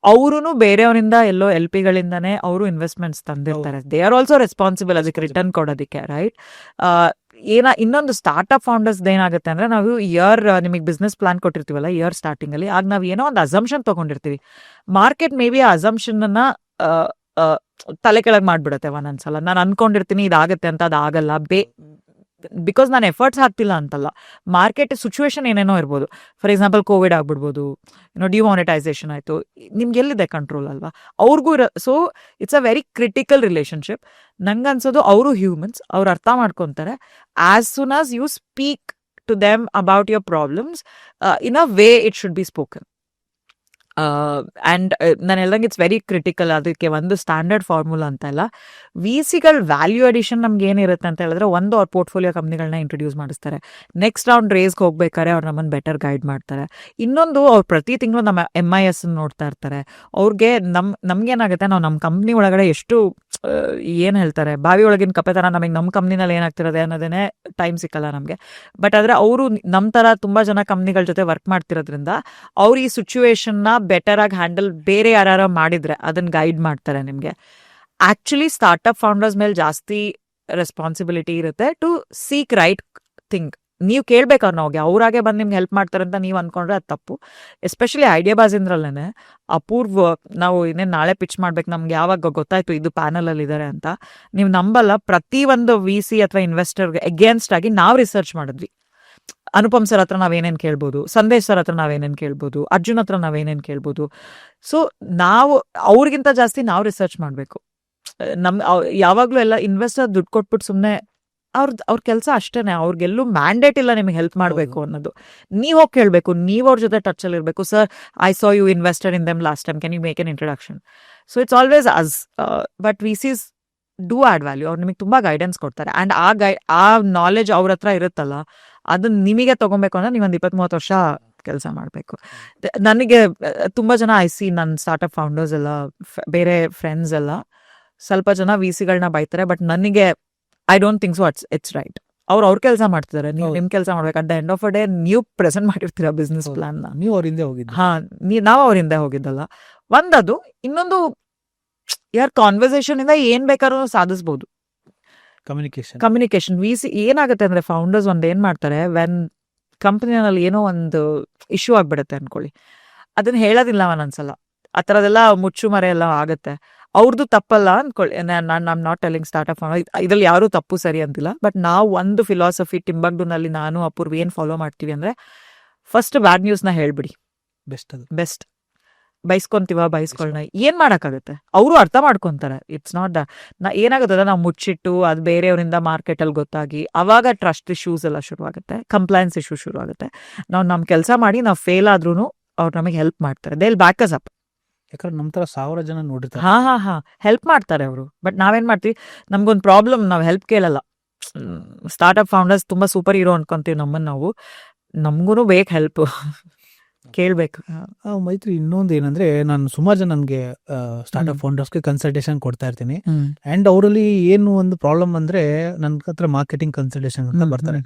ಅವರು ಬೇರೆಯವರಿಂದ ಎಲ್ಲೋ LPಗಳಿಂದಾನೇ ಅವರು ಇನ್ವೆಸ್ಟ್ಮೆಂಟ್ಸ್ ತಂದಿರ್ತಾರೆ. ದೇ ಆರ್ ಆಲ್ಸೋ ರೆಸ್ಪಾನ್ಸಿಬಲ್ ಅದಕ್ಕೆ ರಿಟರ್ನ್ ಕೊಡೋದಕ್ಕೆ, ರೈಟ್? ಇನ್ನೊಂದು ಸ್ಟಾರ್ಟ್ಅಪ್ ಫೌಂಡರ್ಸ್ ಏನಾಗುತ್ತೆ ಅಂದ್ರೆ, ನಾವು ನಿಮಗೆ ಬಿಸ್ನೆಸ್ ಪ್ಲಾನ್ ಕೊಟ್ಟಿರ್ತೀವಲ್ಲ ಸ್ಟಾರ್ಟಿಂಗ್ ಅಲ್ಲಿ, ಆಗ ನಾವು ಏನೋ ಒಂದು ಅಸಂಪ್ಷನ್ ತಗೊಂಡಿರ್ತೀವಿ. ಮಾರ್ಕೆಟ್ ಮೇ ಬಿ ಆ ಅಸಂಪ್ಷನ್ ಅನ್ನ ತಲೆ ಕೆಳಗೆ ಮಾಡ್ಬಿಡುತ್ತೆ ಒಂದೊಂದ್ಸಲ. ನಾನು ಅನ್ಕೊಂಡಿರ್ತೀನಿ ಇದಾಗತ್ತೆ ಅಂತ, ಅದಾಗಲ್ಲ. ಬಿಕಾಸ್ ನಾನು ಎಫರ್ಟ್ಸ್ ಹಾಕ್ತಿಲ್ಲ ಅಂತಲ್ಲ, ಮಾರ್ಕೆಟ್ ಸಿಚುವೇಶನ್ ಏನೇನೋ ಇರ್ಬೋದು. ಫಾರ್ ಎಕ್ಸಾಂಪಲ್ ಕೋವಿಡ್ ಆಗ್ಬಿಡ್ಬೋದು, ಡಿಮಾನಿಟೈಸೇಷನ್ ಆಯಿತು, ನಿಮ್ಗೆ ಎಲ್ಲಿದೆ ಕಂಟ್ರೋಲ್ ಅಲ್ವಾ? ಅವ್ರಿಗೂ so it's a very critical relationship. ನಂಗೆ ಅನ್ಸೋದು ಅವರು ಹ್ಯೂಮನ್ಸ್, ಅವ್ರು ಅರ್ಥ ಮಾಡ್ಕೊತಾರೆ. As soon as you speak to them about your problems in a way it should be spoken. And ನಾನು ಹೇಳ್ದಂಗೆ ಇಟ್ಸ್ ವೆರಿ ಕ್ರಿಟಿಕಲ್. ಅದಕ್ಕೆ ಒಂದು ಸ್ಟ್ಯಾಂಡರ್ಡ್ ಫಾರ್ಮುಲಾ ಅಂತ ಇಲ್ಲ. VCಗಳ ವ್ಯಾಲ್ಯೂ ಅಡಿಷನ್ ನಮ್ಗೆ ಏನಿರುತ್ತೆ ಅಂತ ಹೇಳಿದ್ರೆ, ಒಂದು ಅವ್ರ ಪೋರ್ಟ್ಫೋಲಿಯೋ ಕಂಪ್ನಿಗಳನ್ನ ಇಂಟ್ರೊಡ್ಯೂಸ್ ಮಾಡಿಸ್ತಾರೆ. ನೆಕ್ಸ್ಟ್ ರೌಂಡ್ ರೇಸ್ಗೆ ಹೋಗ್ಬೇಕಾದ್ರೆ ಅವ್ರು ನಮ್ಮನ್ನು ಬೆಟರ್ ಗೈಡ್ ಮಾಡ್ತಾರೆ. ಇನ್ನೊಂದು, ಅವ್ರು ಪ್ರತಿ ತಿಂಗಳು ನಮ್ಮ MIS ನೋಡ್ತಾ ಇರ್ತಾರೆ. ಅವ್ರಿಗೆ ನಮ್ಗೇನಾಗುತ್ತೆ, ನಾವು ನಮ್ಮ ಕಂಪ್ನಿ ಒಳಗಡೆ ಎಷ್ಟು ಏನು ಹೇಳ್ತಾರೆ, ಬಾವಿ ಒಳಗಿನ ಕಪ್ಪೆ ಥರ ನಮಗೆ ನಮ್ಮ ಕಂಪ್ನಿನಲ್ಲಿ ಏನಾಗ್ತಿರೋದೆ ಅನ್ನೋದೇ ಟೈಮ್ ಸಿಕ್ಕಲ್ಲ ನಮಗೆ. ಬಟ್ ಆದರೆ ಅವರು ನಮ್ಮ ಥರ ತುಂಬ ಜನ ಕಂಪ್ನಿಗಳ ಜೊತೆ ವರ್ಕ್ ಮಾಡ್ತಿರೋದ್ರಿಂದ ಅವ್ರು ಈ ಸಿಚುವೇಶನ್ನ ಬೆಟರ್ ಆಗಿ ಹ್ಯಾಂಡಲ್ ಬೇರೆ ಯಾರು ಮಾಡಿದ್ರೆ ಅದನ್ನ ಗೈಡ್ ಮಾಡ್ತಾರೆ ನಿಮಗೆ. ಆಕ್ಚುಲಿ ಸ್ಟಾರ್ಟ್ಅಪ್ ಫೌಂಡರ್ಸ್ ಮೇಲೆ ಜಾಸ್ತಿ ರೆಸ್ಪಾನ್ಸಿಬಿಲಿಟಿ ಇರುತ್ತೆ ಟು ಸೀಕ್ ರೈಟ್ ಥಿಂಗ್. ನೀವು ಕೇಳ್ಬೇಕು ಅವ್ರಿಗೆ, ಅವ್ರಾಗೆ ಬಂದು ನಿಮ್ಗೆ ಹೆಲ್ಪ್ ಮಾಡ್ತಾರೆ ಅಂತ ನೀವು ಅನ್ಕೊಂಡ್ರೆ ಅದು ತಪ್ಪು. ಎಸ್ಪೆಷಲಿ ಐಡಿಯಾ ಬಾಜಿಂದ್ರಲ್ಲೇ ಅಪೂರ್ವ, ನಾವು ಇನ್ನೇನು ನಾಳೆ ಪಿಚ್ ಮಾಡ್ಬೇಕು, ನಮ್ಗೆ ಯಾವಾಗ ಗೊತ್ತಾಯ್ತು ಇದು ಪ್ಯಾನಲಲ್ಲಿ ಇದ್ದಾರೆ ಅಂತ, ನೀವು ನಂಬಲ್ಲ, ಪ್ರತಿಯೊಂದು VC ಅಥವಾ ಇನ್ವೆಸ್ಟರ್ಗೆ ಅಗೇನ್ಸ್ಟ್ ಆಗಿ ನಾವು ರಿಸರ್ಚ್ ಮಾಡಿದ್ವಿ. ಅನುಪಮ್ ಸರ್ ಹತ್ರ ನಾವೇನೇನು ಕೇಳ್ಬೋದು, ಸಂದೇಶ್ ಸರ್ ಹತ್ರ ನಾವೇನೇನು ಕೇಳ್ಬೋದು, ಅರ್ಜುನ್ ಹತ್ರ ನಾವೇನೇನು ಕೇಳ್ಬೋದು. ಸೊ ನಾವು ಅವ್ರಿಗಿಂತ ಜಾಸ್ತಿ ನಾವು ರಿಸರ್ಚ್ ಮಾಡಬೇಕು. ಯಾವಾಗಲೂ ಎಲ್ಲ ಇನ್ವೆಸ್ಟರ್ ದುಡ್ಡು ಕೊಟ್ಬಿಟ್ಟು ಸುಮ್ಮನೆ ಅವ್ರ ಕೆಲಸ ಅಷ್ಟೇನೆ. ಅವ್ರಿಗೆಲ್ಲೂ ಮ್ಯಾಂಡೇಟ್ ಇಲ್ಲ ನಿಮಗೆ ಹೆಲ್ಪ್ ಮಾಡಬೇಕು ಅನ್ನೋದು. ನೀವು ಹೋಗಿ ಕೇಳಬೇಕು, ನೀವು ಅವ್ರ ಜೊತೆ ಟಚಲ್ಲಿ ಇರಬೇಕು. Sir, I saw you invested in them last time, can you make an introduction? So it's always us. But VCs do add value. ಅವ್ರು ನಿಮಗೆ ತುಂಬ ಗೈಡೆನ್ಸ್ ಕೊಡ್ತಾರೆ. ಆ್ಯಂಡ್ ಆ ನಾಲೆಜ್ ಅವ್ರ ಹತ್ರ ಇರುತ್ತಲ್ಲ, ಅದನ್ನ ನಿಮಗೆ ತಗೊಬೇಕು ಅಂದ್ರೆ ನೀವೊಂದು 20-30 ವರ್ಷ ಕೆಲಸ ಮಾಡಬೇಕು. ನನಗೆ ತುಂಬ ಜನ ನನ್ನ ಸ್ಟಾರ್ಟ್ಅಪ್ ಫೌಂಡರ್ಸ್ ಎಲ್ಲ, ಬೇರೆ ಫ್ರೆಂಡ್ಸ್ ಎಲ್ಲ ಸ್ವಲ್ಪ ಜನ VCಗಳನ್ನ ಬೈತಾರೆ. ಬಟ್ ನನಗೆ I don't think so it's right. ಅವ್ರ ಕೆಲಸ ಮಾಡ್ತಿದ್ದಾರೆ, ನೀವು ನಿಮ್ಮ ಕೆಲಸ ಮಾಡ್ಬೇಕು. At the end of a day ನೀವು ಪ್ರೆಸೆಂಟ್ ಮಾಡಿರ್ತೀರ ಬಿಸ್ನೆಸ್ ಪ್ಲಾನ್ನ. ನೀವು ಅವ್ರಿಂದ ಹೋಗಿದ್ದು? ನಾವು ಅವ್ರಿಂದ ಹೋಗಿದ್ದಲ್ಲ. ಒಂದದು. ಇನ್ನೊಂದು, ಕಾನ್ವರ್ಸೇಷನ್ ಇಂದ ಏನ್ ಬೇಕಾದ್ರೂ ಸಾಧಿಸ್ಬೋದು. ಕಮ್ಯುನಿಕೇಶನ್. VC ಏನಾಗುತ್ತೆ ಅಂದ್ರೆ, ಫೌಂಡರ್ಸ್ ಏನ್ ಮಾಡ್ತಾರೆ, ವೆನ್ ಕಂಪನಿನಲ್ಲಿ ಏನೋ ಒಂದು ಇಶ್ಯೂ ಆಗ್ಬಿಡುತ್ತೆ ಅನ್ಕೊಳ್ಳಿ, ಅದನ್ನ ಹೇಳೋದಿಲ್ಲ ಒಂದೊಂದ್ಸಲ. ಆ ಥರದೆಲ್ಲ ಮುಚ್ಚು ಮರೆ ಎಲ್ಲ ಆಗುತ್ತೆ. ಅವ್ರದ್ದು ತಪ್ಪಲ್ಲ ಅನ್ಕೊಳ್ಳಿ. ನಾನು ನಾಟ್ ಟೆಲ್ಲಿಂಗ್ ಸ್ಟಾರ್ಟ್ಅಪ್ ಇದ್ರಲ್ಲಿ ಯಾರೂ ತಪ್ಪು ಸರಿ ಅಂತಿಲ್ಲ. ಬಟ್ ನಾವು ಒಂದು ಫಿಲಾಸಫಿ ಟಿಂಬಕ್ಟುನಲ್ಲಿ ನಾನು ಅಪೂರ್ವ ಏನು ಫಾಲೋ ಮಾಡ್ತೀವಿ ಅಂದ್ರೆ, ಫಸ್ಟ್ ಬ್ಯಾಡ್ ನ್ಯೂಸ್ನ ಹೇಳ್ಬಿಡಿ. ಬೆಸ್ಟ್. ಬೈಸ್ಕೊಳ್ಳೋಣ, ಏನ್ ಮಾಡಕ್ಕಾಗತ್ತೆ? ಅವರು ಅರ್ಥ ಮಾಡ್ಕೊಂತಾರೆ. ಇಟ್ಸ್ ನಾಟ್ ಏನಾಗುತ್ತದೆ, ನಾವು ಮುಚ್ಚಿಟ್ಟು ಅದು ಬೇರೆಯವರಿಂದ ಮಾರ್ಕೆಟಲ್ಲಿ ಗೊತ್ತಾಗಿ ಅವಾಗ ಟ್ರಸ್ಟ್ ಇಶ್ಯೂಸ್ ಎಲ್ಲ ಶುರುವಾಗುತ್ತೆ, ಕಂಪ್ಲೈನ್ಸ್ ಇಶ್ಯೂ ಶುರು ಆಗುತ್ತೆ. ನಾವು ನಮ್ಮ ಕೆಲಸ ಮಾಡಿ ನಾವು ಫೇಲ್ ಆದ್ರೂ ಅವ್ರು ನಮಗೆ ಹೆಲ್ಪ್ ಮಾಡ್ತಾರೆ. They will back us up. ಯಾಕಂದ್ರೆ ನಮ್ಮ ಥರ 1000 ಜನ ನೋಡಿರ್ತಾರೆ. ಹೆಲ್ಪ್ ಮಾಡ್ತಾರೆ ಅವರು. ಬಟ್ ನಾವೇನ್ ಮಾಡ್ತೀವಿ, ನಮ್ಗೊಂದು ಪ್ರಾಬ್ಲಮ್, ನಾವು ಹೆಲ್ಪ್ ಕೇಳಲ್ಲ. ಸ್ಟಾರ್ಟ್ಅಪ್ ಫೌಂಡರ್ಸ್ ತುಂಬಾ ಸೂಪರ್ ಹೀರೋ ಅನ್ಕೊಂತೀವಿ ನಮ್ಮನ್ನು. ನಮ್ಗೂ ಬೇಕು ಹೆಲ್ಪ್, ಕೇಳ್ಬೇಕು. ಮೈತ್ರಿ, ಇನ್ನೊಂದು ಏನಂದ್ರೆ, ನಾನು ಸುಮಾರು ಜನ ನನಗೆ ಸ್ಟಾರ್ಟ್ಅಪ್ ಫೌಂಡರ್ಸ್ಗೆ ಕನ್ಸಲ್ಟೇಷನ್ ಕೊಡ್ತಾ ಇರ್ತೀನಿ. ಅಂಡ್ ಅವರಲ್ಲಿ ಏನು ಒಂದು ಪ್ರಾಬ್ಲಮ್ ಅಂದ್ರೆ, ನನ್ನ ಹತ್ರ ಮಾರ್ಕೆಟಿಂಗ್ ಕನ್ಸಲ್ಟೇಷನ್ ಅಂತ ಬರ್ತಾರೆ.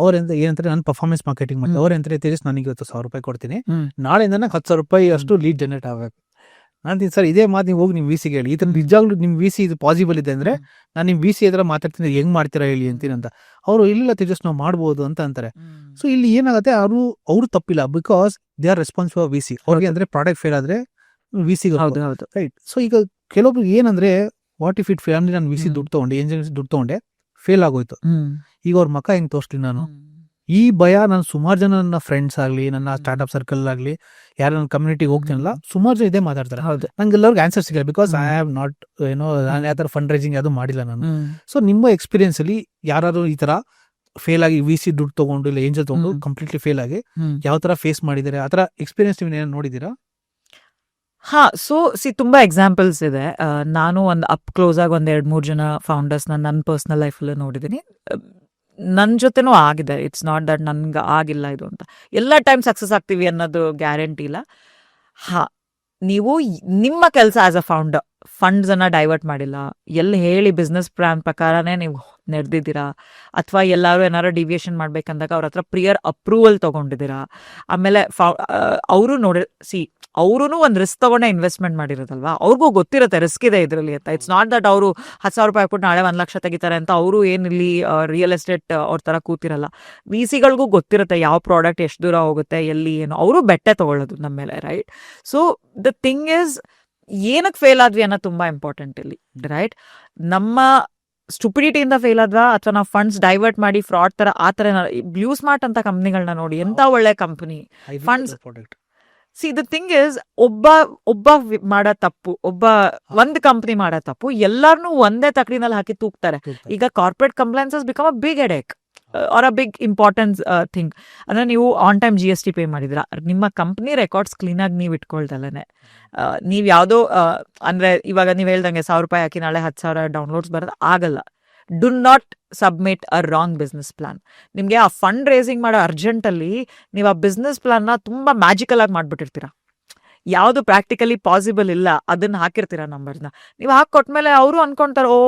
ಅವ್ರೆಂತ ಏನಂತಾರೆ, ನಾನು ಪರ್ಫಾರ್ಮೆನ್ಸ್ ಮಾರ್ಕೆಟಿಂಗ್ ಮಾಡ್ತೀನಿ. ಅವ್ರೆಂತಾರೆ, ತೇಜಸ್ ನನಗೆ ಇವತ್ತು 1000 ರೂಪಾಯಿ ಕೊಡ್ತೀನಿ, ನಾಳೆಯಿಂದ ನಂಗೆ 10,000 ರೂಪಾಯಿ ಅಷ್ಟು ಲೀಡ್ ಜನರೇಟ್ ಆಗಬೇಕು. ನಾನು ಸರ್ ಇದೇ ಮಾತು ನೀವು ಹೋಗಿ ನಿಮ್ಮ VCಗೆ ಹೇಳಿ, ಈ ಥರ ನಿಜವಾಗ್ಲೂ ನಿಮ್ಮ VC ಇದು ಪಾಸಿಬಲ್ ಇದೆ ಅಂದ್ರೆ ನಾನು ನಿಮ್ಮ VC ಎದುರ ಮಾತಾಡ್ತೀನಿ, ಹೆಂಗ್ ಮಾಡ್ತೀರಾ ಹೇಳಿ ಅಂತೀನಿ ಅಂತ. ಅವರು ಇಲ್ಲ ತೇಜಸ್ ನಾವು ಮಾಡ್ಬೋದು ಅಂತ ಅಂತಾರೆ. ಸೊ ಇಲ್ಲಿ ಏನಾಗುತ್ತೆ, ಅವರು ತಪ್ಪಿಲ್ಲ, because they are responsible VC. ಅವ್ರಿಗೆ ಅಂದ್ರೆ ಪ್ರಾಡಕ್ಟ್ ಫೇಲ್ ಆದ್ರೆ VC ರೈಟ್. ಸೊ ಈಗ ಕೆಲವೊಬ್ರು ಏನಂದ್ರೆ, ವಾಟ್ ಇಫ್ ಇಟ್ ಫೇಲ್ ಅಂದ್ರೆ, ನಾನು VC ದುಡ್ಡು ತಗೊಂಡೆ, ಏಜೆನ್ಸಿ ದುಡ್ಡು ತಗೊಂಡೆ, ಫೇಲ್ ಆಗೋಯ್ತು, ಈಗ ಅವ್ರ ಮಕ್ಕ ಹೆಂಗ್ ತೋರಿಸ್ಲಿ ನಾನು? ಈ ಭಯ ನಾನು ಸುಮಾರು ಜನ ನನ್ನ ಫ್ರೆಂಡ್ಸ್ ಆಗ್ಲಿ ನನ್ನ ಸ್ಟಾರ್ಟ್ಅಪ್ ಸರ್ಕಲ್ ಆಗ್ಲಿ ಯಾರು ನನ್ನ ಕಮ್ಯುನಿಟಿಗೆ ಹೋಗ್ತೀನಲ್ಲ ಸುಮಾರು ಜನ ಇದೇ ಮಾತಾಡ್ತಾರೆ. ಹೌದು. ನಂಗೆ ಎಲ್ಲರಿಗೂ ಆನ್ಸರ್ ಸಿಗಲ್ಲ ಬಿಕಾಸ್ ಐ ಹ್ಯಾವ್ ನಾಟ್ ನಾನು ಯಾವ ತರ ಫಂಡ್ ರೈಸಿಂಗ್ ಯಾವುದು ಮಾಡಿಲ್ಲ ನಾನು. ಸೊ ನಿಮ್ಮ ಎಕ್ಸ್ಪೀರಿಯನ್ಸ್ ಅಲ್ಲಿ ಯಾರು ಈ ತರ ಫೇಲ್ ಆಗಿ VC ದುಡ್ಡು ತಗೊಂಡು ಇಲ್ಲ ಏಂಜಲ್ ತಗೊಂಡು ಕಂಪ್ಲೀಟ್ಲಿ ಫೇಲ್ ಆಗಿ ಯಾವ ತರ ಫೇಸ್ ಮಾಡಿದ್ದಾರೆ ಆ ತರ ಎಕ್ಸ್ಪೀರಿಯನ್ಸ್ ನೀವು ಏನಾದ್ರು ನೋಡಿದೀರಾ? ತುಂಬಾ ಎಕ್ಸಾಂಪಲ್ಸ್ ಇದೆ. ನಾನು ಒಂದು ಅಪ್ ಕ್ಲೋಸ್ ಆಗಿ 2-3 ಜನ ಫೌಂಡರ್ಸ್ ನನ್ನ ಪರ್ಸನಲ್ ಲೈಫಲ್ಲಿ ನೋಡಿದ್ದೀನಿ. ನನ್ನ ಜೊತೆನೂ ಆಗಿದೆ. ಇಟ್ಸ್ ನಾಟ್ ದಟ್ ನನ್ಗೆ ಆಗಿಲ್ಲ ಇದು ಅಂತ. ಎಲ್ಲ ಟೈಮ್ ಸಕ್ಸಸ್ ಆಗ್ತೀವಿ ಅನ್ನೋದು ಗ್ಯಾರಂಟಿ ಇಲ್ಲ. ನೀವು ನಿಮ್ಮ ಕೆಲಸ ಆಸ್ ಅ ಫೌಂಡರ್ ಫಂಡ್ಸ್ ಅನ್ನ ಡೈವರ್ಟ್ ಮಾಡಿಲ್ಲ, ಎಲ್ಲಿ ಹೇಳಿ ಬಿಸ್ನೆಸ್ ಪ್ಲಾನ್ ಪ್ರಕಾರನೇ ನೀವು ನಡೆದಿದ್ದೀರಾ, ಅಥವಾ ಎಲ್ಲಾರು ಏನಾರು ಡಿವಿಯೇಷನ್ ಮಾಡ್ಬೇಕಂದಾಗ ಅವ್ರ ಹತ್ರ ಪ್ರಿಯರ್ ಅಪ್ರೂವಲ್ ತಗೊಂಡಿದ್ದೀರಾ. ಆಮೇಲೆ ಅವರು ಅವ್ರೂ ಒಂದು ರಿಸ್ಕ್ ತಗೊಂಡೆ ಇನ್ವೆಸ್ಟ್ಮೆಂಟ್ ಮಾಡಿರೋದಲ್ವಾ, ಅವ್ರಿಗೂ ಗೊತ್ತಿರುತ್ತೆ ರಿಸ್ಕ್ ಇದೆ ಇದರಲ್ಲಿ ಅಂತ. ಇಟ್ಸ್ ನಾಟ್ ದಟ್ ಅವರು 10,000 ರೂಪಾಯಿ ಹಾಕ್ಬಿಟ್ಟು ನಾಳೆ 1 ಲಕ್ಷ ತೆಗಿತಾರೆ ಅಂತ ಅವರು ಏನಿಲ್ಲಿ ರಿಯಲ್ ಎಸ್ಟೇಟ್ ಅವ್ರ ಥರ ಕೂತಿರಲ್ಲ. VCಗಳಿಗೂ ಗೊತ್ತಿರುತ್ತೆ ಯಾವ ಪ್ರಾಡಕ್ಟ್ ಎಷ್ಟು ದೂರ ಹೋಗುತ್ತೆ, ಎಲ್ಲಿ ಏನು, ಅವರು ಬೆಟ್ಟೆ ತಗೊಳ್ಳೋದು ನಮ್ಮ ಮೇಲೆ, right? So the thing is, ಏನಕ್ಕೆ ಫೇಲ್ ಆದ್ವಿ ಅನ್ನೋ ತುಂಬಾ ಇಂಪಾರ್ಟೆಂಟ್ ಇಲ್ಲಿ, ರೈಟ್? ನಮ್ಮ ಸ್ಟುಪಿಡಿಟಿಯಿಂದ ಫೇಲ್ ಆದ್ವಾ ಅಥವಾ ನಾವು ಫಂಡ್ಸ್ ಡೈವರ್ಟ್ ಮಾಡಿ ಫ್ರಾಡ್ ತರ ಆ ತರ ಬ್ಲೂ ಸ್ಮಾರ್ಟ್ ಅಂತ ಕಂಪ್ನಿಗಳನ್ನ ನೋಡಿ, ಎಂತ ಒಳ್ಳೆ company funds. The thing is, ಒಬ್ಬ ಮಾಡೋ ತಪ್ಪು, ಒಂದ್ ಕಂಪ್ನಿ ಮಾಡೋ ತಪ್ಪು ಎಲ್ಲಾರ್ನು ಒಂದೇ ತಕಡಿನಲ್ಲಿ ಹಾಕಿ ತೂಗ್ತಾರೆ. ಈಗ corporate compliances become a big headache or a big importance thing. ಅಂದ್ರೆ ನೀವು ಆನ್ ಟೈಮ್ GST ಪೇ ಮಾಡಿದ್ರ, ನಿಮ್ಮ ಕಂಪ್ನಿ ರೆಕಾರ್ಡ್ಸ್ ಕ್ಲೀನ್ ಆಗಿ ನೀವು ಇಟ್ಕೊಳ್ದಲ್ಲೇ ನೀವ್ ಯಾವ್ದೋ ಅಂದ್ರೆ ಇವಾಗ ನೀವ್ ಹೇಳ್ದಂಗೆ 1,000 ರೂಪಾಯಿ ಹಾಕಿ ನಾಳೆ 10,000 ಡೌನ್ಲೋಡ್ಸ್ ಬರೋದು ಆಗಲ್ಲ. Do not submit a wrong business plan. ನಿಮ್ಗೆ ಆ ಫಂಡ್ ರೇಸಿಂಗ್ ಮಾಡೋ ಅರ್ಜೆಂಟಲ್ಲಿ ನೀವು ಆ ಬಿಸ್ನೆಸ್ ಪ್ಲಾನ್ನ ತುಂಬಾ ಮ್ಯಾಜಿಕಲ್ ಆಗಿ ಮಾಡ್ಬಿಟ್ಟಿರ್ತೀರಾ. ಯಾವುದು ಪ್ರಾಕ್ಟಿಕಲಿ ಪಾಸಿಬಲ್ ಇಲ್ಲ ಅದನ್ನ ಹಾಕಿರ್ತೀರಾ ನಂಬರ್ಸ್ನ. ನೀವು ಹಾಕೊಟ್ಮೇಲೆ ಅವರು ಅನ್ಕೊಂತಾರೆ ಓ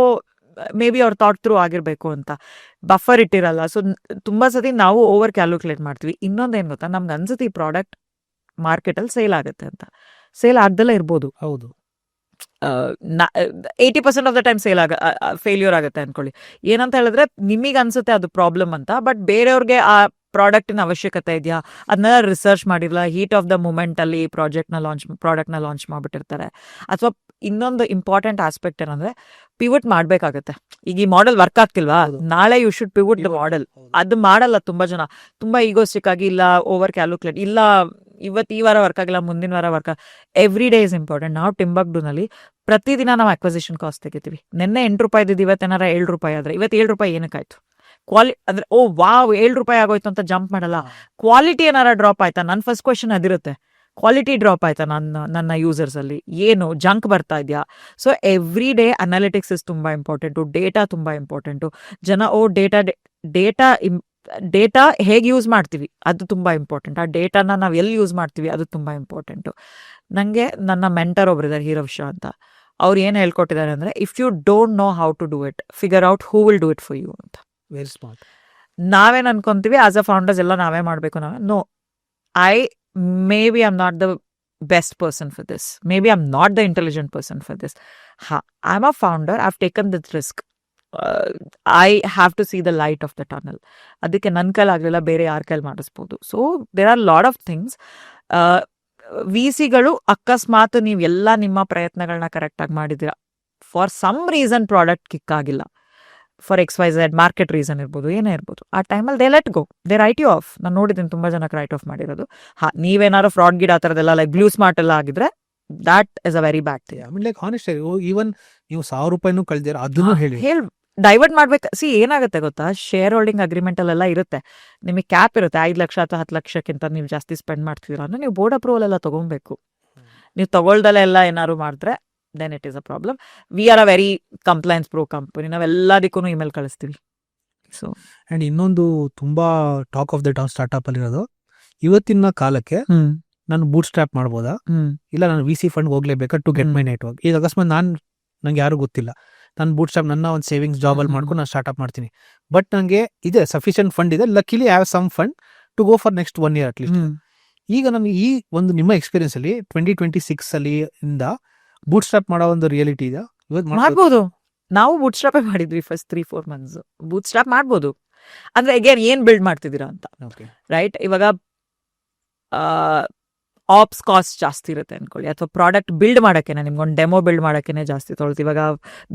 ಮೇ ಬಿ ಅವ್ರ ಥಾಟ್ ಥ್ರೂ ಆಗಿರ್ಬೇಕು ಅಂತ. ಬಫರ್ ಇಟ್ಟಿರಲ್ಲ. ಸೊ ತುಂಬಾ ಸತಿ ನಾವು ಓವರ್ ಕ್ಯಾಲ್ಕುಲೇಟ್ ಮಾಡ್ತೀವಿ. ಇನ್ನೊಂದೇನು ಗೊತ್ತಾ, ನಮ್ಗೆ ಅನ್ಸುತ್ತೆ ಈ ಪ್ರಾಡಕ್ಟ್ ಮಾರ್ಕೆಟಲ್ಲಿ ಸೇಲ್ ಆಗುತ್ತೆ ಅಂತ. ಸೇಲ್ ಆಗ್ದಲ್ಲೇ ಇರ್ಬೋದು. ಹೌದು. 80% ಆಫ್ ದ ಟೈಮ್ ಫೇಲ್ಯೂರ್ ಆಗುತ್ತೆ ಅನ್ಕೊಳ್ಳಿ. ಏನಂತ ಹೇಳಿದ್ರೆ ನಿಮಗೆ ಅನ್ಸುತ್ತೆ ಅದು ಪ್ರಾಬ್ಲಮ್ ಅಂತ, ಬಟ್ ಬೇರೆಯವ್ರಿಗೆ ಆ ಪ್ರಾಡಕ್ಟಿನ ಅವಶ್ಯಕತೆ ಇದೆಯಾ ಅದನ್ನೆಲ್ಲ ರಿಸರ್ಚ್ ಮಾಡಿರಲ್ಲ. ಹೀಟ್ ಆಫ್ ದ ಮೂಮೆಂಟ್ ಅಲ್ಲಿ ಪ್ರಾಡಕ್ಟ್ನ ಲಾಂಚ್ ಮಾಡ್ಬಿಟ್ಟಿರ್ತಾರೆ. ಅಥವಾ ಇನ್ನೊಂದು ಇಂಪಾರ್ಟೆಂಟ್ ಆಸ್ಪೆಕ್ಟ್ ಏನಂದ್ರೆ ಪಿವಟ್ ಮಾಡ್ಬೇಕಾಗತ್ತೆ. ಈಗ ಈ ಮಾಡೆಲ್ ವರ್ಕ್ ಆಗ್ತಿಲ್ವಾ, ನಾಳೆ you should pivot the model. ಅದು ಮಾಡಲ್ಲ ತುಂಬಾ ಜನ. ತುಂಬಾ ಈಗೋಸ್ಟಿಕ್ ಆಗಿ, ಇಲ್ಲ ಓವರ್ ಕ್ಯಾಲ್ಕುಲೇಟ್, ಇಲ್ಲ ಇವತ್ತು ಈ ವಾರ ವರ್ಕ್ ಆಗಿಲ್ಲ ಮುಂದಿನ ವಾರ work. Every day is important. ನಾವು ಟಿಂಬಕ್ಟುನಲ್ಲಿ ಪ್ರತಿದಿನ ನಾವು ಅಕ್ವಿಸಿಷನ್ ಕಾಸ್ಟ್ ತೆಗಿತೀವಿ. ನಿನ್ನೆ 8 ರೂಪಾಯಿ ಇದ್ದಿದ್ದು ಇವತ್ತೇನಾರ 7 ರೂಪಾಯಿ ಆದ್ರೆ ಇವತ್ತು 7 ರೂಪಾಯಿ ಏನಕ್ಕಾಯ್ತು? ಅಂದ್ರೆ ಓ ವಾವ್ 7 ರೂಪಾಯಿ ಆಗೋಯ್ತು ಅಂತ ಜಂಪ್ ಮಾಡಲ್ಲ. ಕ್ವಾಲಿಟಿ ಏನಾರ ಡ್ರಾಪ್ ಆಯ್ತಾ? ನನ್ನ ಫಸ್ಟ್ ಕ್ವೆಶನ್ ಅದಿರುತ್ತೆ. ಕ್ವಾಲಿಟಿ ಡ್ರಾಪ್ ಆಯ್ತಾ ನನ್ನ ಯೂಸರ್ಸ್ ಅಲ್ಲಿ? ಏನು ಜಂಕ್ ಬರ್ತಾ ಇದೆಯಾ? So every day analytics is ತುಂಬಾ ಇಂಪಾರ್ಟೆಂಟು. ಡೇಟಾ ತುಂಬಾ ಇಂಪಾರ್ಟೆಂಟು. ಜನ ಡೇಟಾ ಹೇಗೆ ಯೂಸ್ ಮಾಡ್ತೀವಿ ಅದು ತುಂಬಾ ಇಂಪಾರ್ಟೆಂಟ್. ಆ ಡೇಟಾನ ನಾವು ಎಲ್ಲಿ ಯೂಸ್ ಮಾಡ್ತೀವಿ ಅದು ತುಂಬಾ ಇಂಪಾರ್ಟೆಂಟು. ನನಗೆ ನನ್ನ ಮೆಂಟರ್ ಒಬ್ಬರಿದ್ದಾರೆ, ಹೀರವ್ ಶಾ ಅಂತ. ಅವ್ರು ಏನು ಹೇಳ್ಕೊಟ್ಟಿದ್ದಾರೆ ಅಂದ್ರೆ, if you don't know how to do it, figure out who will do it for you ಅಂತ. Very smart. ನಾವೇನ್ ಅನ್ಕೊಂತೀವಿ ಆಸ್ ಅ ಫೌಂಡರ್ಸ್ ಎಲ್ಲ ನಾವೇ ಮಾಡ್ಬೇಕು. No, maybe I'm not the best person for this. Maybe I'm not the intelligent person for this. I'm a founder. I've taken this risk. I have to see the light of the tunnel. ಅದಕ್ಕೆ ನನ್ನ ಕೈಲಿ ಆಗಲಿಲ್ಲ, ಬೇರೆ ಯಾರ ಕೈಲಿ ಮಾಡಿಸ್ಬೋದು. So there are lot of things. VCಗಳು ಅಕಸ್ಮಾತ್ ನೀವು ಎಲ್ಲ ನಿಮ್ಮ ಪ್ರಯತ್ನಗಳನ್ನ ಕರೆಕ್ಟಾಗಿ ಮಾಡಿದ್ದೀರಾ, for some reason product kick ಆಗಿಲ್ಲ, ಫಾರ್ XYZ ಮಾರ್ಕೆಟ್ ರೀಸನ್ ಇರ್ಬೋದು, ಏನೇ ಇರ್ಬೋದು, ಆ ಟೈಮಲ್ಲಿ they let go, they write you off. ನಾನು ನೋಡಿದ್ದೀನಿ ತುಂಬಾ ಜನಕ್ಕೆ ರೈಟ್ ಆಫ್ ಮಾಡಿರೋದು. ನೀವೇನಾದ್ರು ಫ್ರಾಡ್ ಗಿಡ ಆ ಥರದ್ದೆಲ್ಲ ಲೈಕ್ ಬ್ಲೂ ಸ್ಮಾರ್ಟ್ ಎಲ್ಲ ಆಗಿದ್ರೆ that is a very bad thing. Like honest, even ನೀವು 1,000 ರೂಪಾಯಿನೂ ಕಳ್ದಿರ ಅದನ್ನು ಹೇಳಿ ಡೈವರ್ಟ್ ಮಾಡ್ಬೇಕು. ಏನಾಗುತ್ತೆ ಗೊತ್ತಾ, ಶೇರ್ ಹೋಲ್ಡಿಂಗ್ ಅಗ್ರಿಮೆಂಟ್ ಅಲ್ಲೆಲ್ಲ ಇರುತ್ತೆ, ನಿಮಗೆ ಕ್ಯಾಪ್ ಇರುತ್ತೆ. 5 ಲಕ್ಷ ಅಥವಾ 10 ಲಕ್ಷಕ್ಕಿಂತ ನೀವು ಜಾಸ್ತಿ ಸ್ಪೆಂಡ್ ಮಾಡ್ತಿದ್ದೀರಾ ಅಂದ್ರೆ ನೀವು ಬೋರ್ಡ್ ಅಪ್ರೂವಲ್ ಎಲ್ಲ ತಗೊಬೇಕು. ನೀವು ತಗೊಳ್ದಲ್ಲ ಎಲ್ಲ ಏನಾದ್ರು ಮಾಡಿದ್ರೆ then it is a problem. We are a very compliance pro company. ನಾವೆಲ್ಲದಕ್ಕೂ ಇಮೇಲ್ ಕಳಿಸ್ತೀವಿ. ಸೊ ಅಂಡ್ ಇನ್ನೊಂದು ತುಂಬಾ talk of the town startup ಅಲ್ಲಿ ಇರೋದು, ಇವತ್ತಿನ ಕಾಲಕ್ಕೆ ನಾನು ಬೂಟ್ ಸ್ಟ್ರಾಪ್ ಮಾಡ್ಬೋದಾ, ಇಲ್ಲ ನಾನು VC ಫಂಡ್ ಹೋಗ್ಲೇಬೇಕಾ ಟು ಗೆಟ್ ಮೈ ನೆಟ್ವರ್ಕ್. ಈಗ ಅಕಸ್ಮಾತ್ ನಂಗೆ ಯಾರು ಗೊತ್ತಿಲ್ಲ, ನಾನು ಬೂಟ್ ಸ್ಟ್ರಾಪ್ ನನ್ನ ಒಂದು ಸೇವಿಂಗ್ಸ್ ಜಾಬ್ ಅಲ್ಲಿ ಮಾಡ್ಕೊಂಡು ನಾನು ಸ್ಟಾರ್ಟ್ಅಪ್ ಮಾಡ್ತೀನಿ. ಬಟ್ ನನಗೆ ಇದೆ ಸಫಿಷಿಯಂಟ್ ಫಂಡ್ ಇದೆ, luckily I have some fund to go for next 1 year at least. ಈಗ ನನಗೆ ಈ ಒಂದು ನಿಮ್ಮ ಎಕ್ಸ್ಪೀರಿಯನ್ಸ್ ಅಲ್ಲಿ 2026 ಅಲ್ಲಿ ಇಂದ ಬೂಟ್ ಸ್ಟ್ರಾಪ್ ಮಾಡೋ ಒಂದು ರಿಯಾಲಿಟಿ ಇದೆ. ಮಾಡ್ಬೋದು. ನಾವು ಬೂಟ್ ಸ್ಟ್ರಾಪೇ ಮಾಡಿದ್ವಿ ಫಸ್ಟ್ 3-4 months. ಬೂಟ್ ಸ್ಟ್ರಾಪ್ ಮಾಡ್ಬೋದು. ಅಂದ್ರೆ ಅಗೇನ್ ಏನ್ ಬಿಲ್ಡ್ ಮಾಡ್ತಿದ್ದೀರಾ ಅಂತ, ರೈಟ್? ಇವಾಗ ಆಪ್ಸ್ ಕಾಸ್ಟ್ ಜಾಸ್ತಿ ಇರುತ್ತೆ ಅನ್ಕೊಳ್ಳಿ, ಅಥವಾ ಪ್ರಾಡಕ್ಟ್ ಬಿಲ್ಡ್ ಮಾಡೋಕ್ಕೇನೆ ನಿಮ್ಗೊಂದು ಡೆಮೋ ಬಿಲ್ಡ್ ಮಾಡೋಕ್ಕೇನೆ ಜಾಸ್ತಿ ತೊಗೊಳ್ತೀವಿ. ಇವಾಗ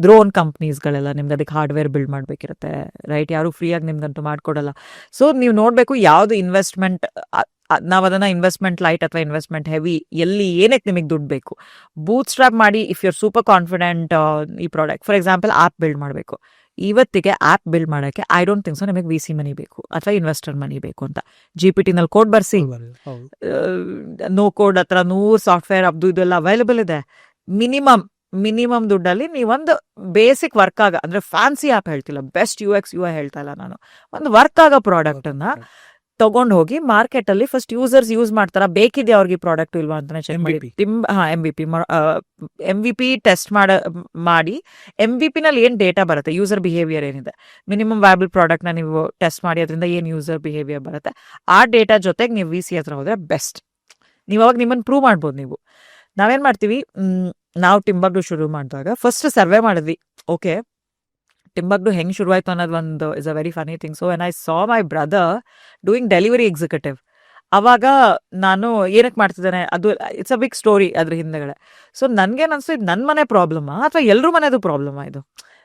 ಡ್ರೋನ್ ಕಂಪ್ನೀಸ್ಗಳೆಲ್ಲ ನಿಮ್ಗೆ ಅದಕ್ಕೆ ಹಾರ್ಡ್ವೇರ್ ಬಿಲ್ಡ್ ಮಾಡಬೇಕಿರುತ್ತೆ, ರೈಟ್? ಯಾರು ಫ್ರೀಯಾಗಿ ನಿಮ್ಗಂತೂ ಮಾಡ್ಕೊಡಲ್ಲ. ಸೊ ನೀವು ನೋಡಬೇಕು ಯಾವುದು ಇನ್ವೆಸ್ಟ್ಮೆಂಟ್, ನಾವು ಅದನ್ನು ಇನ್ವೆಸ್ಟ್ಮೆಂಟ್ ಲೈಟ್ ಅಥವಾ ಇನ್ವೆಸ್ಟ್ಮೆಂಟ್ ಹೆವಿ, ಎಲ್ಲಿ ಏನಕ್ಕೆ ನಿಮಗೆ ದುಡ್ಡು ಬೇಕು. ಬೂಟ್ ಸ್ಟ್ರಾಪ್ ಮಾಡಿ ಇಫ್ ಯುರ್ ಸೂಪರ್ ಕಾನ್ಫಿಡೆಂಟ್ ಈ product, for example app build ಮಾಡಬೇಕು. ಇವತ್ತಿಗೆ ಆ್ಯಪ್ ಬಿಲ್ಡ್ ಮಾಡೋಕ್ಕೆ ಐ ಡೋಂಟ್ ಥಿಂಕ್ ಸೊ ನಿಮಗೆ VC ಮನಿ ಬೇಕು ಅಥವಾ ಇನ್ವೆಸ್ಟರ್ ಮನಿ ಬೇಕು ಅಂತ. GPT-ನಲ್ಲಿ ಕೋಡ್ ಬರ್ಸಿ, ನೋ ಕೋಡ್ ಹತ್ರ 100 ಸಾಫ್ಟ್ವೇರ್ ಅದು ಇದೆಲ್ಲ ಅವೈಲೇಬಲ್ ಇದೆ. ಮಿನಿಮಮ್ ದುಡ್ಡಲ್ಲಿ ನೀವೊಂದು ಬೇಸಿಕ್ ವರ್ಕ್ ಆಗ, ಅಂದರೆ ಫ್ಯಾನ್ಸಿ ಆ್ಯಪ್ ಹೇಳ್ತಿಲ್ಲ, ಬೆಸ್ಟ್ UX UI ಹೇಳ್ತಾ ಇಲ್ಲ ನಾನು, ಒಂದು ವರ್ಕ್ ಆಗೋ ಪ್ರಾಡಕ್ಟನ್ನು ತಗೊಂಡು ಹೋಗಿ ಮಾರ್ಕೆಟಲ್ಲಿ ಫಸ್ಟ್ ಯೂಸರ್ಸ್ ಯೂಸ್ ಮಾಡ್ತಾರ, ಬೇಕಿದೆಯಾ ಅವ್ರಿಗೆ ಪ್ರಾಡಕ್ಟ್ ಇಲ್ವಾ ಅಂತಾನೆ ಚೆಕ್ ಮಾಡಿ. MVP ಟೆಸ್ಟ್ ಮಾಡಿ MVP-ನಲ್ಲಿ ಏನು ಡೇಟಾ ಬರುತ್ತೆ, ಯೂಸರ್ ಬಿಹೇವಿಯರ್ ಏನಿದೆ, ಮಿನಿಮಮ್ ವಯಬಲ್ ಪ್ರಾಡಕ್ಟ್ನ ನೀವು ಟೆಸ್ಟ್ ಮಾಡಿ ಅದರಿಂದ ಏನು ಯೂಸರ್ ಬಿಹೇವಿಯರ್ ಬರುತ್ತೆ, ಆ ಡೇಟಾ ಜೊತೆಗೆ ನೀವು VC ಹತ್ರ ಹೋದ್ರೆ ಬೆಸ್ಟ್. ನೀವು ಅವಾಗ ನಿಮ್ಮನ್ನು ಪ್ರೂವ್ ಮಾಡ್ಬೋದು. ನೀವು ನಾವೇನು ಮಾಡ್ತೀವಿ, ನಾವು ಟಿಂಬಕ್ಡು ಶುರು ಮಾಡಿದಾಗ ಫಸ್ಟ್ ಸರ್ವೆ ಮಾಡಿದ್ವಿ. ಓಕೆ, ಟಿಂಬಕ್ಡು ಹೆಂಗೆ ಶುರುವಾಯಿತು ಅನ್ನೋದು ಒಂದು is a very Ghani thing. So when I saw my brother doing delivery executive, ಅವಾಗ ನಾನು ಏನಕ್ಕೆ ಮಾಡ್ತಿದ್ದೇನೆ, ಅದು ಇಟ್ಸ್ ಅ ಬಿಗ್ ಸ್ಟೋರಿ ಅದ್ರ ಹಿಂದೆಗಡೆ. ಸೊ ನನಗೇನು ಅನಿಸ್ತು, ಇದು ನನ್ನ ಮನೆ ಪ್ರಾಬ್ಲಮಾ ಅಥವಾ ಎಲ್ಲರೂ ಮನೆದು ಪ್ರಾಬ್ಲಮಾ, ಇದು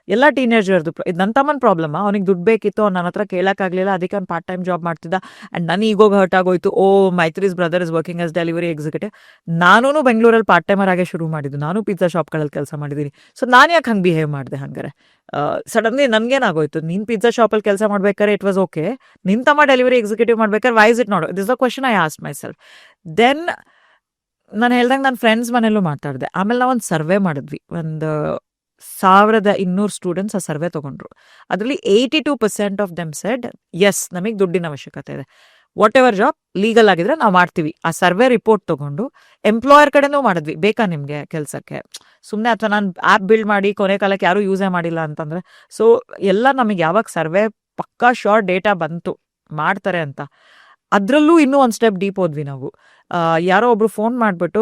ಎಲ್ಲ ಟೀನೇಜರ್ದು, ಇದು ನನ್ನ ತಮ್ಮನ ಪ್ರಾಬ್ಲಮಾ, ಅವ್ನಿಗೆ ದುಡ್ಡು ಬೇಕಿತ್ತು, ಅವ್ನು ನನ್ನ ಹತ್ರ ಕೇಳೋಕ್ಕಾಗಲಿಲ್ಲ, ಅದಕ್ಕೆ ಅವ್ನು ಪಾರ್ಟ್ ಟೈಮ್ ಜಾಬ್ ಮಾಡ್ತಿದ್ದ. ಆ್ಯಂಡ್ ನನ್ನ ಈಗೋಗೆ ಹರ್ಟ್ ಆಗೋಯ್ತು. Oh, Maitri's brother is working as delivery executive. ನಾನು ಬೆಂಗಳೂರಲ್ಲಿ ಪಾರ್ಟ್ ಟೈಮರ್ ಆಗೇ ಶುರು ಮಾಡಿದ್ದು, ನಾನು ಪಿಜ್ಜಾ ಶಾಪ್ಗಳಲ್ಲಿ ಕೆಲಸ ಮಾಡಿದ್ದೀನಿ. ಸೊ ನಾನು ಯಾಕೆ ಹಂಗೆ ಬಿಹೇವ್ ಮಾಡಿದೆ? ಹಂಗಾರೆ ಸಡನ್ಲಿ ನನಗೇನಾಗೋಯ್ತು, ನೀನು ಪಿಜ್ಜಾ ಶಾಪಲ್ಲಿ ಕೆಲಸ ಮಾಡ್ಬೇಕಾದ್ರೆ ಇಟ್ ವಾಸ್ ಓಕೆ, ನಿನ್ನ ತಮ್ಮ ಡೆಲಿವರಿ ಎಕ್ಸಿಕ್ಯೂಟಿವ್ ಮಾಡ್ಬೇಕಾದ್ರೆ why is it not? This the question I asked myself. Then ನಾನು ಹೇಳ್ದಂಗೆ ನನ್ನ ಫ್ರೆಂಡ್ಸ್ ಮನೆಯಲ್ಲೂ ಮಾತಾಡಿದೆ. ಆಮೇಲೆ ನಾವು ಒಂದು ಸರ್ವೆ ಮಾಡಿದ್ವಿ, ಒಂದು 1200 ಸ್ಟೂಡೆಂಟ್ಸ್ ಆ ಸರ್ವೆ ತೊಗೊಂಡ್ರು. ಅದರಲ್ಲಿ 82% ಆಫ್ ದೆಮ್ ಸೆಡ್ ಎಸ್, ನಮಗೆ ದುಡ್ಡಿನ ಅವಶ್ಯಕತೆ ಇದೆ, ವಾಟ್ ಎವರ್ ಜಾಬ್ ಲೀಗಲ್ ಆಗಿದ್ರೆ ನಾವು ಮಾಡ್ತೀವಿ. ಆ ಸರ್ವೆ ರಿಪೋರ್ಟ್ ತೊಗೊಂಡು ಎಂಪ್ಲಾಯರ್ ಕಡೆನೂ ಮಾಡಿದ್ವಿ, ಬೇಕಾ ನಿಮಗೆ ಕೆಲಸಕ್ಕೆ ಸುಮ್ಮನೆ, ಅಥವಾ ನಾನು ಆ್ಯಪ್ ಬಿಲ್ಡ್ ಮಾಡಿ ಕೊನೆ ಕಾಲಕ್ಕೆ ಯಾರೂ ಯೂಸೇ ಮಾಡಿಲ್ಲ ಅಂತಂದರೆ. ಸೊ ಎಲ್ಲ ನಮಗೆ ಯಾವಾಗ ಸರ್ವೆ ಪಕ್ಕಾ ಶೋರ್ ಡೇಟಾ ಬಂತು ಮಾಡ್ತಾರೆ ಅಂತ, ಅದರಲ್ಲೂ ಇನ್ನೂ ಒಂದು ಸ್ಟೆಪ್ ಡೀಪ್ ಹೋದ್ವಿ ನಾವು. ಯಾರೋ ಒಬ್ರು ಫೋನ್ ಮಾಡಿಬಿಟ್ಟು,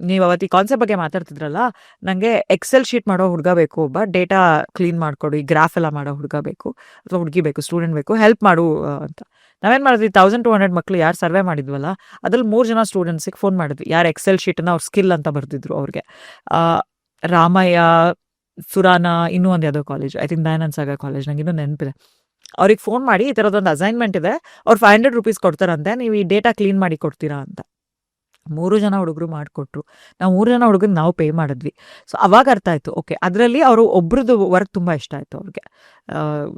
ನೀವು ಅವತ್ತು ಈ ಕಾನ್ಸೆಪ್ಟ್ ಬಗ್ಗೆ ಮಾತಾಡ್ತಿದ್ರಲ್ಲ, ನನಗೆ ಎಕ್ಸೆಲ್ ಶೀಟ್ ಮಾಡೋ ಹುಡುಗ ಬೇಕು, ಒಬ್ಬ ಡೇಟಾ ಕ್ಲೀನ್ ಮಾಡಿಕೊಡು, ಈ ಗ್ರಾಫ್ ಎಲ್ಲ ಮಾಡೋ ಹುಡುಗ ಬೇಕು ಅಥವಾ ಹುಡುಗಿ ಬೇಕು, ಸ್ಟೂಡೆಂಟ್ ಬೇಕು, ಹೆಲ್ಪ್ ಮಾಡು ಅಂತ. ನಾವೇನು ಮಾಡಿದ್ವಿ, 1200 ಮಕ್ಕಳು ಯಾರು ಸರ್ವೆ ಮಾಡಿದ್ವಲ್ಲ, ಅದ್ರಲ್ಲಿ 3 ಜನ ಸ್ಟೂಡೆಂಟ್ಸಿಗೆ ಫೋನ್ ಮಾಡಿದ್ವಿ, ಯಾರು ಎಕ್ಸೆಲ್ ಶೀಟನ್ನು ಅವ್ರ ಸ್ಕಿಲ್ ಅಂತ ಬರ್ತಿದ್ರು ಅವ್ರಿಗೆ. ರಾಮಯ್ಯ, ಸುರಾನ, ಇನ್ನೂ ಒಂದು ಯಾವುದೋ college, I think Dayananda Sagar college, ನಂಗೆ ಇನ್ನೂ ನೆನಪಿದೆ. ಅವ್ರಿಗೆ ಫೋನ್ ಮಾಡಿ, ಈ ಥರದೊಂದು ಅಸೈನ್ಮೆಂಟ್ ಇದೆ, ಅವ್ರು 500 ರೂಪೀಸ್ ಕೊಡ್ತಾರಂತೆ, ನೀವು ಈ ಡೇಟಾ ಕ್ಲೀನ್ ಮಾಡಿ ಕೊಡ್ತೀರಾ ಅಂತ. 3 ಜನ ಹುಡುಗರು ಮಾಡಿಕೊಟ್ರು. ನಾವು 3 ಜನ ಹುಡುಗರಿಗೆ ನಾವು ಪೇ ಮಾಡಿದ್ವಿ. ಸೊ ಅವಾಗ ಅರ್ಥ ಆಯಿತು, ಓಕೆ, ಅದರಲ್ಲಿ ಅವರು ಒಬ್ರದ್ದು ವರ್ಕ್ ತುಂಬ ಇಷ್ಟ ಆಯಿತು ಅವ್ರಿಗೆ,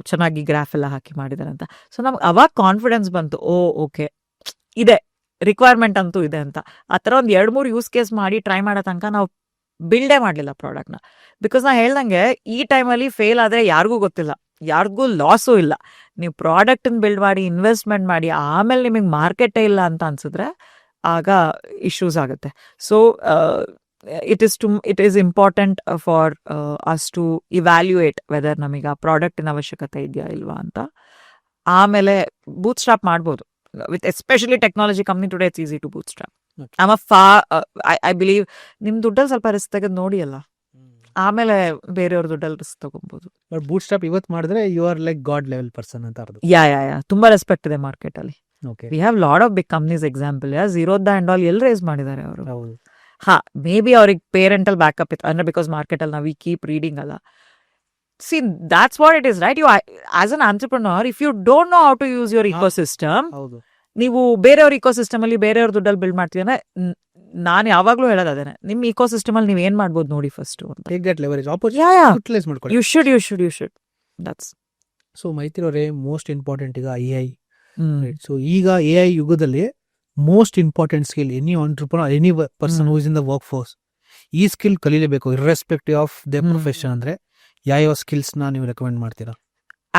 ಚೆನ್ನಾಗಿ ಗ್ರಾಫ್ ಎಲ್ಲ ಹಾಕಿ ಮಾಡಿದ್ದಾರೆ ಅಂತ. ಸೊ ನಮ್ಗೆ ಅವಾಗ ಕಾನ್ಫಿಡೆನ್ಸ್ ಬಂತು, ಓ ಓಕೆ ಇದೆ, ರಿಕ್ವೈರ್ಮೆಂಟ್ ಅಂತೂ ಇದೆ ಅಂತ. ಆ ಥರ ಒಂದು 2-3 ಯೂಸ್ ಕೇಸ್ ಮಾಡಿ ಟ್ರೈ ಮಾಡೋ ತನಕ ನಾವು ಬಿಲ್ಡೇ ಮಾಡಲಿಲ್ಲ ಪ್ರಾಡಕ್ಟ್ನ. ಬಿಕಾಸ್ ನಾನು ಹೇಳ್ದಂಗೆ ಈ ಟೈಮಲ್ಲಿ ಫೇಲ್ ಆದರೆ ಯಾರಿಗೂ ಗೊತ್ತಿಲ್ಲ, ಯಾರಿಗೂ ಲಾಸು ಇಲ್ಲ. ನೀವು ಪ್ರಾಡಕ್ಟನ್ನು ಬಿಲ್ಡ್ ಮಾಡಿ ಇನ್ವೆಸ್ಟ್ಮೆಂಟ್ ಮಾಡಿ ಆಮೇಲೆ ನಿಮಗೆ ಮಾರ್ಕೆಟೇ ಇಲ್ಲ ಅಂತ ಅನ್ಸಿದ್ರೆ ಆಗ ಇಶ್ಯೂಸ್ ಆಗುತ್ತೆ. So it is important for us to evaluate whether ನಮಗೆ ಆ ಪ್ರಾಡಕ್ಟಿನ ಅವಶ್ಯಕತೆ ಇದೆಯಾ ಇಲ್ವಾ ಅಂತ. ಆಮೇಲೆ ಬೂಟ್ ಸ್ಟ್ರಾಪ್ ಮಾಡ್ಬೋದು. With especially technology company today it's easy to bootstrap. I believe ನಿಮ್ಮ ದುಡ್ಡಲ್ಲಿ ಸ್ವಲ್ಪ ರಿಸ್ಕ್ ತೆಗೆದು ನೋಡಿ ಅಲ್ಲ, ಆಮೇಲೆ ಬೇರೆಯವ್ರ ದುಡ್ಡಲ್ಲಿ ರಿಸ್ಕ್ ತಗೊಬೋದು. ಬಟ್ ಬೂಟ್ ಸ್ಟ್ರಾಪ್ ಇವತ್ತು ಮಾಡಿದ್ರೆ you are like god level person ಅಂತ ಅರ್ಥ. ಯಾ ತುಂಬಾ ರೆಸ್ಪೆಕ್ಟ್ ಇದೆ ಮಾರ್ಕೆಟ್ ಅಲ್ಲಿ. Okay, we have lot of big companies example, Zerodha and all ಎಲ್ಲಿ ರೇಸ್ ಮಾಡಿದ್ದಾರೆ ಅವರು. ಹೌದು, ಮೇ ಬಿ ಅವ್ರಿಗೆ ಪೇರೆಂಟಲ್ ಬ್ಯಾಕಪ್ ಇತ್ತು ಅಂದ್ರೆ, ಬಿಕಾಸ್ ಮಾರ್ಕೆಟ್ ಅಲ್ಲಿ ನಾವು ಕೀಪ್ ರೀಡಿಂಗ್ ಅಲ್ಲ. See that's what it is, right? You as an entrepreneur, if you don't know how to use your ecosystem, ಹೌದು, ನೀವು ಬೇರೆಯವ್ರ ಇಕೋಸಿಸ್ಟಮ್ ಅಲ್ಲಿ ಬೇರೆಯವ್ರ ದುಡ್ಡಲ್ಲಿ ಬಿಲ್ಡ್ ಮಾಡ್ತೀವಿ ಅಂದ್ರೆ, ನಾನು ಯಾವಾಗ್ಲೂ ಹೇಳೋದು ಅದೇನೆ, ನಿಮ್ಮ ಇಕೋಸಿಸ್ಟಮ್ ಅಲ್ಲಿ ನೀವು ಏನ್ ಮಾಡ್ಬೋದು ನೋಡಿ first. Take that leverage, opportunity utilise ಮಾಡ್ಕೊಳ್ಳಿ. You should that's. So Maitri ಅವರೇ, ಮೋಸ್ಟ್ ಇಂಪಾರ್ಟೆಂಟ್ ಈಗ AI. ಸೊ ಈಗ AI ಯುಗದಲ್ಲಿ most important skill any entrepreneur, any person who is in the workforce, ಈ ಸ್ಕಿಲ್ ಕಲೀಲೇಬೇಕು ಇರ್ರೆಸ್ಪೆಕ್ಟಿವ್ ಆಫ್ ದ ಪ್ರೊಫೆಷನ್. ಅಂದ್ರೆ ಯಾವ skills ನ ನೀವು ರೆಕಮೆಂಡ್ ಮಾಡ್ತೀರಾ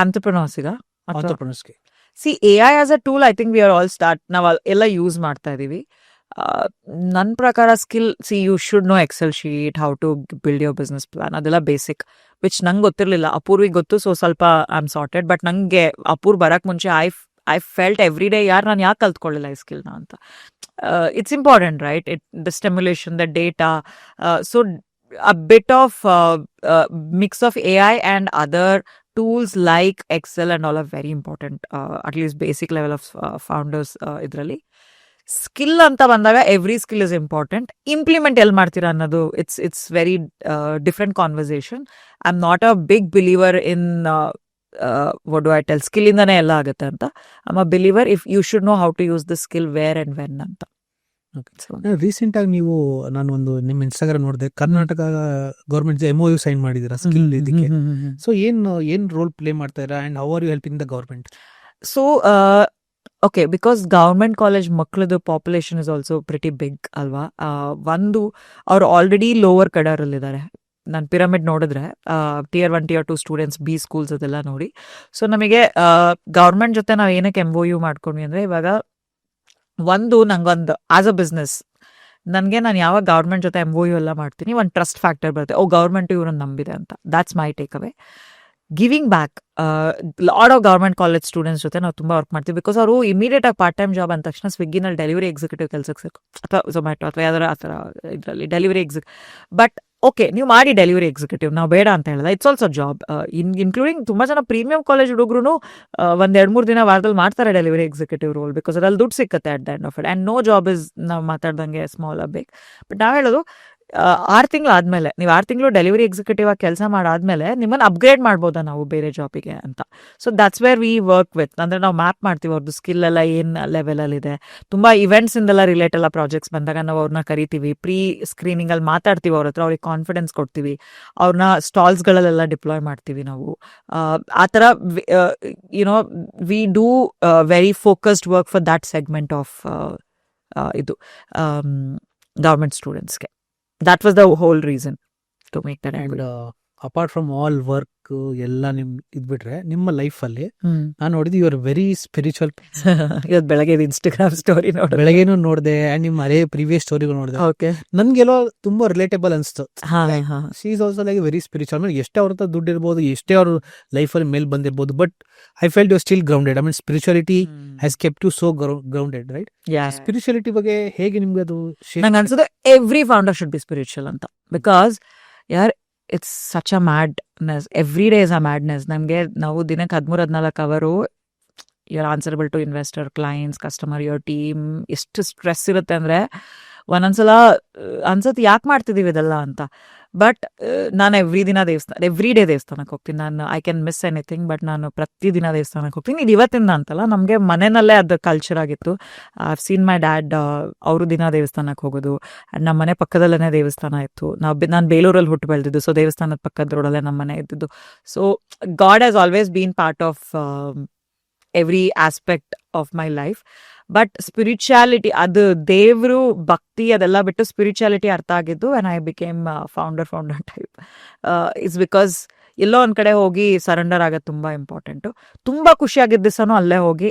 ಆಂಟ್ರಪ್ರನರ್ಸ್ಗೆ? See AI as a tool, I think we are all start, ನಾವು ಎಲ್ಲ ಯೂಸ್ ಮಾಡ್ತಾ ಇದೀವಿ. ನನ್ನ ಪ್ರಕಾರ skill, you should know excel sheet, how to build your business plan, ಅದೆಲ್ಲ ಬೇಸಿಕ್, ವಿಚ್ ನಂಗೆ ಗೊತ್ತಿರಲಿಲ್ಲ. ಅಪೂರ್ವಿಗೆ ಗೊತ್ತು, ಸೊ ಸ್ವಲ್ಪ ಐ ಆಮ್ ಸಾರ್ಟೆಡ್. ಬಟ್ ನಂಗೆ ಅಪೂರ್ ಬರಕ್ಕೆ ಮುಂಚೆ ಐ ಫೆಲ್ಟ್ ಎವ್ರಿ ಡೇ, ನಾನು ಯಾಕೆ ಕಲ್ತ್ಕೊಳ್ಳಿಲ್ಲ ಈ ಸ್ಕಿಲ್ನ ಅಂತ. It's important, right? The stimulation, the data. So a bit of mix of AI and other tools like Excel and all are very important, at least basic level of founders idralli. Skill ಅಂತ ಬಂದಾಗ every skill is important. Implement ಎಲ್ಲಿ ಮಾಡ್ತೀರಾ ಅನ್ನೋದು it's very different conversation. I am not a big believer in what do I tell, skill ಇಂದಾನೆ ಎಲ್ಲ ಆಗುತ್ತೆ ಅಂತ. I am a believer if you should know how to use the skill where and when ಅಂತ. Recent ಆಗಿ ನೀವು, ನಾನು ಒಂದು ನಿಮ್ಮ ಇನ್ಸ್ಟಾಗ್ರಾಮ್ ನೋಡಿದೆ, ಕರ್ನಾಟಕ ಗೌರ್ಮೆಂಟ್ MOU ಸೈನ್ ಮಾಡಿದ್ದೀರಾ ಸ್ಕಿಲ್ ಇದಕ್ಕೆ. ಸೊ ಏನ್ ರೋಲ್ ಪ್ಲೇ ಮಾಡ್ತಾ ಇರಾ and how are you helping the government? So okay, because government college ಮಕ್ಕಳದು population is also pretty big ಅಲ್ವಾ. ಒಂದು ಅವ್ರು ಆಲ್ರೆಡಿ ಲೋವರ್ ಕಡರಲ್ಲಿದ್ದಾರೆ. ನಾನು ಪಿರಮಿಡ್ ನೋಡಿದ್ರೆ Tier 1 Tier 2 students, B schools ಅದೆಲ್ಲ ನೋಡಿ. ಸೊ ನಮಗೆ ಗೌರ್ಮೆಂಟ್ ಜೊತೆ ನಾವು ಏನಕ್ಕೆ MOU ಮಾಡ್ಕೊಂಡ್ವಿ ಅಂದರೆ, ಇವಾಗ ನಂಗೊಂದು ಆಸ್ ಅ ಬಿಸ್ನೆಸ್ ನನಗೆ, ನಾನು ಯಾವಾಗ ಗೌರ್ಮೆಂಟ್ ಜೊತೆ MOU ಎಲ್ಲ ಮಾಡ್ತೀನಿ, ಒಂದು ಟ್ರಸ್ಟ್ ಫ್ಯಾಕ್ಟರ್ ಬರುತ್ತೆ. ಗೌರ್ಮೆಂಟ್ ಇವ್ರನ್ನ ನಂಬಿದೆ ಅಂತ. That's my take away. Giving back, lot of government college students ಜೊತೆ ನಾವು ತುಂಬ ವರ್ಕ್ ಮಾಡ್ತೀವಿ. ಬಿಕಾಸ್ ಅವರು ಇಮಿಡಿಯೇಟ್ ಆಗಿ ಪಾರ್ಟ್ ಟೈಮ್ ಜಾಬ್ ಅಂದ ತಕ್ಷಣ ಸ್ವಿಗ್ಗಿನಲ್ಲಿ ಡೆಲಿವರಿ ಎಕ್ಸಿಕ್ಯೂಟಿವ್ ಕೆಲಸಕ್ಕೆ ಸೇರ್ಕೊ, ಅಥವಾ ಝೊಮ್ಯಾಟೊ ಅಥವಾ ಯಾವ್ದಾರ ಆ ಥರ ಇದರಲ್ಲಿ ಡೆಲಿವರಿ ಬಟ್ ಓಕೆ, ನೀವು ಮಾಡಿ ಡೆಲಿವರಿ ಎಕ್ಸಿಕ್ಯೂಟಿವ್, ನಾವು ಬೇಡ ಅಂತ ಹೇಳಿದ. It's also job. ಇನ್ಕ್ಲೂಡಿಂಗ್ ತುಂಬ ಜನ ಪ್ರೀಮಿಯಂ ಕಾಲೇಜ್ ಹುಡುಗರು 1-2-3 ದಿನ ವಾರದಲ್ಲಿ ಮಾಡ್ತಾರೆ ಡೆಲಿವರಿ ಎಕ್ಸಿಕ್ಯೂಟಿವ್ ರೋಲ್, ಬಿಕಾಸ್ ಅದ್ರಲ್ಲಿ ದುಡ್ಡು ಸಿಕ್ಕತ್ತೆ at the end of it. And no job is, ನಾವು ಮಾತಾಡ್ದಂಗೆ ಸ್ಮಾಲ್ ಆರ್ ಬಿಗ್. ಬಟ್ ನಾವು ಹೇಳೋದು 6 ತಿಂಗಳು ಆದಮೇಲೆ, ನೀವು 6 ತಿಂಗಳು ಡೆಲಿವರಿ ಎಕ್ಸಿಕ್ಯೂಟಿವ್ ಆಗಿ ಕೆಲಸ ಮಾಡಾದ್ಮೇಲೆ ನಿಮ್ಮನ್ನು ಅಪ್ಗ್ರೇಡ್ ಮಾಡ್ಬೋದಾ ನಾವು ಬೇರೆ ಜಾಬಿಗೆ ಅಂತ. So that's where we work with. ಅಂದರೆ ನಾವು ಮ್ಯಾಪ್ ಮಾಡ್ತೀವಿ ಅವ್ರದ್ದು ಸ್ಕಿಲ್ ಎಲ್ಲ ಏನು ಲೆವೆಲಲ್ಲಿದೆ. ತುಂಬ ಇವೆಂಟ್ಸಿಂದೆಲ್ಲ ರಿಲೇಟ್ ಎಲ್ಲ ಪ್ರಾಜೆಕ್ಟ್ಸ್ ಬಂದಾಗ ನಾವು ಅವ್ರನ್ನ ಕರಿತೀವಿ, ಪ್ರೀ ಸ್ಕ್ರೀನಿಂಗಲ್ಲಿ ಮಾತಾಡ್ತೀವಿ ಅವ್ರ ಹತ್ರ, ಅವ್ರಿಗೆ ಕಾನ್ಫಿಡೆನ್ಸ್ ಕೊಡ್ತೀವಿ, ಅವ್ರನ್ನ ಸ್ಟಾಲ್ಸ್ಗಳಲ್ಲೆಲ್ಲ ಡಿಪ್ಲಾಯ್ ಮಾಡ್ತೀವಿ ನಾವು. ಆ ಥರ you know we do very focused work for that segment of ಇದು ಗೌರ್ಮೆಂಟ್ ಸ್ಟೂಡೆಂಟ್ಸ್ಗೆ. That was the whole reason to make that and MOU. Apart from all work ಎಲ್ಲ ನಿಮ್ ಇದ್ಬಿಟ್ರೆ, ನಿಮ್ಮ ಲೈಫ್ ಅಲ್ಲಿ ನಾನು ನೋಡಿದ್ದು ಯು ಆರ್ ವೆರಿ ಸ್ಪಿರಿಚುವಲ್. ಇವತ್ತು ಬೆಳಗ್ಗೆ ಇನ್ಸ್ಟಾಗ್ರಾಮ್ ಸ್ಟೋರಿ ನೋಡಿ ಬೆಳಗ್ಗೆನೂ ನೋಡಿದೆ ಅಂಡ್ ನಿಮ್ಮ ಅದೇ ಪ್ರೀವಿಯಸ್ ಸ್ಟೋರಿಗಳು ನೋಡಿದೆ. ಓಕೆ. ನನ್ಗೆಲ್ಲೋ ತುಂಬಾ ರಿಲೇಟೇಬಲ್ ಅನ್ಸ್ತು. ಹಾ. She is also like very spiritual. ಆಮೇಲೆ ಎಷ್ಟೇ ಅವ್ರ ಹತ್ರ ದುಡ್ಡು ಇರ್ಬೋದು, ಎಷ್ಟೇ ಅವ್ರ ಲೈಫಲ್ಲಿ ಮೇಲ್ ಬಂದಿರ್ಬೋದು, but I felt you still grounded. I mean spirituality has kept you so grounded, right? Spirituality ಬಗ್ಗೆ ಹೇಗೆ ನಿಮ್ಗೆ ಅದು ನಂಗೆ ಅನ್ಸುತ್ತೆ every founder should be spiritual ಅಂತ. Because it's such a madness. Every day is a madness. ನಮಗೆ ನಾವು ದಿನಕ್ಕೆ 13-14 ಅವರು you are answerable to investor, clients, customer, your team. ಎಷ್ಟು ಸ್ಟ್ರೆಸ್ ಇರುತ್ತೆ ಅಂದರೆ ಒಂದೊಂದ್ಸಲ ಅನ್ಸತ್ತೆ ಯಾಕೆ ಮಾಡ್ತಿದ್ದೀವಿ ಇದೆಲ್ಲ ಅಂತ. ಬಟ್ ನಾನು ಎವ್ರಿ ಡೇ ದೇವಸ್ಥಾನಕ್ಕೆ ಹೋಗ್ತೀನಿ. ನಾನು I can miss anything, but ನಾನು ಪ್ರತಿದಿನ ದೇವಸ್ಥಾನಕ್ಕೆ ಹೋಗ್ತೀನಿ. ಇದು ಇವತ್ತಿಂದ ಅಂತಲ್ಲ, ನಮಗೆ ಮನೆಯಲ್ಲೇ ಅದು ಕಲ್ಚರ್ ಆಗಿತ್ತು. I have seen my dad, ಅವರು ದಿನ ದೇವಸ್ಥಾನಕ್ಕೆ ಹೋಗೋದು. ಆ್ಯಂಡ್ ನಮ್ಮ ಮನೆ ಪಕ್ಕದಲ್ಲೇ ದೇವಸ್ಥಾನ ಇತ್ತು. ನಾನು ಬೇಲೂರಲ್ಲಿ ಹುಟ್ಟು ಬೆಳೆದಿದ್ದು, ಸೊ ದೇವಸ್ಥಾನದ ಪಕ್ಕದ ರೋಡಲ್ಲೇ ನಮ್ಮ ಮನೆ ಇದ್ದಿದ್ದು. So God has always been part of every aspect of my life. But spirituality, ಅದು ದೇವರು ಭಕ್ತಿ ಅದೆಲ್ಲ ಬಿಟ್ಟು ಸ್ಪಿರಿಚುಯಾಲಿಟಿ ಅರ್ಥ ಆಗಿದ್ದು when I became founder type. It's because ಎಲ್ಲೋ ಒಂದು ಕಡೆ ಹೋಗಿ ಸರೆಂಡರ್ ಆಗೋದು ತುಂಬ ಇಂಪಾರ್ಟೆಂಟು. ತುಂಬ ಖುಷಿಯಾಗಿದ್ದ ದಿವಸನೂ ಅಲ್ಲೇ ಹೋಗಿ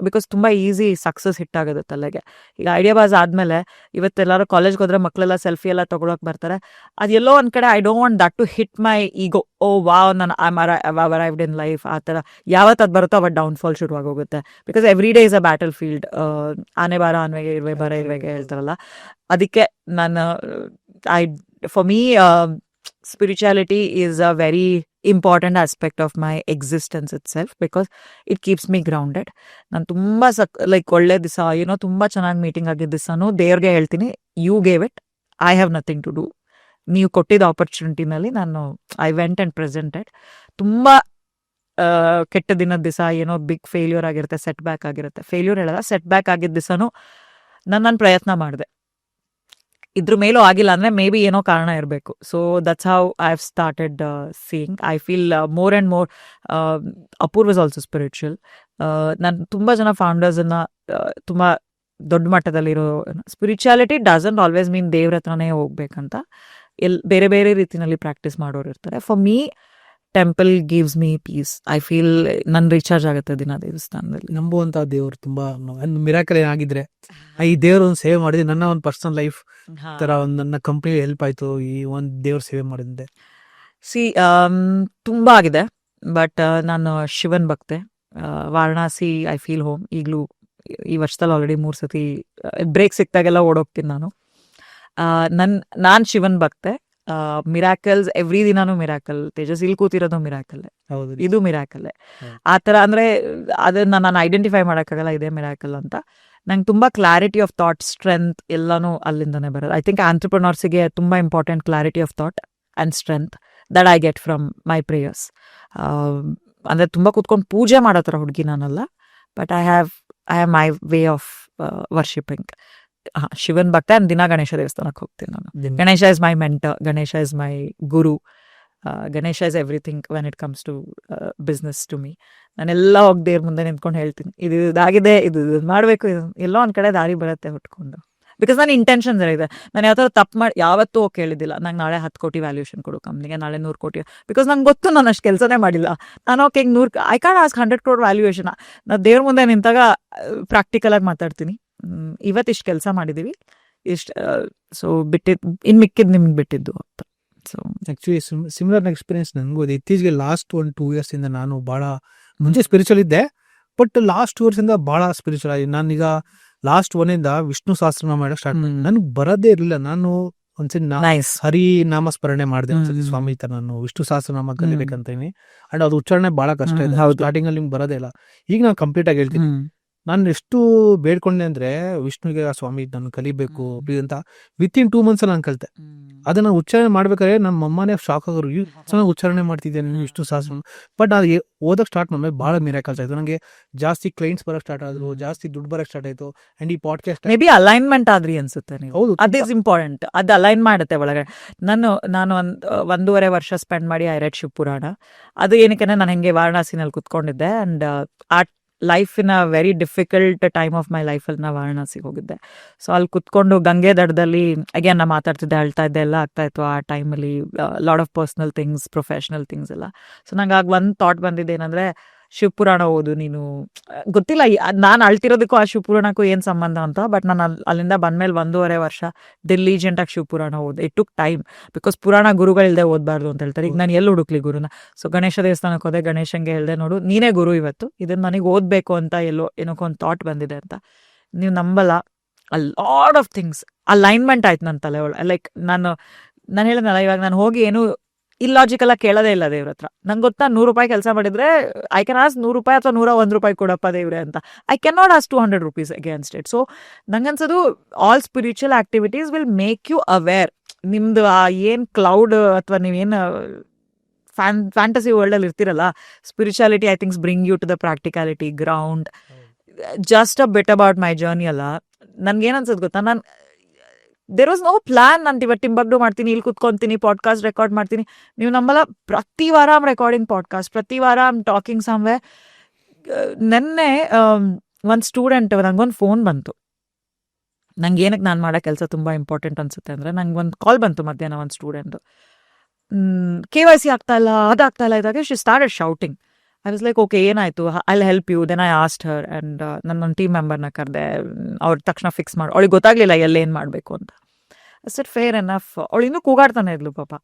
ಬಿಕಾಸ್ ತುಂಬ ಈಸಿ ಸಕ್ಸಸ್ ಹಿಟ್ ಆಗೋದು ತಲೆಗೆ. ಈಗ ಐಡಿಯಾ ಬಾಸ್ ಆದಮೇಲೆ ಇವತ್ತೆಲ್ಲರೂ ಕಾಲೇಜ್ಗೆ ಹೋದ್ರೆ ಮಕ್ಕಳೆಲ್ಲ ಸೆಲ್ಫಿ ಎಲ್ಲ ತೊಗೊಳಕ್ಕೆ ಬರ್ತಾರೆ. ಅದು ಎಲ್ಲೋ ಒಂದು ಕಡೆ I don't want that to hit my ego. Wow, ನಾನು ಅರೈವ್ಡ್ ಇನ್ ಲೈಫ್. ಆ ಥರ ಯಾವತ್ತು ಅದು ಬರುತ್ತೋ ಅವತ್ತು ಡೌನ್ಫಾಲ್ ಶುರುವಾಗೋಗುತ್ತೆ. Because every day is a battlefield. ಆನೆ ಬಾರ ಆನ್ವೆಗೆ, ಇರುವೆ ಬಾರ ಇರುವೆಗೆ ಹೇಳ್ತಾರಲ್ಲ. ಅದಕ್ಕೆ ನಾನು for me spirituality is a very important aspect of my existence itself because it keeps me grounded. ನಾನು ತುಂಬ ಒಳ್ಳೆ ದಿವಸ ತುಂಬ ಚೆನ್ನಾಗಿ ಮೀಟಿಂಗ್ ಆಗಿದ್ದ ದಿವಸನೂ ದೇವ್ರಿಗೆ ಹೇಳ್ತೀನಿ, you gave it, I have nothing to do. ನೀವು ಕೊಟ್ಟಿದ್ದ ಆಪರ್ಚುನಿಟಿನಲ್ಲಿ ನಾನು ಐ ವೆಂಟ್ ಆ್ಯಂಡ್ ಪ್ರೆಸೆಂಟೆಡ್. ತುಂಬ ಕೆಟ್ಟ ದಿನದ ದಿವಸ ಬಿಗ್ ಫೇಲ್ಯೂರ್ ಆಗಿರುತ್ತೆ, ಸೆಟ್ ಬ್ಯಾಕ್ ಆಗಿರುತ್ತೆ. ಫೇಲ್ಯೂರ್ ಹೇಳಲ್ಲ, ಸೆಟ್ ಬ್ಯಾಕ್ ಆಗಿದ್ದ ದಿವಸನೂ ನಾನು ಪ್ರಯತ್ನ ಮಾಡಿದೆ. ಇದ್ರ ಮೇಲೂ ಆಗಿಲ್ಲ ಅಂದರೆ ಮೇ ಬಿ ಏನೋ ಕಾರಣ ಇರಬೇಕು. So that's how I have started seeing. I feel more and more Apoorva is also spiritual. ನಾನು ತುಂಬ ಜನ ಫೌಂಡರ್ಸನ್ನು ತುಂಬ ದೊಡ್ಡ ಮಟ್ಟದಲ್ಲಿರೋ ಸ್ಪಿರಿಚುಯಾಲಿಟಿ ಡಸಂಟ್ ಆಲ್ವೇಸ್ ಮೀನ್ ದೇವ್ರ ಹತ್ರನೇ ಹೋಗ್ಬೇಕಂತ ಬೇರೆ ಬೇರೆ ರೀತಿಯಲ್ಲಿ ಪ್ರಾಕ್ಟೀಸ್ ಮಾಡೋರು ಇರ್ತಾರೆ. For me temple gives me peace. I feel ನನ್ನ ರೀಚಾರ್ಜ್ ಆಗುತ್ತೆ ದಿನ ದೇವಸ್ಥಾನದಲ್ಲಿ. ನಂಬುವಂತ ದೇವ್ರು ತುಂಬಾ ಮಿರಾಕಲ್ ಏನಾಗಿದ್ರೆ ಈ ದೇವ್ರ ಒಂದು ಸೇವೆ ಮಾಡಿದ್ರೆ ನನ್ನ ಒಂದು ಪರ್ಸನಲ್ ಲೈಫ್ ತರ ಒಂದು ನನ್ನ ಕಂಪ್ನಿ ಹೆಲ್ಪ್ ಆಯ್ತು ಈ ಒಂದು ದೇವ್ರ ಸೇವೆ ಮಾಡಿದ್ದೆ. ತುಂಬಾ ಆಗಿದೆ. ಬಟ್ ನಾನು ಶಿವನ್ ಭಕ್ತೆ. Varanasi I feel home. ಈಗಲೂ ಈ ವರ್ಷದಲ್ಲಿ ಆಲ್ರೆಡಿ 3 ಸತಿ ಬ್ರೇಕ್ ಸಿಕ್ತಾಗೆಲ್ಲ ಓಡೋಗ್ತೀನಿ ನಾನು. ನಾನು ಶಿವನ್ ಭಕ್ತೆ. ಮಿರಾಕಲ್ಸ್ ಎವ್ರಿ ದಿನಾನು ಮಿರಾಕಲ್. ತೇಜಸ್ ಇಲ್ಲಿ ಕೂತಿರೋದು ಮಿರಾಕಲ್ಲೇ, ಇದು ಮಿರಾಕಲ್ಲೇ. ಆ ಥರ ಅಂದರೆ ಅದನ್ನ ನಾನು ಐಡೆಂಟಿಫೈ ಮಾಡೋಕ್ಕಾಗಲ್ಲ ಇದೇ ಮಿರಾಕಲ್ ಅಂತ. ನಂಗೆ ತುಂಬ ಕ್ಲಾರಿಟಿ ಆಫ್ ಥಾಟ್, ಸ್ಟ್ರೆಂತ್ ಎಲ್ಲನೂ ಅಲ್ಲಿಂದನೇ ಬರೋದು. ಐ ಥಿಂಕ್ ಆಂಟ್ರಪ್ರನರ್ಸಿಗೆ ತುಂಬ important clarity of thought and strength that I get from my prayers. ಅಂದರೆ ತುಂಬ ಕೂತ್ಕೊಂಡು ಪೂಜೆ ಮಾಡೋ ಥರ ಹುಡುಗಿ ನಾನಲ್ಲ, but I have my way of worshipping. ಶಿವನ್ ಭಕ್ತ ಆ್ಯಂಡ್ ದಿನ ಗಣೇಶ ದೇವಸ್ಥಾನಕ್ಕೆ ಹೋಗ್ತೀನಿ ನಾನು. Ganesha is my mentor, Ganesha is my guru, Ganesha is everything when it comes to business to me. ನಾನೆಲ್ಲ ಹೋಗಿ ದೇವ್ರ ಮುಂದೆ ನಿಂತ್ಕೊಂಡು ಹೇಳ್ತೀನಿ, ಇದಾಗಿದೆ, ಇದು ಮಾಡಬೇಕು, ಇದು ಎಲ್ಲೋ ಒಂದು ಕಡೆ ದಾರಿ ಬರುತ್ತೆ ಹುಟ್ಕೊಂಡು. ಬಿಕಾಸ್ ನನ್ನ ಇಂಟೆನ್ಷನ್ಸ್ ಇದೆ. ನಾನು ಯಾವ ಥರ ತಪ್ಪು ಮಾಡಿ ಯಾವತ್ತೂ ಹೋಗಿ ಕೇಳಿದ್ದಿಲ್ಲ, ನಂಗೆ ನಾಳೆ 10 ಕೋಟಿ ವ್ಯಾಲ್ಯೂಷನ್ ಕೊಡು ಕಂಪ್ನಿಗೆ, ನಾಳೆ 100 ಕೋಟಿ. ಬಿಕಾಸ್ ನಂಗೆ ಗೊತ್ತು ನಾನು ಅಷ್ಟು ಕೆಲಸನೇ ಮಾಡಿಲ್ಲ. ನಾನು okay 100 I can ask 100 crore valuation. ನಾನು ದೇವ್ರ ಮುಂದೆ ನಿಂತಾಗ ಪ್ರಾಕ್ಟಿಕಲಾಗಿ ಮಾತಾಡ್ತೀನಿ, ಇವತ್ತಿಷ್ಟು ಕೆಲಸ ಮಾಡಿದ್ದೀವಿ, ಇಷ್ಟು, ಸೊ ಬಿಟ್ಟಿದ್ದು ಇನ್ನು ಮಿಕ್ಕಿದ್ದು ನಿಮ್ಗೆ ಬಿಟ್ಟಿದ್ದು ಅಂತ. ಸೊ ಆ್ಯಕ್ಚುಲಿ ಸಿಮಿಲರ್ ಎಕ್ಸ್ಪೀರಿಯನ್ಸ್ ನನಗೂ ಇದೆ. ಇತ್ತೀಚೆಗೆ ಲಾಸ್ಟ್ 1-2 years ಇಂದ ನಾನು ಭಾಳ ಮುಂಚೆ ಸ್ಪಿರಿಚುವಲ್ ಇದ್ದೆ, ಬಟ್ ಲಾಸ್ಟ್ 2 years ಇಂದ ಭಾಳ ಸ್ಪಿರಿಚುವಲ್ ಆಗಿ. ನಾನೀಗ ಲಾಸ್ಟ್ 1 ಇಂದ ವಿಷ್ಣು ಸಹಸ್ರನಾಮ ಮಾಡೋಕೆ ಸ್ಟಾರ್ಟ್ ಮಾಡಿ. ನನಗೆ ಬರೋದೇ ಇರಲಿಲ್ಲ. ನಾನು ಒಂದ್ಸರಿ ಹರಿ ನಾಮಸ್ಮರಣೆ ಮಾಡಿದೆ ಒಂದ್ಸತಿ ಸ್ವಾಮಿ ತರ, ನಾನು ವಿಷ್ಣು ಸಹಸ್ರನಾಮ ಕಲಿಬೇಕಂತೀನಿ. ಅಂಡ್ ಅದು ಉಚ್ಚಾರಣೆ ಬಹಳ ಕಷ್ಟ ಇದೆ, ಸ್ಟಾರ್ಟಿಂಗ್ ಅಲ್ಲಿ ನಿಮ್ಗೆ ಬರೋದೇ ಇಲ್ಲ. ಈಗ ನಾನು ಕಂಪ್ಲೀಟ್ ಆಗಿ ಹೇಳ್ತೀನಿ. ನಾನು ಎಷ್ಟು ಬೇಡ್ಕೊಂಡೆ ಅಂದ್ರೆ ವಿಷ್ಣುಗೆ ಆ ಸ್ವಾಮಿ ನಾನು ಕಲಿಬೇಕು ಅಂತ. ವಿತಿನ್ 2 months ನಾನು ಕಲಿತೆ. ಅದನ್ನ ಉಚ್ಚಾರಣೆ ಮಾಡ್ಬೇಕಾದ್ರೆ ನಮ್ಮ ಅಮ್ಮನೇ ಶಾಕ್ ಆಗೋರು, ಚೆನ್ನಾಗಿ ಉಚ್ಚಾರಣೆ ಮಾಡ್ತಿದ್ದೇನೆ ನೀವು ಇಷ್ಟು ಸಹಸ್ರ. ಬಟ್ ಅದು ಓದಕ್ ಸ್ಟಾರ್ಟ್ ಮಾಡ್ಮೇಲೆ ಬಹಳ ಮಿರಾಕಲ್ಸ್ ಆಯ್ತು. ನನಗೆ ಜಾಸ್ತಿ ಕ್ಲೈಂಟ್ಸ್ ಬರಕ್ ಸ್ಟಾರ್ಟ್ ಆದ್ರು, ಜಾಸ್ತಿ ದುಡ್ಡು ಬರಕ್ ಸ್ಟಾರ್ಟ್ ಆಯ್ತು. ಅಂಡ್ ಈ ಪಾಡ್ಕಾಸ್ಟ್ ಮೇ ಬಿ ಅಲೈನ್ಮೆಂಟ್ ಆದ್ರಿ ಅನ್ಸುತ್ತೆ ನೀವು. ಹೌದು, ಅದ್ ಇಸ್ ಇಂಪಾರ್ಟೆಂಟ್. ಅದು ಅಲೈನ್ ಮಾಡುತ್ತೆ ಒಳಗಡೆ. ನಾನು 1.5 ವರ್ಷ ಸ್ಪೆಂಡ್ ಮಾಡಿ ಐ ರೆಡ್ ಶಿವಪುರಾಣ. ಅದು ಏನಕ್ಕೆ ನಾನು ಹೆಂಗೆ ವಾರಣಾಸಿನಲ್ಲಿ ಕುತ್ಕೊಂಡಿದ್ದೆ, ಅಂಡ್ ಆ life in a very difficult time of my ಲೈಫಲ್ಲಿ ನಾ ವಾರಣಾಸಿಗೆ ಹೋಗಿದ್ದೆ. ಸೊ ಅಲ್ಲಿ ಕುತ್ಕೊಂಡು ಗಂಗೆ ದಡದಲ್ಲಿ ಅಗೇನ್ ನಾ ಮಾತಾಡ್ತಿದ್ದೆ, ಅಳ್ತಾ ಇದ್ದೆ, ಎಲ್ಲ ಆಗ್ತಾ ಇತ್ತು ಆ ಟೈಮಲ್ಲಿ. Lot of personal things, professional things ಎಲ್ಲ. ಸೊ ನಂಗೆ ಆಗ ಒಂದು ಥಾಟ್ ಬಂದಿದ್ದು ಏನಂದರೆ, ಶಿವಪುರಾಣ ಓದು ನೀನು. ಗೊತ್ತಿಲ್ಲ ನಾನು ಅಳ್ತಿರೋದಕ್ಕೂ ಆ ಶಿವಪುರಾಣಕ್ಕೂ ಏನು ಸಂಬಂಧ ಅಂತ. ಬಟ್ ನಾನು ಅಲ್ಲಿಂದ ಬಂದಮೇಲೆ 1.5 ವರ್ಷ ಡಿಲಿಜೆಂಟಾಗಿ ಶಿವಪುರಾಣ ಓದೆ. ಇಟ್ ಟುಕ್ ಟೈಮ್, ಬಿಕಾಸ್ ಪುರಾಣ ಗುರುಗಳಿಲ್ಲದೆ ಓದಬಾರ್ದು ಅಂತ ಹೇಳ್ತಾರೆ. ಈಗ ನಾನು ಎಲ್ಲಿ ಹುಡುಕ್ಲಿ ಗುರುನ? ಸೊ ಗಣೇಶ ದೇವಸ್ಥಾನಕ್ಕೆ ಹೋದೆ, ಗಣೇಶಂಗೆ ಹೇಳಿದೆ, ನೋಡು ನೀನೇ ಗುರು ಇವತ್ತು, ಇದನ್ನು ನನಗೆ ಓದಬೇಕು ಅಂತ ಏನೋಕೆ ಒಂದು ಥಾಟ್ ಬಂದಿದೆ ಅಂತ. ನೀವು ನಂಬಲ್ಲ, a lot of things alignment ಆಯ್ತು ನನ್ನ ತಲೆ ಒಳಗೆ. ಲೈಕ್ ನಾನು ಹೇಳಿದ್ನಲ್ಲ, ಇವಾಗ ನಾನು ಹೋಗಿ ಏನು ಇಲ್ಲಾಜಿಕಲ್ ಆಗಿ ಕೇಳೋದೇ ಇಲ್ಲ ದೇವ್ರ ಹತ್ರ. ನಂಗೆ ಗೊತ್ತಾ, 100 ರೂಪಾಯಿ ಕೆಲಸ ಮಾಡಿದ್ರೆ ಐ ಕ್ಯಾನ್ ಆಸ್ 100 ರೂಪಾಯಿ ಅಥವಾ 101 ರೂಪಾಯಿ ಕೊಡಪ್ಪ ದೇವ್ರೆ ಅಂತ. I can not ask 200 rupees against it. So ನಂಗನ್ಸೋದು all spiritual activities will make you aware. ನಿಮ್ದು ಆ ಏನು ಕ್ಲೌಡ್ ಅಥವಾ ನೀವೇನು ಫ್ಯಾಂಟಸಿ ವರ್ಲ್ಡಲ್ಲಿ ಇರ್ತಿರಲ್ಲ, spirituality I thinks bring you to the practicality ground. Just a bit about my journey ಅಲ್ಲ. ನನ್ಗೇನು ಅನ್ಸೋದು ಗೊತ್ತಾ, ನಾನು ದೇರ್ ವಾಸ್ ನೋ ಪ್ಲಾನ್. ನಾನು ಇವತ್ತು ಟಿಂಬಕ್ಡು ಮಾಡ್ತೀನಿ, ಇಲ್ಲಿ ಕುತ್ಕೊತೀನಿ, ಪಾಡ್ಕಾಸ್ಟ್ ರೆಕಾರ್ಡ್ ಮಾಡ್ತೀನಿ. ನೀವು ನಮ್ಮಲ್ಲ, ಪ್ರತಿ ವಾರ ಐಮ್ ರೆಕಾರ್ಡಿಂಗ್ ಪಾಡ್ಕಾಸ್ಟ್, ಪ್ರತಿ ವಾರ ಐಮ್ ಟಾಕಿಂಗ್ ಸಮ್ವೆ. ನೆನ್ನೆ ಒಂದು ಸ್ಟೂಡೆಂಟ್, ನಂಗೊಂದು ಫೋನ್ ಬಂತು. ನಂಗೆ ಏನಕ್ಕೆ ನಾನು ಮಾಡೋ ಕೆಲಸ ತುಂಬ ಇಂಪಾರ್ಟೆಂಟ್ ಅನ್ಸುತ್ತೆ ಅಂದರೆ, ನಂಗೆ ಒಂದು ಕಾಲ್ ಬಂತು ಮಧ್ಯಾಹ್ನ. ಒಂದು ಸ್ಟೂಡೆಂಟು KYC ಆಗ್ತಾ ಇಲ್ಲ, ಅದಾಗ್ತಾ ಇಲ್ಲ ಇದ್ದಾಗ she started shouting. I was like, okay ಏನಾಯಿತು, I will help you. Then I asked her, and ನನ್ನ ಟೀಮ್ ಮೆಂಬರ್ನ ಕರೆದೆ. ಅವ್ರ ತಕ್ಷಣ ಫಿಕ್ಸ್ ಮಾಡಿ, ಅವಳಿಗೆ ಗೊತ್ತಾಗಲಿಲ್ಲ ಎಲ್ಲೇನು ಮಾಡಬೇಕು ಅಂತ. Sir fair enough. ಅವಳು ಇನ್ನೂ ಕೂಗಾಡ್ತಾನೆ ಇದ್ಲು ಪಾಪ.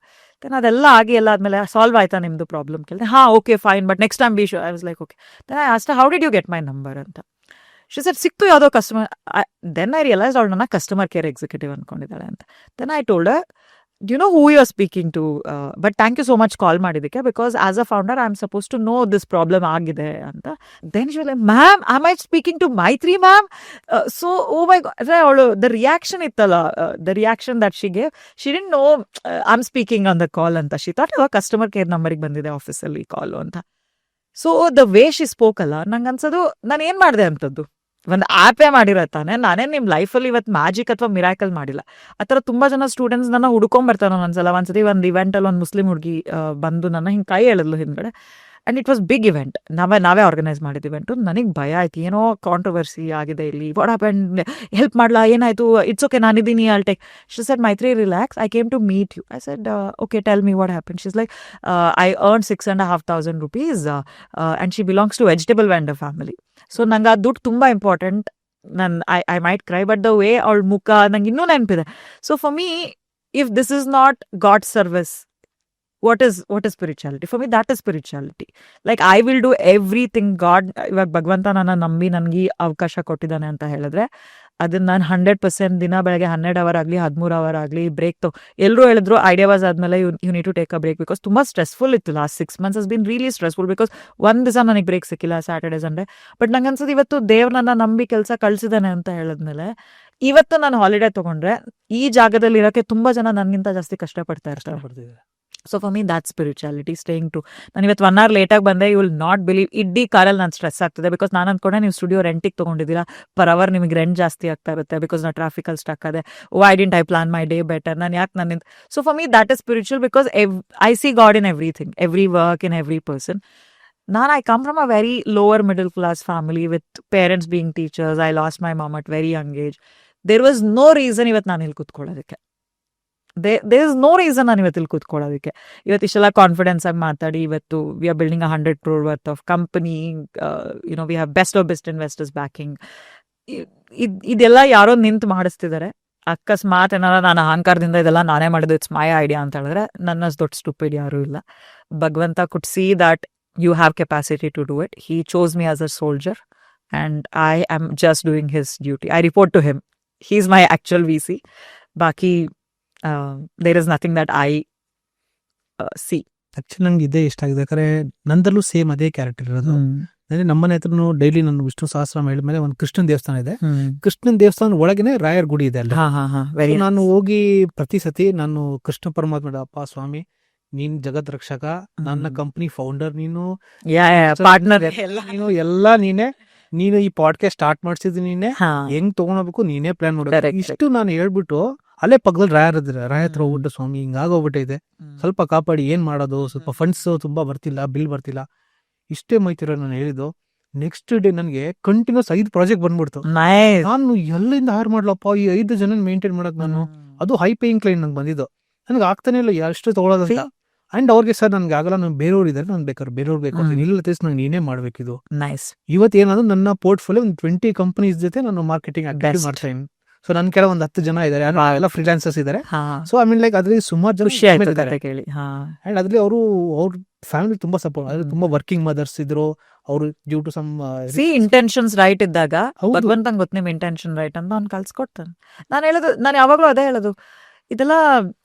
ದೆನ್ ಅದೆಲ್ಲ ಆಗಿ ಎಲ್ಲ ಆದಮೇಲೆ, ಸಾಲ್ವ್ ಆಯ್ತಾ ನಿಮ್ಮದು ಪ್ರಾಬ್ಲಮ್ ಕೇಳಿದೆ. ಹಾಂ okay fine, but next time be show. I was like okay. Then I asked how did you get my number ಅಂತ. ಶಿ ಸರ್ ಸಿಕ್ತು ಯಾವುದೋ ಕಸ್ಟಮರ್. ದೆನ್ ಐ ರಿಯಲೈಸ್ ಅವಳು ನನ್ನ ಕಸ್ಟಮರ್ ಕೇರ್ ಎಕ್ಸಿಕ್ಯೂಟಿವ್ ಅಂದ್ಕೊಂಡಿದ್ದಾಳೆ ಅಂತ. Then I told her, you know who you are speaking to, but thank you so much call ಮಾಡಿದ್ದಕ್ಕೆ, because as a founder I am supposed to know this problem ಆಗಿದೆ ಅಂತ. Then she was like, ma'am, am I speaking to Maitri ma'am? So oh my god, ಅವಳು the reaction ಇತ್ತಲ್ಲ, the reaction that she gave, she didn't know I'm speaking on the call ಅಂತ. she thought ಇವಾಗ customer care ನಂಬರಿಗೆ ಬಂದಿದೆ ಆಫೀಸಲ್ಲಿ ಕಾಲು ಅಂತ. So the way she spoke ಅಲ್ಲ, ನಂಗೆ ಅನ್ಸೋದು ನಾನು ಏನು ಮಾಡಿದೆ ಅಂತದ್ದು. ಒಂದು ಆ್ಯಪೇ ಮಾಡಿರತ್ತಾನೆ, ನಾನೇ ನಿಮ್ಮ ಲೈಫಲ್ಲಿ ಇವತ್ತು ಮ್ಯಾಜಿಕ್ ಅಥವಾ ಮಿರಾಕಲ್ ಮಾಡಿಲ್ಲ. ಆ ಥರ ತುಂಬ ಜನ ಸ್ಟೂಡೆಂಟ್ಸ್ ನನ್ನ ಹುಡ್ಕೊಂಬರ್ತಾನೆ ಒಂದ್ಸತಿ ಒಂದು ಇವೆಂಟಲ್ಲಿ ಒಂದು ಮುಸ್ಲಿಂ ಹುಡುಗಿ ಬಂದು ನನ್ನ ಹಿಂಗೆ ಕೈ ಹೇಳಿದ್ಲು ಹಿಂದ್ಗಡೆ. And it was big event, ನಾವೇ ಆರ್ಗನೈಸ್ ಮಾಡಿದ ಇವೆಂಟು. ನನಗೆ ಭಯ ಆಯ್ತು, ಏನೋ ಕಾಂಟ್ರವರ್ಸಿ ಆಗಿದೆ ಇಲ್ಲಿ, ವಾಟ್ ಹ್ಯಾಪೆಂಡ್, ಹೆಲ್ಪ್ ಮಾಡಲಾ, ಏನಾಯಿತು, ಇಟ್ಸ್ ಓಕೆ ನಾನಿದ್ದೀನಿ, I'll take. She said, Maitri relax, I came to meet you. I said okay, tell me what happened. She is like, I earn 6,500 rupees and she belongs to vegetable vendor family. So ನಂಗೆ ಆ ದುಡ್ಡು ತುಂಬ important. I might cry, but the way ಅವಳ ಮುಖ ನಂಗೆ ಇನ್ನೂ ನೆನಪಿದೆ. So for me, if this is not God service, what is spirituality? For me, that is spirituality. Like I will do everything God, ಇವಾಗ ಭಗವಂತ ನನ್ನ ನಂಬಿ ನನಗೆ ಅವಕಾಶ ಕೊಟ್ಟಿದ್ದಾನೆ ಅಂತ ಹೇಳಿದ್ರೆ ಅದನ್ನ ನಾನು 100% ದಿನ ಬೆಳಗ್ಗೆ 12 ಅವರ್ ಆಗಲಿ 13 ಅವರ್ ಆಗಲಿ ಬ್ರೇಕ್ ಎಲ್ಲರೂ ಹೇಳಿದ್ರು ಐಡಿಯಾ ವಾಸ್ ಆದಮೇಲೆ you need to take a break because ತುಂಬ ಸ್ಟ್ರೆಸ್ಫುಲ್ ಇತ್ತು last 6 months has been really stressful because ಒಂದು ದಿವಸ ನನಗೆ ಬ್ರೇಕ್ ಸಿಕ್ಕಿಲ್ಲ ಸ್ಯಾಟರ್ಡೆ ಸಂಡೇ. ಬಟ್ ನಂಗೆ ಅನ್ಸೋದು ಇವತ್ತು ದೇವ್ರು ನನ್ನ ನಂಬಿ ಕೆಲಸ ಕಳ್ಸಿದ್ದಾನೆ ಅಂತ ಹೇಳಿದ್ಮೇಲೆ ಇವತ್ತು ನಾನು ಹಾಲಿಡೇ ತೊಗೊಂಡ್ರೆ ಈ ಜಾಗದಲ್ಲಿ ಇರೋಕ್ಕೆ ತುಂಬ ಜನ ನನಗಿಂತ ಜಾಸ್ತಿ ಕಷ್ಟಪಡ್ತಾ ಇರ್ತಾರೆ. So for me that spirituality staying too. ನಾನು ಇವತ್ತು 1 hour ಲೇಟಾಗಿ ಬಂದೆ, ಯು ವಿಲ್ ನಾಟ್ ಬಿಲೀವ್, ಇಡೀ ಕಾರಲ್ಲಿ ನಾನು ಸ್ಟ್ರೆಸ್ ಆಗ್ತದೆ ಬಿಕಾಸ್ ನಾನು ಅಂದ್ಕೊಂಡೆ ನೀವು ಸ್ಟುಡಿಯೋ ರೆಂಟಿಗೆ ತೊಗೊಂಡಿದ್ದೀರಾ, ಪರ್ ಅವರ್ ನಿಮಗೆ ರೆಂಟ್ ಜಾಸ್ತಿ ಆಗ್ತಾ ಇರುತ್ತೆ ಬಿಕಾಸ್ ನಾನು ಟ್ರಾಫಿಕಲ್ಲಿ ಸ್ಟಕ್ ಆದೆ. Why didn't I plan my day better, ನಾನು ಯಾಕೆ ನನ್ನಿಂದ. So for me that is spiritual because I C god in everything, every work, in every person. I come from a very lower middle class family with parents being teachers. I lost my mom at very young age. There was no reason ಇವತ್ತು ನಾನು ಇಲ್ಲಿ ಕೂತ್ಕೊಳ್ಳೋದಕ್ಕೆ. There is no reason ನಾನು ಇವತ್ತು ಇಲ್ಲಿ ಕೂತ್ಕೊಳ್ಳೋದಕ್ಕೆ. ಇವತ್ತು ಇಷ್ಟೆಲ್ಲ confidence ಆಗಿ ಮಾತಾಡಿ ಇವತ್ತು we are building 100 crore worth of company, we have best of best investors backing. ಇದೆಲ್ಲ ಯಾರೋ ನಿಂತು ಮಾಡಿಸ್ತಿದ್ದಾರೆ. ಅಕಸ್ಮಾತ್ ಏನಾರ ನಾನು ಅಹಂಕಾರದಿಂದ ಇದೆಲ್ಲ ನಾನೇ ಮಾಡಿದ್ದು, ಇಟ್ಸ್ ಮೈ ಐಡಿಯಾ ಅಂತ ಹೇಳಿದ್ರೆ ನನ್ನಷ್ಟು ದೊಡ್ಡ ಸ್ಟುಪಿಡ್ ಯಾರೂ ಇಲ್ಲ. ಭಗವಂತ could see that you have capacity to do it. He chose me as a soldier and I am just doing his duty. I report to him. He's my actual VC. Baki, there is nothing that I see. Actually ನಂಗೆ ಇದೇ ಇಷ್ಟ ಆಗಿದೆ, ಯಾಕಂದ್ರೆ ನಂದಲ್ಲೂ same ಅದೇ character ಇರೋದು. ಅಂದ್ರೆ ನಮ್ಮನೆ ಹತ್ರನು ಡೈಲಿ ನಾನು ವಿಷ್ಣು ಸಹಸ್ರನಾಮ ಹೇಳಿದ್ಮೇಲೆ ಒಂದು ಕೃಷ್ಣನ್ ದೇವಸ್ಥಾನ ಇದೆ. ಕೃಷ್ಣನ್ ದೇವಸ್ಥಾನ ಒಳಗೇನೆ ರಾಯರ್ ಗುಡಿ ಇದೆ ಅಲ್ಲಿ. ನಾನು ಹೋಗಿ ಪ್ರತಿ ಸತಿ ನಾನು ಕೃಷ್ಣ ಪರಮಾತ್ಮ, ಅಪ್ಪ ಸ್ವಾಮಿ ನೀನ್ ಜಗತ್ ರಕ್ಷಕ, ನನ್ನ ಕಂಪನಿ ಫೌಂಡರ್ ನೀನು, ಪಾರ್ಟ್ನರ್, ನೀನು ಎಲ್ಲ ನೀನೆ, ನೀನು ಈ ಪಾಡ್ಕಾಸ್ಟ್ ಸ್ಟಾರ್ಟ್ ಮಾಡ್ಸಿದ್ ನೀನೆ, ಹೆಂಗ್ ತಗೊಂಡೋಗ್ಬೇಕು ನೀನೇ ಪ್ಲಾನ್ ಮಾಡ್ಬೇಕು. ಇಷ್ಟು ನಾನು ಹೇಳ್ಬಿಟ್ಟು ಅಲ್ಲೇ ಪಕ್ಕದಲ್ಲಿ ರಾಯರ್ ಹತ್ರ ಹೋಗ್ಬಿಟ್ಟು, ಸ್ವಾಮಿ ಹಿಂಗಾಗೋಗ್ಬಿಟ್ಟಿದೆ, ಸ್ವಲ್ಪ ಕಾಪಾಡಿ, ಏನ್ ಮಾಡೋದು, ಸ್ವಲ್ಪ ಫಂಡ್ಸ್ ತುಂಬಾ ಬರ್ತಿಲ್ಲ, ಬಿಲ್ ಬರ್ತಿಲ್ಲ, ಇಷ್ಟೇ ಮೈತಿರೋ ನಾನು ಹೇಳಿದ್ದು. ನೆಕ್ಸ್ಟ್ ಡೇ ನನಗೆ ಕಂಟಿನ್ಯೂಸ್ 5 ಪ್ರಾಜೆಕ್ಟ್ ಬಂದ್ಬಿಡ್ತು. ನಾನು ಎಲ್ಲಿಂದ ಹಾರ್ ಮಾಡ್ಲಪ್ಪ ಈ 5 ಜನ ಮೇಂಟೈನ್ ಮಾಡಕ್, ನಾನು ಅದು ಹೈ ಪೇಯಿಂಗ್ ಕ್ಲೈಂಟ್ ನಂಗೆ ಬಂದಿದ್ದು, ನನಗೆ ಆಗ್ತಾನೆ ಇಲ್ಲ ಎಷ್ಟು ತಗೊಳ್ಳೋದಂತ. ಅಂಡ್ ಅವ್ರಿಗೆ ಸರ್ ನನ್ಗೆ ಆಗಲ್ಲ, ನಾನು ಬೇರೆಯವ್ರು ಇದಾರೆ, ನಾನು ಬೇಕಾದ್ರೆ ಬೇರೆಯವ್ರು ಬೇಕು ಇಲ್ಲ ನಂಗೆ ನೀನೇ ಮಾಡ್ಬೇಕಿದು. ಇವತ್ತು ಏನಾದ್ರು ನನ್ನ ಪೋರ್ಟ್ಫೋಲಿಯೋ ಒಂದು 20 ಕಂಪನೀಸ್ ಜೊತೆ ನಾನು ಮಾರ್ಕೆಟಿಂಗ್ ಆಕ್ಟಿವಿಟಿ ಮಾಡ್ತಾ ಇದ್ದೀನಿ. ಸೊ ನನ್ ಕೆಲ ಒಂದು 10 ಜನ ಇದಾರೆ, ಎಲ್ಲ ಫ್ರೀಲಾನ್ಸರ್ಸ್ ಇದಾರೆ. ಸೊ ಐ ಮೀನ್ ಲೈಕ್ ಅದ್ರಲ್ಲಿ ಸುಮಾರು ಜನ ಕೇಳಿ. ಅಂಡ್ ಅದ್ರಲ್ಲಿ ಅವರು ಅವ್ರ ಫ್ಯಾಮಿಲಿ ತುಂಬಾ ಸಪೋರ್ಟ್, ಅದ್ರಲ್ಲಿ ತುಂಬಾ ವರ್ಕಿಂಗ್ ಮದರ್ಸ್ ಇದ್ರು. ಅವರು due to some intentions right ಇದ್ದಾಗ ಭಗವಂತಂಗ್ ಗೊತ್ತ ನಿಮ್ ಇಂಟೆನ್ಷನ್ ರೈಟ್ ಅಂತ ಅವ್ನು ಕಲ್ಸ್ಕೊಡ್ತಾನೆ. ನಾನು ಯಾವಾಗ್ಲೂ ಅದೇ ಹೇಳೋದು, ಇದೆಲ್ಲ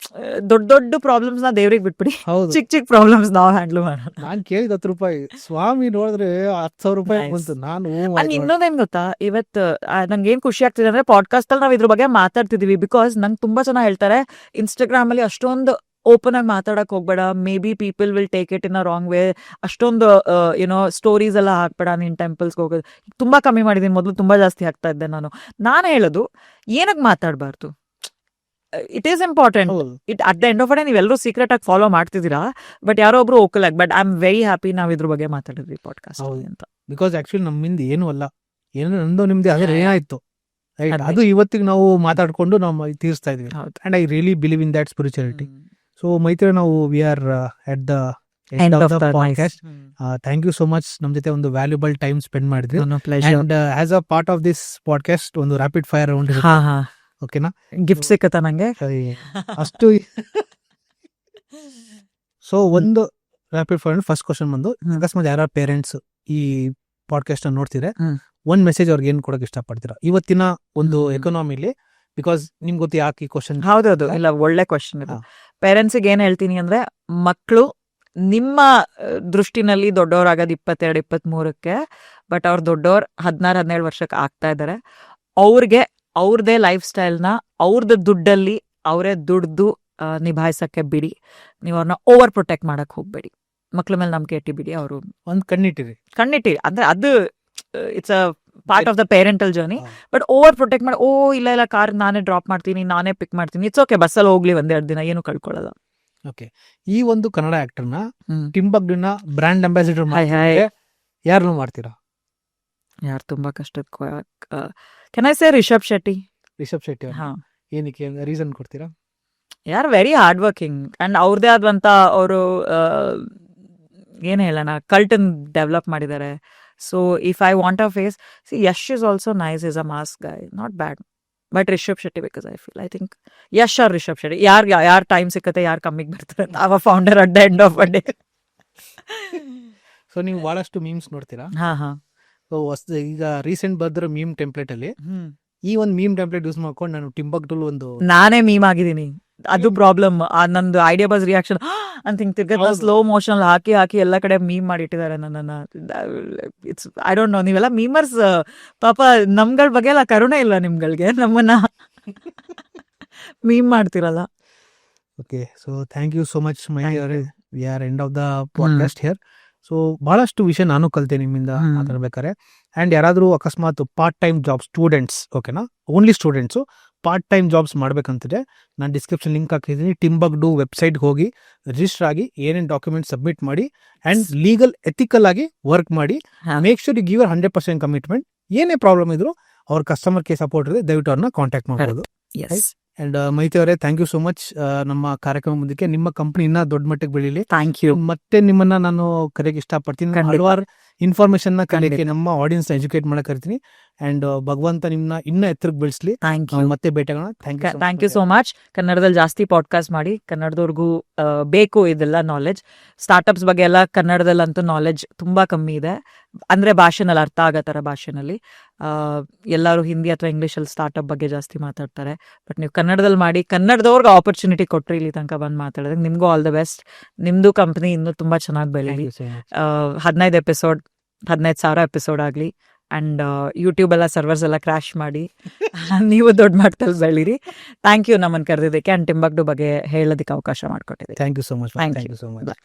ದೊಡ್ಡ ದೊಡ್ಡ ಪ್ರಾಬ್ಲಮ್ಸ್ ನ ದೇವ್ರಿಗೆ ಬಿಟ್ಬಿಡಿ, ಚಿಕ್ಕ ಚಿಕ್ಕ ಪ್ರಾಬ್ಲಮ್ಸ್ ನಾವು ಹ್ಯಾಂಡಲ್ ಮಾಡೋಣ. ನಾನ್ ಕೇಳಿದ 10 ರೂಪಾಯಿ, ಸ್ವಾಮಿ ನೋಡಿದ್ರೆ 10,000 ರೂಪಾಯಿ ಬಂತು. ನಾನು ಇನ್ನೊಂದೇನ್ ಗೊತ್ತಾ, ಇವತ್ತು ನಂಗೆ ಏನ್ ಖುಷಿ ಆಗ್ತಿದೆ ಅಂದ್ರೆ ಪಾಡ್ಕಾಸ್ಟ್ ಅಲ್ಲಿ ನಾವ್ ಇದ್ರ ಬಗ್ಗೆ ಮಾತಾಡ್ತಿದೀವಿ. ಬಿಕಾಸ್ ನಂಗೆ ತುಂಬಾ ಜನ ಹೇಳ್ತಾರೆ ಇನ್ಸ್ಟಾಗ್ರಾಮ್ ಅಲ್ಲಿ ಅಷ್ಟೊಂದು ಓಪನ್ ಆಗಿ ಮಾತಾಡಕ್ ಹೋಗ್ಬೇಡ, may be people will take it in a wrong way, ಅಷ್ಟೊಂದು ಸ್ಟೋರೀಸ್ ಎಲ್ಲ ಹಾಕ್ಬೇಡ, ನೀನ್ ಟೆಂಪಲ್ಸ್ ಹೋಗೋದು ತುಂಬಾ ಕಮ್ಮಿ ಮಾಡಿದೀನಿ. ಮೊದಲು ತುಂಬಾ ಜಾಸ್ತಿ ಆಗ್ತಾ ಇದ್ದೆ ನಾನು ಹೇಳೋದು ಏನಕ್ಕೆ ಮಾತಾಡಬಾರ್ದು. It is important. It at the end of day ನೀವೆಲ್ಲರೂ ಸೀಕ್ರೆಟ್ ಆಗಿ ಫಾಲೋ ಮಾಡ್ತಿದ್ದೀರಾ, ಬಟ್ ಯಾರೋ ಒಬ್ರು ಓಕಲ್ ಆಗಿ. But I am very happy ನಾವ್ ಇದ್ರ ಬಗ್ಗೆ ಮಾತಾಡಿದ್ವಿ ಪಾಡ್ಕಾಸ್ಟ್ ಅಂತ. ಬಿಕಾಸ್ ಆಕ್ಚುಲಿ ನಮ್ಮಿಂದ ಏನು ಅಲ್ಲ, ಏನೋ ನಂದು ನಿಮ್ದು ಅದೇ ಏನಾಯ್ತು, ಅದು ಇವತ್ತಿಗೆ ನಾವು ಮಾತಾಡ್ಕೊಂಡು ನಾವು ತೀರಿಸ್ತಾ ಇದೀವಿ. And I really believe in that spirituality. So Maitri, ನಾವು we are at the end of the podcast. Thank you so much, ನಮ್ ಜೊತೆ ಒಂದು ವ್ಯಾಲ್ಯೂಬಲ್ ಟೈಮ್ ಸ್ಪೆಂಡ್ ಮಾಡಿದ್ರಿ. And as a part of this podcast ಒಂದು ರ್ಯಾಪಿಡ್ ಫೈರ್ ರೌಂಡ್ ಇರುತ್ತೆ, ಓಕೆನಾ? Gift ಸಿಕ್ಕತ್ತ ನಂಗೆ ಅಷ್ಟು. ಸೊ ಒಂದು ರ್ಯಾಪಿಡ್ ಫೈರ್, ಫಸ್ಟ್ ಕ್ವಶನ್ ಬಂದು, ಅಕಸ್ಮಾತ್ ಯಾರ ಪೇರೆಂಟ್ಸ್ ಈ ಪಾಡ್ಕಾಸ್ಟ್ ಅನ್ನು ನೋಡ್ತಿದ್ರೆ ಒಂದ್ ಮೆಸೇಜ್ ಅವ್ರಿಗೆ ಏನ್ ಕೊಡಕ್ ಇಷ್ಟಪಡ್ತೀರಾ ಇವತ್ತಿನ ಒಂದು ಎಕನಾಮಿಲಿ? ಬಿಕಾಸ್ ನಿಮ್ಗೆ ಗೊತ್ತು ಯಾಕೆ ಈ ಕ್ವಶನ್. ಹೌದೌದು, ಇಲ್ಲ ಒಳ್ಳೆ ಕ್ವಶನ್ ಇದು. ಪೇರೆಂಟ್ಸಿಗೆ ಏನ್ ಹೇಳ್ತೀನಿ ಅಂದ್ರೆ, ಮಕ್ಕಳು ನಿಮ್ಮ ದೃಷ್ಟಿನಲ್ಲಿ ದೊಡ್ಡವರಾಗೋದು 22-23ಕ್ಕೆ, ಬಟ್ ಅವ್ರು ದೊಡ್ಡವ್ರು 16-17 ವರ್ಷಕ್ಕೆ ಆಗ್ತಾ ಇದಾರೆ. ಅವ್ರಿಗೆ ಅವ್ರದೇ ಲೈಫ್ ಸ್ಟೈಲ್ನ ಅವ್ರದ್ದು ದುಡ್ಡಲ್ಲಿ ಅವರೇ ದುಡ್ದು ನಿಭಾಯಿಸಕ್ಕೆ ಬಿಡಿ. ನೀವು ಅವ್ರನ್ನ ಓವರ್ ಪ್ರೊಟೆಕ್ಟ್ ಮಾಡಕ್ ಹೋಗ್ಬೇಡಿ. ಮಕ್ಳ ಮೇಲೆ ನಂಬಿಕೆ ಇಟ್ಟಿಬಿಡಿ. ಅವರು ಒಂದು ಕಣ್ಣಿಟ್ಟಿರಿ ಅಂದ್ರೆ ಅದು it's a part of the parental journey. But over protect ಮಾಡಿ, ಇಲ್ಲ ಕಾರ್ ನಾನೇ ಡ್ರಾಪ್ ಮಾಡ್ತೀನಿ, ನಾನೇ ಪಿಕ್ ಮಾಡ್ತೀನಿ, ಇಟ್ಸ್ ಓಕೆ, ಬಸ್ಸಲ್ಲಿ ಹೋಗ್ಲಿ 1-2 ದಿನ, ಏನು ಕಳ್ಕೊಳ್ಳಲ್ಲ. ಓಕೆ, ಈ ಒಂದು ಕನ್ನಡ ಆಕ್ಟರ್ನ ಟಿಂಬಕ್ನ ಬ್ರ್ಯಾಂಡ್ ಅಂಬಾಸಿಡರ್ ಯಾರನ್ನು ಮಾಡ್ತೀರಾ? ಯಾರು ತುಂಬಾ ಕಷ್ಟದ can I say Rishab Shetty. ಏನಕ್ಕೆ ರೀಸನ್ ಕೊಡ್ತೀರಾ? ಯಾರು ವೆರಿ ಹಾರ್ಡ್ ವರ್ಕಿಂಗ್ ಅಂಡ್ ಅವ್ರದೇ ಆದಂತ ಅವರು ಏನ್ ಹೇಳೋಣ ಕಲ್ಟನ್ ಡೆವಲಪ್ ಮಾಡಿದ್ದಾರೆ. So if I want a face, see Yash is also nice, is a mass guy, not bad. But Rishab Shetty because I think Yash or Rishab Shetty. ಯಾರು ಟೈಮ್ ಸಿಕ್ಕತ್ತೆ, ಯಾರು ಕಮ್ಮಿಗೆ ಬರ್ತಾರೆ, ಅವ founder at the end of a day. So ನೀವು ಬಹಳಷ್ಟು memes ನೋಡ್ತೀರಾ? ಹಾ ಹಾ. ಈಗ ರೀಸೆಂಟ್ ಬರ್ದಿರೋ ಮೀಮ್ ಟೆಂಪ್ಲೇಟ್ ಅಲ್ಲಿ ಈ ಒಂದು ಮೀಮ್ ಟೆಂಪ್ಲೇಟ್ ಯೂಸ್ ಮಾಡ್ಕೊಂಡು ನಾನು ಟಿಂಬಕ್ಟುಲ್ ಒಂದು ನಾನೇ ಮೀಮ್ ಆಗಿದ್ದೀನಿ, ಅದು ಪ್ರಾಬ್ಲಮ್. ನಂದು ಐಡಿಯಾ ಬಸ್ ರಿಯಾಕ್ಷನ್ ಅಂತ ಹಿಂಗ್ ತಿರ್ಗ ಹೌದು. ಸ್ಲೋ ಮೋಷನ್ ಹಾಕಿ ಎಲ್ಲ ಕಡೆ ಮೀಮ್ ಮಾಡಿಟ್ಟಿದ್ದಾರೆ ನನ್ನನ್ನ. ಇಟ್ಸ್ ಐ ಡೋಂಟ್ ನೋ, ನೀವೆಲ್ಲ ಮೀಮರ್ಸ್ ಪಾಪ ನಮ್ಗಳ ಬಗ್ಗೆ ಎಲ್ಲ ಕರುಣೆ ಇಲ್ಲ ನಿಮ್ಗಳಿಗೆ, ನಮ್ಮನ್ನ ಮೀಮ್ ಮಾಡ್ತಿರಲ್ಲ. Okay, so thank you so much ಮೈ ಅವರೇ. We are end of the podcast here. So ಬಹಳಷ್ಟು ವಿಷಯ ನಾನು ಕಲಿತೆ ನಿಮ್ಮಿಂದ ಮಾತಾಡ್ಬೇಕಾರೆ. ಆ್ಯಂಡ್ ಯಾರಾದರೂ ಅಕಸ್ಮಾತ್ ಪಾರ್ಟ್ ಟೈಮ್ ಜಾಬ್ ಸ್ಟೂಡೆಂಟ್ಸ್, ಓಕೆನಾ, only students part time jobs ಮಾಡ್ಬೇಕಂತಿದೆ, ನಾನು ಡಿಸ್ಕ್ರಿಪ್ಷನ್ ಲಿಂಕ್ ಹಾಕಿದ್ದೀನಿ. ಟಿಂಬಕ್ಟು ವೆಬ್ಸೈಟ್ಗೆ ಹೋಗಿ ರಿಜಿಸ್ಟರ್ ಆಗಿ ಏನೇನು ಡಾಕ್ಯುಮೆಂಟ್ ಸಬ್ಮಿಟ್ ಮಾಡಿ ಆ್ಯಂಡ್ ಲೀಗಲ್ ಎಥಿಕಲ್ ಆಗಿ ವರ್ಕ್ ಮಾಡಿ. Make sure you give 100% commitment. ಏನೇ ಪ್ರಾಬ್ಲಮ್ ಇದ್ರು ಅವ್ರ ಕಸ್ಟಮರ್ ಕೇರ್ ಸಪೋರ್ಟ್ ಇದೆ, ದಯವಿಟ್ಟು ಅವ್ರನ್ನ ಕಾಂಟ್ಯಾಕ್ಟ್ ಮಾಡ್ಬೋದು. ಎಸ್, ಅಂಡ್ ಮೈತಿ ಅವರೇ, ಥ್ಯಾಂಕ್ ಯು ಸೋ ಮಚ್. ನಮ್ಮ ಕಾರ್ಯಕ್ರಮ ಮುಂದಕ್ಕೆ ನಿಮ್ಮ ಕಂಪನಿ ಇನ್ನ ದೊಡ್ಡ ಮಟ್ಟಿಗೆ ಬೆಳೀಲಿ. Thank you. ಮತ್ತೆ ನಿಮ್ಮನ್ನ ನಾನು ಕರೆಯಕ್ಕೆ ಇಷ್ಟಪಡ್ತೀನಿ. ಖಂಡಿತ. ಹಲವಾರು ಇನ್ಫಾರ್ಮೇಶನ್ ನ ಕಲಿಯಕ್ಕೆ, ಖಂಡಿತ. ನಮ್ಮ ಆಡಿಯನ್ಸ್ ಎಜುಕೇಟ್ ಮಾಡಕ್ ಕರಿತೀನಿ. ಅಂಡ್ ಭಗವಂತ ನಿಮ್ನ ಇನ್ನ ಎತ್ತರಕ್ಕೆ ಬೆಳೆಸ್ಲಿ. Thank you. ನಾವು ಮತ್ತೆ ಭೇಟಿಯಾಗೋಣ. Thank you so much. ಕನ್ನಡದಲ್ಲಿ ಜಾಸ್ತಿ ಪಾಡ್ಕಾಸ್ಟ್ ಮಾಡಿ, ಕನ್ನಡದವ್ರಿಗೂ ಬೇಕು ಇದೆಲ್ಲ ನಾಲೆಜ್. ಸ್ಟಾರ್ಟ್ಅಪ್ಸ್ ಬಗ್ಗೆ ಎಲ್ಲ ಕನ್ನಡದಲ್ಲಂತೂ ನಾಲೆಜ್ ತುಂಬಾ ಕಮ್ಮಿ ಇದೆ, ಅಂದ್ರೆ ಭಾಷೆನಲ್ಲಿ ಅರ್ಥ ಆಗೋ ಥರ ಭಾಷೆನಲ್ಲಿ. ಎಲ್ಲರೂ ಹಿಂದಿ ಅಥವಾ ಇಂಗ್ಲೀಷಲ್ಲಿ ಸ್ಟಾರ್ಟ್ಅಪ್ ಬಗ್ಗೆ ಜಾಸ್ತಿ ಮಾತಾಡ್ತಾರೆ. ಬಟ್ ನೀವು ಕನ್ನಡದಲ್ಲಿ ಮಾಡಿ, ಕನ್ನಡದವ್ರಿಗೆ ಆಪರ್ಚುನಿಟಿ ಕೊಟ್ಟರೆ ಇಲ್ಲಿ ತನಕ ಬಂದು ಮಾತಾಡೋದಕ್ಕೆ ನಿಮಗೂ ಆಲ್ ದ ಬೆಸ್ಟ್. ನಿಮ್ಮದು ಕಂಪ್ನಿ ಇನ್ನೂ ತುಂಬ ಚೆನ್ನಾಗಿ ಬೆಳೀಲಿ. 15,000 ಎಪಿಸೋಡ್ ಆಗಲಿ. ಆ್ಯಂಡ್ ಯೂಟ್ಯೂಬ್ ಎಲ್ಲ ಸರ್ವರ್ಸ್ ಎಲ್ಲ ಕ್ರ್ಯಾಶ್ ಮಾಡಿ ನೀವು ದೊಡ್ಡ ಮಟ್ಟದಲ್ಲಿ ಬೆಳೀರಿ. ಥ್ಯಾಂಕ್ ಯು ನಮ್ಮನ್ನು ಕರೆದಿದ್ದಕ್ಕೆ ಆ್ಯಂಡ್ ಟಿಂಬಕ್ಟು ಬಗ್ಗೆ ಹೇಳೋದಕ್ಕೆ ಅವಕಾಶ ಮಾಡಿಕೊಟ್ಟಿದ್ದೀವಿ. Thank you so much. Thank thank you. You so much. Bye.